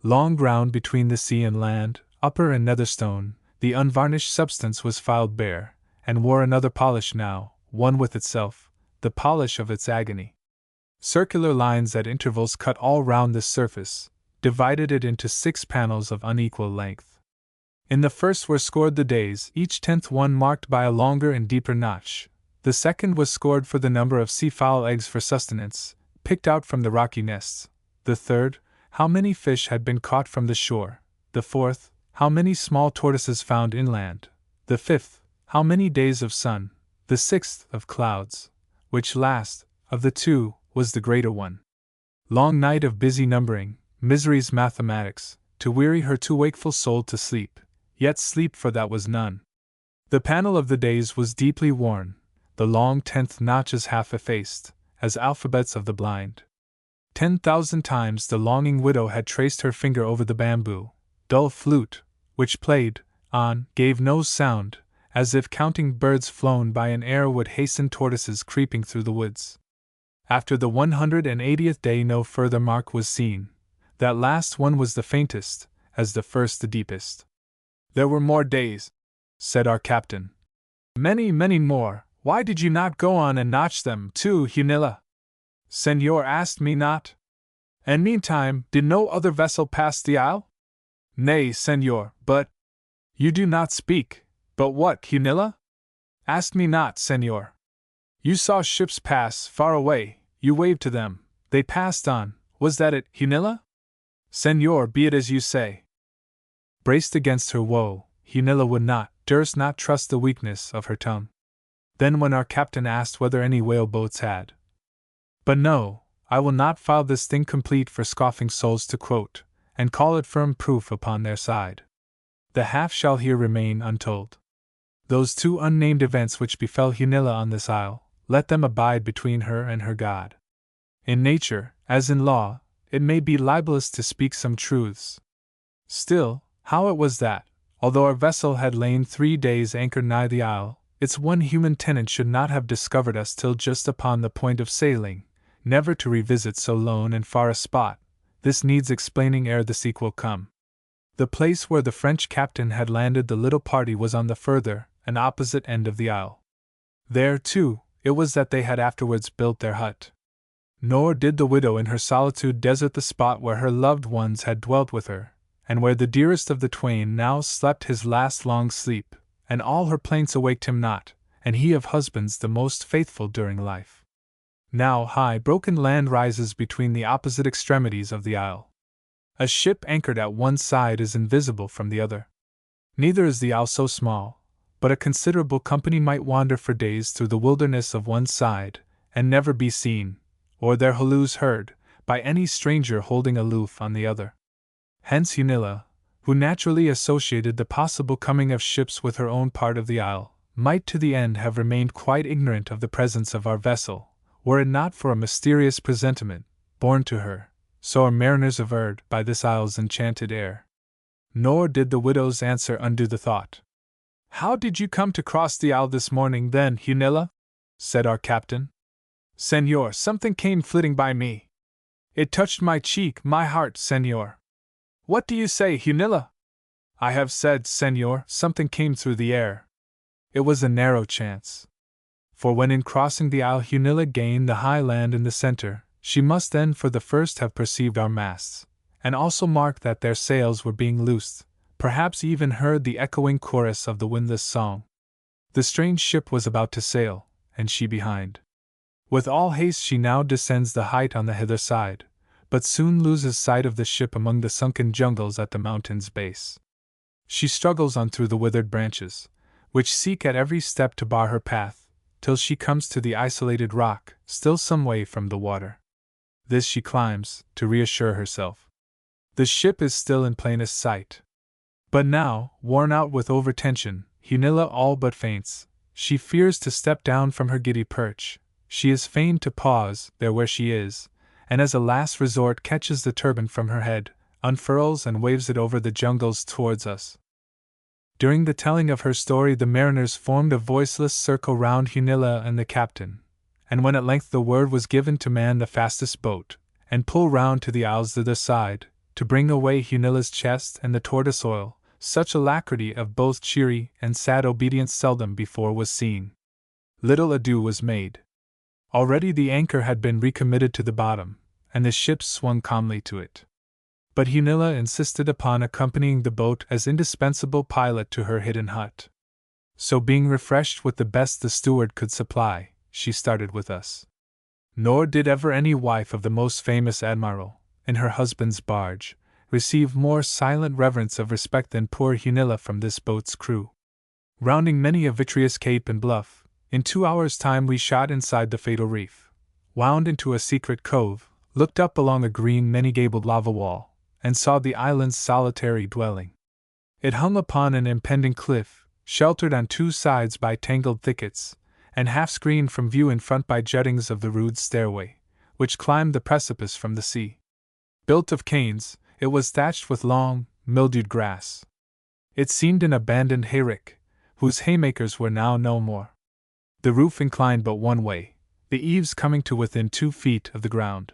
Long ground between the sea and land, upper and nether stone, the unvarnished substance was filed bare, and wore another polish now, one with itself, the polish of its agony. Circular lines at intervals cut all round this surface, divided it into 6 panels of unequal length. In the first were scored the days, each 10th one marked by a longer and deeper notch. The second was scored for the number of sea-fowl eggs for sustenance, picked out from the rocky nests. The third, how many fish had been caught from the shore. The fourth, how many small tortoises found inland. The fifth, how many days of sun. The sixth, of clouds. Which last, of the two, was the greater one. Long night of busy numbering, misery's mathematics, to weary her too wakeful soul to sleep, yet sleep for that was none. The panel of the days was deeply worn, the long 10th notches half effaced, as alphabets of the blind. 10,000 times the longing widow had traced her finger over the bamboo, dull flute, which played, on, gave no sound, as if counting birds flown by an air would hasten tortoises creeping through the woods. After the 180th day no further mark was seen. That last one was the faintest, as the first the deepest. There were more days, said our captain. Many, many more. Why did you not go on and notch them, too, Hunilla? Senor asked me not. And meantime, did no other vessel pass the isle? Nay, senor, but... You do not speak. But what, Hunilla? Asked me not, senor. You saw ships pass, far away, you waved to them, they passed on, was that it, Hunilla? Senor, be it as you say. Braced against her woe, Hunilla would not, durst not trust the weakness of her tongue. Then when our captain asked whether any whale-boats had. But no, I will not file this thing complete for scoffing souls to quote, and call it firm proof upon their side. The half shall here remain untold. Those 2 unnamed events which befell Hunilla on this isle, let them abide between her and her God. In nature, as in law, it may be libelous to speak some truths. Still, how it was that, although our vessel had lain 3 days anchored nigh the isle, its one human tenant should not have discovered us till just upon the point of sailing, never to revisit so lone and far a spot, this needs explaining ere the sequel come. The place where the French captain had landed the little party was on the further and opposite end of the isle. There, too, it was that they had afterwards built their hut. Nor did the widow in her solitude desert the spot where her loved ones had dwelt with her, and where the dearest of the twain now slept his last long sleep, and all her plaints awaked him not, and he of husbands the most faithful during life. Now high broken land rises between the opposite extremities of the isle. A ship anchored at one side is invisible from the other. Neither is the isle so small, but a considerable company might wander for days through the wilderness of one side, and never be seen, or their halloos heard, by any stranger holding aloof on the other. Hence Hunilla, who naturally associated the possible coming of ships with her own part of the isle, might to the end have remained quite ignorant of the presence of our vessel, were it not for a mysterious presentiment, borne to her, so are mariners averred, by this isle's enchanted air. Nor did the widow's answer undo the thought. How did you come to cross the isle this morning, then, Hunilla? Said our captain. Senor, something came flitting by me. It touched my cheek, my heart, senor. What do you say, Hunilla? I have said, senor, something came through the air. It was a narrow chance. For when in crossing the isle Hunilla gained the high land in the center, she must then for the first have perceived our masts, and also marked that their sails were being loosed, perhaps even heard the echoing chorus of the windless song. The strange ship was about to sail, and she behind. With all haste she now descends the height on the hither side, but soon loses sight of the ship among the sunken jungles at the mountain's base. She struggles on through the withered branches, which seek at every step to bar her path, till she comes to the isolated rock, still some way from the water. This she climbs, to reassure herself. The ship is still in plainest sight. But now, worn out with overtension, Hunilla all but faints. She fears to step down from her giddy perch. She is fain to pause there where she is, and as a last resort catches the turban from her head, unfurls and waves it over the jungles towards us. During the telling of her story the mariners formed a voiceless circle round Hunilla and the captain, and when at length the word was given to man the fastest boat, and pull round to the isle's thither side, to bring away Hunilla's chest and the tortoise oil, such alacrity of both cheery and sad obedience seldom before was seen. Little ado was made. Already the anchor had been recommitted to the bottom, and the ship swung calmly to it. But Hunilla insisted upon accompanying the boat as indispensable pilot to her hidden hut. So being refreshed with the best the steward could supply, she started with us. Nor did ever any wife of the most famous admiral, in her husband's barge, receive more silent reverence of respect than poor Hunilla from this boat's crew. Rounding many a vitreous cape and bluff, in 2 hours' time we shot inside the fatal reef, wound into a secret cove, looked up along a green many-gabled lava wall, and saw the island's solitary dwelling. It hung upon an impending cliff, sheltered on 2 sides by tangled thickets, and half screened from view in front by juttings of the rude stairway, which climbed the precipice from the sea. Built of canes, it was thatched with long, mildewed grass. It seemed an abandoned hayrick, whose haymakers were now no more. The roof inclined but one way, the eaves coming to within 2 feet of the ground.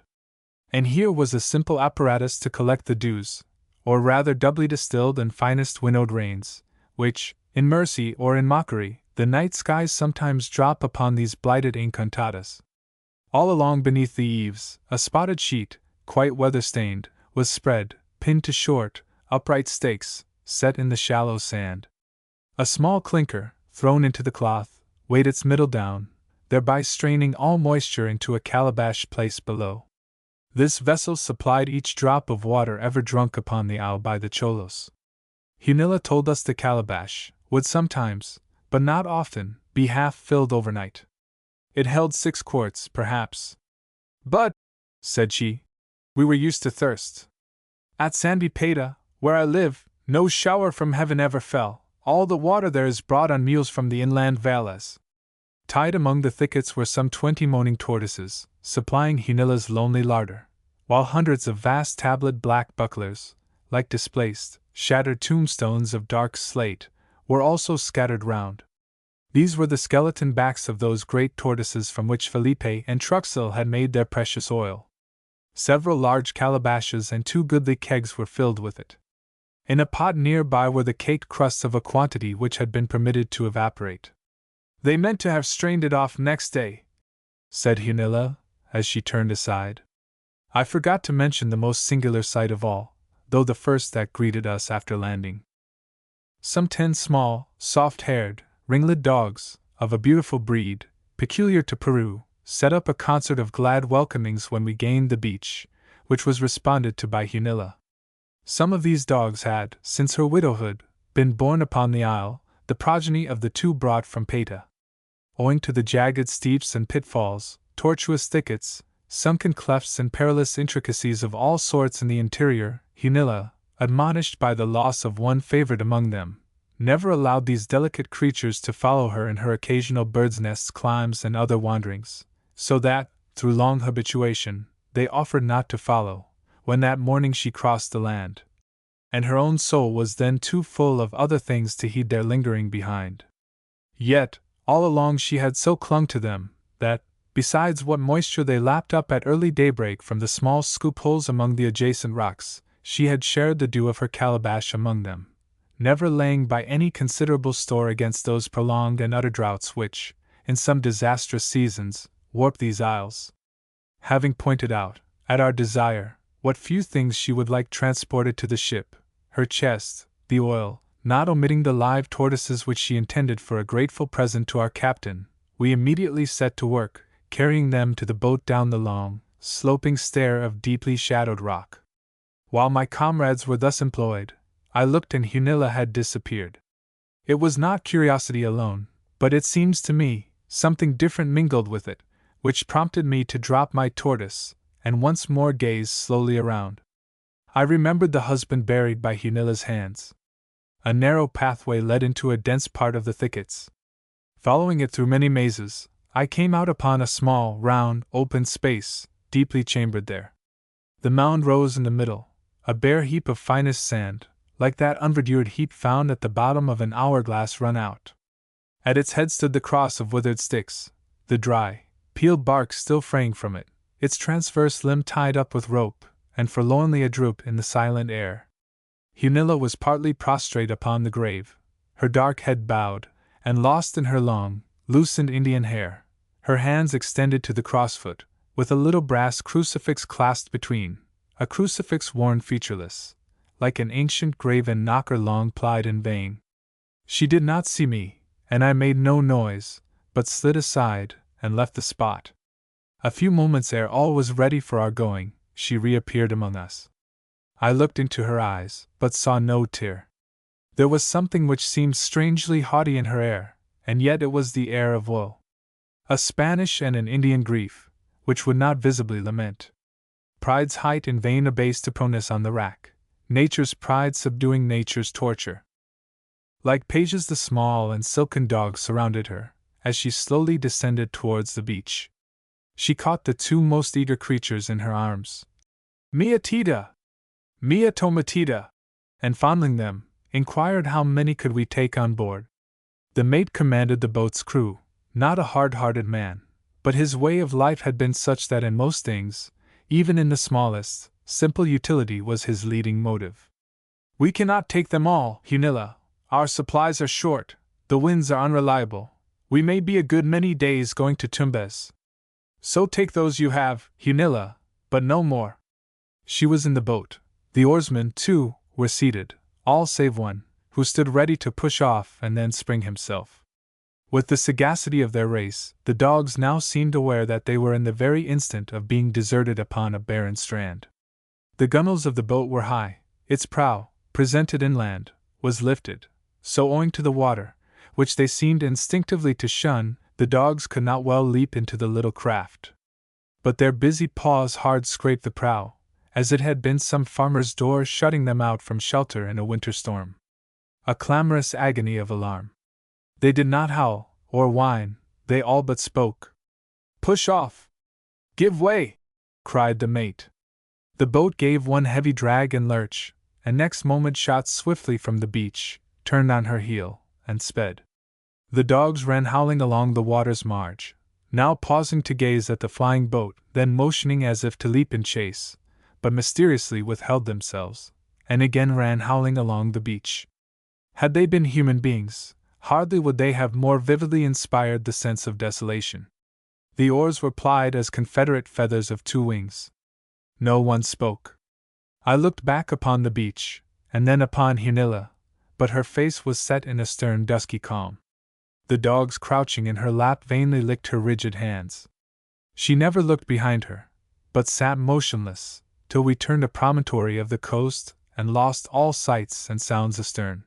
And here was a simple apparatus to collect the dews, or rather doubly distilled and finest winnowed rains, which, in mercy or in mockery, the night skies sometimes drop upon these blighted encantadas. All along beneath the eaves, a spotted sheet, quite weather-stained, was spread, pinned to short, upright stakes, set in the shallow sand. A small clinker, thrown into the cloth, weighed its middle down, thereby straining all moisture into a calabash placed below. This vessel supplied each drop of water ever drunk upon the isle by the cholos. Hunilla told us the calabash would sometimes, but not often, be half filled overnight. It held 6 quarts, perhaps. But, said she, we were used to thirst. At Sandy Peta, where I live, no shower from heaven ever fell. All the water there is brought on mules from the inland valleys. Tied among the thickets were some 20 moaning tortoises, supplying Hunilla's lonely larder, while hundreds of vast tablet black bucklers, like displaced, shattered tombstones of dark slate, were also scattered round. These were the skeleton backs of those great tortoises from which Felipe and Truxell had made their precious oil. Several large calabashes and 2 goodly kegs were filled with it. In a pot near by were the caked crusts of a quantity which had been permitted to evaporate. They meant to have strained it off next day, said Hunilla, as she turned aside. I forgot to mention the most singular sight of all, though the first that greeted us after landing. Some 10 small, soft-haired, ringlet dogs, of a beautiful breed, peculiar to Peru, set up a concert of glad welcomings when we gained the beach, which was responded to by Hunilla. Some of these dogs had, since her widowhood, been born upon the isle, the progeny of the 2 brought from Peta. Owing to the jagged steeps and pitfalls, tortuous thickets, sunken clefts and perilous intricacies of all sorts in the interior, Hunilla, admonished by the loss of one favorite among them, never allowed these delicate creatures to follow her in her occasional bird's nest climbs and other wanderings, so that, through long habituation, they offered not to follow, when that morning she crossed the land. And her own soul was then too full of other things to heed their lingering behind. Yet, all along she had so clung to them, that, besides what moisture they lapped up at early daybreak from the small scoop holes among the adjacent rocks, she had shared the dew of her calabash among them, never laying by any considerable store against those prolonged and utter droughts which, in some disastrous seasons, warp these isles. Having pointed out, at our desire, what few things she would like transported to the ship, her chest, the oil, not omitting the live tortoises which she intended for a grateful present to our captain, we immediately set to work, carrying them to the boat down the long, sloping stair of deeply shadowed rock. While my comrades were thus employed, I looked and Hunilla had disappeared. It was not curiosity alone, but it seems to me, something different mingled with it, which prompted me to drop my tortoise, and once more gaze slowly around. I remembered the husband buried by Hunilla's hands. A narrow pathway led into a dense part of the thickets. Following it through many mazes, I came out upon a small, round, open space, deeply chambered there. The mound rose in the middle, a bare heap of finest sand, like that unverdured heap found at the bottom of an hourglass run out. At its head stood the cross of withered sticks, the dry, peeled bark still fraying from it, its transverse limb tied up with rope, and forlornly adroop in the silent air. Hunilla was partly prostrate upon the grave, her dark head bowed, and lost in her long, loosened Indian hair, her hands extended to the crossfoot, with a little brass crucifix clasped between, a crucifix worn featureless, like an ancient graven knocker long plied in vain. She did not see me, and I made no noise, but slid aside, and left the spot. A few moments ere all was ready for our going, she reappeared among us. I looked into her eyes, but saw no tear. There was something which seemed strangely haughty in her air, and yet it was the air of woe. A Spanish and an Indian grief, which would not visibly lament. Pride's height in vain abased to proneness on the rack, nature's pride subduing nature's torture. Like pages the small and silken dogs surrounded her, as she slowly descended towards the beach. She caught the two most eager creatures in her arms. Mia Tita! Mia Tomatita! And fondling them, inquired how many could we take on board. The mate commanded the boat's crew, not a hard-hearted man, but his way of life had been such that in most things, even in the smallest, simple utility was his leading motive. We cannot take them all, Hunilla. Our supplies are short, the winds are unreliable. We may be a good many days going to Tumbes. So take those you have, Hunilla, but no more. She was in the boat. The oarsmen, too, were seated, all save one, who stood ready to push off and then spring himself. With the sagacity of their race, the dogs now seemed aware that they were in the very instant of being deserted upon a barren strand. The gunwales of the boat were high, its prow, presented inland, was lifted, so owing to the water, which they seemed instinctively to shun, the dogs could not well leap into the little craft. But their busy paws hard scraped the prow, as it had been some farmer's door shutting them out from shelter in a winter storm. A clamorous agony of alarm. They did not howl, or whine, they all but spoke. Push off! Give way! Cried the mate. The boat gave one heavy drag and lurch, and next moment shot swiftly from the beach, turned on her heel, and sped. The dogs ran howling along the water's marge, now pausing to gaze at the flying boat, then motioning as if to leap in chase, but mysteriously withheld themselves, and again ran howling along the beach. Had they been human beings, hardly would they have more vividly inspired the sense of desolation. The oars were plied as Confederate feathers of two wings. No one spoke. I looked back upon the beach, and then upon Hunilla, but her face was set in a stern dusky calm. The dogs crouching in her lap vainly licked her rigid hands. She never looked behind her, but sat motionless, till we turned a promontory of the coast and lost all sights and sounds astern.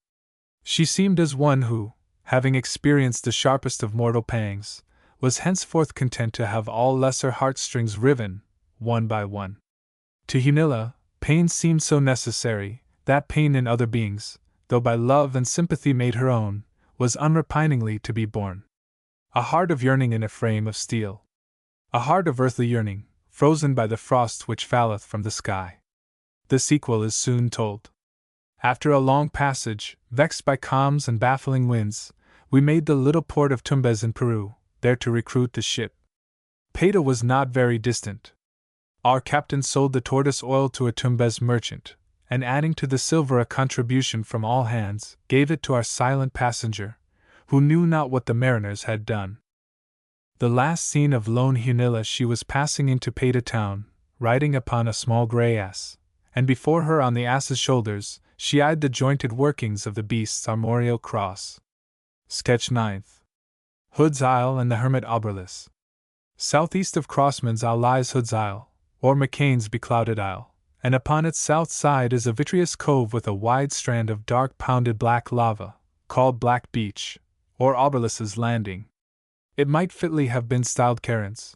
She seemed as one who, having experienced the sharpest of mortal pangs, was henceforth content to have all lesser heartstrings riven, one by one. To Hunilla, pain seemed so necessary, that pain in other beings, though by love and sympathy made her own, was unrepiningly to be borne. A heart of yearning in a frame of steel. A heart of earthly yearning, frozen by the frost which falleth from the sky. The sequel is soon told. After a long passage, vexed by calms and baffling winds, we made the little port of Tumbes in Peru, there to recruit the ship. Paita was not very distant. Our captain sold the tortoise oil to a Tumbes merchant, and adding to the silver a contribution from all hands, gave it to our silent passenger, who knew not what the mariners had done. The last scene of lone Hunilla she was passing into Paita town, riding upon a small grey ass, and before her on the ass's shoulders, she eyed the jointed workings of the beast's armorial cross. Sketch 9th. Hood's Isle and the Hermit Oberlus. Southeast of Crossman's Isle lies Hood's Isle, or McCain's beclouded isle, and upon its south side is a vitreous cove with a wide strand of dark pounded black lava, called Black Beach, or Oberlus's Landing. It might fitly have been styled Charon's.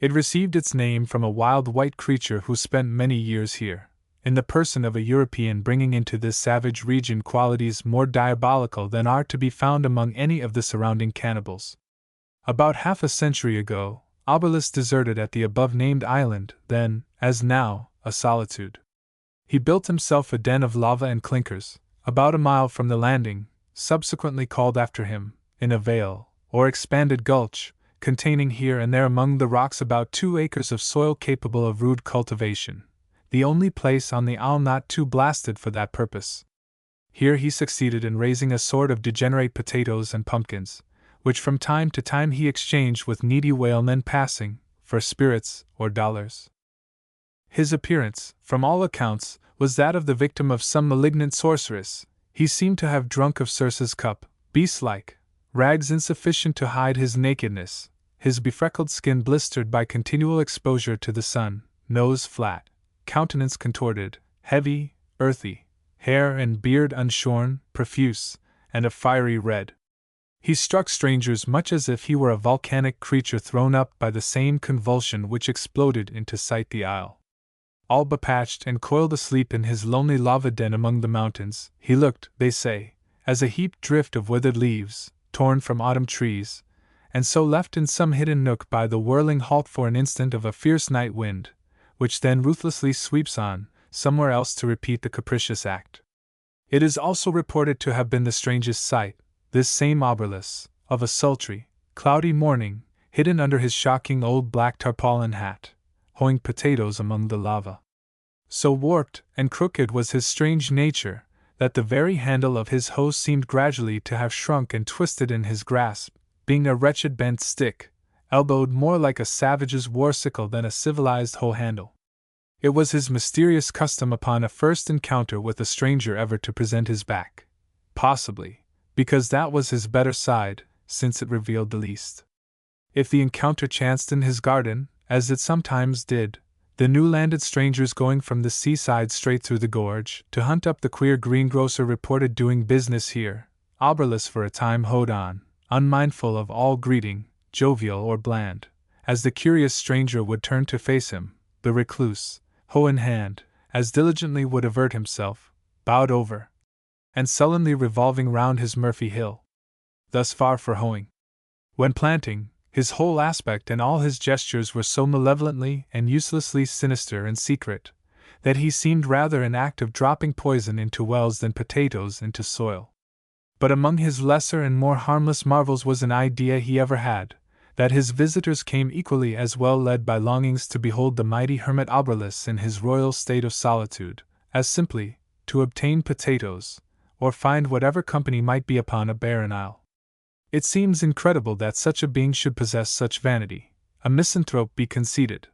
It received its name from a wild white creature who spent many years here, in the person of a European, bringing into this savage region qualities more diabolical than are to be found among any of the surrounding cannibals. About half a century ago, Oberlus deserted at the above-named island, then, as now, a solitude. He built himself a den of lava and clinkers, about a mile from the landing, subsequently called after him, in a vale, or expanded gulch, containing here and there among the rocks about 2 acres of soil capable of rude cultivation, the only place on the isle not too blasted for that purpose. Here he succeeded in raising a sort of degenerate potatoes and pumpkins, which from time to time he exchanged with needy whalemen passing, for spirits or dollars. His appearance, from all accounts, was that of the victim of some malignant sorceress. He seemed to have drunk of Circe's cup, beast-like, rags insufficient to hide his nakedness, his befreckled skin blistered by continual exposure to the sun, nose flat, countenance contorted, heavy, earthy, hair and beard unshorn, profuse, and a fiery red. He struck strangers much as if he were a volcanic creature thrown up by the same convulsion which exploded into sight the isle. All bepatched and coiled asleep in his lonely lava den among the mountains, he looked, they say, as a heaped drift of withered leaves, torn from autumn trees, and so left in some hidden nook by the whirling halt for an instant of a fierce night wind, which then ruthlessly sweeps on, somewhere else to repeat the capricious act. It is also reported to have been the strangest sight, this same Oberlus, of a sultry, cloudy morning, hidden under his shocking old black tarpaulin hat, hoeing potatoes among the lava. So warped and crooked was his strange nature, that the very handle of his hoe seemed gradually to have shrunk and twisted in his grasp, being a wretched bent stick, elbowed more like a savage's war sickle than a civilized hoe handle. It was his mysterious custom upon a first encounter with a stranger ever to present his back, possibly because that was his better side, since it revealed the least. If the encounter chanced in his garden, as it sometimes did, the new-landed strangers going from the seaside straight through the gorge to hunt up the queer greengrocer reported doing business here, Oberlus for a time hoed on, unmindful of all greeting, jovial or bland, as the curious stranger would turn to face him, the recluse, hoe in hand, as diligently would avert himself, bowed over, and sullenly revolving round his Murphy Hill. Thus far for hoeing. When planting, his whole aspect and all his gestures were so malevolently and uselessly sinister and secret, that he seemed rather an act of dropping poison into wells than potatoes into soil. But among his lesser and more harmless marvels was an idea he ever had, that his visitors came equally as well led by longings to behold the mighty Hermit Oberlus in his royal state of solitude, as simply to obtain potatoes, or find whatever company might be upon a barren isle. It seems incredible that such a being should possess such vanity, a misanthrope be conceded,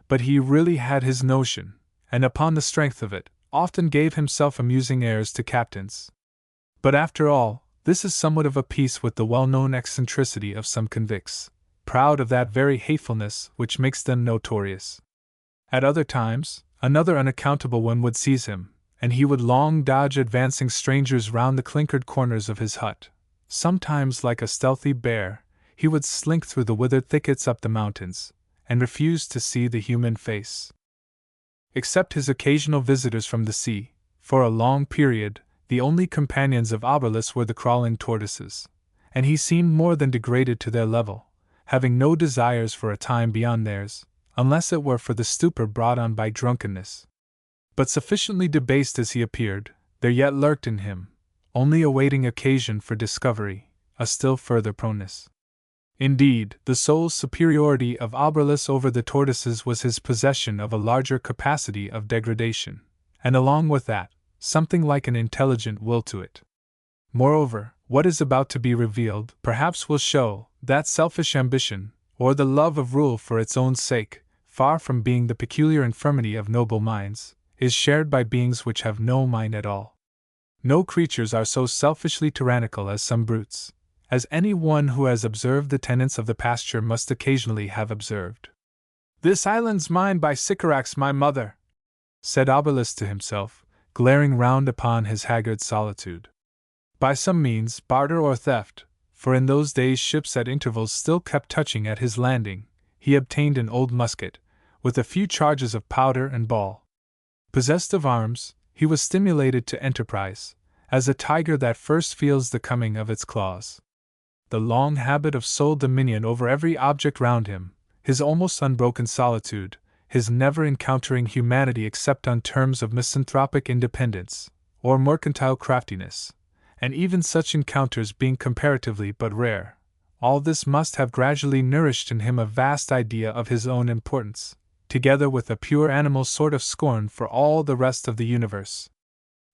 but he really had his notion, and upon the strength of it, often gave himself amusing airs to captains. But after all, this is somewhat of a piece with the well-known eccentricity of some convicts, proud of that very hatefulness which makes them notorious. At other times, another unaccountable one would seize him, and he would long dodge advancing strangers round the clinkered corners of his hut. Sometimes, like a stealthy bear, he would slink through the withered thickets up the mountains, and refuse to see the human face. Except his occasional visitors from the sea, for a long period, the only companions of Oberlus were the crawling tortoises, and he seemed more than degraded to their level, having no desires for a time beyond theirs, unless it were for the stupor brought on by drunkenness. But sufficiently debased as he appeared, there yet lurked in him, only awaiting occasion for discovery, a still further proneness. Indeed, the sole superiority of Abrolhos over the tortoises was his possession of a larger capacity of degradation, and along with that, something like an intelligent will to it. Moreover, what is about to be revealed perhaps will show that selfish ambition, or the love of rule for its own sake, far from being the peculiar infirmity of noble minds, is shared by beings which have no mind at all. No creatures are so selfishly tyrannical as some brutes, as any one who has observed the tenants of the pasture must occasionally have observed. "This island's mine by Sycorax, my mother," said Abrolhos to himself, glaring round upon his haggard solitude. By some means, barter or theft, for in those days ships at intervals still kept touching at his landing, he obtained an old musket, with a few charges of powder and ball. Possessed of arms, he was stimulated to enterprise, as a tiger that first feels the coming of its claws. The long habit of sole dominion over every object round him, his almost unbroken solitude, his never encountering humanity except on terms of misanthropic independence, or mercantile craftiness, and even such encounters being comparatively but rare, all this must have gradually nourished in him a vast idea of his own importance, together with a pure animal sort of scorn for all the rest of the universe.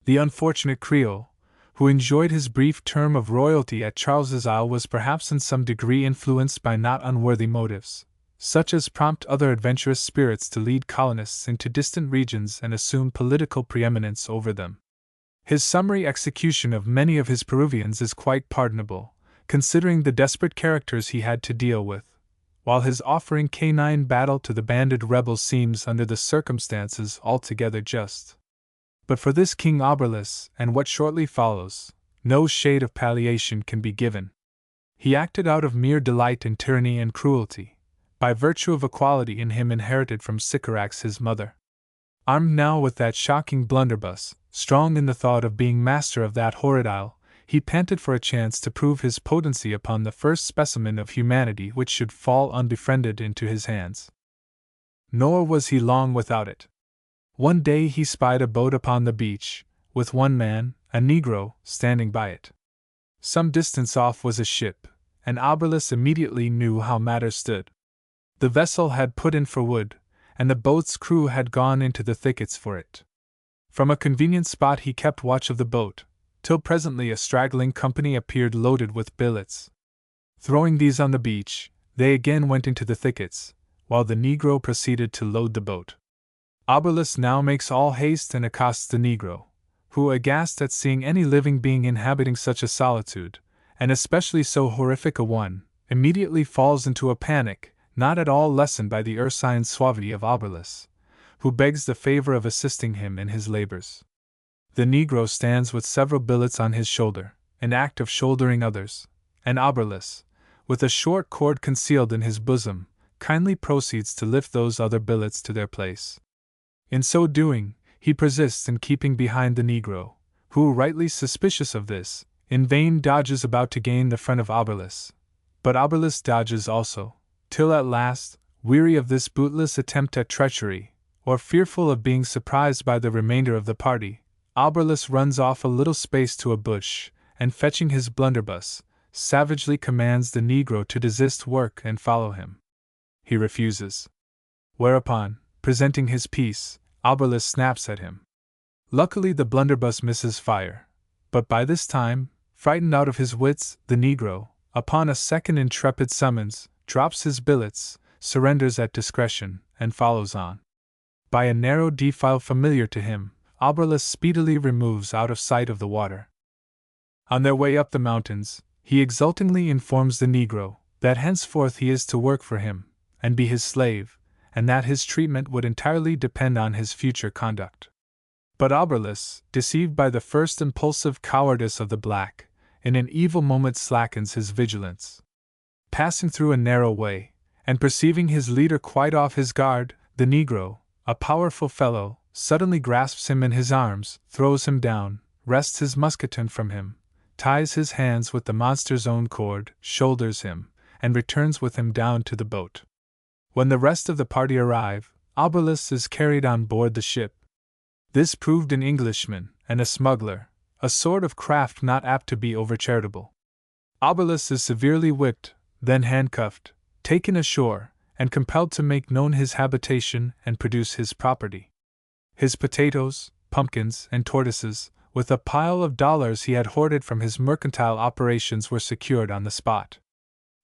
The unfortunate Creole, who enjoyed his brief term of royalty at Charles's Isle, was perhaps in some degree influenced by not unworthy motives, such as prompt other adventurous spirits to lead colonists into distant regions and assume political preeminence over them. His summary execution of many of his Peruvians is quite pardonable, considering the desperate characters he had to deal with, while his offering canine battle to the banded rebels seems under the circumstances altogether just. But for this King Abrolhos, and what shortly follows, no shade of palliation can be given. He acted out of mere delight in tyranny and cruelty, by virtue of a quality in him inherited from Sycorax his mother. Armed now with that shocking blunderbuss, strong in the thought of being master of that horrid isle, he panted for a chance to prove his potency upon the first specimen of humanity which should fall unbefriended into his hands. Nor was he long without it. One day he spied a boat upon the beach, with one man, a negro, standing by it. Some distance off was a ship, and Abrolhos immediately knew how matters stood. The vessel had put in for wood, and the boat's crew had gone into the thickets for it. From a convenient spot he kept watch of the boat, till presently a straggling company appeared loaded with billets. Throwing these on the beach, they again went into the thickets, while the negro proceeded to load the boat. Abrolhos now makes all haste and accosts the negro, who, aghast at seeing any living being inhabiting such a solitude, and especially so horrific a one, immediately falls into a panic, not at all lessened by the ursine suavity of Abrolhos, who begs the favor of assisting him in his labors. The negro stands with several billets on his shoulder, in act of shouldering others, and Abrolhos, with a short cord concealed in his bosom, kindly proceeds to lift those other billets to their place. In so doing, he persists in keeping behind the negro, who, rightly suspicious of this, in vain dodges about to gain the front of Abrolhos. But Abrolhos dodges also, till at last, weary of this bootless attempt at treachery, or fearful of being surprised by the remainder of the party, Abrolhos runs off a little space to a bush, and fetching his blunderbuss, savagely commands the negro to desist work and follow him. He refuses. Whereupon, presenting his piece, Abrolhos snaps at him. Luckily the blunderbuss misses fire, but by this time, frightened out of his wits, the negro, upon a second intrepid summons, drops his billets, surrenders at discretion, and follows on. By a narrow defile familiar to him, Abrolhos speedily removes out of sight of the water. On their way up the mountains, he exultingly informs the negro that henceforth he is to work for him, and be his slave, and that his treatment would entirely depend on his future conduct. But Abrolhos, deceived by the first impulsive cowardice of the black, in an evil moment slackens his vigilance. Passing through a narrow way, and perceiving his leader quite off his guard, the negro, a powerful fellow, suddenly grasps him in his arms, throws him down, wrests his musketon from him, ties his hands with the monster's own cord, shoulders him, and returns with him down to the boat. When the rest of the party arrive, Abrolhos is carried on board the ship. This proved an Englishman and a smuggler, a sort of craft not apt to be over-charitable. Oberlus is severely whipped, then handcuffed, taken ashore, and compelled to make known his habitation and produce his property. His potatoes, pumpkins, and tortoises, with a pile of dollars he had hoarded from his mercantile operations, were secured on the spot.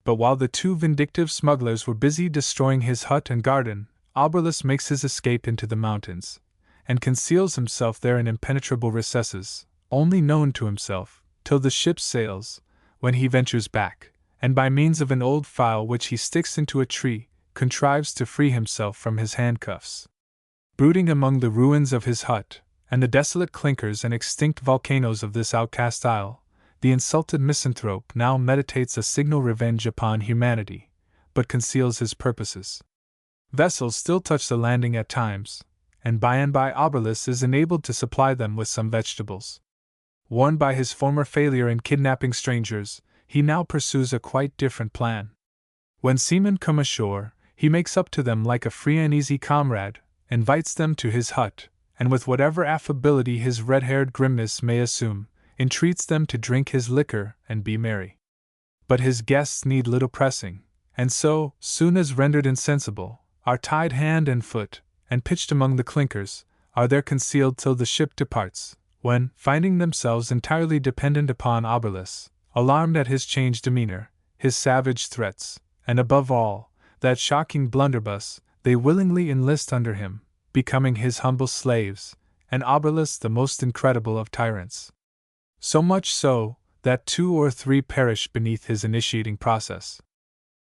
But while the two vindictive smugglers were busy destroying his hut and garden, Oberlus makes his escape into the mountains, and conceals himself there in impenetrable recesses, only known to himself, till the ship sails, when he ventures back, and by means of an old file which he sticks into a tree, contrives to free himself from his handcuffs. Brooding among the ruins of his hut, and the desolate clinkers and extinct volcanoes of this outcast isle, the insulted misanthrope now meditates a signal revenge upon humanity, but conceals his purposes. Vessels still touch the landing at times, and by Oberlus is enabled to supply them with some vegetables. Warned by his former failure in kidnapping strangers, he now pursues a quite different plan. When seamen come ashore, he makes up to them like a free and easy comrade, invites them to his hut, and with whatever affability his red-haired grimness may assume, entreats them to drink his liquor and be merry. But his guests need little pressing, and so, soon as rendered insensible, are tied hand and foot, and pitched among the clinkers, are there concealed till the ship departs, when, finding themselves entirely dependent upon Oberlus, alarmed at his changed demeanor, his savage threats, and above all, that shocking blunderbuss, they willingly enlist under him, becoming his humble slaves, and Oberlus the most incredible of tyrants. So much so, that 2 or 3 perish beneath his initiating process.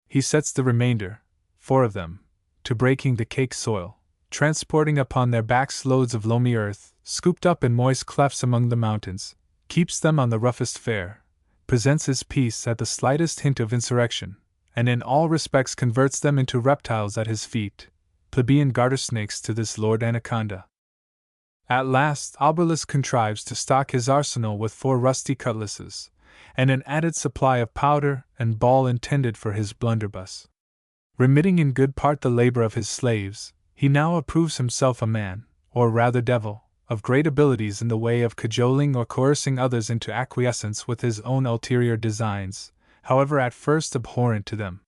He sets the remainder, 4 of them, to breaking the cake soil, transporting upon their backs loads of loamy earth, scooped up in moist clefts among the mountains, keeps them on the roughest fare, presents his peace at the slightest hint of insurrection, and in all respects converts them into reptiles at his feet, plebeian garter snakes to this Lord Anaconda. At last Oberlus contrives to stock his arsenal with 4 rusty cutlasses, and an added supply of powder and ball intended for his blunderbuss. Remitting in good part the labor of his slaves, he now approves himself a man, or rather devil, of great abilities in the way of cajoling or coercing others into acquiescence with his own ulterior designs, however at first abhorrent to them.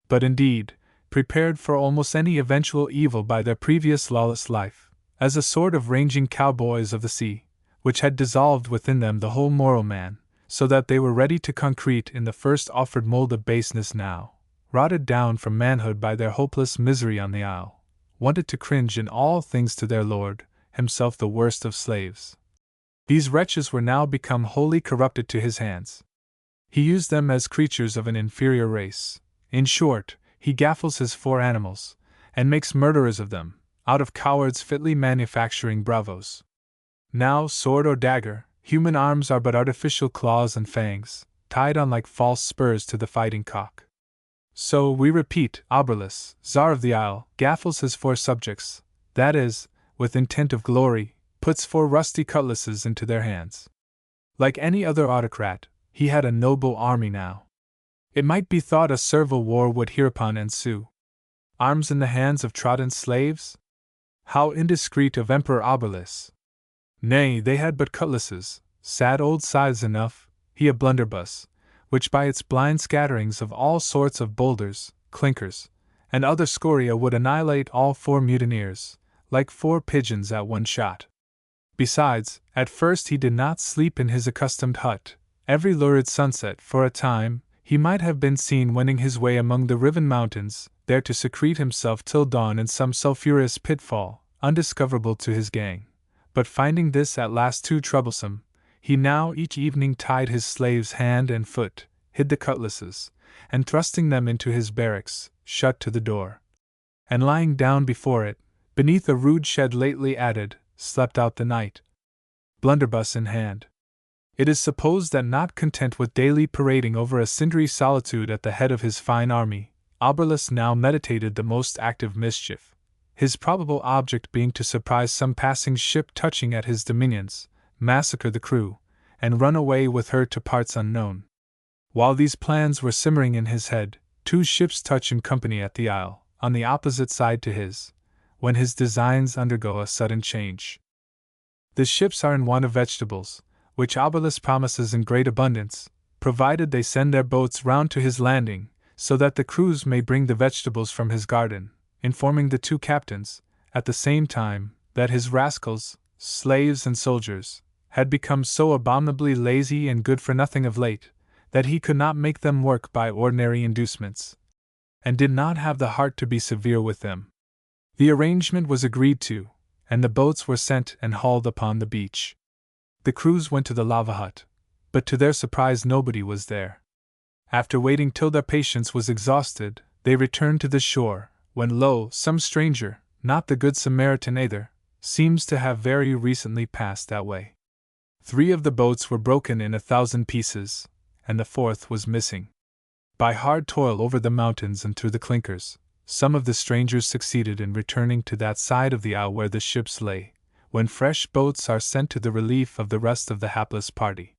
But indeed, prepared for almost any eventual evil by their previous lawless life, as a sort of ranging cowboys of the sea, which had dissolved within them the whole moral man, so that they were ready to concrete in the first offered mold of baseness now, rotted down from manhood by their hopeless misery on the isle, wanted to cringe in all things to their lord, himself the worst of slaves. These wretches were now become wholly corrupted to his hands. He used them as creatures of an inferior race. In short, he gaffles his 4 animals, and makes murderers of them, out of cowards fitly manufacturing bravos. Now, sword or dagger, human arms are but artificial claws and fangs, tied on like false spurs to the fighting cock. So, we repeat, Oberlus, Tsar of the Isle, gaffles his 4 subjects, that is, with intent of glory, puts 4 rusty cutlasses into their hands. Like any other autocrat, he had a noble army now. It might be thought a servile war would hereupon ensue. Arms in the hands of trodden slaves? How indiscreet of Emperor Oberlus! Nay, they had but cutlasses, sad old scythes enough, he a blunderbuss, which by its blind scatterings of all sorts of boulders, clinkers, and other scoria would annihilate all 4 mutineers, like 4 pigeons at one shot. Besides, at first he did not sleep in his accustomed hut. Every lurid sunset, for a time, he might have been seen wending his way among the riven mountains, there to secrete himself till dawn in some sulphurous pitfall, undiscoverable to his gang. But finding this at last too troublesome, he now each evening tied his slaves hand and foot, hid the cutlasses, and thrusting them into his barracks, shut to the door. And lying down before it, beneath a rude shed lately added, slept out the night, blunderbuss in hand. It is supposed that not content with daily parading over a cindery solitude at the head of his fine army, Oberlus now meditated the most active mischief, his probable object being to surprise some passing ship touching at his dominions, massacre the crew, and run away with her to parts unknown. While these plans were simmering in his head, 2 ships touch in company at the isle, on the opposite side to his, when his designs undergo a sudden change. The ships are in want of vegetables, which Obolus promises in great abundance, provided they send their boats round to his landing, so that the crews may bring the vegetables from his garden, informing the two captains, at the same time, that his rascals, slaves and soldiers, had become so abominably lazy and good for nothing of late, that he could not make them work by ordinary inducements, and did not have the heart to be severe with them. The arrangement was agreed to, and the boats were sent and hauled upon the beach. The crews went to the lava hut, but to their surprise nobody was there. After waiting till their patience was exhausted, they returned to the shore, when lo, some stranger, not the Good Samaritan either, seems to have very recently passed that way. 3 of the boats were broken in 1,000 pieces, and the 4th was missing. By hard toil over the mountains and through the clinkers, some of the strangers succeeded in returning to that side of the isle where the ships lay, when fresh boats are sent to the relief of the rest of the hapless party.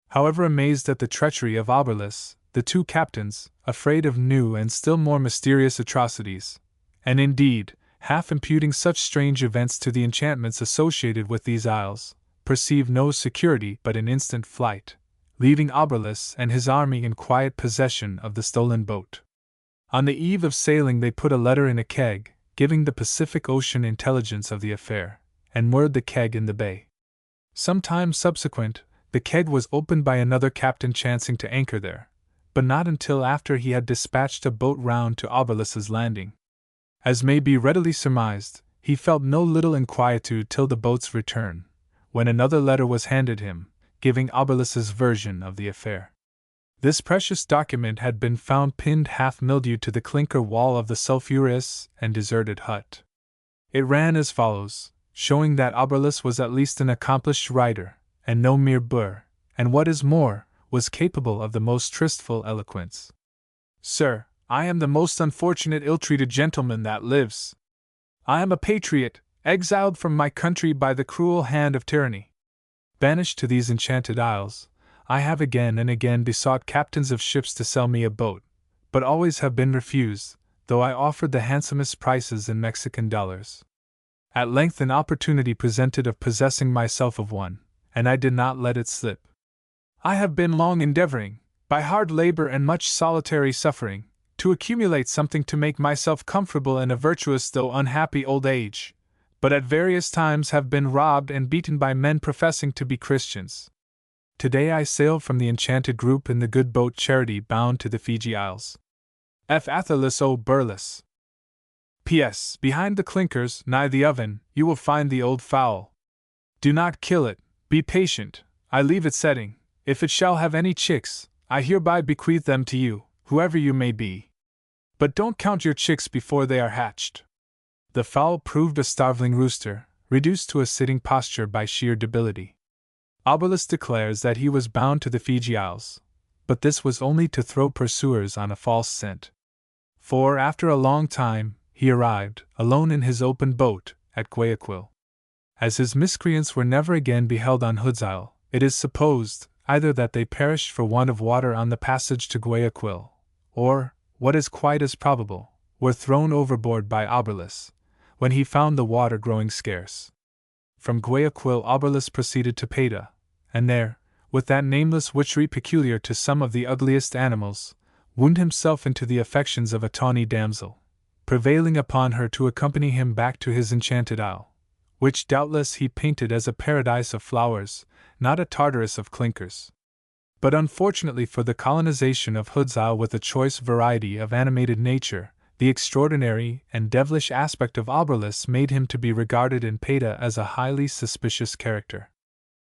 However amazed at the treachery of Obolus, the 2 captains, afraid of new and still more mysterious atrocities, and indeed, half imputing such strange events to the enchantments associated with these isles, perceived no security but in instant flight, leaving Obolus and his army in quiet possession of the stolen boat. On the eve of sailing they put a letter in a keg, giving the Pacific Ocean intelligence of the affair, and moored the keg in the bay. Some time subsequent, the keg was opened by another captain chancing to anchor there, but not until after he had dispatched a boat round to Obolus's landing. As may be readily surmised, he felt no little inquietude till the boat's return, when another letter was handed him, giving Obolus's version of the affair. This precious document had been found pinned half mildewed to the clinker wall of the sulphurous and deserted hut. It ran as follows, showing that Obolus was at least an accomplished writer, and no mere boor, and what is more, was capable of the most trustful eloquence. Sir, I am the most unfortunate ill-treated gentleman that lives. I am a patriot, exiled from my country by the cruel hand of tyranny. Banished to these enchanted isles, I have again and again besought captains of ships to sell me a boat, but always have been refused, though I offered the handsomest prices in Mexican dollars. At length an opportunity presented of possessing myself of one, and I did not let it slip. I have been long endeavoring, by hard labor and much solitary suffering, to accumulate something to make myself comfortable in a virtuous though unhappy old age, but at various times have been robbed and beaten by men professing to be Christians. Today I sail from the enchanted group in the good boat Charity bound to the Fiji Isles. F. Athalis O. Burles. P.S. Behind the clinkers, nigh the oven, you will find the old fowl. Do not kill it, be patient, I leave it setting. If it shall have any chicks, I hereby bequeath them to you, whoever you may be. But don't count your chicks before they are hatched. The fowl proved a starveling rooster, reduced to a sitting posture by sheer debility. Obolus declares that he was bound to the Fiji Isles, but this was only to throw pursuers on a false scent. For after a long time, he arrived, alone in his open boat, at Guayaquil. As his miscreants were never again beheld on Hood's Isle, it is supposed, either that they perished for want of water on the passage to Guayaquil, or, what is quite as probable, were thrown overboard by Obolus, when he found the water growing scarce. From Guayaquil Obolus proceeded to Payta, and there, with that nameless witchery peculiar to some of the ugliest animals, wound himself into the affections of a tawny damsel, prevailing upon her to accompany him back to his enchanted isle, which doubtless he painted as a paradise of flowers, not a Tartarus of clinkers. But unfortunately for the colonization of Hood's Isle with a choice variety of animated nature, the extraordinary and devilish aspect of Obolus made him to be regarded in Payta as a highly suspicious character.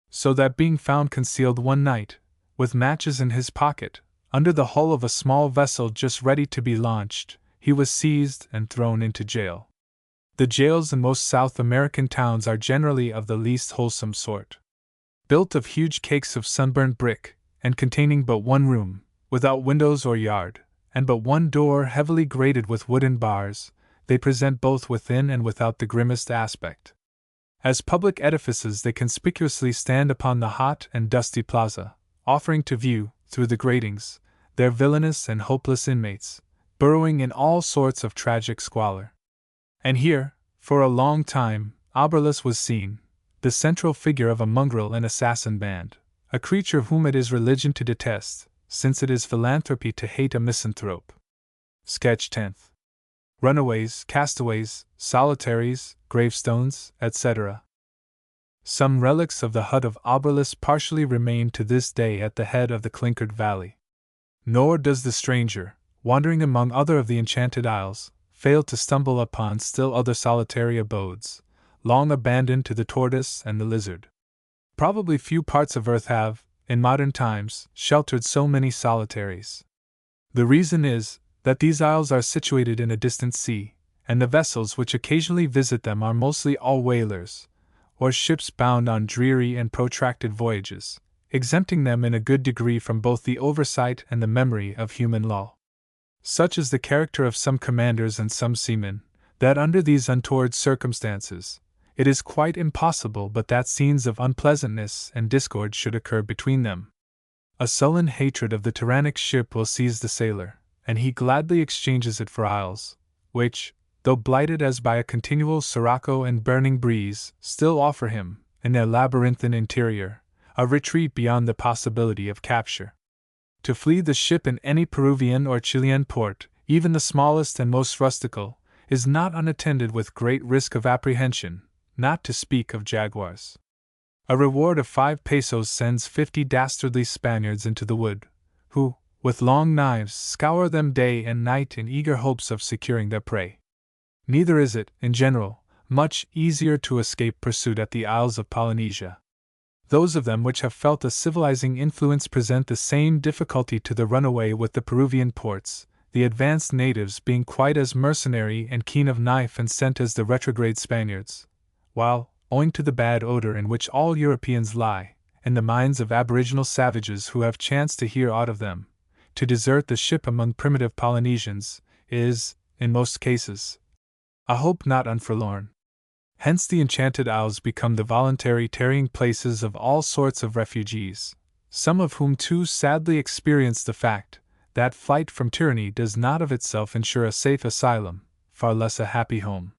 So that being found concealed one night, with matches in his pocket, under the hull of a small vessel just ready to be launched, he was seized and thrown into jail. The jails in most South American towns are generally of the least wholesome sort. Built of huge cakes of sunburnt brick, and containing but one room, without windows or yard, and but one door heavily grated with wooden bars, they present both within and without the grimmest aspect. As public edifices they conspicuously stand upon the hot and dusty plaza, offering to view, through the gratings, their villainous and hopeless inmates, burrowing in all sorts of tragic squalor. And here, for a long time, Obolus was seen, the central figure of a mongrel and assassin band, a creature whom it is religion to detest, since it is philanthropy to hate a misanthrope. Sketch 10th. Runaways, castaways, solitaries, gravestones, etc. Some relics of the hut of Oberlus partially remain to this day at the head of the clinkered valley. Nor does the stranger, wandering among other of the enchanted isles, fail to stumble upon still other solitary abodes, long abandoned to the tortoise and the lizard. Probably few parts of earth have, in modern times, sheltered so many solitaries. The reason is that these isles are situated in a distant sea, and the vessels which occasionally visit them are mostly all whalers, or ships bound on dreary and protracted voyages, exempting them in a good degree from both the oversight and the memory of human law. Such is the character of some commanders and some seamen, that under these untoward circumstances, it is quite impossible but that scenes of unpleasantness and discord should occur between them. A sullen hatred of the tyrannic ship will seize the sailor, and he gladly exchanges it for isles, which, though blighted as by a continual sirocco and burning breeze, still offer him, in their labyrinthine interior, a retreat beyond the possibility of capture. To flee the ship in any Peruvian or Chilean port, even the smallest and most rustical, is not unattended with great risk of apprehension, not to speak of jaguars. A reward of 5 pesos sends 50 dastardly Spaniards into the wood, who, with long knives, scour them day and night in eager hopes of securing their prey. Neither is it, in general, much easier to escape pursuit at the Isles of Polynesia. Those of them which have felt a civilizing influence present the same difficulty to the runaway with the Peruvian ports, the advanced natives being quite as mercenary and keen of knife and scent as the retrograde Spaniards, while, owing to the bad odor in which all Europeans lie, in the minds of aboriginal savages who have chanced to hear aught of them, to desert the ship among primitive Polynesians is, in most cases, a hope not unforlorn. Hence the enchanted isles become the voluntary tarrying places of all sorts of refugees, some of whom too sadly experience the fact that flight from tyranny does not of itself ensure a safe asylum, far less a happy home.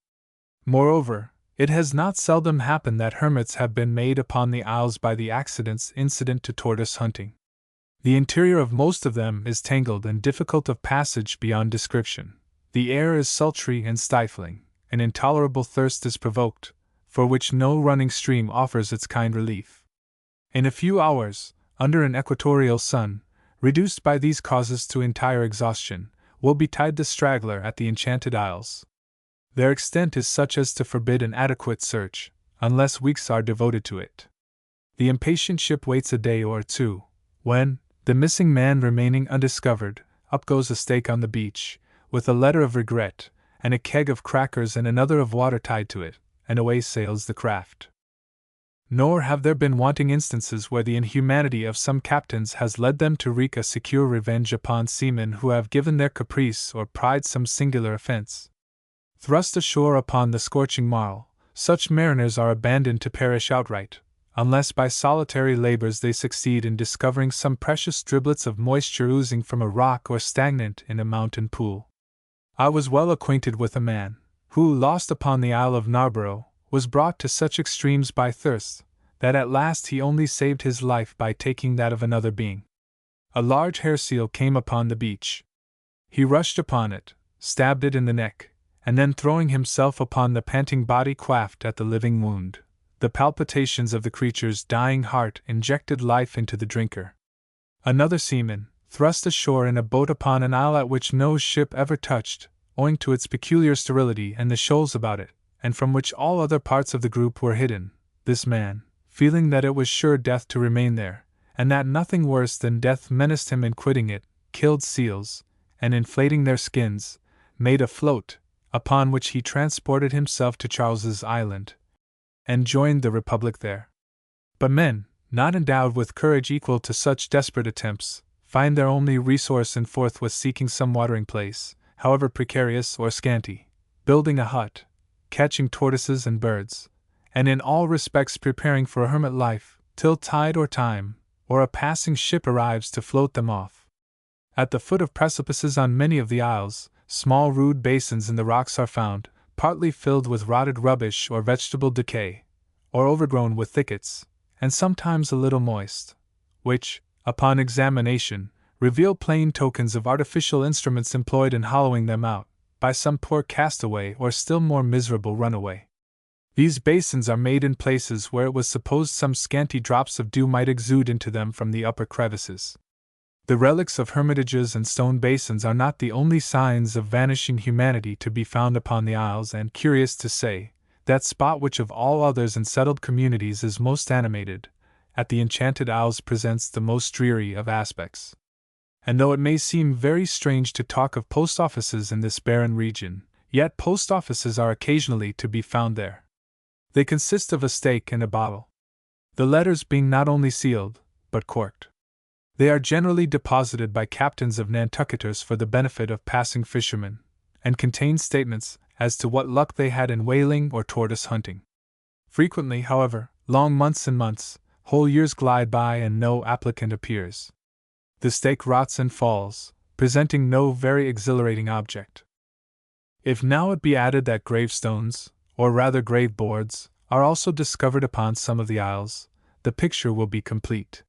Moreover, it has not seldom happened that hermits have been made upon the isles by the accidents incident to tortoise hunting. The interior of most of them is tangled and difficult of passage beyond description. The air is sultry and stifling. An intolerable thirst is provoked, for which no running stream offers its kind relief. In a few hours, under an equatorial sun, reduced by these causes to entire exhaustion, will betide the straggler at the enchanted isles. Their extent is such as to forbid an adequate search, unless weeks are devoted to it. The impatient ship waits a day or two, when, the missing man remaining undiscovered, up goes a stake on the beach, with a letter of regret, and a keg of crackers and another of water tied to it, and away sails the craft. Nor have there been wanting instances where the inhumanity of some captains has led them to wreak a secure revenge upon seamen who have given their caprice or pride some singular offense. Thrust ashore upon the scorching marl, such mariners are abandoned to perish outright, unless by solitary labors they succeed in discovering some precious driblets of moisture oozing from a rock or stagnant in a mountain pool. I was well acquainted with a man, who, lost upon the Isle of Narborough, was brought to such extremes by thirst, that at last he only saved his life by taking that of another being. A large hair seal came upon the beach. He rushed upon it, stabbed it in the neck, and then throwing himself upon the panting body quaffed at the living wound. The palpitations of the creature's dying heart injected life into the drinker. Another seaman, thrust ashore in a boat upon an isle at which no ship ever touched, owing to its peculiar sterility and the shoals about it, and from which all other parts of the group were hidden, this man, feeling that it was sure death to remain there, and that nothing worse than death menaced him in quitting it, killed seals, and inflating their skins, made a float, upon which he transported himself to Charles's Island, and joined the Republic there. But men, not endowed with courage equal to such desperate attempts, find their only resource in forthwith seeking some watering place, however precarious or scanty, building a hut, catching tortoises and birds, and in all respects preparing for a hermit life, till tide or time, or a passing ship arrives to float them off. At the foot of precipices on many of the isles, small rude basins in the rocks are found, partly filled with rotted rubbish or vegetable decay, or overgrown with thickets, and sometimes a little moist, which, upon examination, reveal plain tokens of artificial instruments employed in hollowing them out, by some poor castaway or still more miserable runaway. These basins are made in places where it was supposed some scanty drops of dew might exude into them from the upper crevices. The relics of hermitages and stone basins are not the only signs of vanishing humanity to be found upon the isles, and, curious to say, that spot which of all others in settled communities is most animated, at the Enchanted Isles presents the most dreary of aspects. And though it may seem very strange to talk of post offices in this barren region, yet post offices are occasionally to be found there. They consist of a stake and a bottle, the letters being not only sealed, but corked. They are generally deposited by captains of Nantucketers for the benefit of passing fishermen, and contain statements as to what luck they had in whaling or tortoise hunting. Frequently, however, long months and months, whole years glide by and no applicant appears. The stake rots and falls, presenting no very exhilarating object. If now it be added that gravestones, or rather grave boards, are also discovered upon some of the isles, the picture will be complete.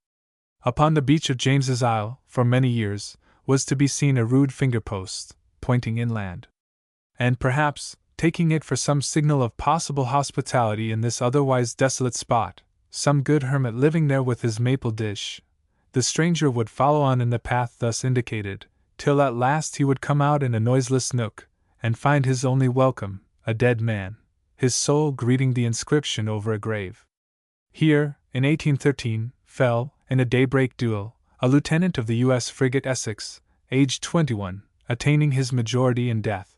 Upon the beach of James's Isle, for many years, was to be seen a rude finger-post, pointing inland. And perhaps, taking it for some signal of possible hospitality in this otherwise desolate spot, some good hermit living there with his maple dish, the stranger would follow on in the path thus indicated, till at last he would come out in a noiseless nook, and find his only welcome, a dead man, his soul greeting the inscription over a grave. Here, in 1813, fell, in a daybreak duel, a lieutenant of the U.S. frigate Essex, aged 21, attaining his majority in death.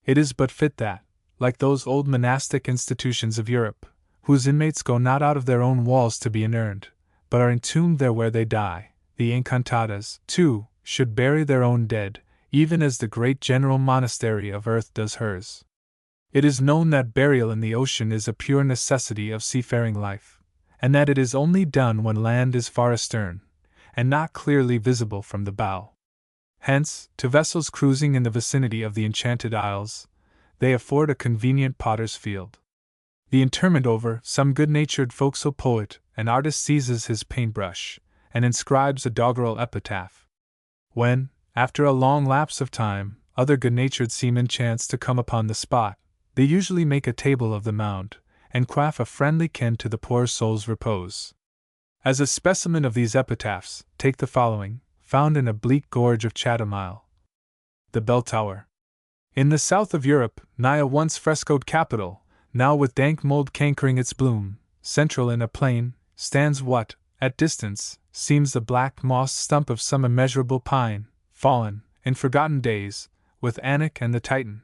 It is but fit that, like those old monastic institutions of Europe, whose inmates go not out of their own walls to be inurned, but are entombed there where they die, the Encantadas, too, should bury their own dead, even as the great general monastery of earth does hers. It is known that burial in the ocean is a pure necessity of seafaring life, and that it is only done when land is far astern, and not clearly visible from the bow. Hence, to vessels cruising in the vicinity of the Enchanted Isles, they afford a convenient potter's field. The interment over, some good-natured forecastle poet and artist seizes his paintbrush, and inscribes a doggerel epitaph. When, after a long lapse of time, other good-natured seamen chance to come upon the spot, they usually make a table of the mound, and quaff a friendly ken to the poor soul's repose. As a specimen of these epitaphs, take the following, found in a bleak gorge of Chatham Isle. The Bell Tower. In the south of Europe, nigh a once frescoed capital, now with dank mold cankering its bloom, central in a plain, stands what, at distance, seems the black moss stump of some immeasurable pine, fallen, in forgotten days, with Anak and the Titan.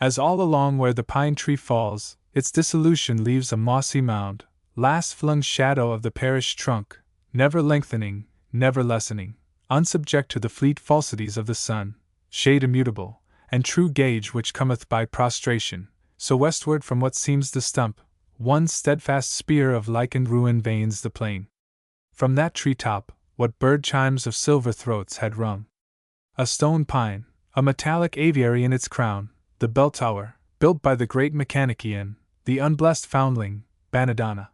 As all along where the pine tree falls, its dissolution leaves a mossy mound, last flung shadow of the perished trunk, never lengthening, never lessening, unsubject to the fleet falsities of the sun, shade immutable, and true gauge which cometh by prostration, so westward from what seems the stump, one steadfast spear of lichened ruin veins the plain. From that tree-top, what bird chimes of silver throats had rung. A stone pine, a metallic aviary in its crown, the bell tower, built by the great mechanician, the unblessed foundling, Banadonna.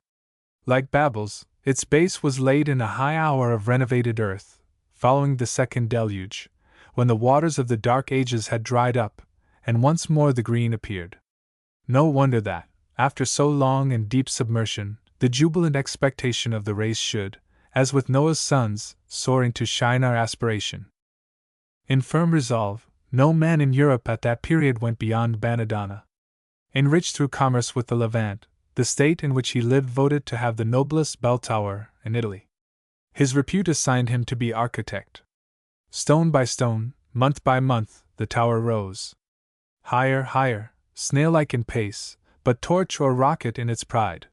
Like Babel's, its base was laid in a high hour of renovated earth, following the second deluge, when the waters of the dark ages had dried up, and once more the green appeared. No wonder that, after so long and deep submersion, the jubilant expectation of the race should, as with Noah's sons, soar into shine our aspiration. In firm resolve, no man in Europe at that period went beyond Banadonna. Enriched through commerce with the Levant, the state in which he lived voted to have the noblest bell tower in Italy. His repute assigned him to be architect. Stone by stone, month by month, the tower rose. Higher, higher, snail-like in pace, but torch or rocket in its pride.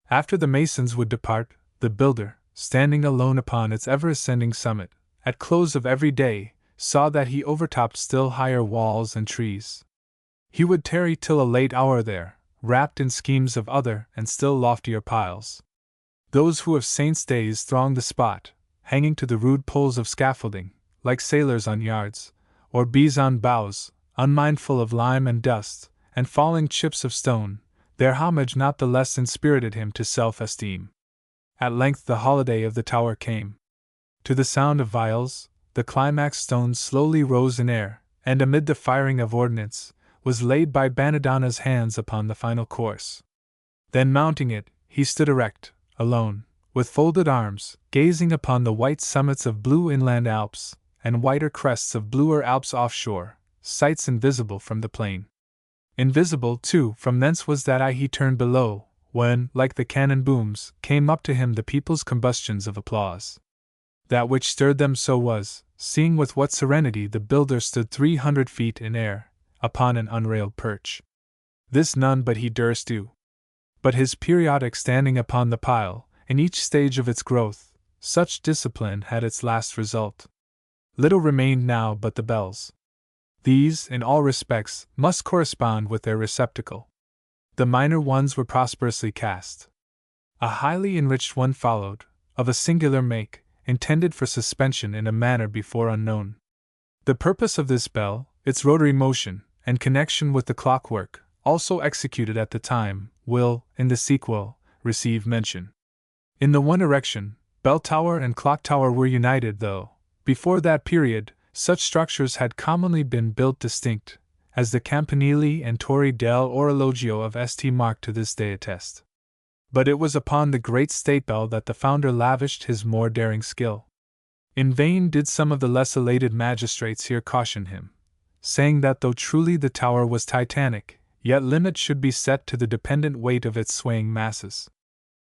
After the masons would depart, the builder, standing alone upon its ever-ascending summit, at close of every day, saw that he overtopped still higher walls and trees. He would tarry till a late hour there, wrapped in schemes of other and still loftier piles. Those who of saints' days thronged the spot, hanging to the rude poles of scaffolding, like sailors on yards, or bees on boughs, unmindful of lime and dust, and falling chips of stone, their homage not the less inspirited him to self-esteem. At length the holiday of the tower came. To the sound of viols, the climax stone slowly rose in air, and amid the firing of ordnance, was laid by Banadana's hands upon the final course. Then mounting it, he stood erect, alone, with folded arms, gazing upon the white summits of blue inland Alps, and whiter crests of bluer Alps offshore, sights invisible from the plain. Invisible, too, from thence was that eye he turned below, when, like the cannon booms, came up to him the people's combustions of applause. That which stirred them so was, seeing with what serenity the builder stood 300 feet in air, upon an unrailed perch. This none but he durst do. But his periodic standing upon the pile, in each stage of its growth, such discipline had its last result. Little remained now but the bells. These, in all respects, must correspond with their receptacle. The minor ones were prosperously cast. A highly enriched one followed, of a singular make, intended for suspension in a manner before unknown. The purpose of this bell, its rotary motion, and connection with the clockwork, also executed at the time, will, in the sequel, receive mention. In the one erection, bell tower and clock tower were united, though, before that period, such structures had commonly been built distinct, as the campanile and torri del orologio of St. Mark to this day attest. But it was upon the great state bell that the founder lavished his more daring skill. In vain did some of the less elated magistrates here caution him, saying that though truly the tower was titanic, yet limit should be set to the dependent weight of its swaying masses.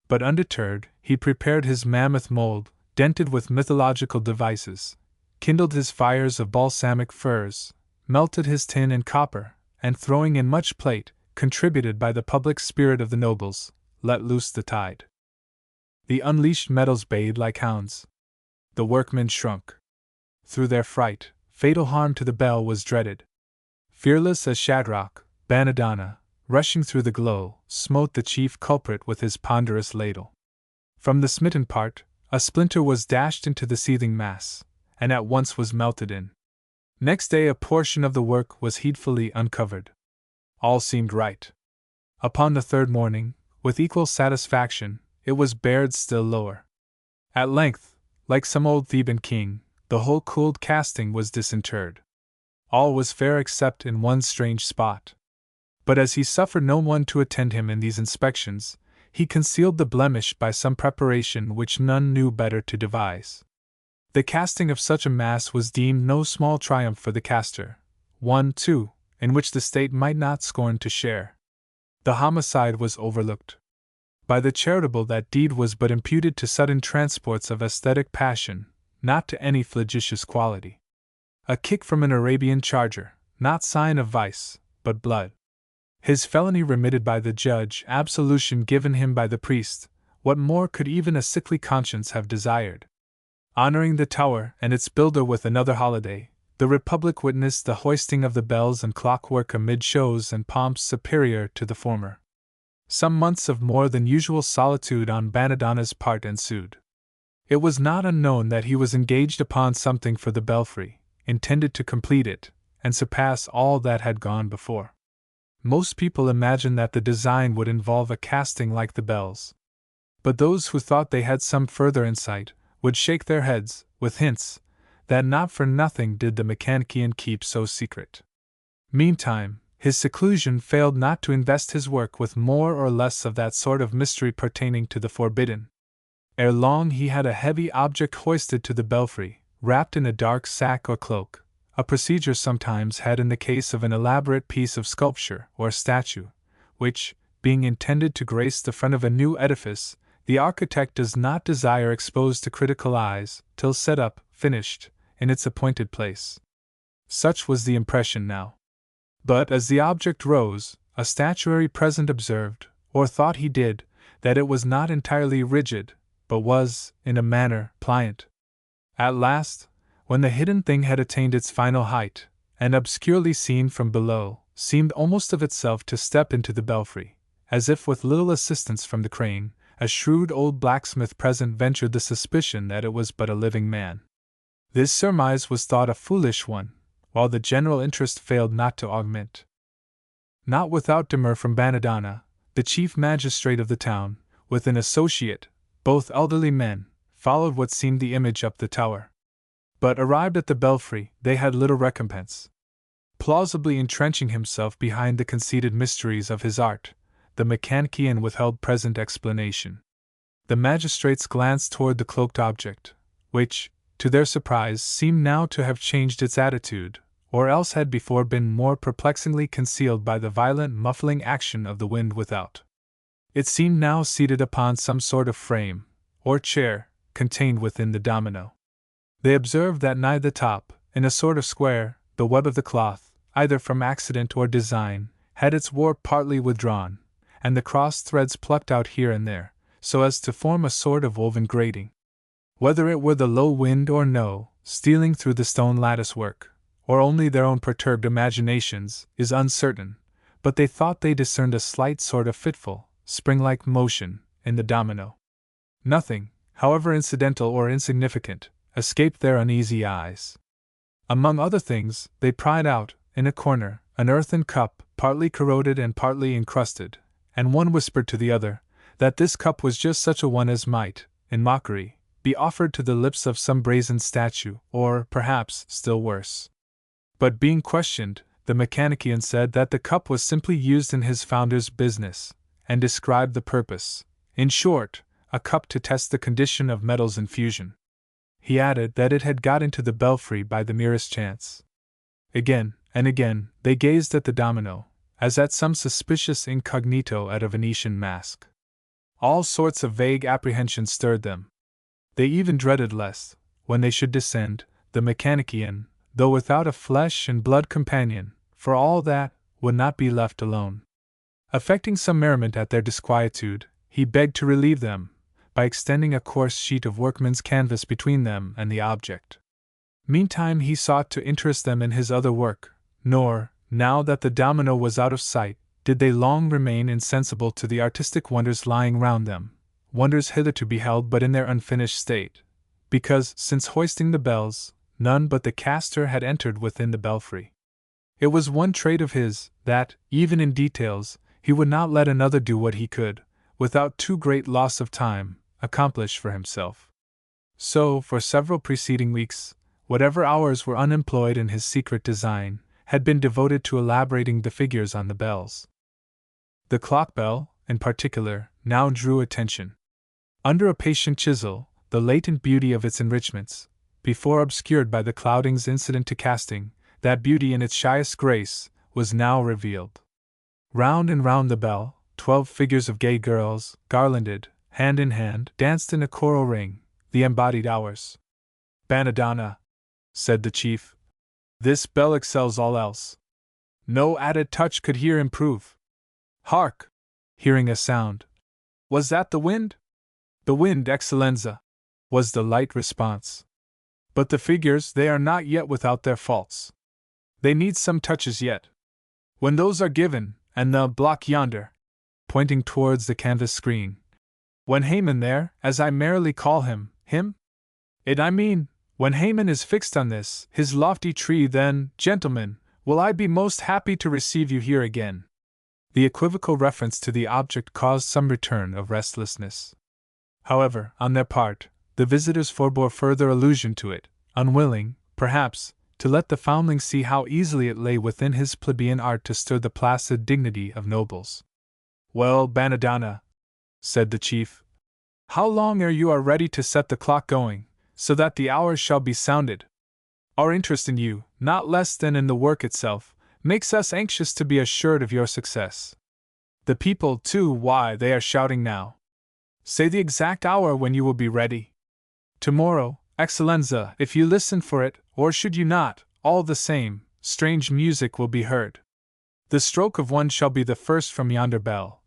But undeterred, he prepared his mammoth mold, dented with mythological devices, kindled his fires of balsamic firs, melted his tin and copper, and throwing in much plate, contributed by the public spirit of the nobles, let loose the tide. The unleashed metals bayed like hounds. The workmen shrunk. Through their fright, fatal harm to the bell was dreaded. Fearless as Shadrach, Banadana, rushing through the glow, smote the chief culprit with his ponderous ladle. From the smitten part, a splinter was dashed into the seething mass, and at once was melted in. Next day a portion of the work was heedfully uncovered. All seemed right. Upon the third morning, with equal satisfaction, it was bared still lower. At length, like some old Theban king, the whole cooled casting was disinterred. All was fair except in one strange spot. But as he suffered no one to attend him in these inspections, he concealed the blemish by some preparation which none knew better to devise. The casting of such a mass was deemed no small triumph for the caster, one, too, in which the state might not scorn to share. The homicide was overlooked. By the charitable that deed was but imputed to sudden transports of aesthetic passion, not to any flagitious quality. A kick from an Arabian charger, not sign of vice, but blood. His felony remitted by the judge, absolution given him by the priest, what more could even a sickly conscience have desired? Honoring the tower and its builder with another holiday, the Republic witnessed the hoisting of the bells and clockwork amid shows and pomps superior to the former. Some months of more than usual solitude on Banadana's part ensued. It was not unknown that he was engaged upon something for the belfry, intended to complete it, and surpass all that had gone before. Most people imagined that the design would involve a casting like the bells. But those who thought they had some further insight would shake their heads, with hints that not for nothing did the mechanician keep so secret. Meantime, his seclusion failed not to invest his work with more or less of that sort of mystery pertaining to the forbidden. Ere long he had a heavy object hoisted to the belfry, wrapped in a dark sack or cloak, a procedure sometimes had in the case of an elaborate piece of sculpture or statue, which, being intended to grace the front of a new edifice, the architect does not desire exposed to critical eyes, till set up, finished, in its appointed place. Such was the impression now. But as the object rose, a statuary present observed, or thought he did, that it was not entirely rigid, but was, in a manner, pliant. At last, when the hidden thing had attained its final height, and obscurely seen from below, seemed almost of itself to step into the belfry, as if with little assistance from the crane, a shrewd old blacksmith present ventured the suspicion that it was but a living man. This surmise was thought a foolish one, while the general interest failed not to augment. Not without demur from Banadana, the chief magistrate of the town, with an associate, both elderly men, followed what seemed the image up the tower. But arrived at the belfry, they had little recompense. Plausibly entrenching himself behind the conceited mysteries of his art, the mechanician withheld present explanation. The magistrates glanced toward the cloaked object, which, to their surprise, seemed now to have changed its attitude, or else had before been more perplexingly concealed by the violent muffling action of the wind without. It seemed now seated upon some sort of frame, or chair, contained within the domino. They observed that nigh the top, in a sort of square, the web of the cloth, either from accident or design, had its warp partly withdrawn, and the cross threads plucked out here and there, so as to form a sort of woven grating. Whether it were the low wind or no, stealing through the stone lattice work, or only their own perturbed imaginations, is uncertain, but they thought they discerned a slight sort of fitful, spring-like motion in the domino. Nothing, however incidental or insignificant, escaped their uneasy eyes. Among other things, they pried out, in a corner, an earthen cup, partly corroded and partly encrusted, and one whispered to the other that this cup was just such a one as might, in mockery, be offered to the lips of some brazen statue, or, perhaps, still worse. But being questioned, the mechanician said that the cup was simply used in his founder's business, and described the purpose: in short, a cup to test the condition of metals in fusion. He added that it had got into the belfry by the merest chance. Again and again they gazed at the domino, as at some suspicious incognito at a Venetian mask. All sorts of vague apprehensions stirred them. They even dreaded lest, when they should descend, the mechanician, though without a flesh and blood companion, for all that, would not be left alone. Affecting some merriment at their disquietude, he begged to relieve them, by extending a coarse sheet of workman's canvas between them and the object. Meantime he sought to interest them in his other work, nor, now that the domino was out of sight, did they long remain insensible to the artistic wonders lying round them, wonders hitherto beheld but in their unfinished state, because, since hoisting the bells, none but the caster had entered within the belfry. It was one trait of his, that, even in details, he would not let another do what he could, without too great loss of time, accomplish for himself. So, for several preceding weeks, whatever hours were unemployed in his secret design, had been devoted to elaborating the figures on the bells. The clock bell, in particular, now drew attention. Under a patient chisel, the latent beauty of its enrichments, before obscured by the cloudings incident to casting, that beauty in its shyest grace, was now revealed. Round and round the bell, 12 figures of gay girls, garlanded, hand in hand, danced in a choral ring, the embodied hours. "Banadonna," said the chief, "this bell excels all else. No added touch could here improve. Hark!" Hearing a sound. "Was that the wind?" "The wind, Excellenza," was the light response. "But the figures, they are not yet without their faults. They need some touches yet. When those are given, and the block yonder," pointing towards the canvas screen, "when Haman there, as I merrily call him, I mean, when Haman is fixed on this, his lofty tree, then, gentlemen, will I be most happy to receive you here again." The equivocal reference to the object caused some return of restlessness. However, on their part, the visitors forbore further allusion to it, unwilling, perhaps, to let the foundling see how easily it lay within his plebeian art to stir the placid dignity of nobles. "Well, Banadonna," said the chief, "how long ere you are ready to set the clock going, so that the hours shall be sounded? Our interest in you, not less than in the work itself, makes us anxious to be assured of your success. The people, too, why, they are shouting now. Say the exact hour when you will be ready. Tomorrow, Excellenza, if you listen for it, or should you not, all the same, strange music will be heard. The stroke of one shall be the first from yonder bell,"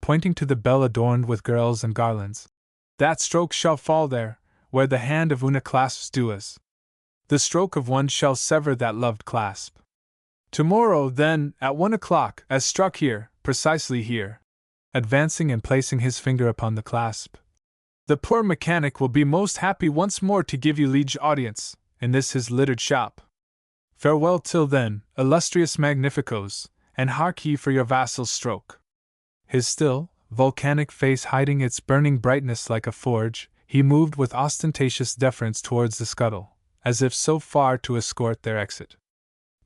pointing to the bell adorned with girls and garlands. "That stroke shall fall there, where the hand of Una clasps Dua's. The stroke of one shall sever that loved clasp. Tomorrow, then, at 1 o'clock, as struck here, precisely here," advancing and placing his finger upon the clasp, "the poor mechanic will be most happy once more to give you liege audience, in this his littered shop. Farewell till then, illustrious magnificos, and hark ye for your vassal's stroke." His still, volcanic face hiding its burning brightness like a forge, he moved with ostentatious deference towards the scuttle, as if so far to escort their exit.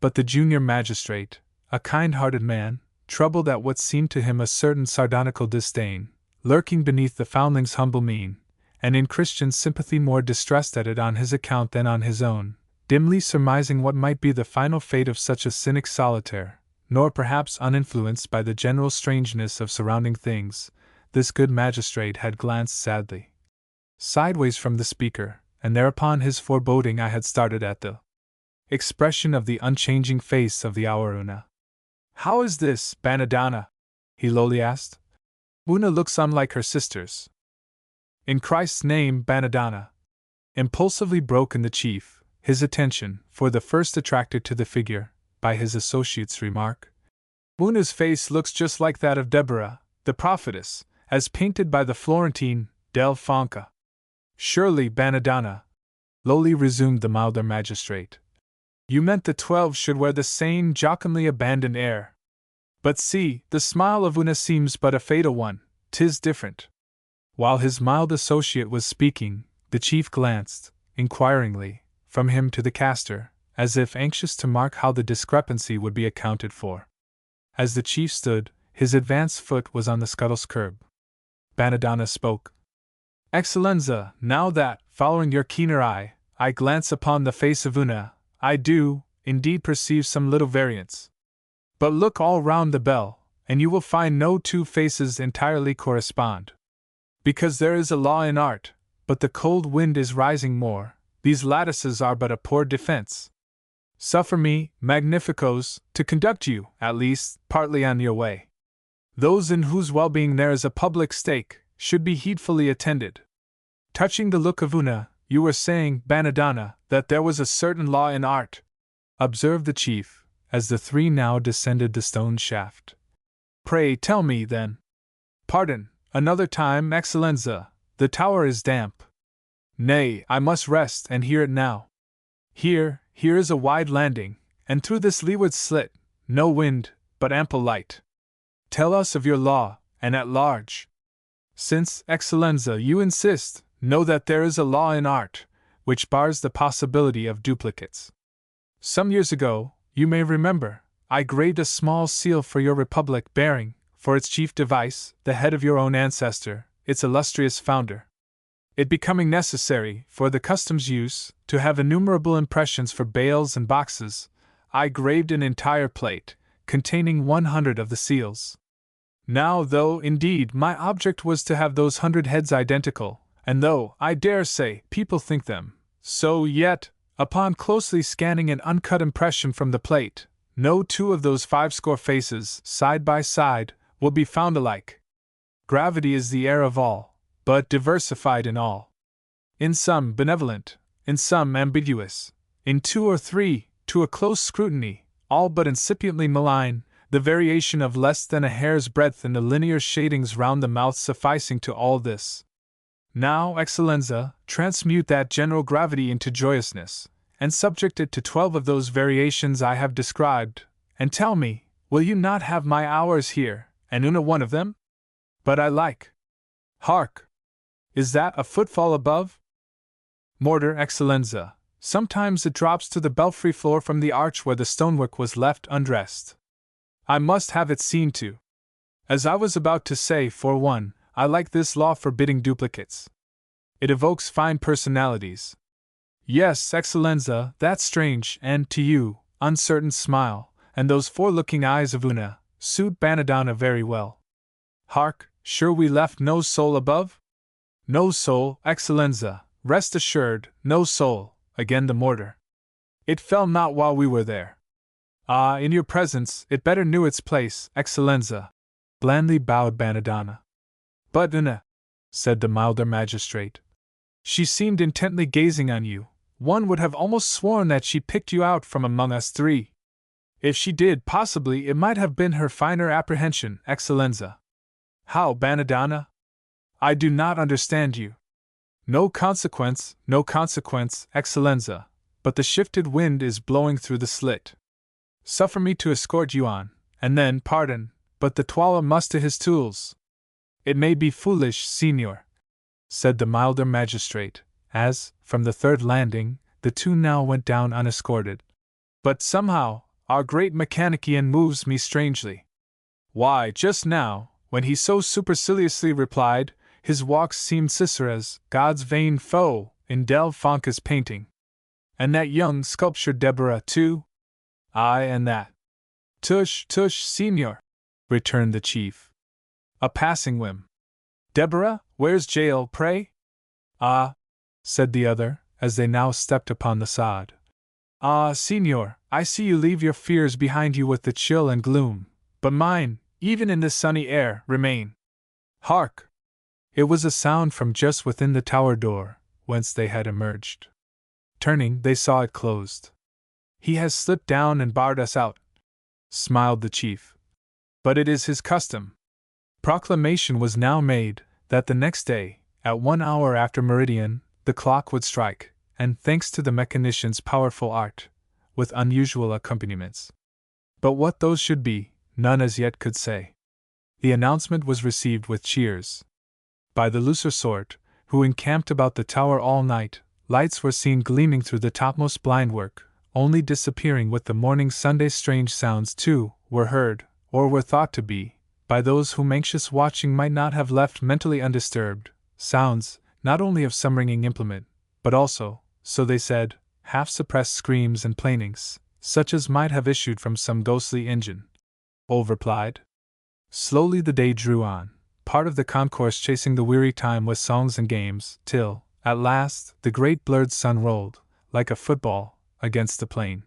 But the junior magistrate, a kind-hearted man, troubled at what seemed to him a certain sardonical disdain, lurking beneath the foundling's humble mien, and in Christian's sympathy more distressed at it on his account than on his own, dimly surmising what might be the final fate of such a cynic solitaire, nor perhaps uninfluenced by the general strangeness of surrounding things, this good magistrate had glanced sadly sideways from the speaker, and thereupon his foreboding eye had started at the expression of the unchanging face of the hour Una. "How is this, Banadana?" he lowly asked. "Una looks unlike her sisters." "In Christ's name, Banadana!" impulsively broke in the chief, his attention, for the first attracted to the figure, by his associate's remark. "Una's face looks just like that of Deborah, the prophetess, as painted by the Florentine, Del Fonca." "Surely, Banadana," lowly resumed the milder magistrate, "you meant the 12 should wear the same jocundly abandoned air. But see, the smile of Una seems but a fatal one, 'tis different." While his mild associate was speaking, the chief glanced, inquiringly, from him to the caster, as if anxious to mark how the discrepancy would be accounted for. As the chief stood, his advanced foot was on the scuttle's curb. Banadana spoke. "Excellenza, now that, following your keener eye, I glance upon the face of Una, I do, indeed, perceive some little variance. But look all round the bell, and you will find no two faces entirely correspond. Because there is a law in art, but the cold wind is rising more, these lattices are but a poor defense. Suffer me, magnificos, to conduct you, at least, partly on your way. Those in whose well-being there is a public stake, should be heedfully attended. Touching the look of Una, you were saying, Banadana, that there was a certain law in art," observed the chief, as the three now descended the stone shaft. "Pray tell me, then." "Pardon, another time, Excellenza, the tower is damp." "Nay, I must rest and hear it now. Here is a wide landing, and through this leeward slit, no wind, but ample light. Tell us of your law, and at large. Since, Excellenza, you insist, know that there is a law in art, which bars the possibility of duplicates. Some years ago, you may remember, I graved a small seal for your republic bearing, for its chief device, the head of your own ancestor, its illustrious founder. It becoming necessary, for the customs use, to have innumerable impressions for bales and boxes, I graved an entire plate, containing 100 of the seals. Now, though, indeed, my object was to have those 100 heads identical, and though, I dare say, people think them so, yet, upon closely scanning an uncut impression from the plate, no two of those 50 faces, side by side, will be found alike. Gravity is the air of all, but diversified in all. In some benevolent, in some ambiguous, in 2 or 3, to a close scrutiny, all but incipiently malign, the variation of less than a hair's breadth in the linear shadings round the mouth sufficing to all this. Now, Excellenza, transmute that general gravity into joyousness, and subject it to 12 of those variations I have described, and tell me, will you not have my hours here, and Una one of them? But I like. Hark! Is that a footfall above? Mortar, Excellenza, sometimes it drops to the belfry floor from the arch where the stonework was left undressed. I must have it seen to. As I was about to say, for one, I like this law forbidding duplicates. It evokes fine personalities. Yes, Excellenza, that strange, and, to you, uncertain smile, and those forelooking eyes of Una, suit Banadana very well. Hark, sure we left no soul above? No soul, Excellenza, rest assured, no soul, again the mortar. It fell not while we were there. Ah, in your presence, it better knew its place, Excellenza, blandly bowed Banadana. But Una, said the milder magistrate. She seemed intently gazing on you. One would have almost sworn that she picked you out from among us three. If she did, possibly it might have been her finer apprehension, Excellenza. How, Banadana? I do not understand you. No consequence, Excellenza, but the shifted wind is blowing through the slit. Suffer me to escort you on, and then, pardon, but the toile must to his tools. It may be foolish, signor, said the milder magistrate, as, from the third landing, the two now went down unescorted. But somehow, our great mechanician moves me strangely. Why, just now, when he so superciliously replied, his walks seemed Cicero's, God's vain foe, in Del Fonca's painting. And that young sculptor Deborah, too? Aye, and that. Tush, signor, returned the chief. A passing whim. Deborah, where's jail, pray? Ah, said the other, as they now stepped upon the sod. Ah, signor, I see you leave your fears behind you with the chill and gloom, but mine, even in this sunny air, remain. Hark! It was a sound from just within the tower door, whence they had emerged. Turning, they saw it closed. He has slipped down and barred us out, smiled the chief. But it is his custom. Proclamation was now made that the next day, at 1 hour after meridian, the clock would strike, and thanks to the mechanician's powerful art, with unusual accompaniments. But what those should be, none as yet could say. The announcement was received with cheers. By the looser sort, who encamped about the tower all night, lights were seen gleaming through the topmost blindwork, only disappearing with the morning Sunday. Strange sounds, too, were heard, or were thought to be, by those whom anxious watching might not have left mentally undisturbed, sounds, not only of some ringing implement, but also, so they said, half-suppressed screams and plainings, such as might have issued from some ghostly engine. Ove replied. Slowly the day drew on, part of the concourse chasing the weary time with songs and games, till, at last, the great blurred sun rolled, like a football, against the plain.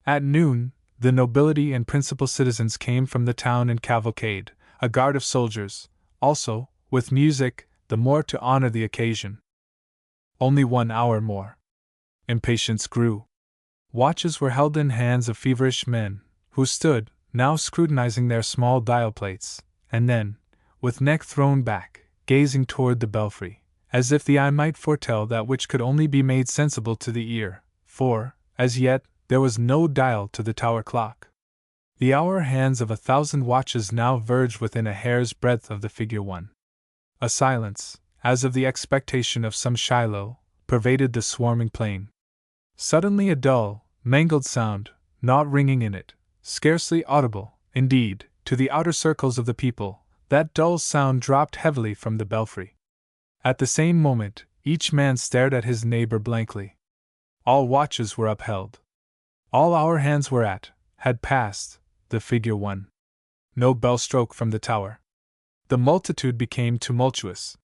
At noon, the nobility and principal citizens came from the town in cavalcade, a guard of soldiers, also, with music, the more to honor the occasion. Only 1 hour more. Impatience grew. Watches were held in hands of feverish men, who stood, now scrutinizing their small dial plates, and then, with neck thrown back, gazing toward the belfry, as if the eye might foretell that which could only be made sensible to the ear, for, as yet, there was no dial to the tower clock. The hour hands of 1,000 watches now verged within a hair's breadth of the figure 1. A silence, as of the expectation of some Shiloh, pervaded the swarming plain. Suddenly a dull, mangled sound, naught ringing in it, scarcely audible, indeed, to the outer circles of the people, that dull sound dropped heavily from the belfry. At the same moment, each man stared at his neighbor blankly. All watches were upheld. All hour hands were had passed, the figure 1. No bell stroke from the tower. The multitude became tumultuous.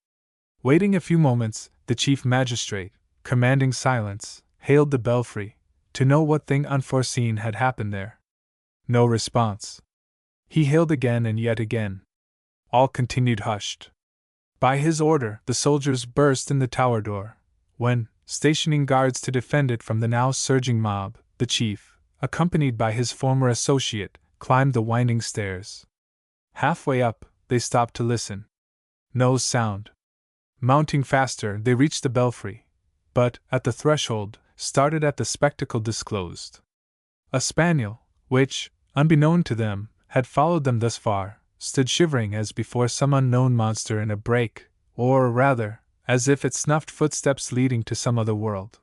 Waiting a few moments, the chief magistrate, commanding silence, hailed the belfry, to know what thing unforeseen had happened there. No response. He hailed again and yet again. All continued hushed. By his order, the soldiers burst in the tower door, when, stationing guards to defend it from the now surging mob, the chief, accompanied by his former associate, climbed the winding stairs. Halfway up, they stopped to listen. No sound. Mounting faster, they reached the belfry, but, at the threshold, started at the spectacle disclosed. A spaniel, which, unbeknown to them, had followed them thus far, stood shivering as before some unknown monster in a break, or rather, as if it snuffed footsteps leading to some other world.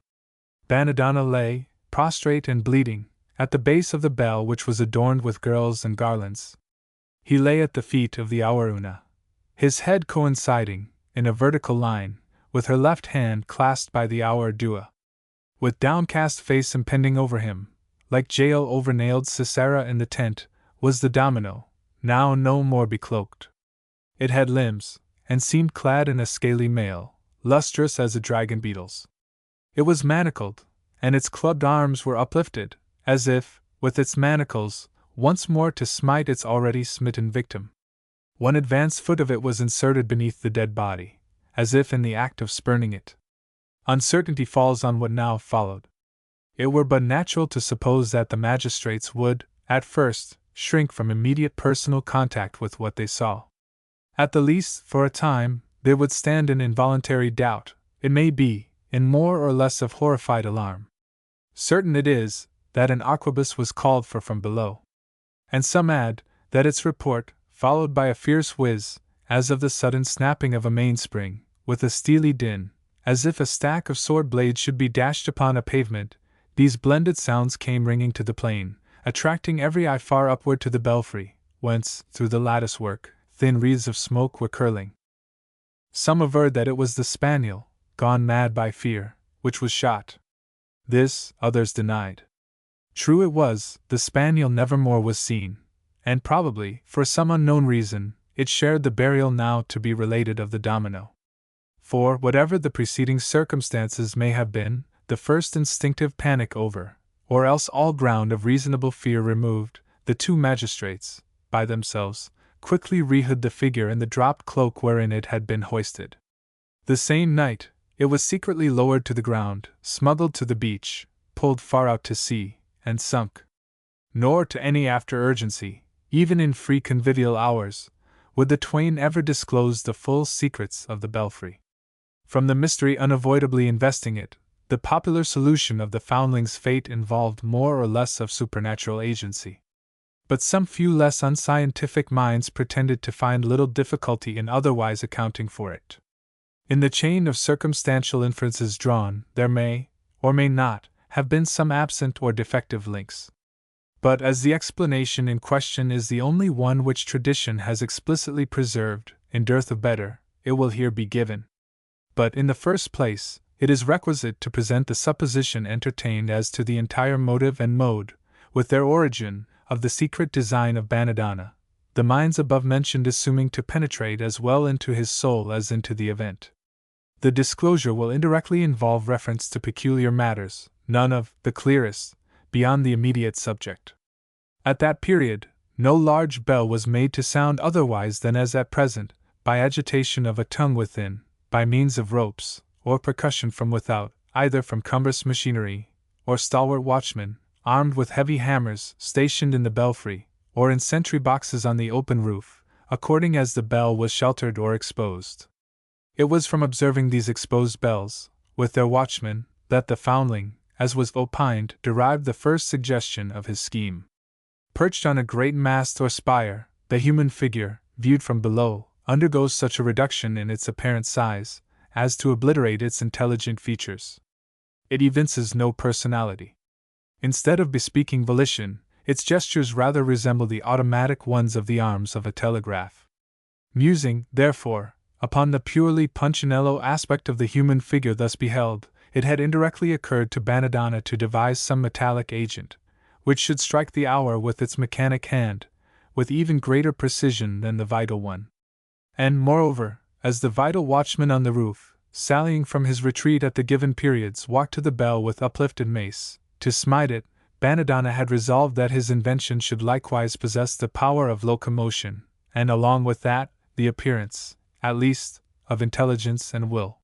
Banadonna lay, prostrate and bleeding, at the base of the bell which was adorned with girls and garlands. He lay at the feet of the Auruna, his head coinciding, in a vertical line, with her left hand clasped by the Aur Dua. With downcast face impending over him, like Jael over nailed Sisera in the tent, was the domino, now no more becloaked. It had limbs, and seemed clad in a scaly mail, lustrous as a dragon beetle's. It was manacled, and its clubbed arms were uplifted, as if, with its manacles, once more to smite its already smitten victim. One advanced foot of it was inserted beneath the dead body, as if in the act of spurning it. Uncertainty falls on what now followed. It were but natural to suppose that the magistrates would, at first, shrink from immediate personal contact with what they saw. At the least, for a time, they would stand in involuntary doubt, it may be, in more or less of horrified alarm. Certain it is, that an arquebus was called for from below. And some add, that its report, followed by a fierce whiz, as of the sudden snapping of a mainspring, with a steely din, as if a stack of sword blades should be dashed upon a pavement. These blended sounds came ringing to the plain, attracting every eye far upward to the belfry, whence, through the lattice-work, thin wreaths of smoke were curling. Some averred that it was the spaniel, gone mad by fear, which was shot. This, others denied. True it was, the spaniel nevermore was seen, and probably, for some unknown reason, it shared the burial now to be related of the domino. For, whatever the preceding circumstances may have been, the first instinctive panic over, or else all ground of reasonable fear removed, the two magistrates, by themselves, quickly rehid the figure in the dropped cloak wherein it had been hoisted. The same night, it was secretly lowered to the ground, smuggled to the beach, pulled far out to sea, and sunk. Nor to any after urgency, even in free convivial hours, would the twain ever disclose the full secrets of the belfry. From the mystery unavoidably investing it, the popular solution of the foundling's fate involved more or less of supernatural agency. But some few less unscientific minds pretended to find little difficulty in otherwise accounting for it. In the chain of circumstantial inferences drawn, there may, or may not, have been some absent or defective links. But as the explanation in question is the only one which tradition has explicitly preserved, in dearth of better, it will here be given. But in the first place, it is requisite to present the supposition entertained as to the entire motive and mode, with their origin, of the secret design of Banadonna, the minds above mentioned assuming to penetrate as well into his soul as into the event. The disclosure will indirectly involve reference to peculiar matters, none of the clearest, beyond the immediate subject. At that period, no large bell was made to sound otherwise than as at present, by agitation of a tongue within, by means of ropes, or percussion from without, either from cumbrous machinery, or stalwart watchmen, armed with heavy hammers, stationed in the belfry, or in sentry boxes on the open roof, according as the bell was sheltered or exposed. It was from observing these exposed bells, with their watchmen, that the foundling, as was opined, derived the first suggestion of his scheme. Perched on a great mast or spire, the human figure, viewed from below, undergoes such a reduction in its apparent size, as to obliterate its intelligent features. It evinces no personality. Instead of bespeaking volition, its gestures rather resemble the automatic ones of the arms of a telegraph. Musing, therefore, upon the purely Punchinello aspect of the human figure thus beheld, it had indirectly occurred to Banadonna to devise some metallic agent, which should strike the hour with its mechanic hand, with even greater precision than the vital one. And, moreover, as the vital watchman on the roof, sallying from his retreat at the given periods, walked to the bell with uplifted mace, to smite it, Banadonna had resolved that his invention should likewise possess the power of locomotion, and along with that, the appearance, at least, of intelligence and will.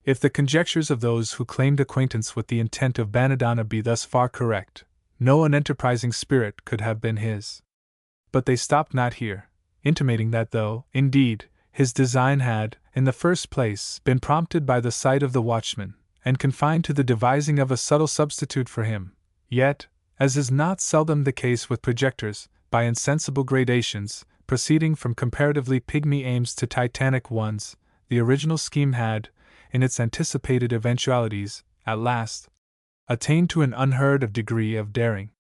If the conjectures of those who claimed acquaintance with the intent of Banadonna be thus far correct, no unenterprising spirit could have been his. But they stopped not here, intimating that though, indeed, his design had, in the first place, been prompted by the sight of the watchman, and confined to the devising of a subtle substitute for him, yet, as is not seldom the case with projectors, by insensible gradations, proceeding from comparatively pygmy aims to titanic ones, the original scheme had, in its anticipated eventualities, at last, attained to an unheard of degree of daring.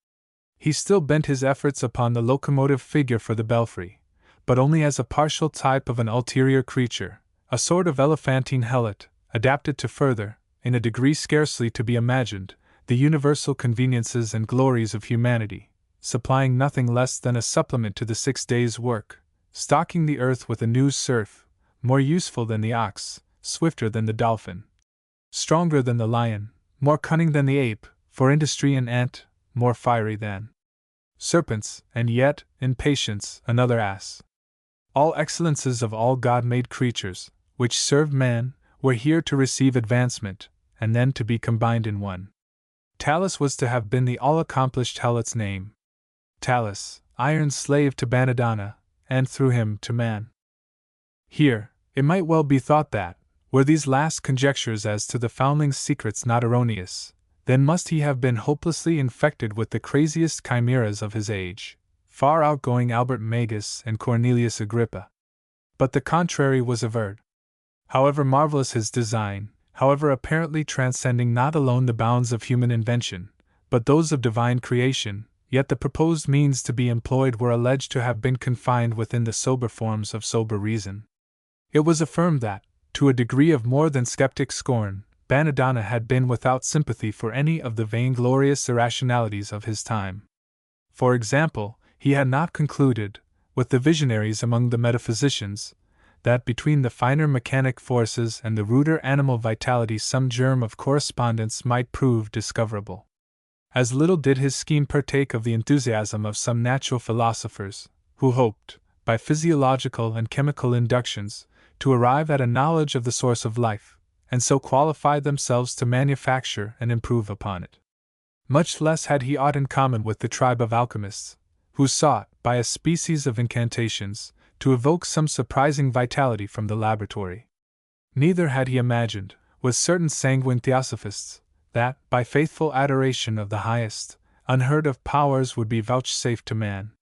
He still bent his efforts upon the locomotive figure for the belfry, but only as a partial type of an ulterior creature, a sort of elephantine helot, adapted to further, in a degree scarcely to be imagined, the universal conveniences and glories of humanity, supplying nothing less than a supplement to the 6 days' work, stocking the earth with a new serf, more useful than the ox, swifter than the dolphin, stronger than the lion, more cunning than the ape, for industry and ant, more fiery than serpents, and yet, in patience, another ass. All excellences of all God-made creatures, which served man, were here to receive advancement, and then to be combined in one. Talus was to have been the all-accomplished helot's name. Talus, iron slave to Banadonna, and through him to man. Here, it might well be thought that, were these last conjectures as to the foundling's secrets not erroneous, then must he have been hopelessly infected with the craziest chimeras of his age, far outgoing Albert Magus and Cornelius Agrippa. But the contrary was averred. However marvelous his design, however apparently transcending not alone the bounds of human invention, but those of divine creation, yet the proposed means to be employed were alleged to have been confined within the sober forms of sober reason. It was affirmed that, to a degree of more than skeptic scorn, Banadonna had been without sympathy for any of the vainglorious irrationalities of his time. For example, he had not concluded, with the visionaries among the metaphysicians, that between the finer mechanic forces and the ruder animal vitality some germ of correspondence might prove discoverable. As little did his scheme partake of the enthusiasm of some natural philosophers, who hoped, by physiological and chemical inductions, to arrive at a knowledge of the source of life, and so qualify themselves to manufacture and improve upon it. Much less had he aught in common with the tribe of alchemists, who sought, by a species of incantations, to evoke some surprising vitality from the laboratory. Neither had he imagined, with certain sanguine theosophists, that, by faithful adoration of the highest, unheard of powers would be vouchsafed to man.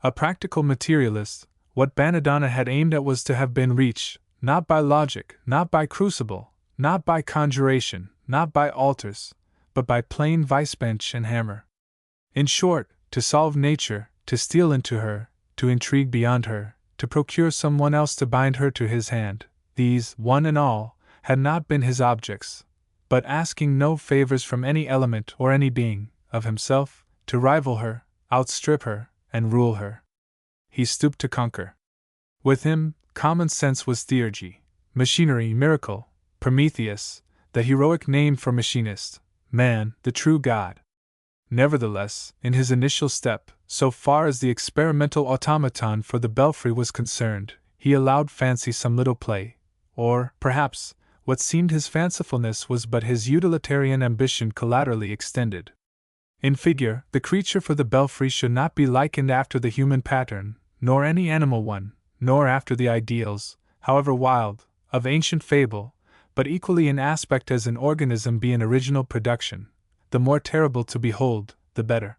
A practical materialist, what Banadonna had aimed at was to have been reached, not by logic, not by crucible, not by conjuration, not by altars, but by plain vice-bench and hammer. In short, to solve nature, to steal into her, to intrigue beyond her, to procure someone else to bind her to his hand, these, one and all, had not been his objects, but asking no favors from any element or any being, of himself, to rival her, outstrip her, and rule her. He stooped to conquer. With him, common sense was theurgy, machinery miracle, Prometheus, the heroic name for machinist, man, the true God. Nevertheless, in his initial step, so far as the experimental automaton for the belfry was concerned, he allowed fancy some little play, or, perhaps, what seemed his fancifulness was but his utilitarian ambition collaterally extended. In figure, the creature for the belfry should not be likened after the human pattern, nor any animal one, nor after the ideals, however wild, of ancient fable, but equally in aspect as an organism be an original production, the more terrible to behold, the better.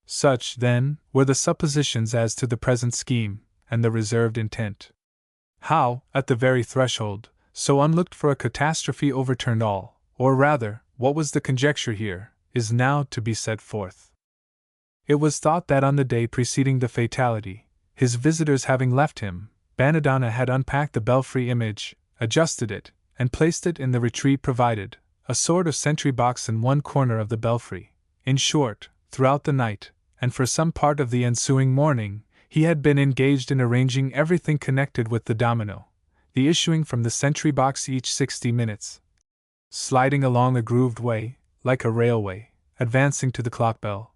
Such, then, were the suppositions as to the present scheme, and the reserved intent. How, at the very threshold, so unlooked for a catastrophe overturned all, or rather, what was the conjecture here, is now to be set forth. It was thought that on the day preceding the fatality, his visitors having left him, Banadonna had unpacked the belfry image, adjusted it, and placed it in the retreat provided, a sort of sentry box in one corner of the belfry. In short, throughout the night, and for some part of the ensuing morning, he had been engaged in arranging everything connected with the domino, the issuing from the sentry box each 60 minutes, sliding along a grooved way, like a railway, advancing to the clock bell,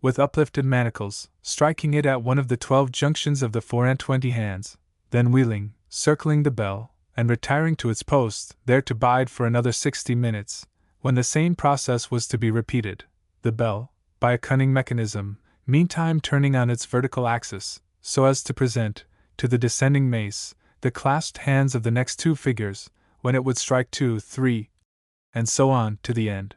with uplifted manacles, striking it at one of the 12 junctions of the 4-and-20 hands, then wheeling, circling the bell, and retiring to its post, there to bide for another 60 minutes, when the same process was to be repeated, the bell, by a cunning mechanism, meantime turning on its vertical axis, so as to present, to the descending mace, the clasped hands of the next 2 figures, when it would strike 2, 3, and so on to the end.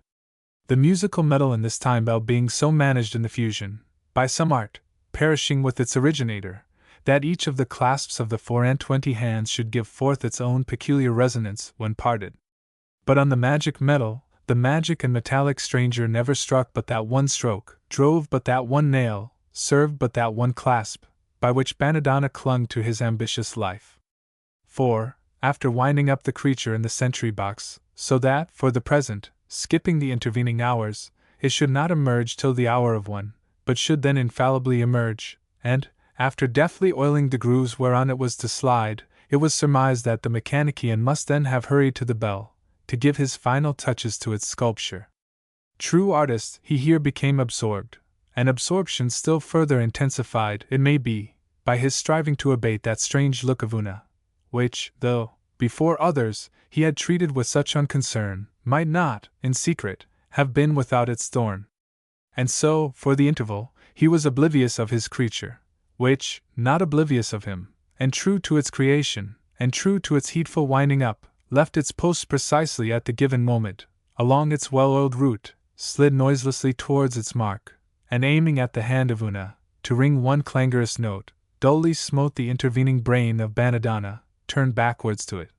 The musical metal in this time bell being so managed in the fusion, by some art, perishing with its originator, that each of the clasps of the 4-and-20 hands should give forth its own peculiar resonance when parted. But on the magic metal, the magic and metallic stranger never struck but that one stroke, drove but that one nail, served but that one clasp, by which Banadonna clung to his ambitious life. For, after winding up the creature in the sentry box, so that, for the present, skipping the intervening hours, it should not emerge till the hour of 1, but should then infallibly emerge, and, after deftly oiling the grooves whereon it was to slide, it was surmised that the mechanician must then have hurried to the bell, to give his final touches to its sculpture. True artist, he here became absorbed, and absorption still further intensified, it may be, by his striving to abate that strange look of Una, which, though, before others, he had treated with such unconcern, might not, in secret, have been without its thorn. And so, for the interval, he was oblivious of his creature, which, not oblivious of him, and true to its creation, and true to its heedful winding up, left its post precisely at the given moment, along its well-oiled route, slid noiselessly towards its mark, and aiming at the hand of Una, to ring one clangorous note, dully smote the intervening brain of Banadonna, turned backwards to it.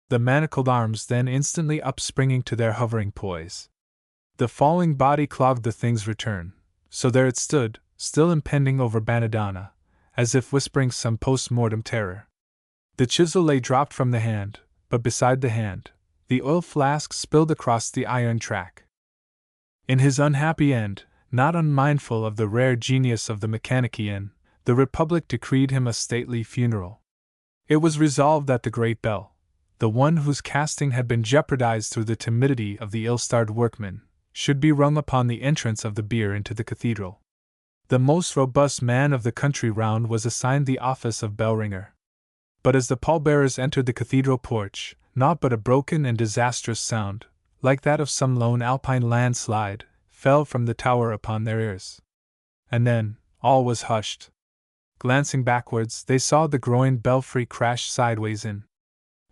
The manacled arms then instantly upspringing to their hovering poise. The falling body clogged the thing's return, so there it stood, still impending over Banadonna, as if whispering some post-mortem terror. The chisel lay dropped from the hand, but beside the hand, the oil flask spilled across the iron track. In his unhappy end, not unmindful of the rare genius of the mechanician, the Republic decreed him a stately funeral. It was resolved that the great bell, the one whose casting had been jeopardized through the timidity of the ill-starred workman, should be rung upon the entrance of the bier into the cathedral. The most robust man of the country round was assigned the office of bell-ringer. But as the pallbearers entered the cathedral porch, naught but a broken and disastrous sound, like that of some lone alpine landslide, fell from the tower upon their ears. And then, all was hushed. Glancing backwards, they saw the groined belfry crash sideways in.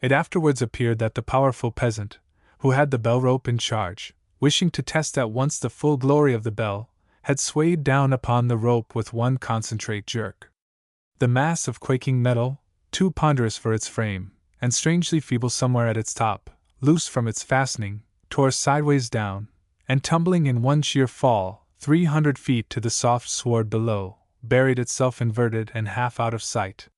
It afterwards appeared that the powerful peasant, who had the bell rope in charge, wishing to test at once the full glory of the bell, had swayed down upon the rope with one concentrate jerk. The mass of quaking metal, too ponderous for its frame, and strangely feeble somewhere at its top, loose from its fastening, tore sideways down, and tumbling in one sheer fall, 300 feet to the soft sward below, buried itself inverted and half out of sight.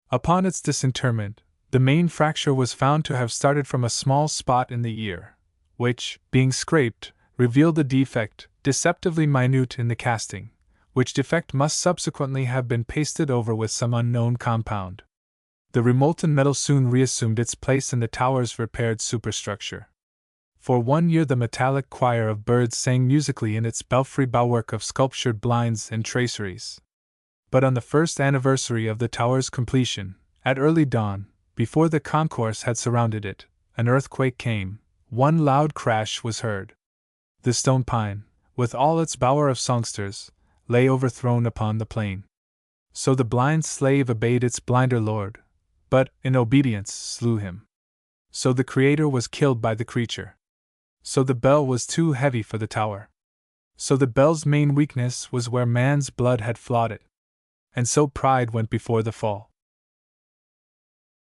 Upon its disinterment, the main fracture was found to have started from a small spot in the ear, which, being scraped, revealed a defect, deceptively minute in the casting, which defect must subsequently have been pasted over with some unknown compound. The remolten metal soon reassumed its place in the tower's repaired superstructure. For 1 year the metallic choir of birds sang musically in its belfry bowwork of sculptured blinds and traceries. But on the first anniversary of the tower's completion, at early dawn, before the concourse had surrounded it, an earthquake came. One loud crash was heard. The stone pine, with all its bower of songsters, lay overthrown upon the plain. So the blind slave obeyed its blinder lord, but, in obedience, slew him. So the Creator was killed by the creature. So the bell was too heavy for the tower. So the bell's main weakness was where man's blood had flawed it. And so pride went before the fall.